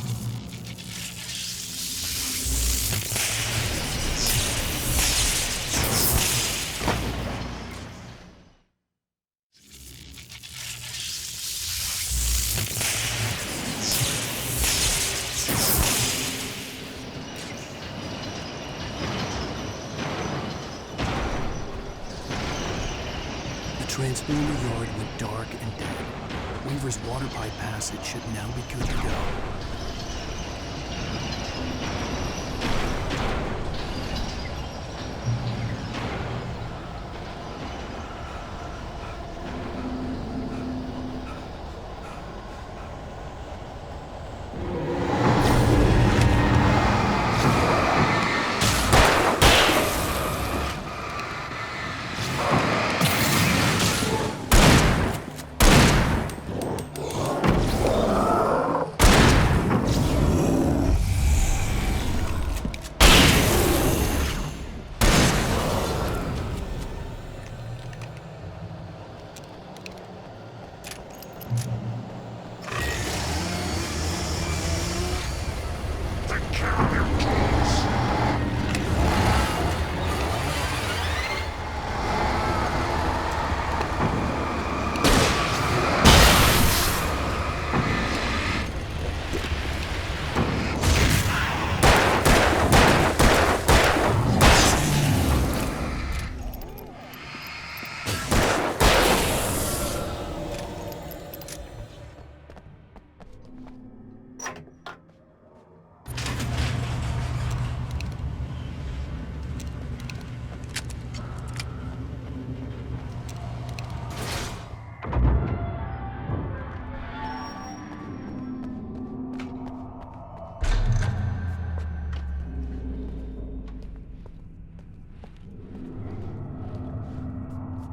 The transponder yard went dark and dead. Weaver's water pipe passage should now be good to go.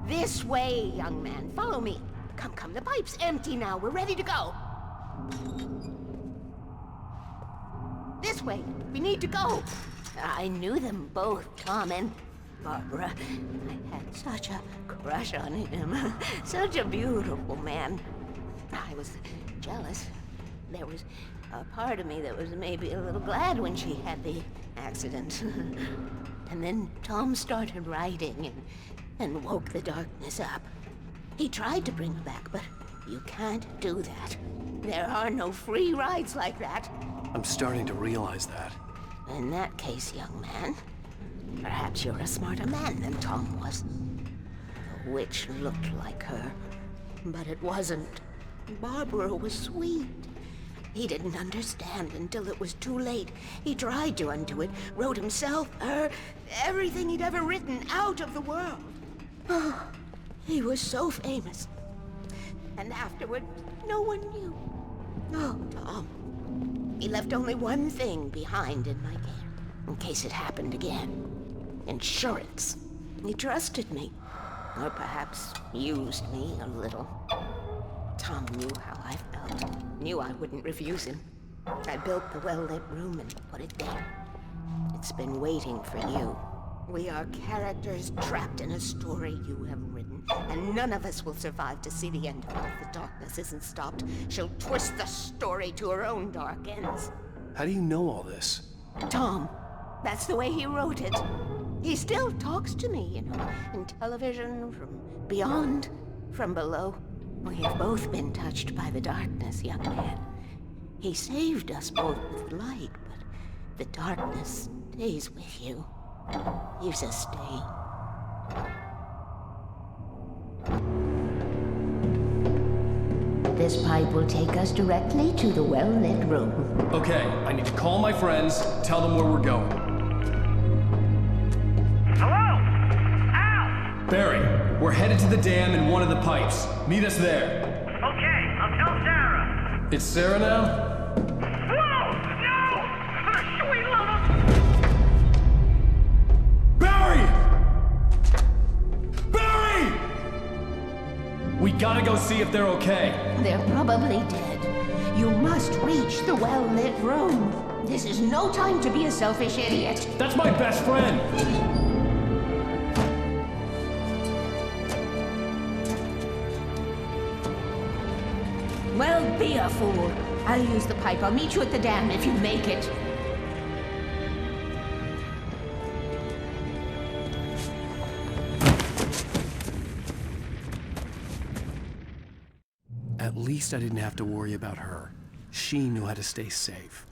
This way, young man. Follow me. Come, the pipe's empty now. We're ready to go. This way. We need to go. I knew them both, Tom and Barbara. I had such a crush on him. Such a beautiful man. I was jealous. There was a part of me that was maybe a little glad when she had the accident. And then Tom started writing and woke the darkness up. He tried to bring her back, but you can't do that. There are no free rides like that. I'm starting to realize that. In that case, young man, perhaps you're a smarter man than Tom was. The witch looked like her, but it wasn't. Barbara was sweet. He didn't understand until it was too late. He tried to undo it, wrote himself, her, everything he'd ever written out of the world. Oh, he was so famous. And afterward, no one knew. Oh, Tom. He left only one thing behind in my care, in case it happened again. Insurance. He trusted me. Or perhaps used me a little. Tom knew how I felt. Knew I wouldn't refuse him. I built the well-lit room and put it there. It's been waiting for you. We are characters trapped in a story you have written, and none of us will survive to see the end of it if the darkness isn't stopped. She'll twist the story to her own dark ends. How do you know all this? Tom, that's the way he wrote it. He still talks to me, you know, in television, from beyond, from below. We have both been touched by the darkness, young man. He saved us both with light, but the darkness stays with you. Leaves a stain. This pipe will take us directly to the well-lit room. Okay, I need to call my friends, tell them where we're going. Hello? Al! Barry, we're headed to the dam in one of the pipes. Meet us there. Okay, I'll tell Sarah. It's Sarah now? Whoa! No! For the sweet love of... Barry! Barry! We gotta go see if they're okay. They're probably dead. You must reach the well-lit room. This is no time to be a selfish idiot. That's my best friend! Well, be a fool. I'll use the pipe. I'll meet you at the dam if you make it. At least I didn't have to worry about her. She knew how to stay safe.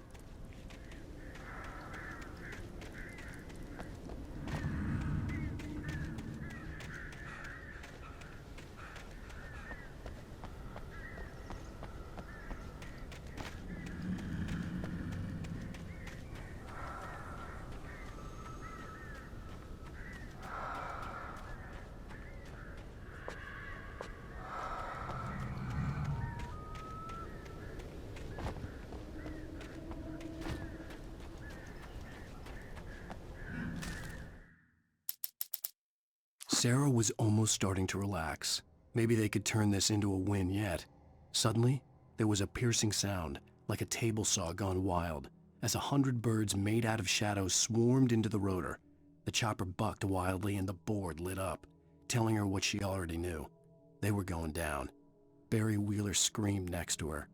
Sarah was almost starting to relax. Maybe they could turn this into a win yet. Suddenly, there was a piercing sound, like a table saw gone wild, as 100 birds made out of shadows swarmed into the rotor. The chopper bucked wildly and the board lit up, telling her what she already knew. They were going down. Barry Wheeler screamed next to her.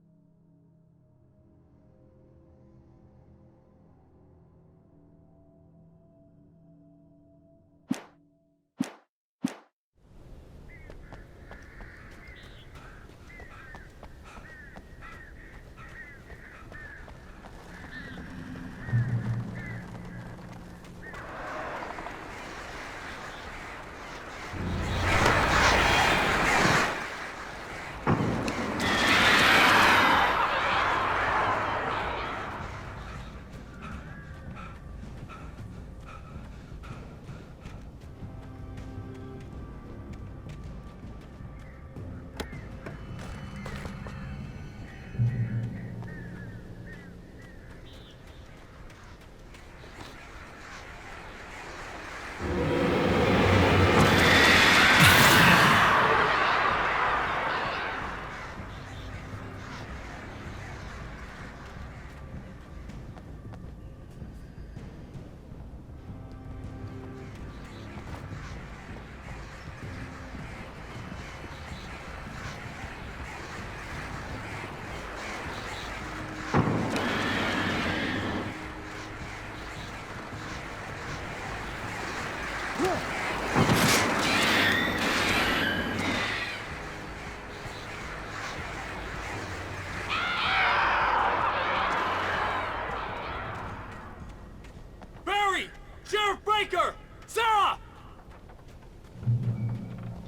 Sarah!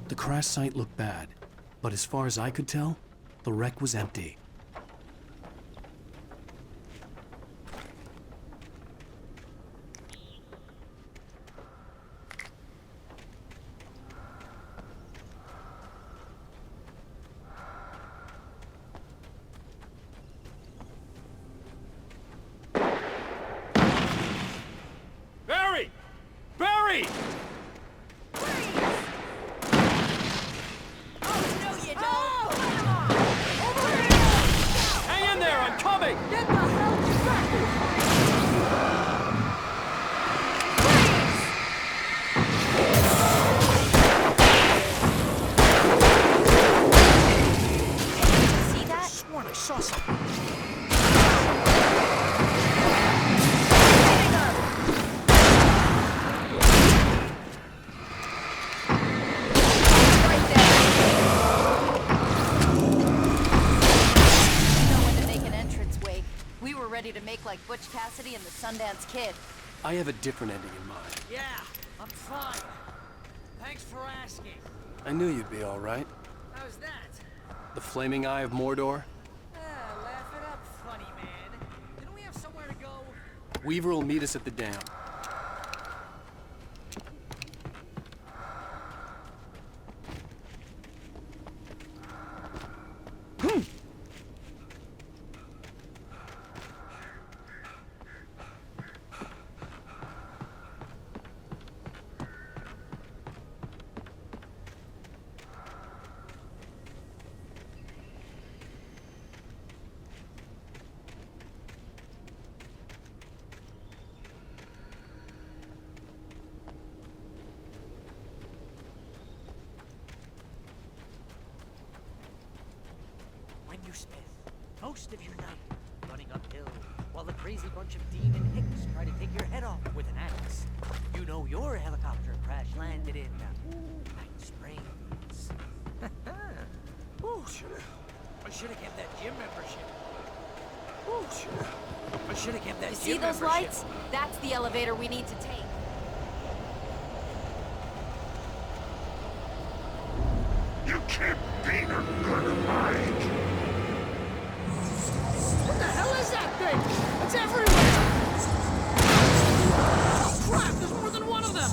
The crash site looked bad, but as far as I could tell, the wreck was empty. Barry! Hang in there, I'm coming! Get the hell See that? I sworn I saw something. ready to make like Butch Cassidy and the Sundance Kid. I have a different ending in mind. Yeah, I'm fine. Thanks for asking. I knew you'd be all right. How's that? The flaming eye of Mordor? Laugh it up, funny man. Didn't we have somewhere to go? Weaver will meet us at the dam. you, Smith. Most of your night running uphill while the crazy bunch of demon hicks try to take your head off with an axe. You know your helicopter crash landed in Night Springs. Oh, I should have kept that gym membership. Oh, I should have kept that You gym see those membership. lights? That's the elevator we need to take. You can't beat a good mind. What the hell is that thing? It's everywhere! Oh, crap! There's more than one of them!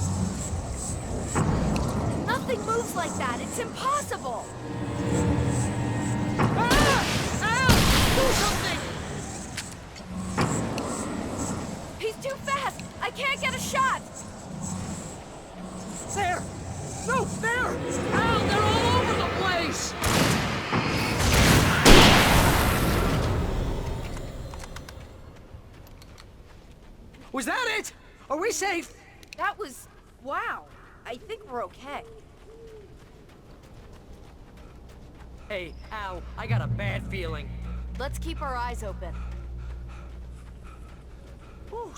Nothing moves like that. It's impossible. Ah! Ow! Do something! He's too fast. I can't get a shot. There! No, there! Ow! They're all over the place! Was that it? Are we safe? That was... wow. I think we're okay. Hey, Al, I got a bad feeling. Let's keep our eyes open. Oh,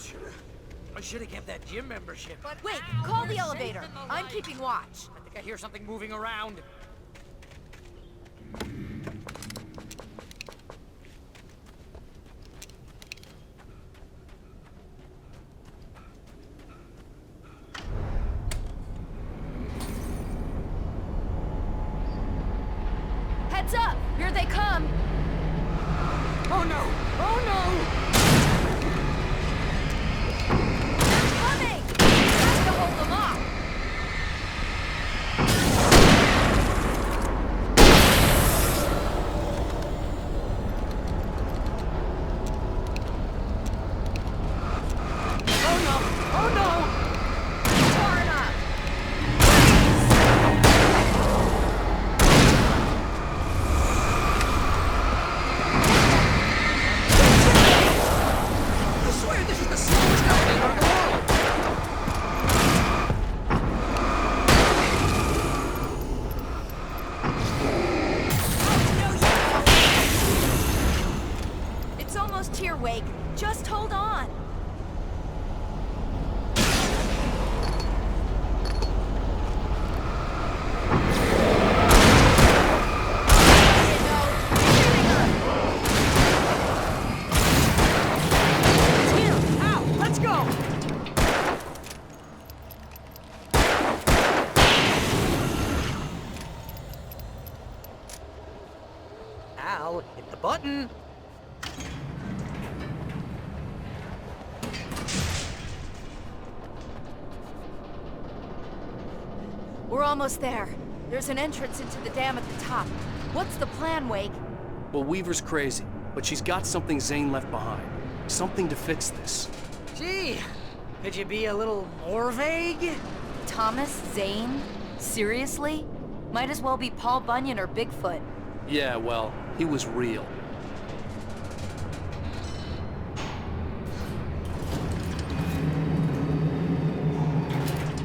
I should have kept that gym membership. Wait, call the elevator. I'm keeping watch. I think I hear something moving around. Heads up! Here they come! Oh no! Oh no! They're coming! We have to hold them off! Oh no! Oh no! Far enough! I swear this is the slowest elevator in the world! It's almost here, Wake. Just hold on. It's here! Al, let's go! Al, hit the button! We're almost there. There's an entrance into the dam at the top. What's the plan, Wake? Well, Weaver's crazy, but she's got something Zane left behind. Something to fix this. Gee, could you be a little more vague? Thomas Zane? Seriously? Might as well be Paul Bunyan or Bigfoot. Yeah, well, he was real.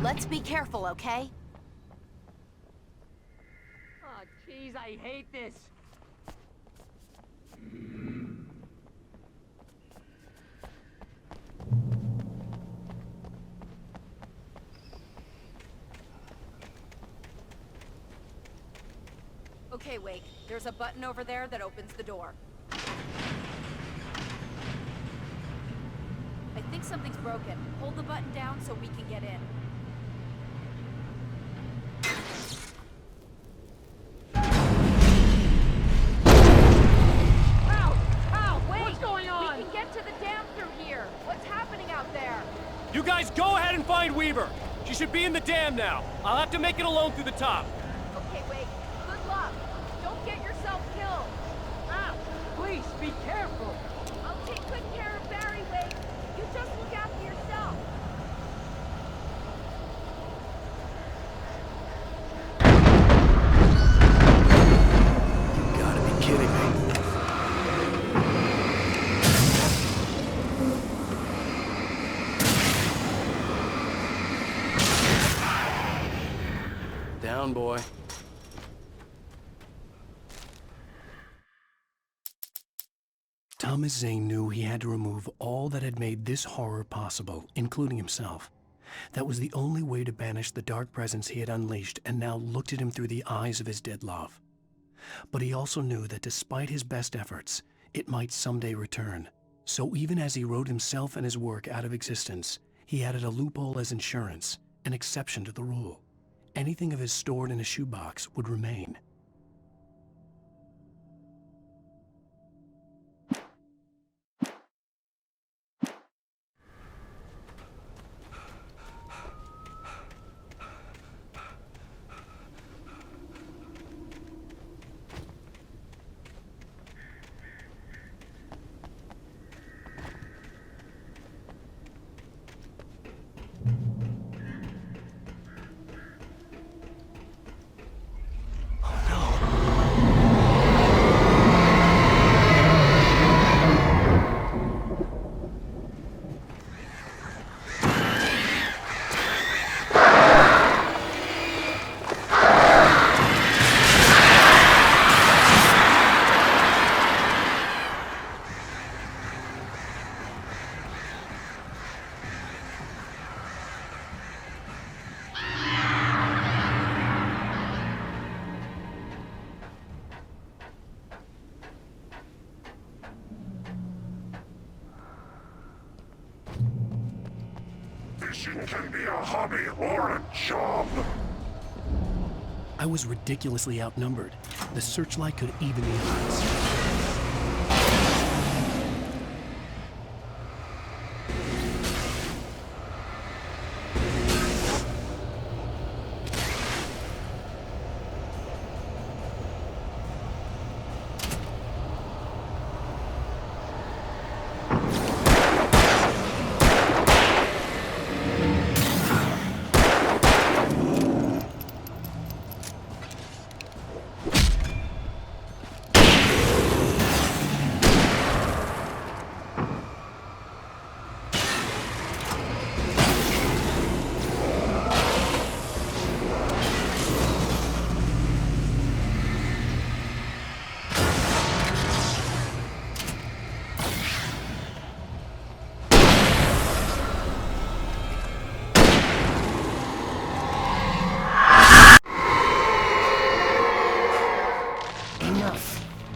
Let's be careful, okay? Oh, jeez, I hate this. Okay, Wake. There's a button over there that opens the door. I think something's broken. Hold the button down so we can get in. What's going on? We can get to the dam through here. What's happening out there? You guys go ahead and find Weaver. She should be in the dam now. I'll have to make it alone through the top. Okay, Wake. Good luck. Don't get yourself killed. Please, be careful. I'll take good care of Barry, Wake. You just look after yourself. You gotta be kidding me. Down, boy. Thomas Zane knew he had to remove all that had made this horror possible, including himself. That was the only way to banish the dark presence he had unleashed and now looked at him through the eyes of his dead love. But he also knew that despite his best efforts, it might someday return. So even as he wrote himself and his work out of existence, he added a loophole as insurance, an exception to the rule. Anything of his stored in a shoebox would remain. Fishing can be a hobby or a job. I was ridiculously outnumbered. The searchlight could even the odds.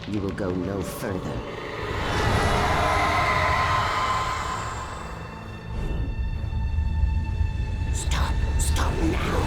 You will go no further. Stop now.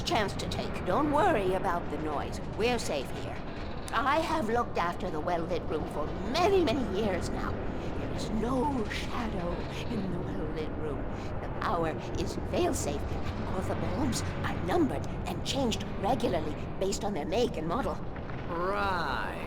Chance to take. Don't worry about the noise. We're safe here. I have looked after the well-lit room for many, many years now. There is no shadow in the well-lit room. The power is fail-safe, and all the bulbs are numbered and changed regularly based on their make and model. Right.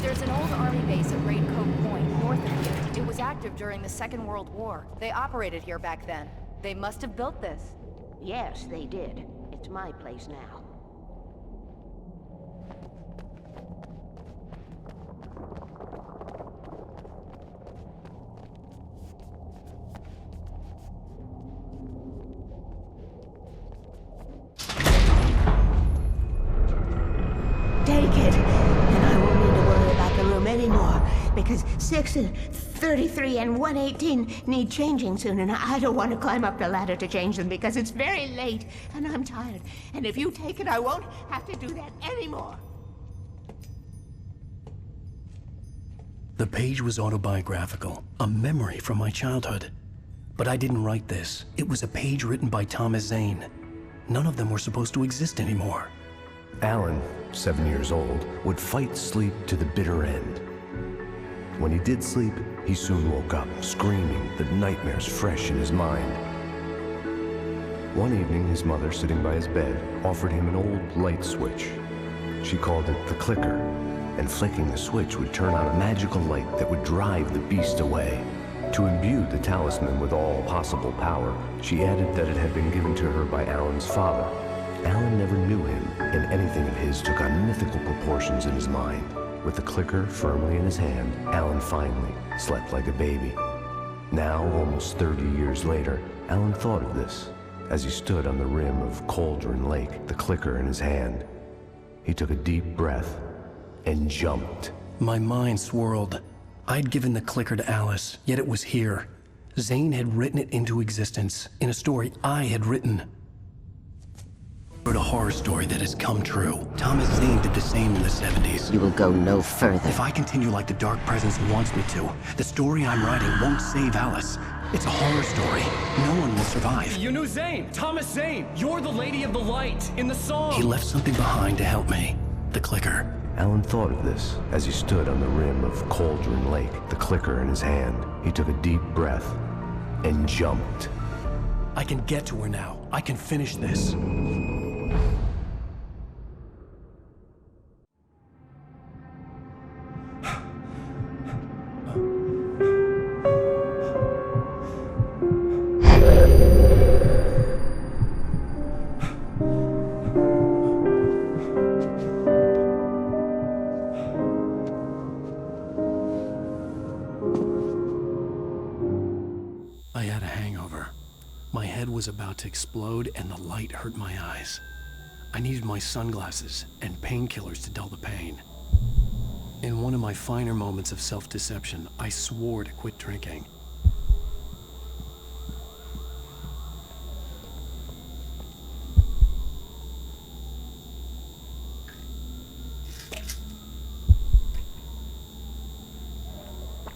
There's an old army base at Raincoat Point, north of here. It was active during the Second World War. They operated here back then. They must have built this. Yes, they did. It's my place now. Take it, and I won't need to worry about the room anymore, because 6 and 33 and 118 need changing soon, and I don't want to climb up the ladder to change them because it's very late, and I'm tired. And if you take it, I won't have to do that anymore. The page was autobiographical, a memory from my childhood. But I didn't write this. It was a page written by Thomas Zane. None of them were supposed to exist anymore. Alan, 7 years old, would fight sleep to the bitter end. When he did sleep, he soon woke up, screaming, the nightmares fresh in his mind. One evening, his mother, sitting by his bed, offered him an old light switch. She called it the clicker, and flicking the switch would turn on a magical light that would drive the beast away. To imbue the talisman with all possible power, she added that it had been given to her by Alan's father. Alan never knew him, and anything of his took on mythical proportions in his mind. With the clicker firmly in his hand, Alan finally slept like a baby. Now, almost 30 years later, Alan thought of this as he stood on the rim of Cauldron Lake, the clicker in his hand. He took a deep breath and jumped. My mind swirled. I'd given the clicker to Alice, yet it was here. Zane had written it into existence in a story I had written. A horror story that has come true. Thomas Zane did the same in the 70s. You will go no further. If I continue like the Dark Presence wants me to, the story I'm writing won't save Alice. It's a horror story. No one will survive. You knew Zane! Thomas Zane! You're the Lady of the Light in the song! He left something behind to help me. The clicker. Alan thought of this as he stood on the rim of Cauldron Lake, the clicker in his hand. He took a deep breath and jumped. I can get to her now. I can finish this. I had a hangover. My head was about to explode and the light hurt my eyes. I needed my sunglasses and painkillers to dull the pain. In one of my finer moments of self-deception, I swore to quit drinking.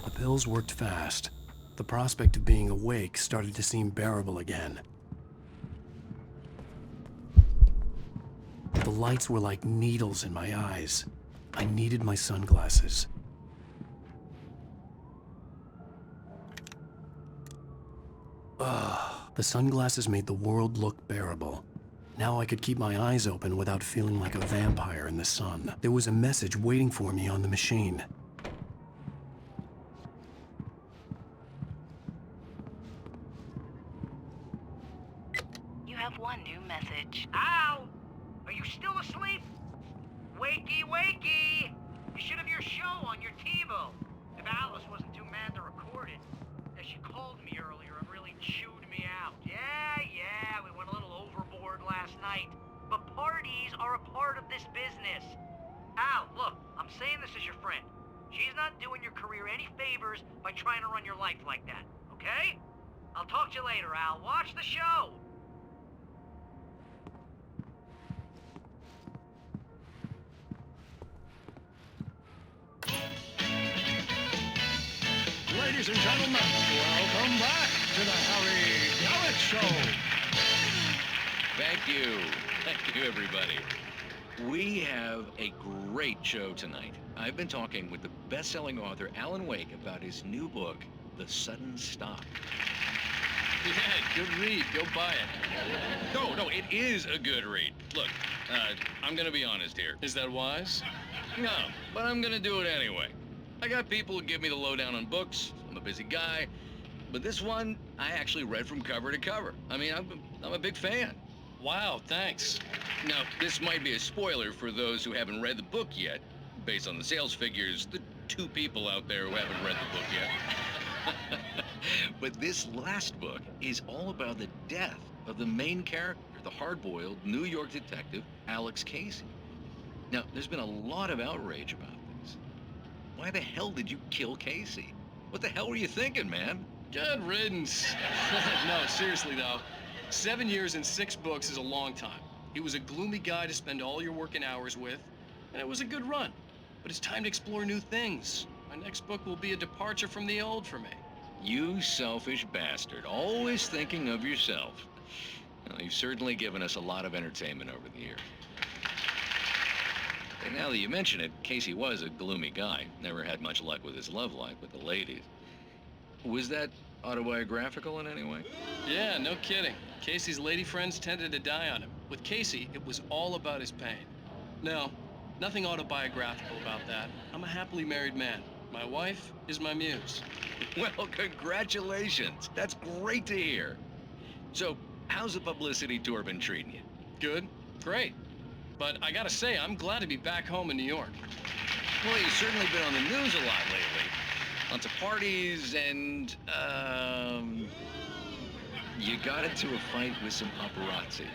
The pills worked fast. The prospect of being awake started to seem bearable again. The lights were like needles in my eyes. I needed my sunglasses. The sunglasses made the world look bearable. Now I could keep my eyes open without feeling like a vampire in the sun. There was a message waiting for me on the machine. You have one new message. Al! Are you still asleep? Wakey, wakey! You should have your show on your TiVo. If Alice wasn't too mad to record it. As she called me earlier and really chewed me out. Yeah, we went a little overboard last night. But parties are a part of this business. Al, look, I'm saying this as your friend. She's not doing your career any favors by trying to run your life like that, okay? I'll talk to you later, Al. Watch the show! Ladies and gentlemen, welcome back to the Harry Gallic Show. Thank you. Thank you, everybody. We have a great show tonight. I've been talking with the best-selling author Alan Wake about his new book, The Sudden Stop. Yeah, good read. Go buy it. No, it is a good read. Look, I'm gonna be honest here. Is that wise? No, but I'm gonna do it anyway. I got people who give me the lowdown on books. I'm a busy guy. But this one, I actually read from cover to cover. I mean, I'm a big fan. Wow, thanks. Now, this might be a spoiler for those who haven't read the book yet. Based on the sales figures, the 2 people out there who haven't read the book yet. But this last book is all about the death of the main character, the hard-boiled New York detective, Alex Casey. Now, there's been a lot of outrage about this. Why the hell did you kill Casey? What the hell were you thinking, man? Good riddance. No, seriously though. 7 years and 6 books is a long time. He was a gloomy guy to spend all your working hours with, and it was a good run. But it's time to explore new things. My next book will be a departure from the old for me. You selfish bastard, always thinking of yourself. Well, you've certainly given us a lot of entertainment over the years. And now that you mention it, Casey was a gloomy guy. Never had much luck with his love life with the ladies. Was that autobiographical in any way? Yeah, no kidding. Casey's lady friends tended to die on him. With Casey, it was all about his pain. No, nothing autobiographical about that. I'm a happily married man. My wife is my muse. Well, congratulations. That's great to hear. So, how's the publicity tour been treating you? Good, great. But I gotta say, I'm glad to be back home in New York. Well, you've certainly been on the news a lot lately. Lots of parties and, you got into a fight with some paparazzi.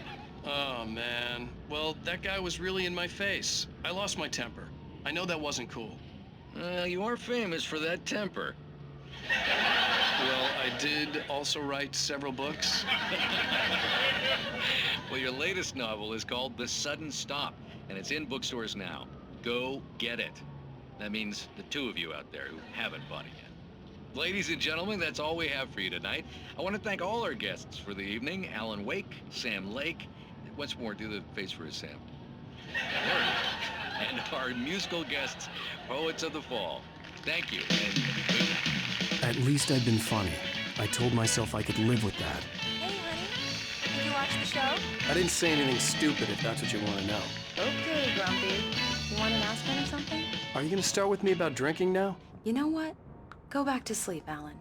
Oh, man. Well, that guy was really in my face. I lost my temper. I know that wasn't cool. You are famous for that temper. Well, I did also write several books. Well, your latest novel is called The Sudden Stop, and it's in bookstores now. Go get it. That means the 2 of you out there who haven't bought it yet. Ladies and gentlemen, that's all we have for you tonight. I want to thank all our guests for the evening. Alan Wake, Sam Lake. Once more, do the face for Sam. There it is. And our musical guests, Poets of the Fall. Thank you, and good night. At least I'd been funny. I told myself I could live with that. Hey, honey. Did you watch the show? I didn't say anything stupid if that's what you want to know. Okay, Grumpy. You want an aspirin or something? Are you going to start with me about drinking now? You know what? Go back to sleep, Alan.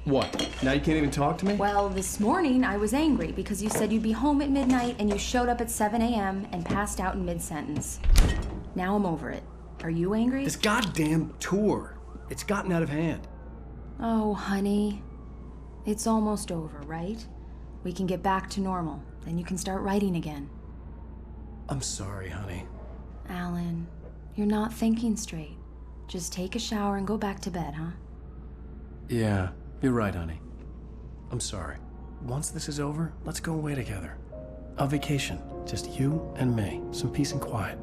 What? Now you can't even talk to me? Well, this morning I was angry because you said you'd be home at midnight and you showed up at 7 a.m. and passed out in mid-sentence. Now I'm over it. Are you angry? This goddamn tour. It's gotten out of hand. Oh, honey. It's almost over, right? We can get back to normal. Then you can start writing again. I'm sorry, honey. Alan, you're not thinking straight. Just take a shower and go back to bed, huh? Yeah, you're right, honey. I'm sorry. Once this is over, let's go away together. A vacation. Just you and me. Some peace and quiet.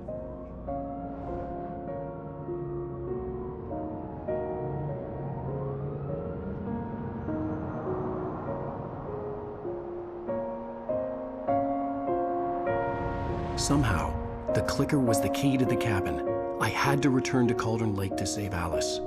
Somehow, the clicker was the key to the cabin. I had to return to Cauldron Lake to save Alice.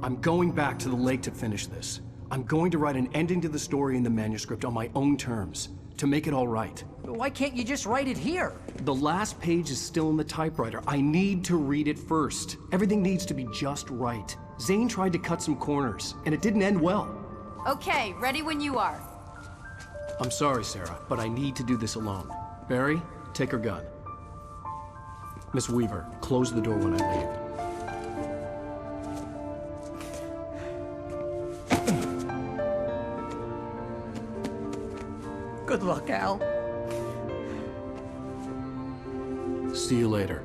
I'm going back to the lake to finish this. I'm going to write an ending to the story in the manuscript on my own terms, to make it all right. Why can't you just write it here? The last page is still in the typewriter. I need to read it first. Everything needs to be just right. Zane tried to cut some corners, and it didn't end well. Okay, ready when you are. I'm sorry, Sarah, but I need to do this alone. Barry, take her gun. Miss Weaver, close the door when I leave. Good luck, Al. See you later.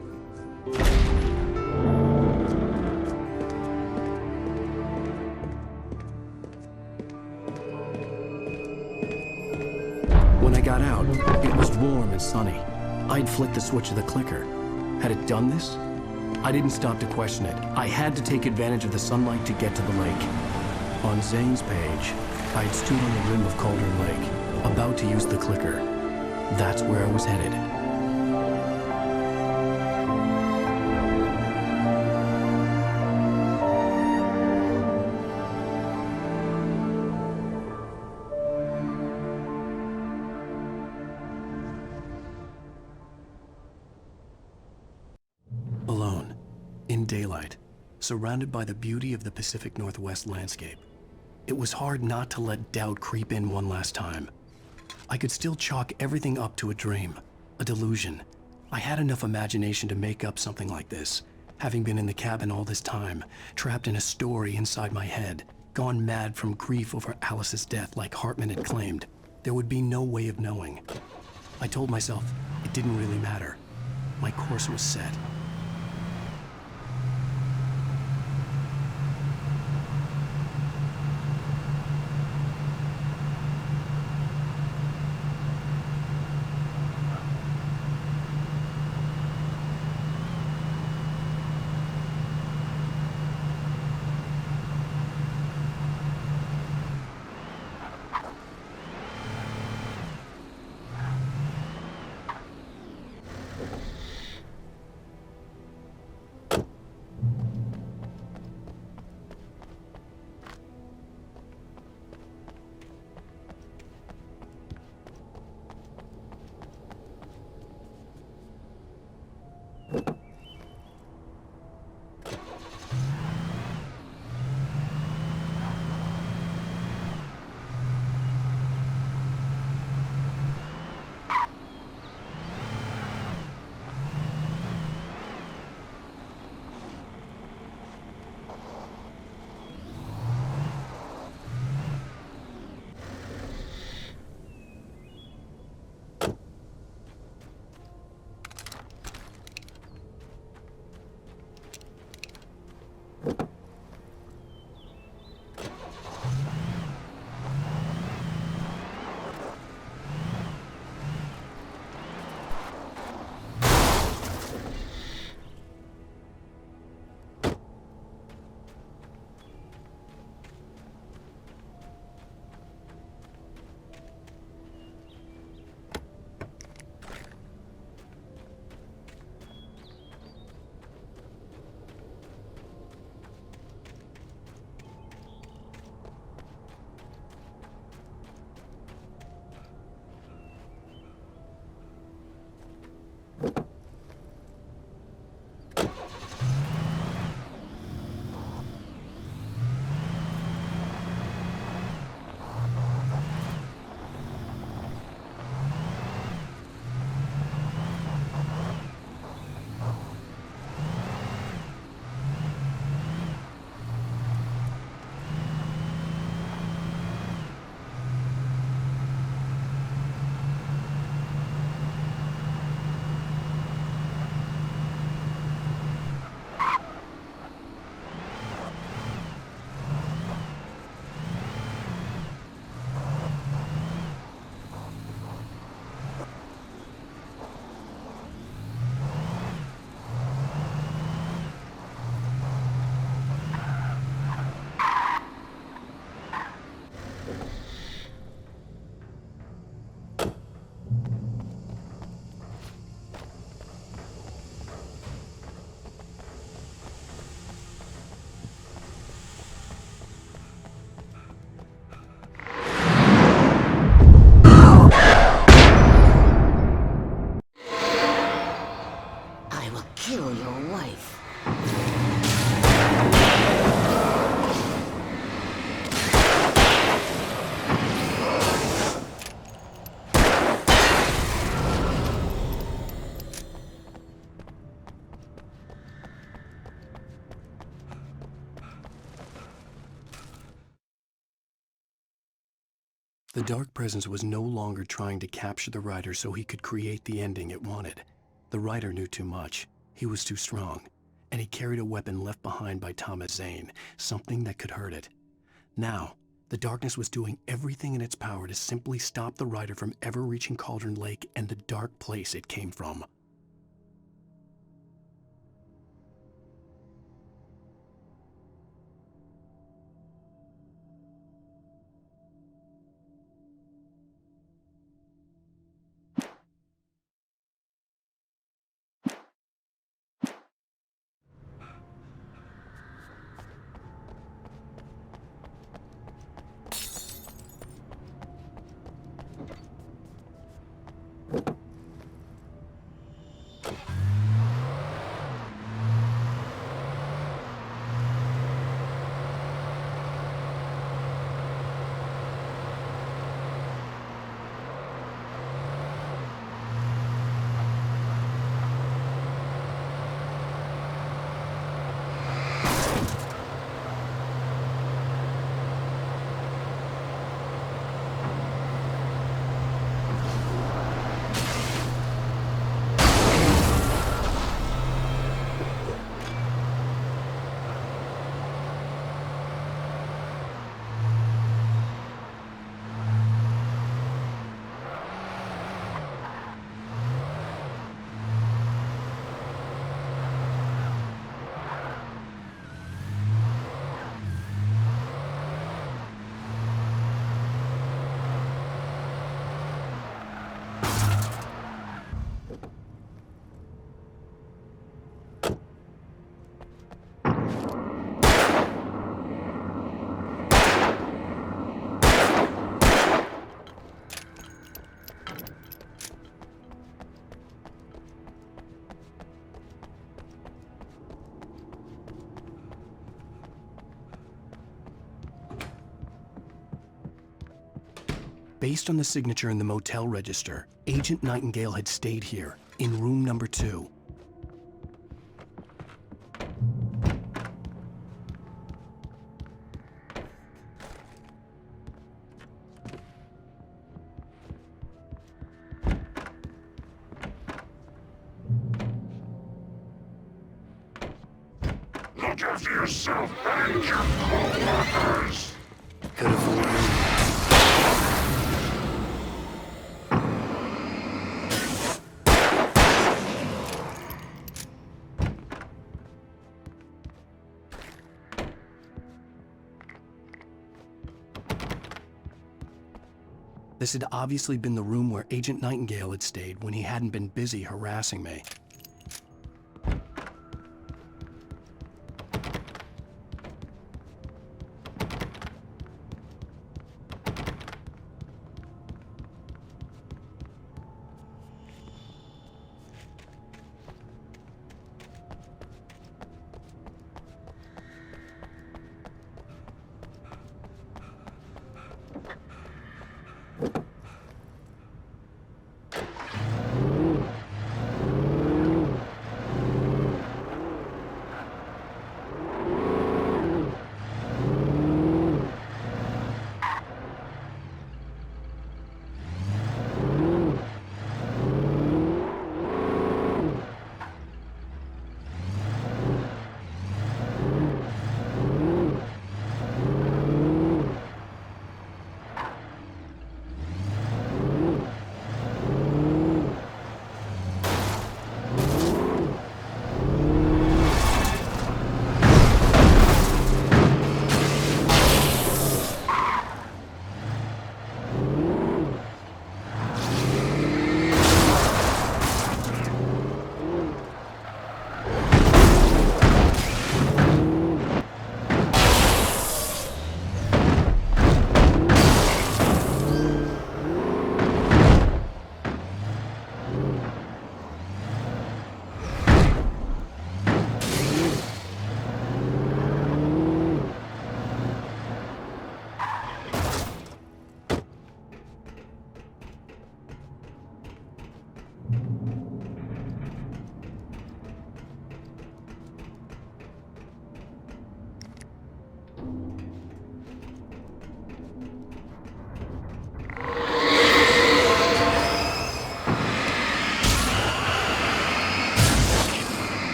When I got out, it was warm and sunny. I'd flicked the switch of the clicker. Had it done this? I didn't stop to question it. I had to take advantage of the sunlight to get to the lake. On Zane's page, I'd stood on the rim of Cauldron Lake, about to use the clicker. That's where I was headed. in daylight, surrounded by the beauty of the Pacific Northwest landscape. It was hard not to let doubt creep in one last time. I could still chalk everything up to a dream, a delusion. I had enough imagination to make up something like this, having been in the cabin all this time, trapped in a story inside my head, gone mad from grief over Alice's death like Hartman had claimed. There would be no way of knowing. I told myself it didn't really matter. My course was set. Kill your wife. The Dark Presence was no longer trying to capture the writer so he could create the ending it wanted. The writer knew too much. He was too strong. And he carried a weapon left behind by Thomas Zane, something that could hurt it. Now, the darkness was doing everything in its power to simply stop the writer from ever reaching Cauldron Lake and the dark place it came from. Based on the signature in the motel register, Agent Nightingale had stayed here, in room number 2. Look after yourself and your co-workers! Could have fooled me. This had obviously been the room where Agent Nightingale had stayed when he hadn't been busy harassing me.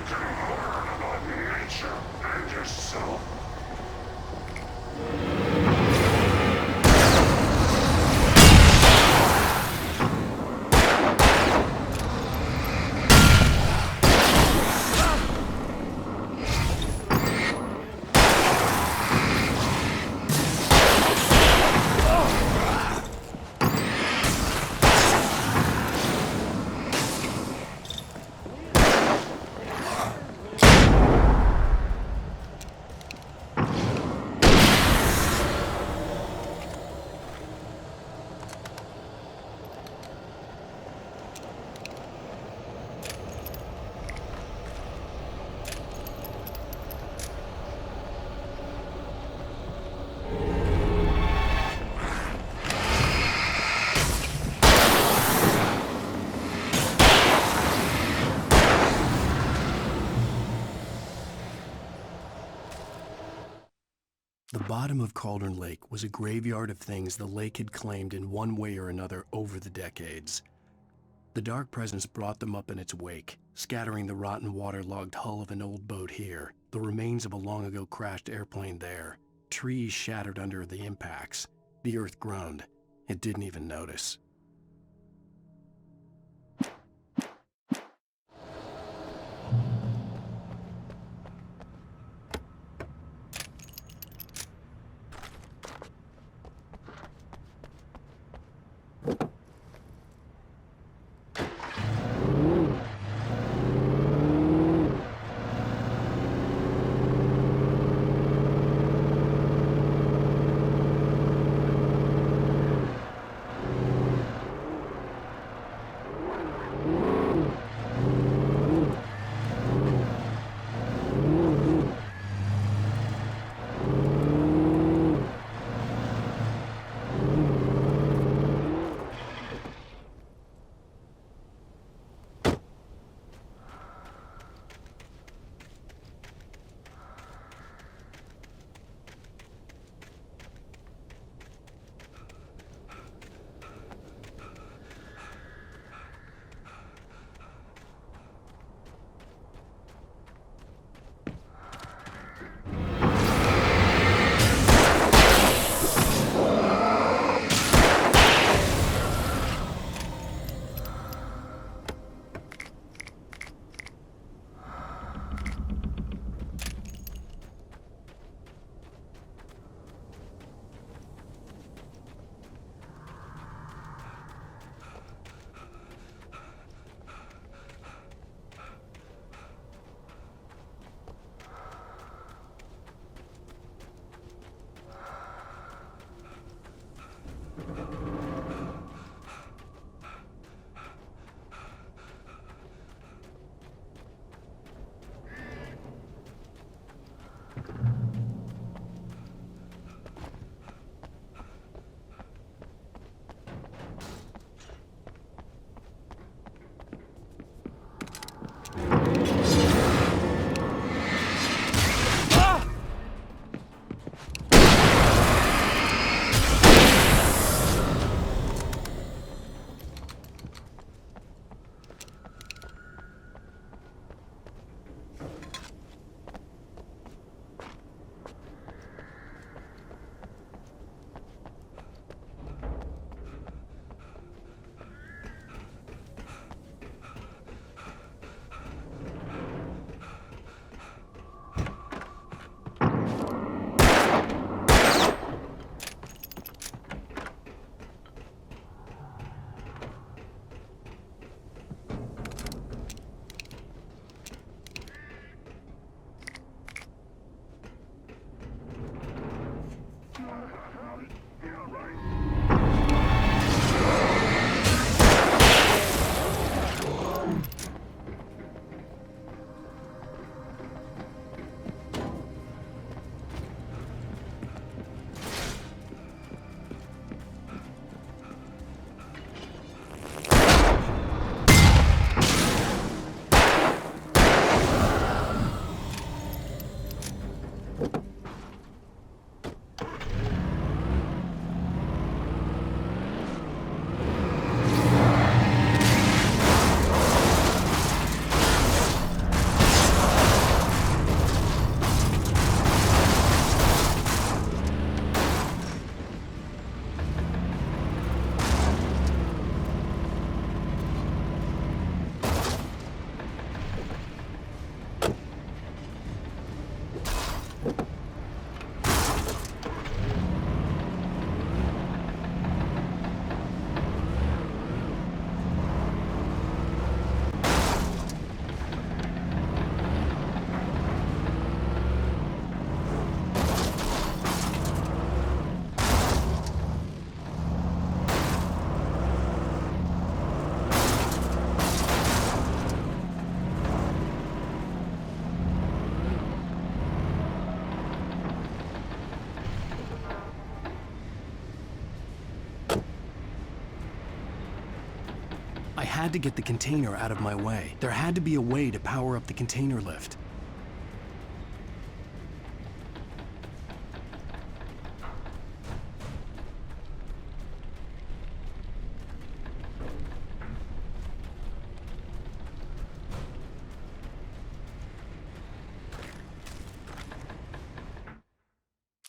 can learn about nature and yourself. The bottom of Cauldron Lake was a graveyard of things the lake had claimed in one way or another over the decades. The dark presence brought them up in its wake, scattering the rotten waterlogged hull of an old boat here, the remains of a long-ago crashed airplane there, trees shattered under the impacts. The earth groaned. It didn't even notice. had to get the container out of my way. There had to be a way to power up the container lift.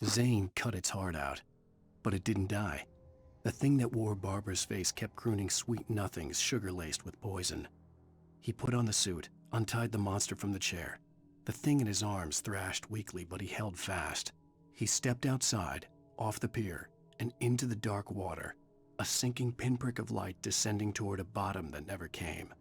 Zane cut its heart out, but it didn't die. The thing that wore Barbara's face kept crooning sweet nothings sugar-laced with poison. He put on the suit, untied the monster from the chair. The thing in his arms thrashed weakly, but he held fast. He stepped outside, off the pier, and into the dark water, a sinking pinprick of light descending toward a bottom that never came.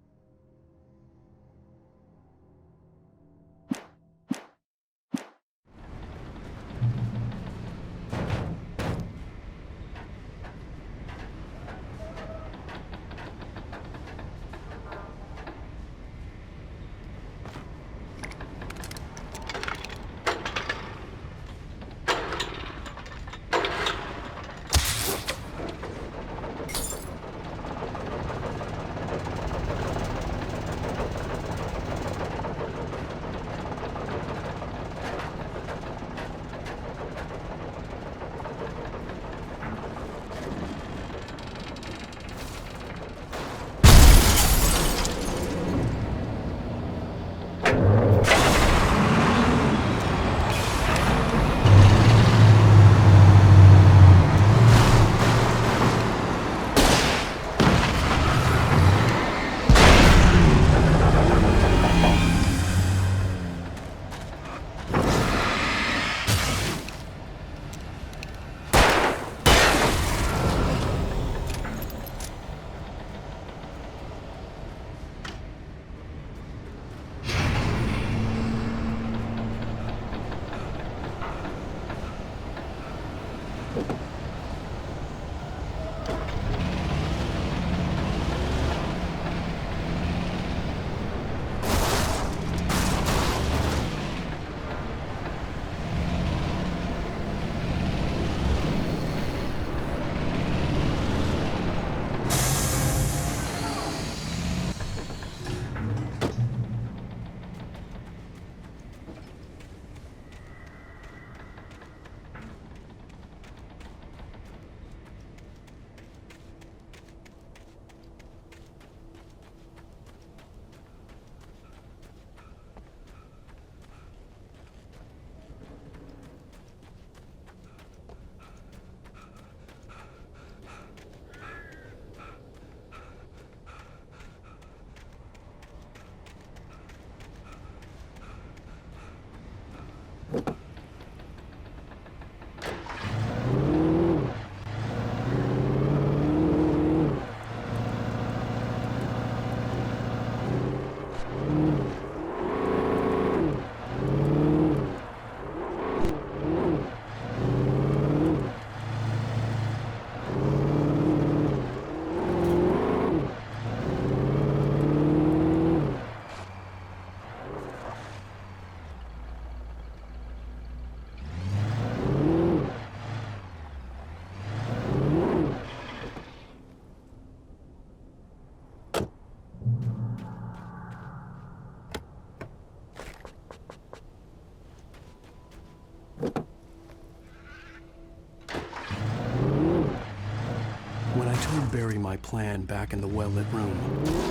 Bury my plan back in the well-lit room.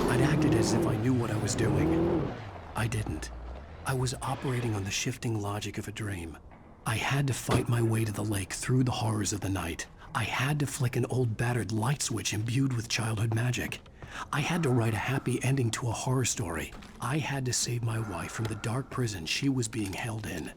I'd acted as if I knew what I was doing. I didn't. I was operating on the shifting logic of a dream. I had to fight my way to the lake through the horrors of the night. I had to flick an old battered light switch imbued with childhood magic. I had to write a happy ending to a horror story. I had to save my wife from the dark prison she was being held in.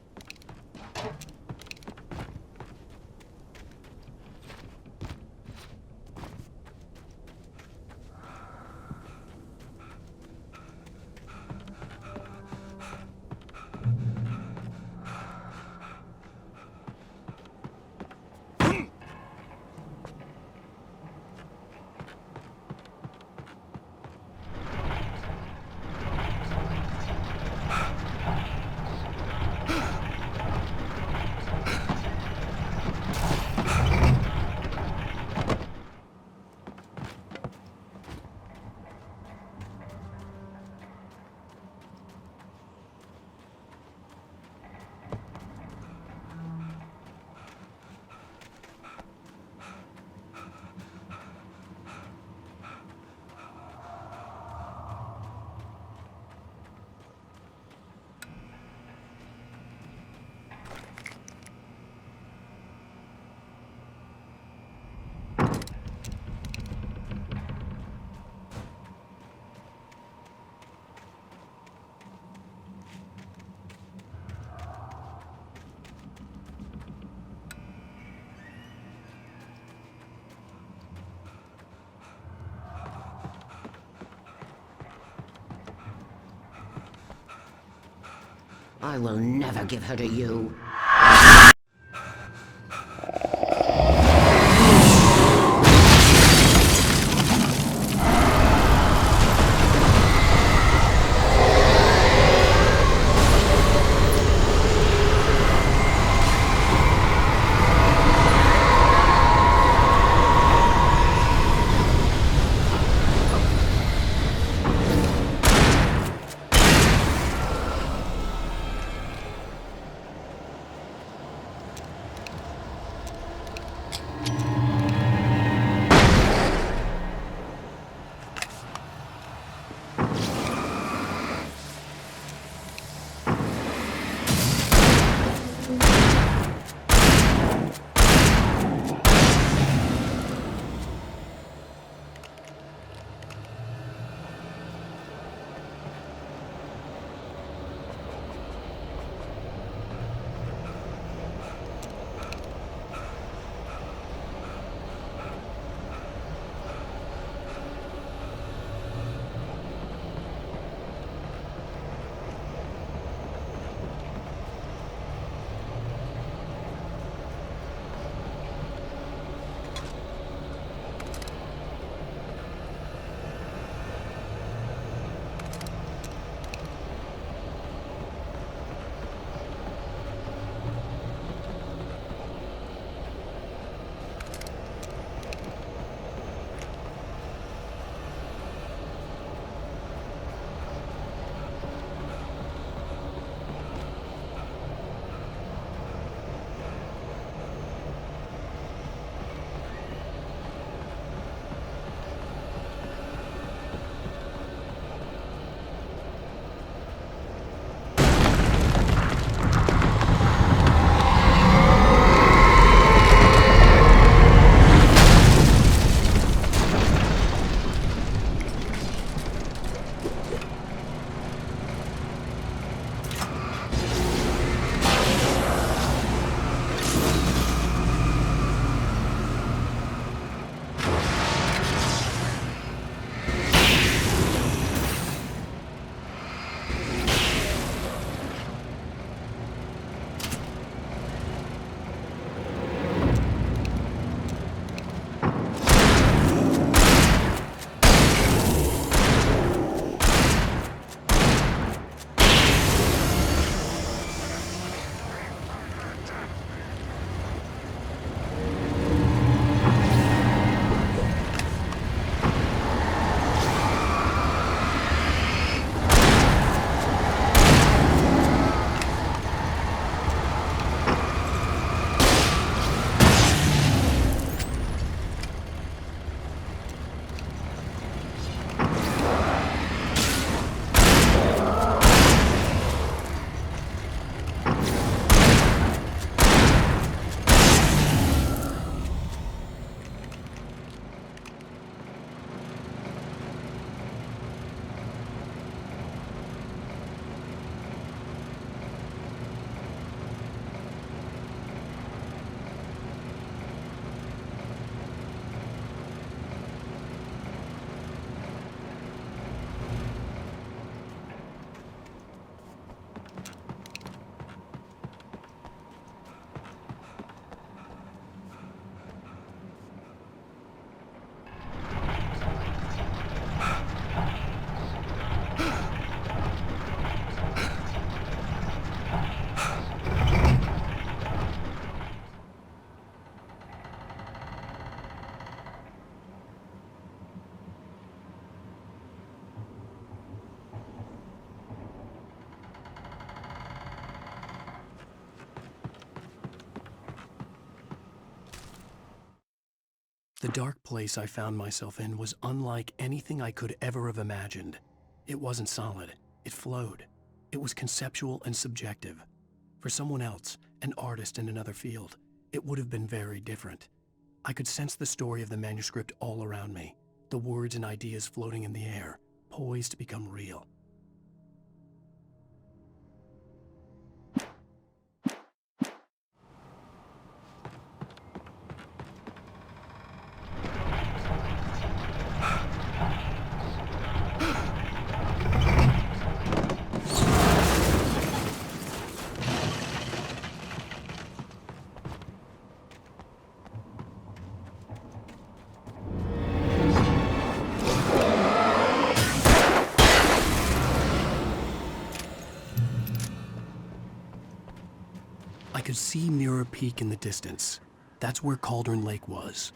I will never give her to you. The dark place I found myself in was unlike anything I could ever have imagined. It wasn't solid. It flowed. It was conceptual and subjective. For someone else, an artist in another field, it would have been very different. I could sense the story of the manuscript all around me, the words and ideas floating in the air, poised to become real. see Mirror Peak in the distance. That's where Cauldron Lake was.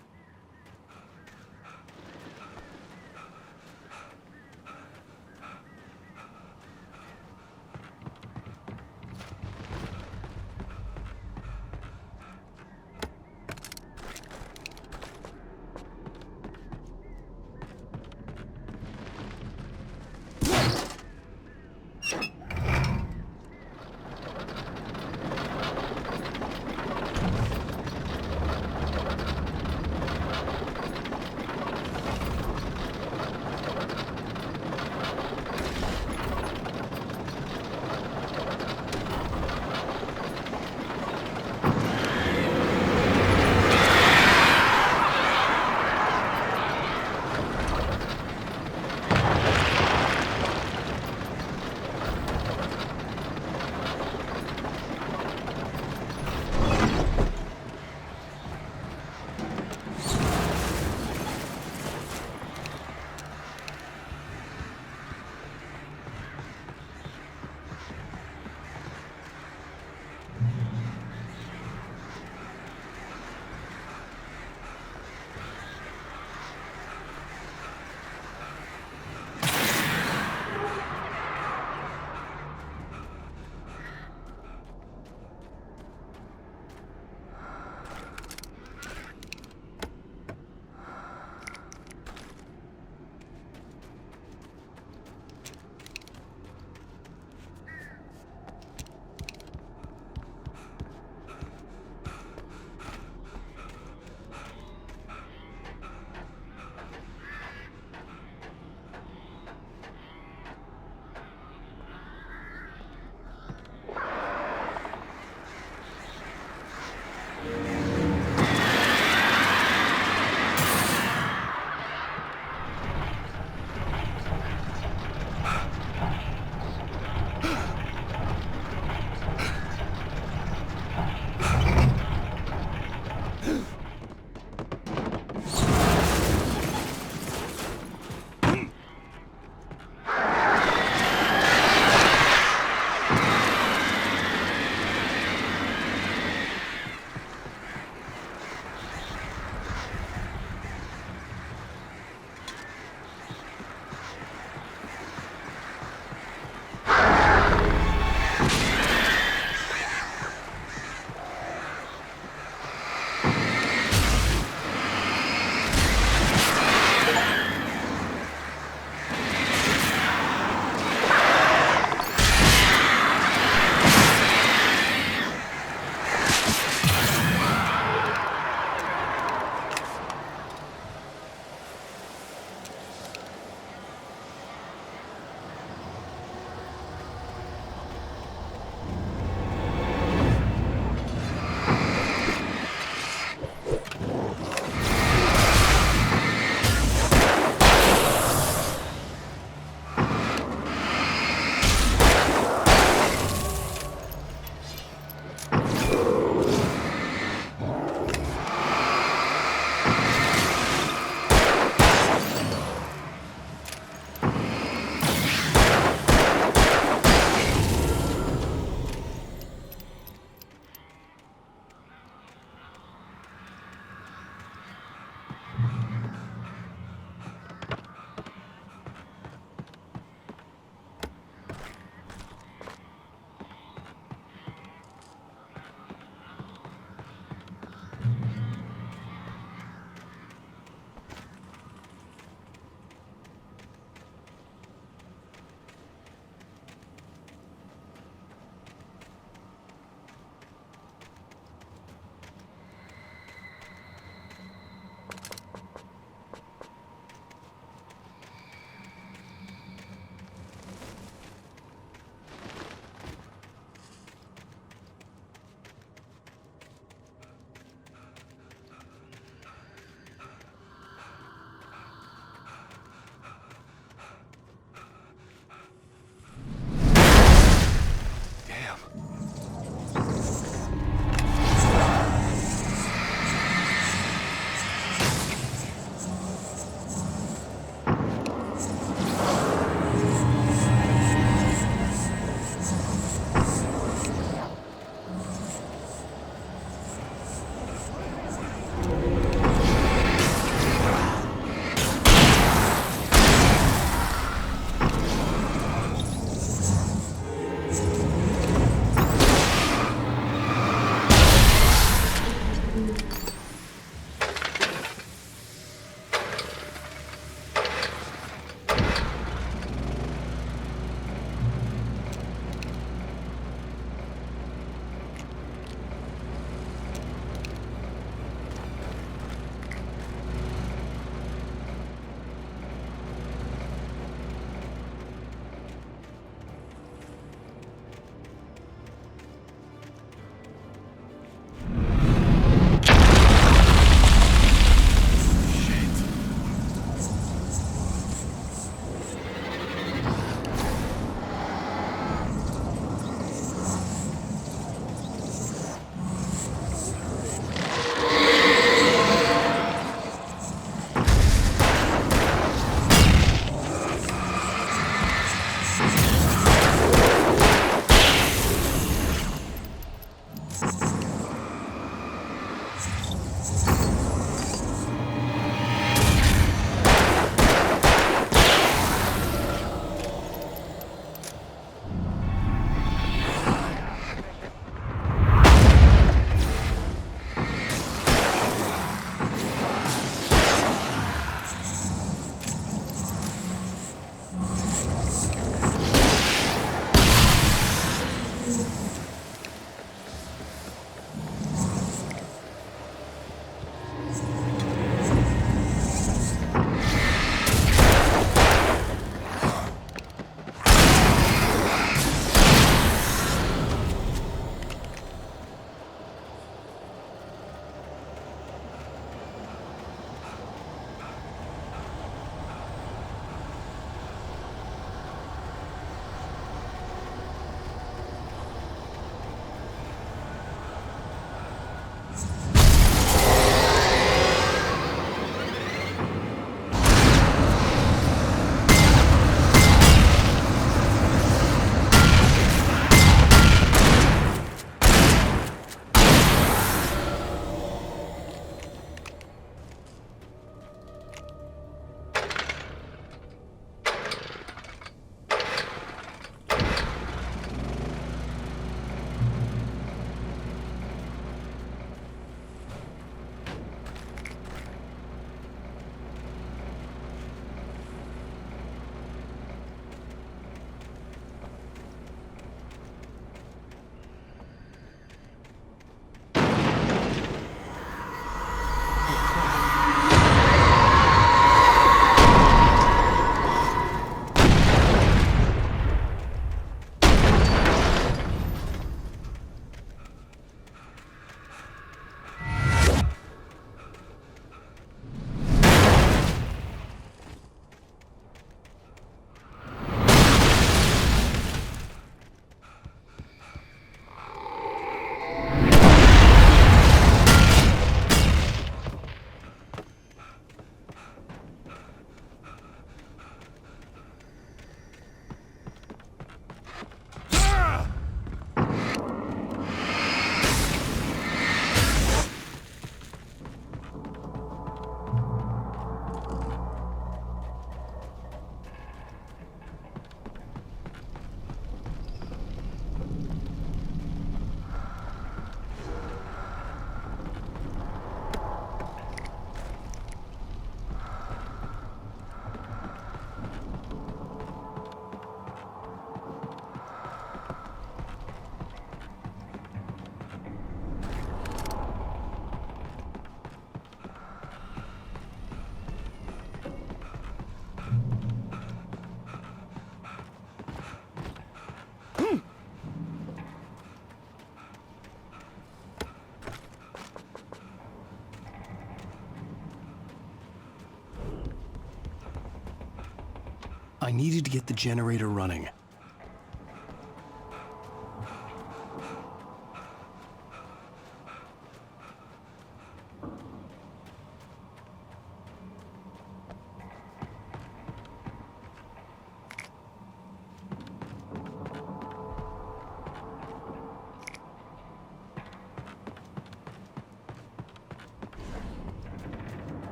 I needed to get the generator running.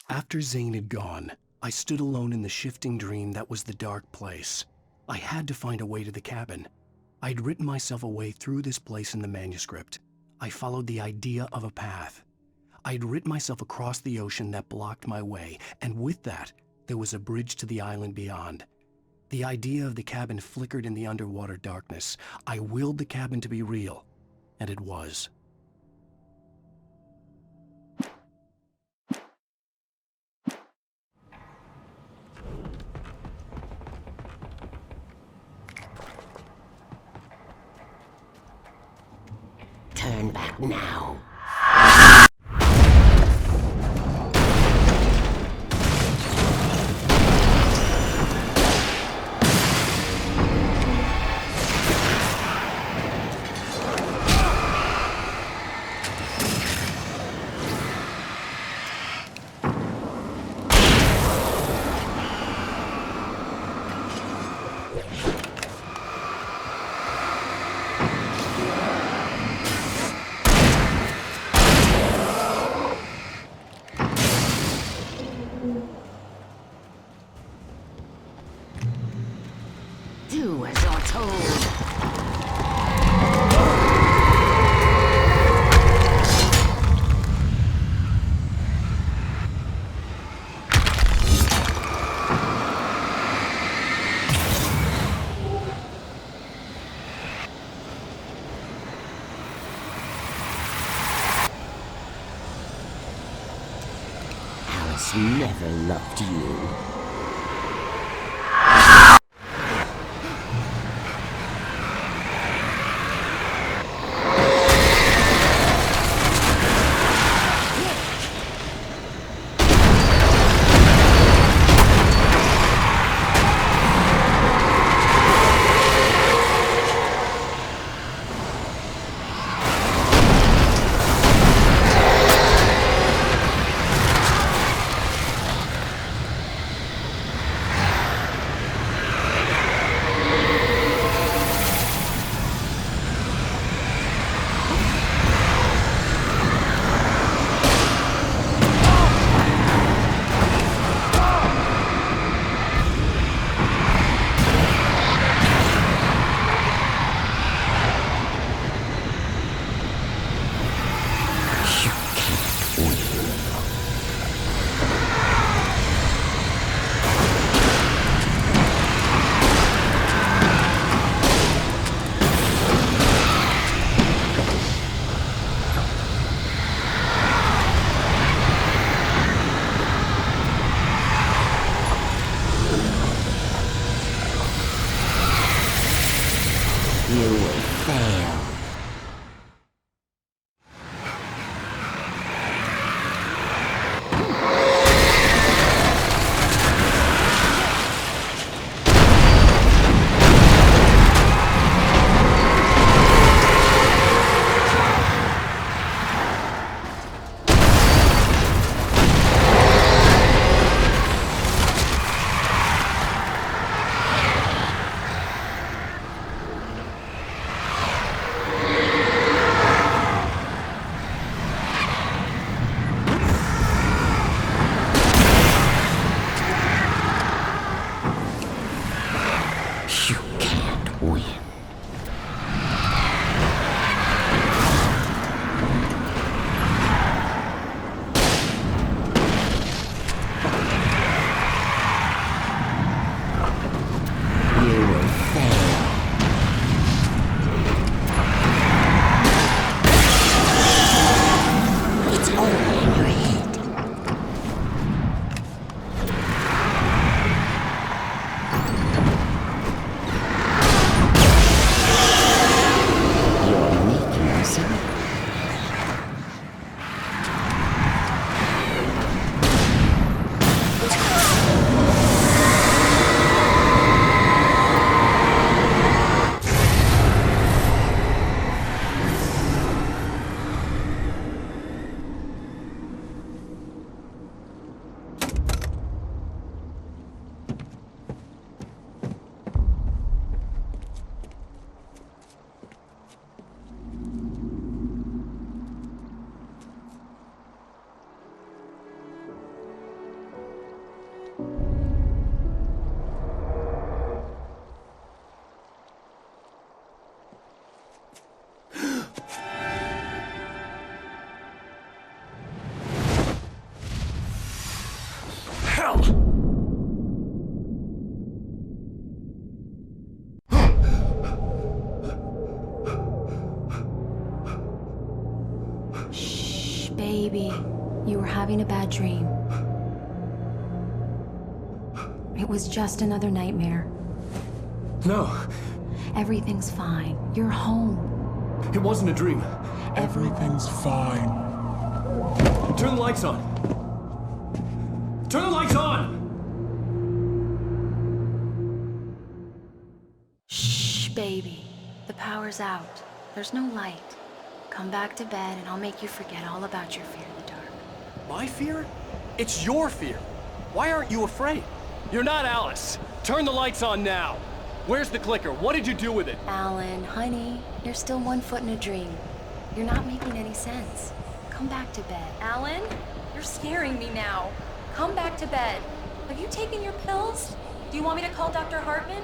After Zane had gone, I stood alone in the shifting dream that was the dark place. I had to find a way to the cabin. I'd written myself a way through this place in the manuscript. I followed the idea of a path. I'd written myself across the ocean that blocked my way, and with that, there was a bridge to the island beyond. The idea of the cabin flickered in the underwater darkness. I willed the cabin to be real, and it was. Turn back now. Do as you're told. Alice never loved you. hell? Shh, baby. You were having a bad dream. It was just another nightmare. No. Everything's fine. You're home. It wasn't a dream. Everything's fine. Turn the lights on. Turn the lights on! Shh, baby. The power's out. There's no light. Come back to bed and I'll make you forget all about your fear in the dark. My fear? It's your fear. Why aren't you afraid? You're not Alice. Turn the lights on now. Where's the clicker? What did you do with it? Alan, honey, you're still 1 foot in a dream. You're not making any sense. Come back to bed. Alan, you're scaring me now. Come back to bed. Have you taken your pills? Do you want me to call Dr. Hartman?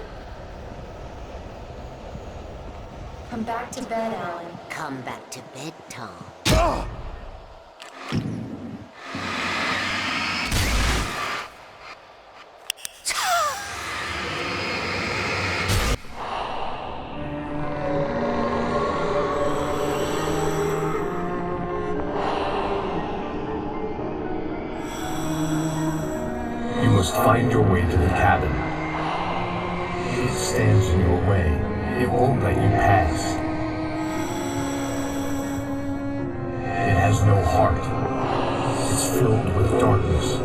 Come back to bed, Alan. Come back to bed, Tom. You must find your way to the cabin. It stands in your way. It won't let you pass. It has no heart. It's filled with darkness.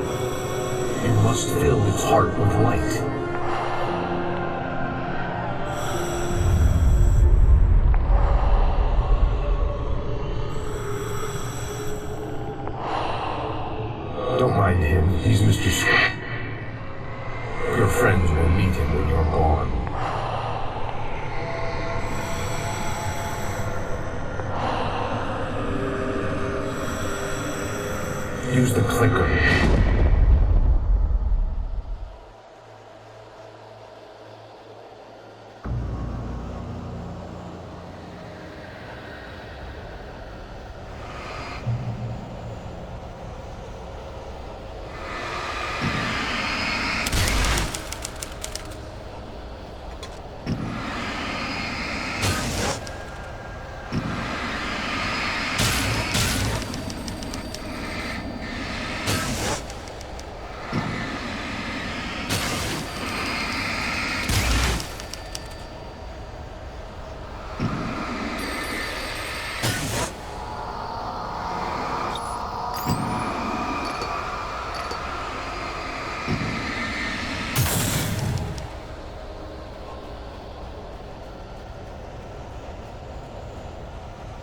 You must fill its heart with light. Don't mind him. He's Mr. Scott. Your friends will meet him when you're gone. Use the clicker.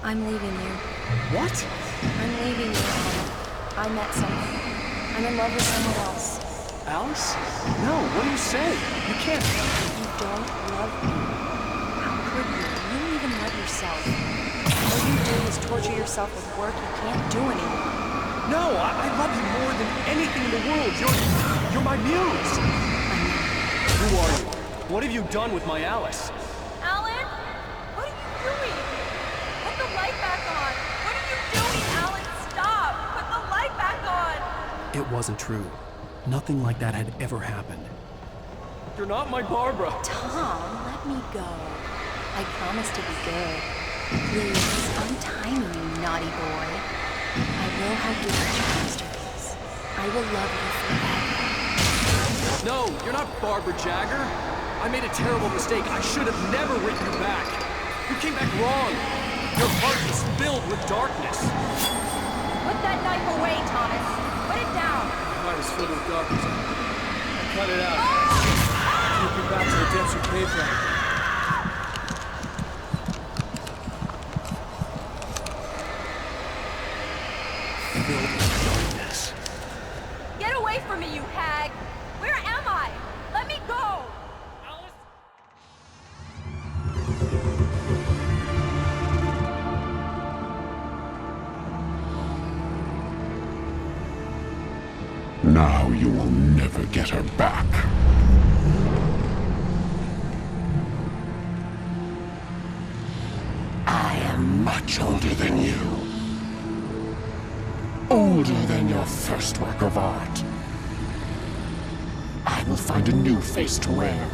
I'm leaving you. What? I'm leaving you, Alan. I met someone. I'm in love with someone else. Alice? No, what do you say? You can't. You don't love me. How could you? You don't even love yourself. All you do is torture yourself with work you can't do anymore. No, I love you more than anything in the world. You're my muse. Who are you? What have you done with my Alice? Alan? What are you doing? Put the light back on. What are you doing, Alan? Stop! Put the light back on! It wasn't true. Nothing like that had ever happened. You're not my Barbara. Tom, let me go. I promise to be good. Please, untie me, you naughty boy. I will have you as your masterpiece. I will love you forever. No, you're not Barbara Jagger. I made a terrible mistake. I should have never written you back. You came back wrong. Your heart is filled with darkness. Put that knife away, Thomas. Put it down. My heart is filled with darkness. I cut it out. Take me back to the depths of cave life. Filled with darkness. Get away from me, you hag! Where am I? Let me go! Now you will never get her back. I am much older than you. Older than your first work of art. I will find a new face to wear.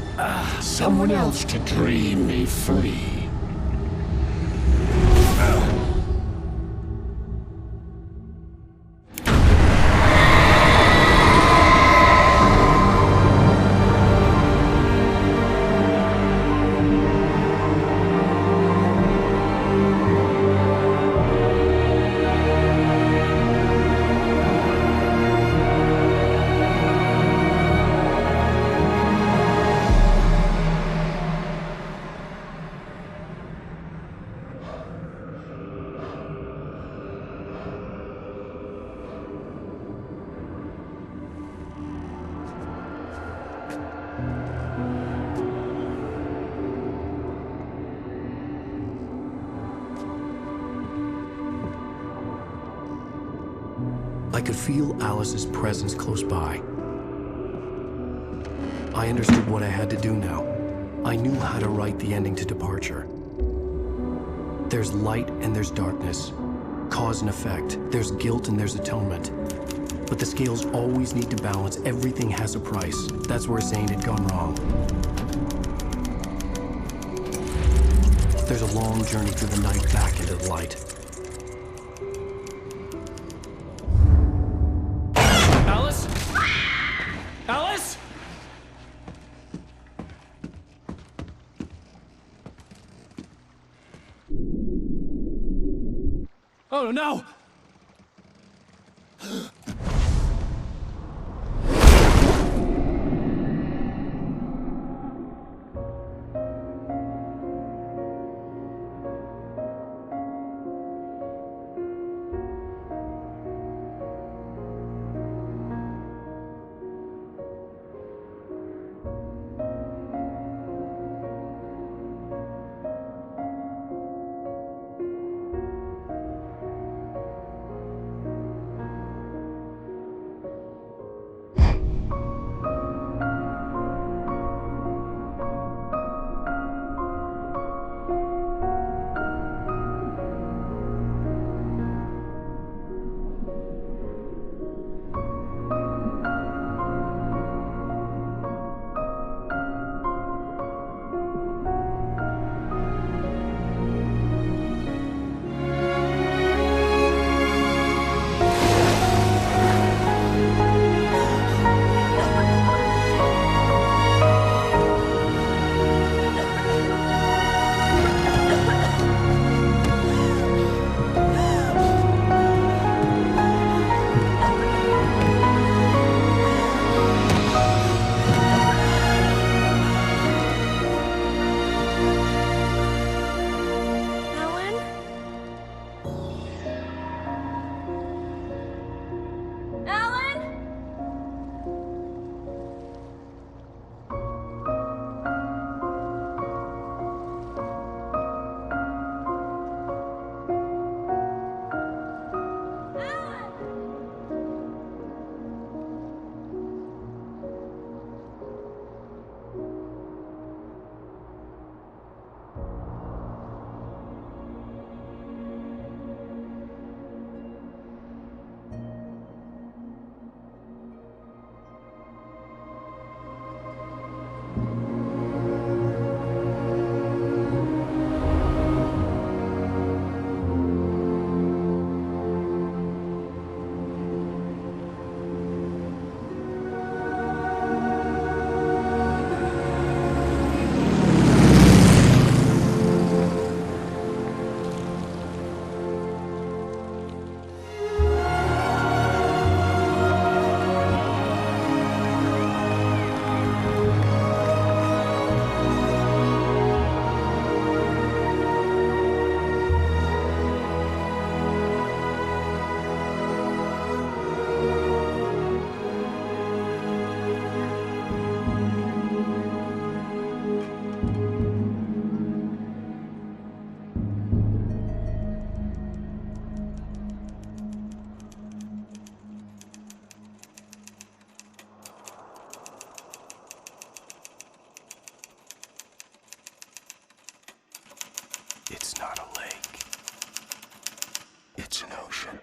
Someone else to dream me free. I could feel Alice's presence close by. I understood what I had to do now. I knew how to write the ending to Departure. There's light and there's darkness. Cause and effect. There's guilt and there's atonement. But the scales always need to balance. Everything has a price. That's where Zane had gone wrong. There's a long journey through the night back into the light. Alice? Alice? Oh no! It's not a lake. It's an ocean.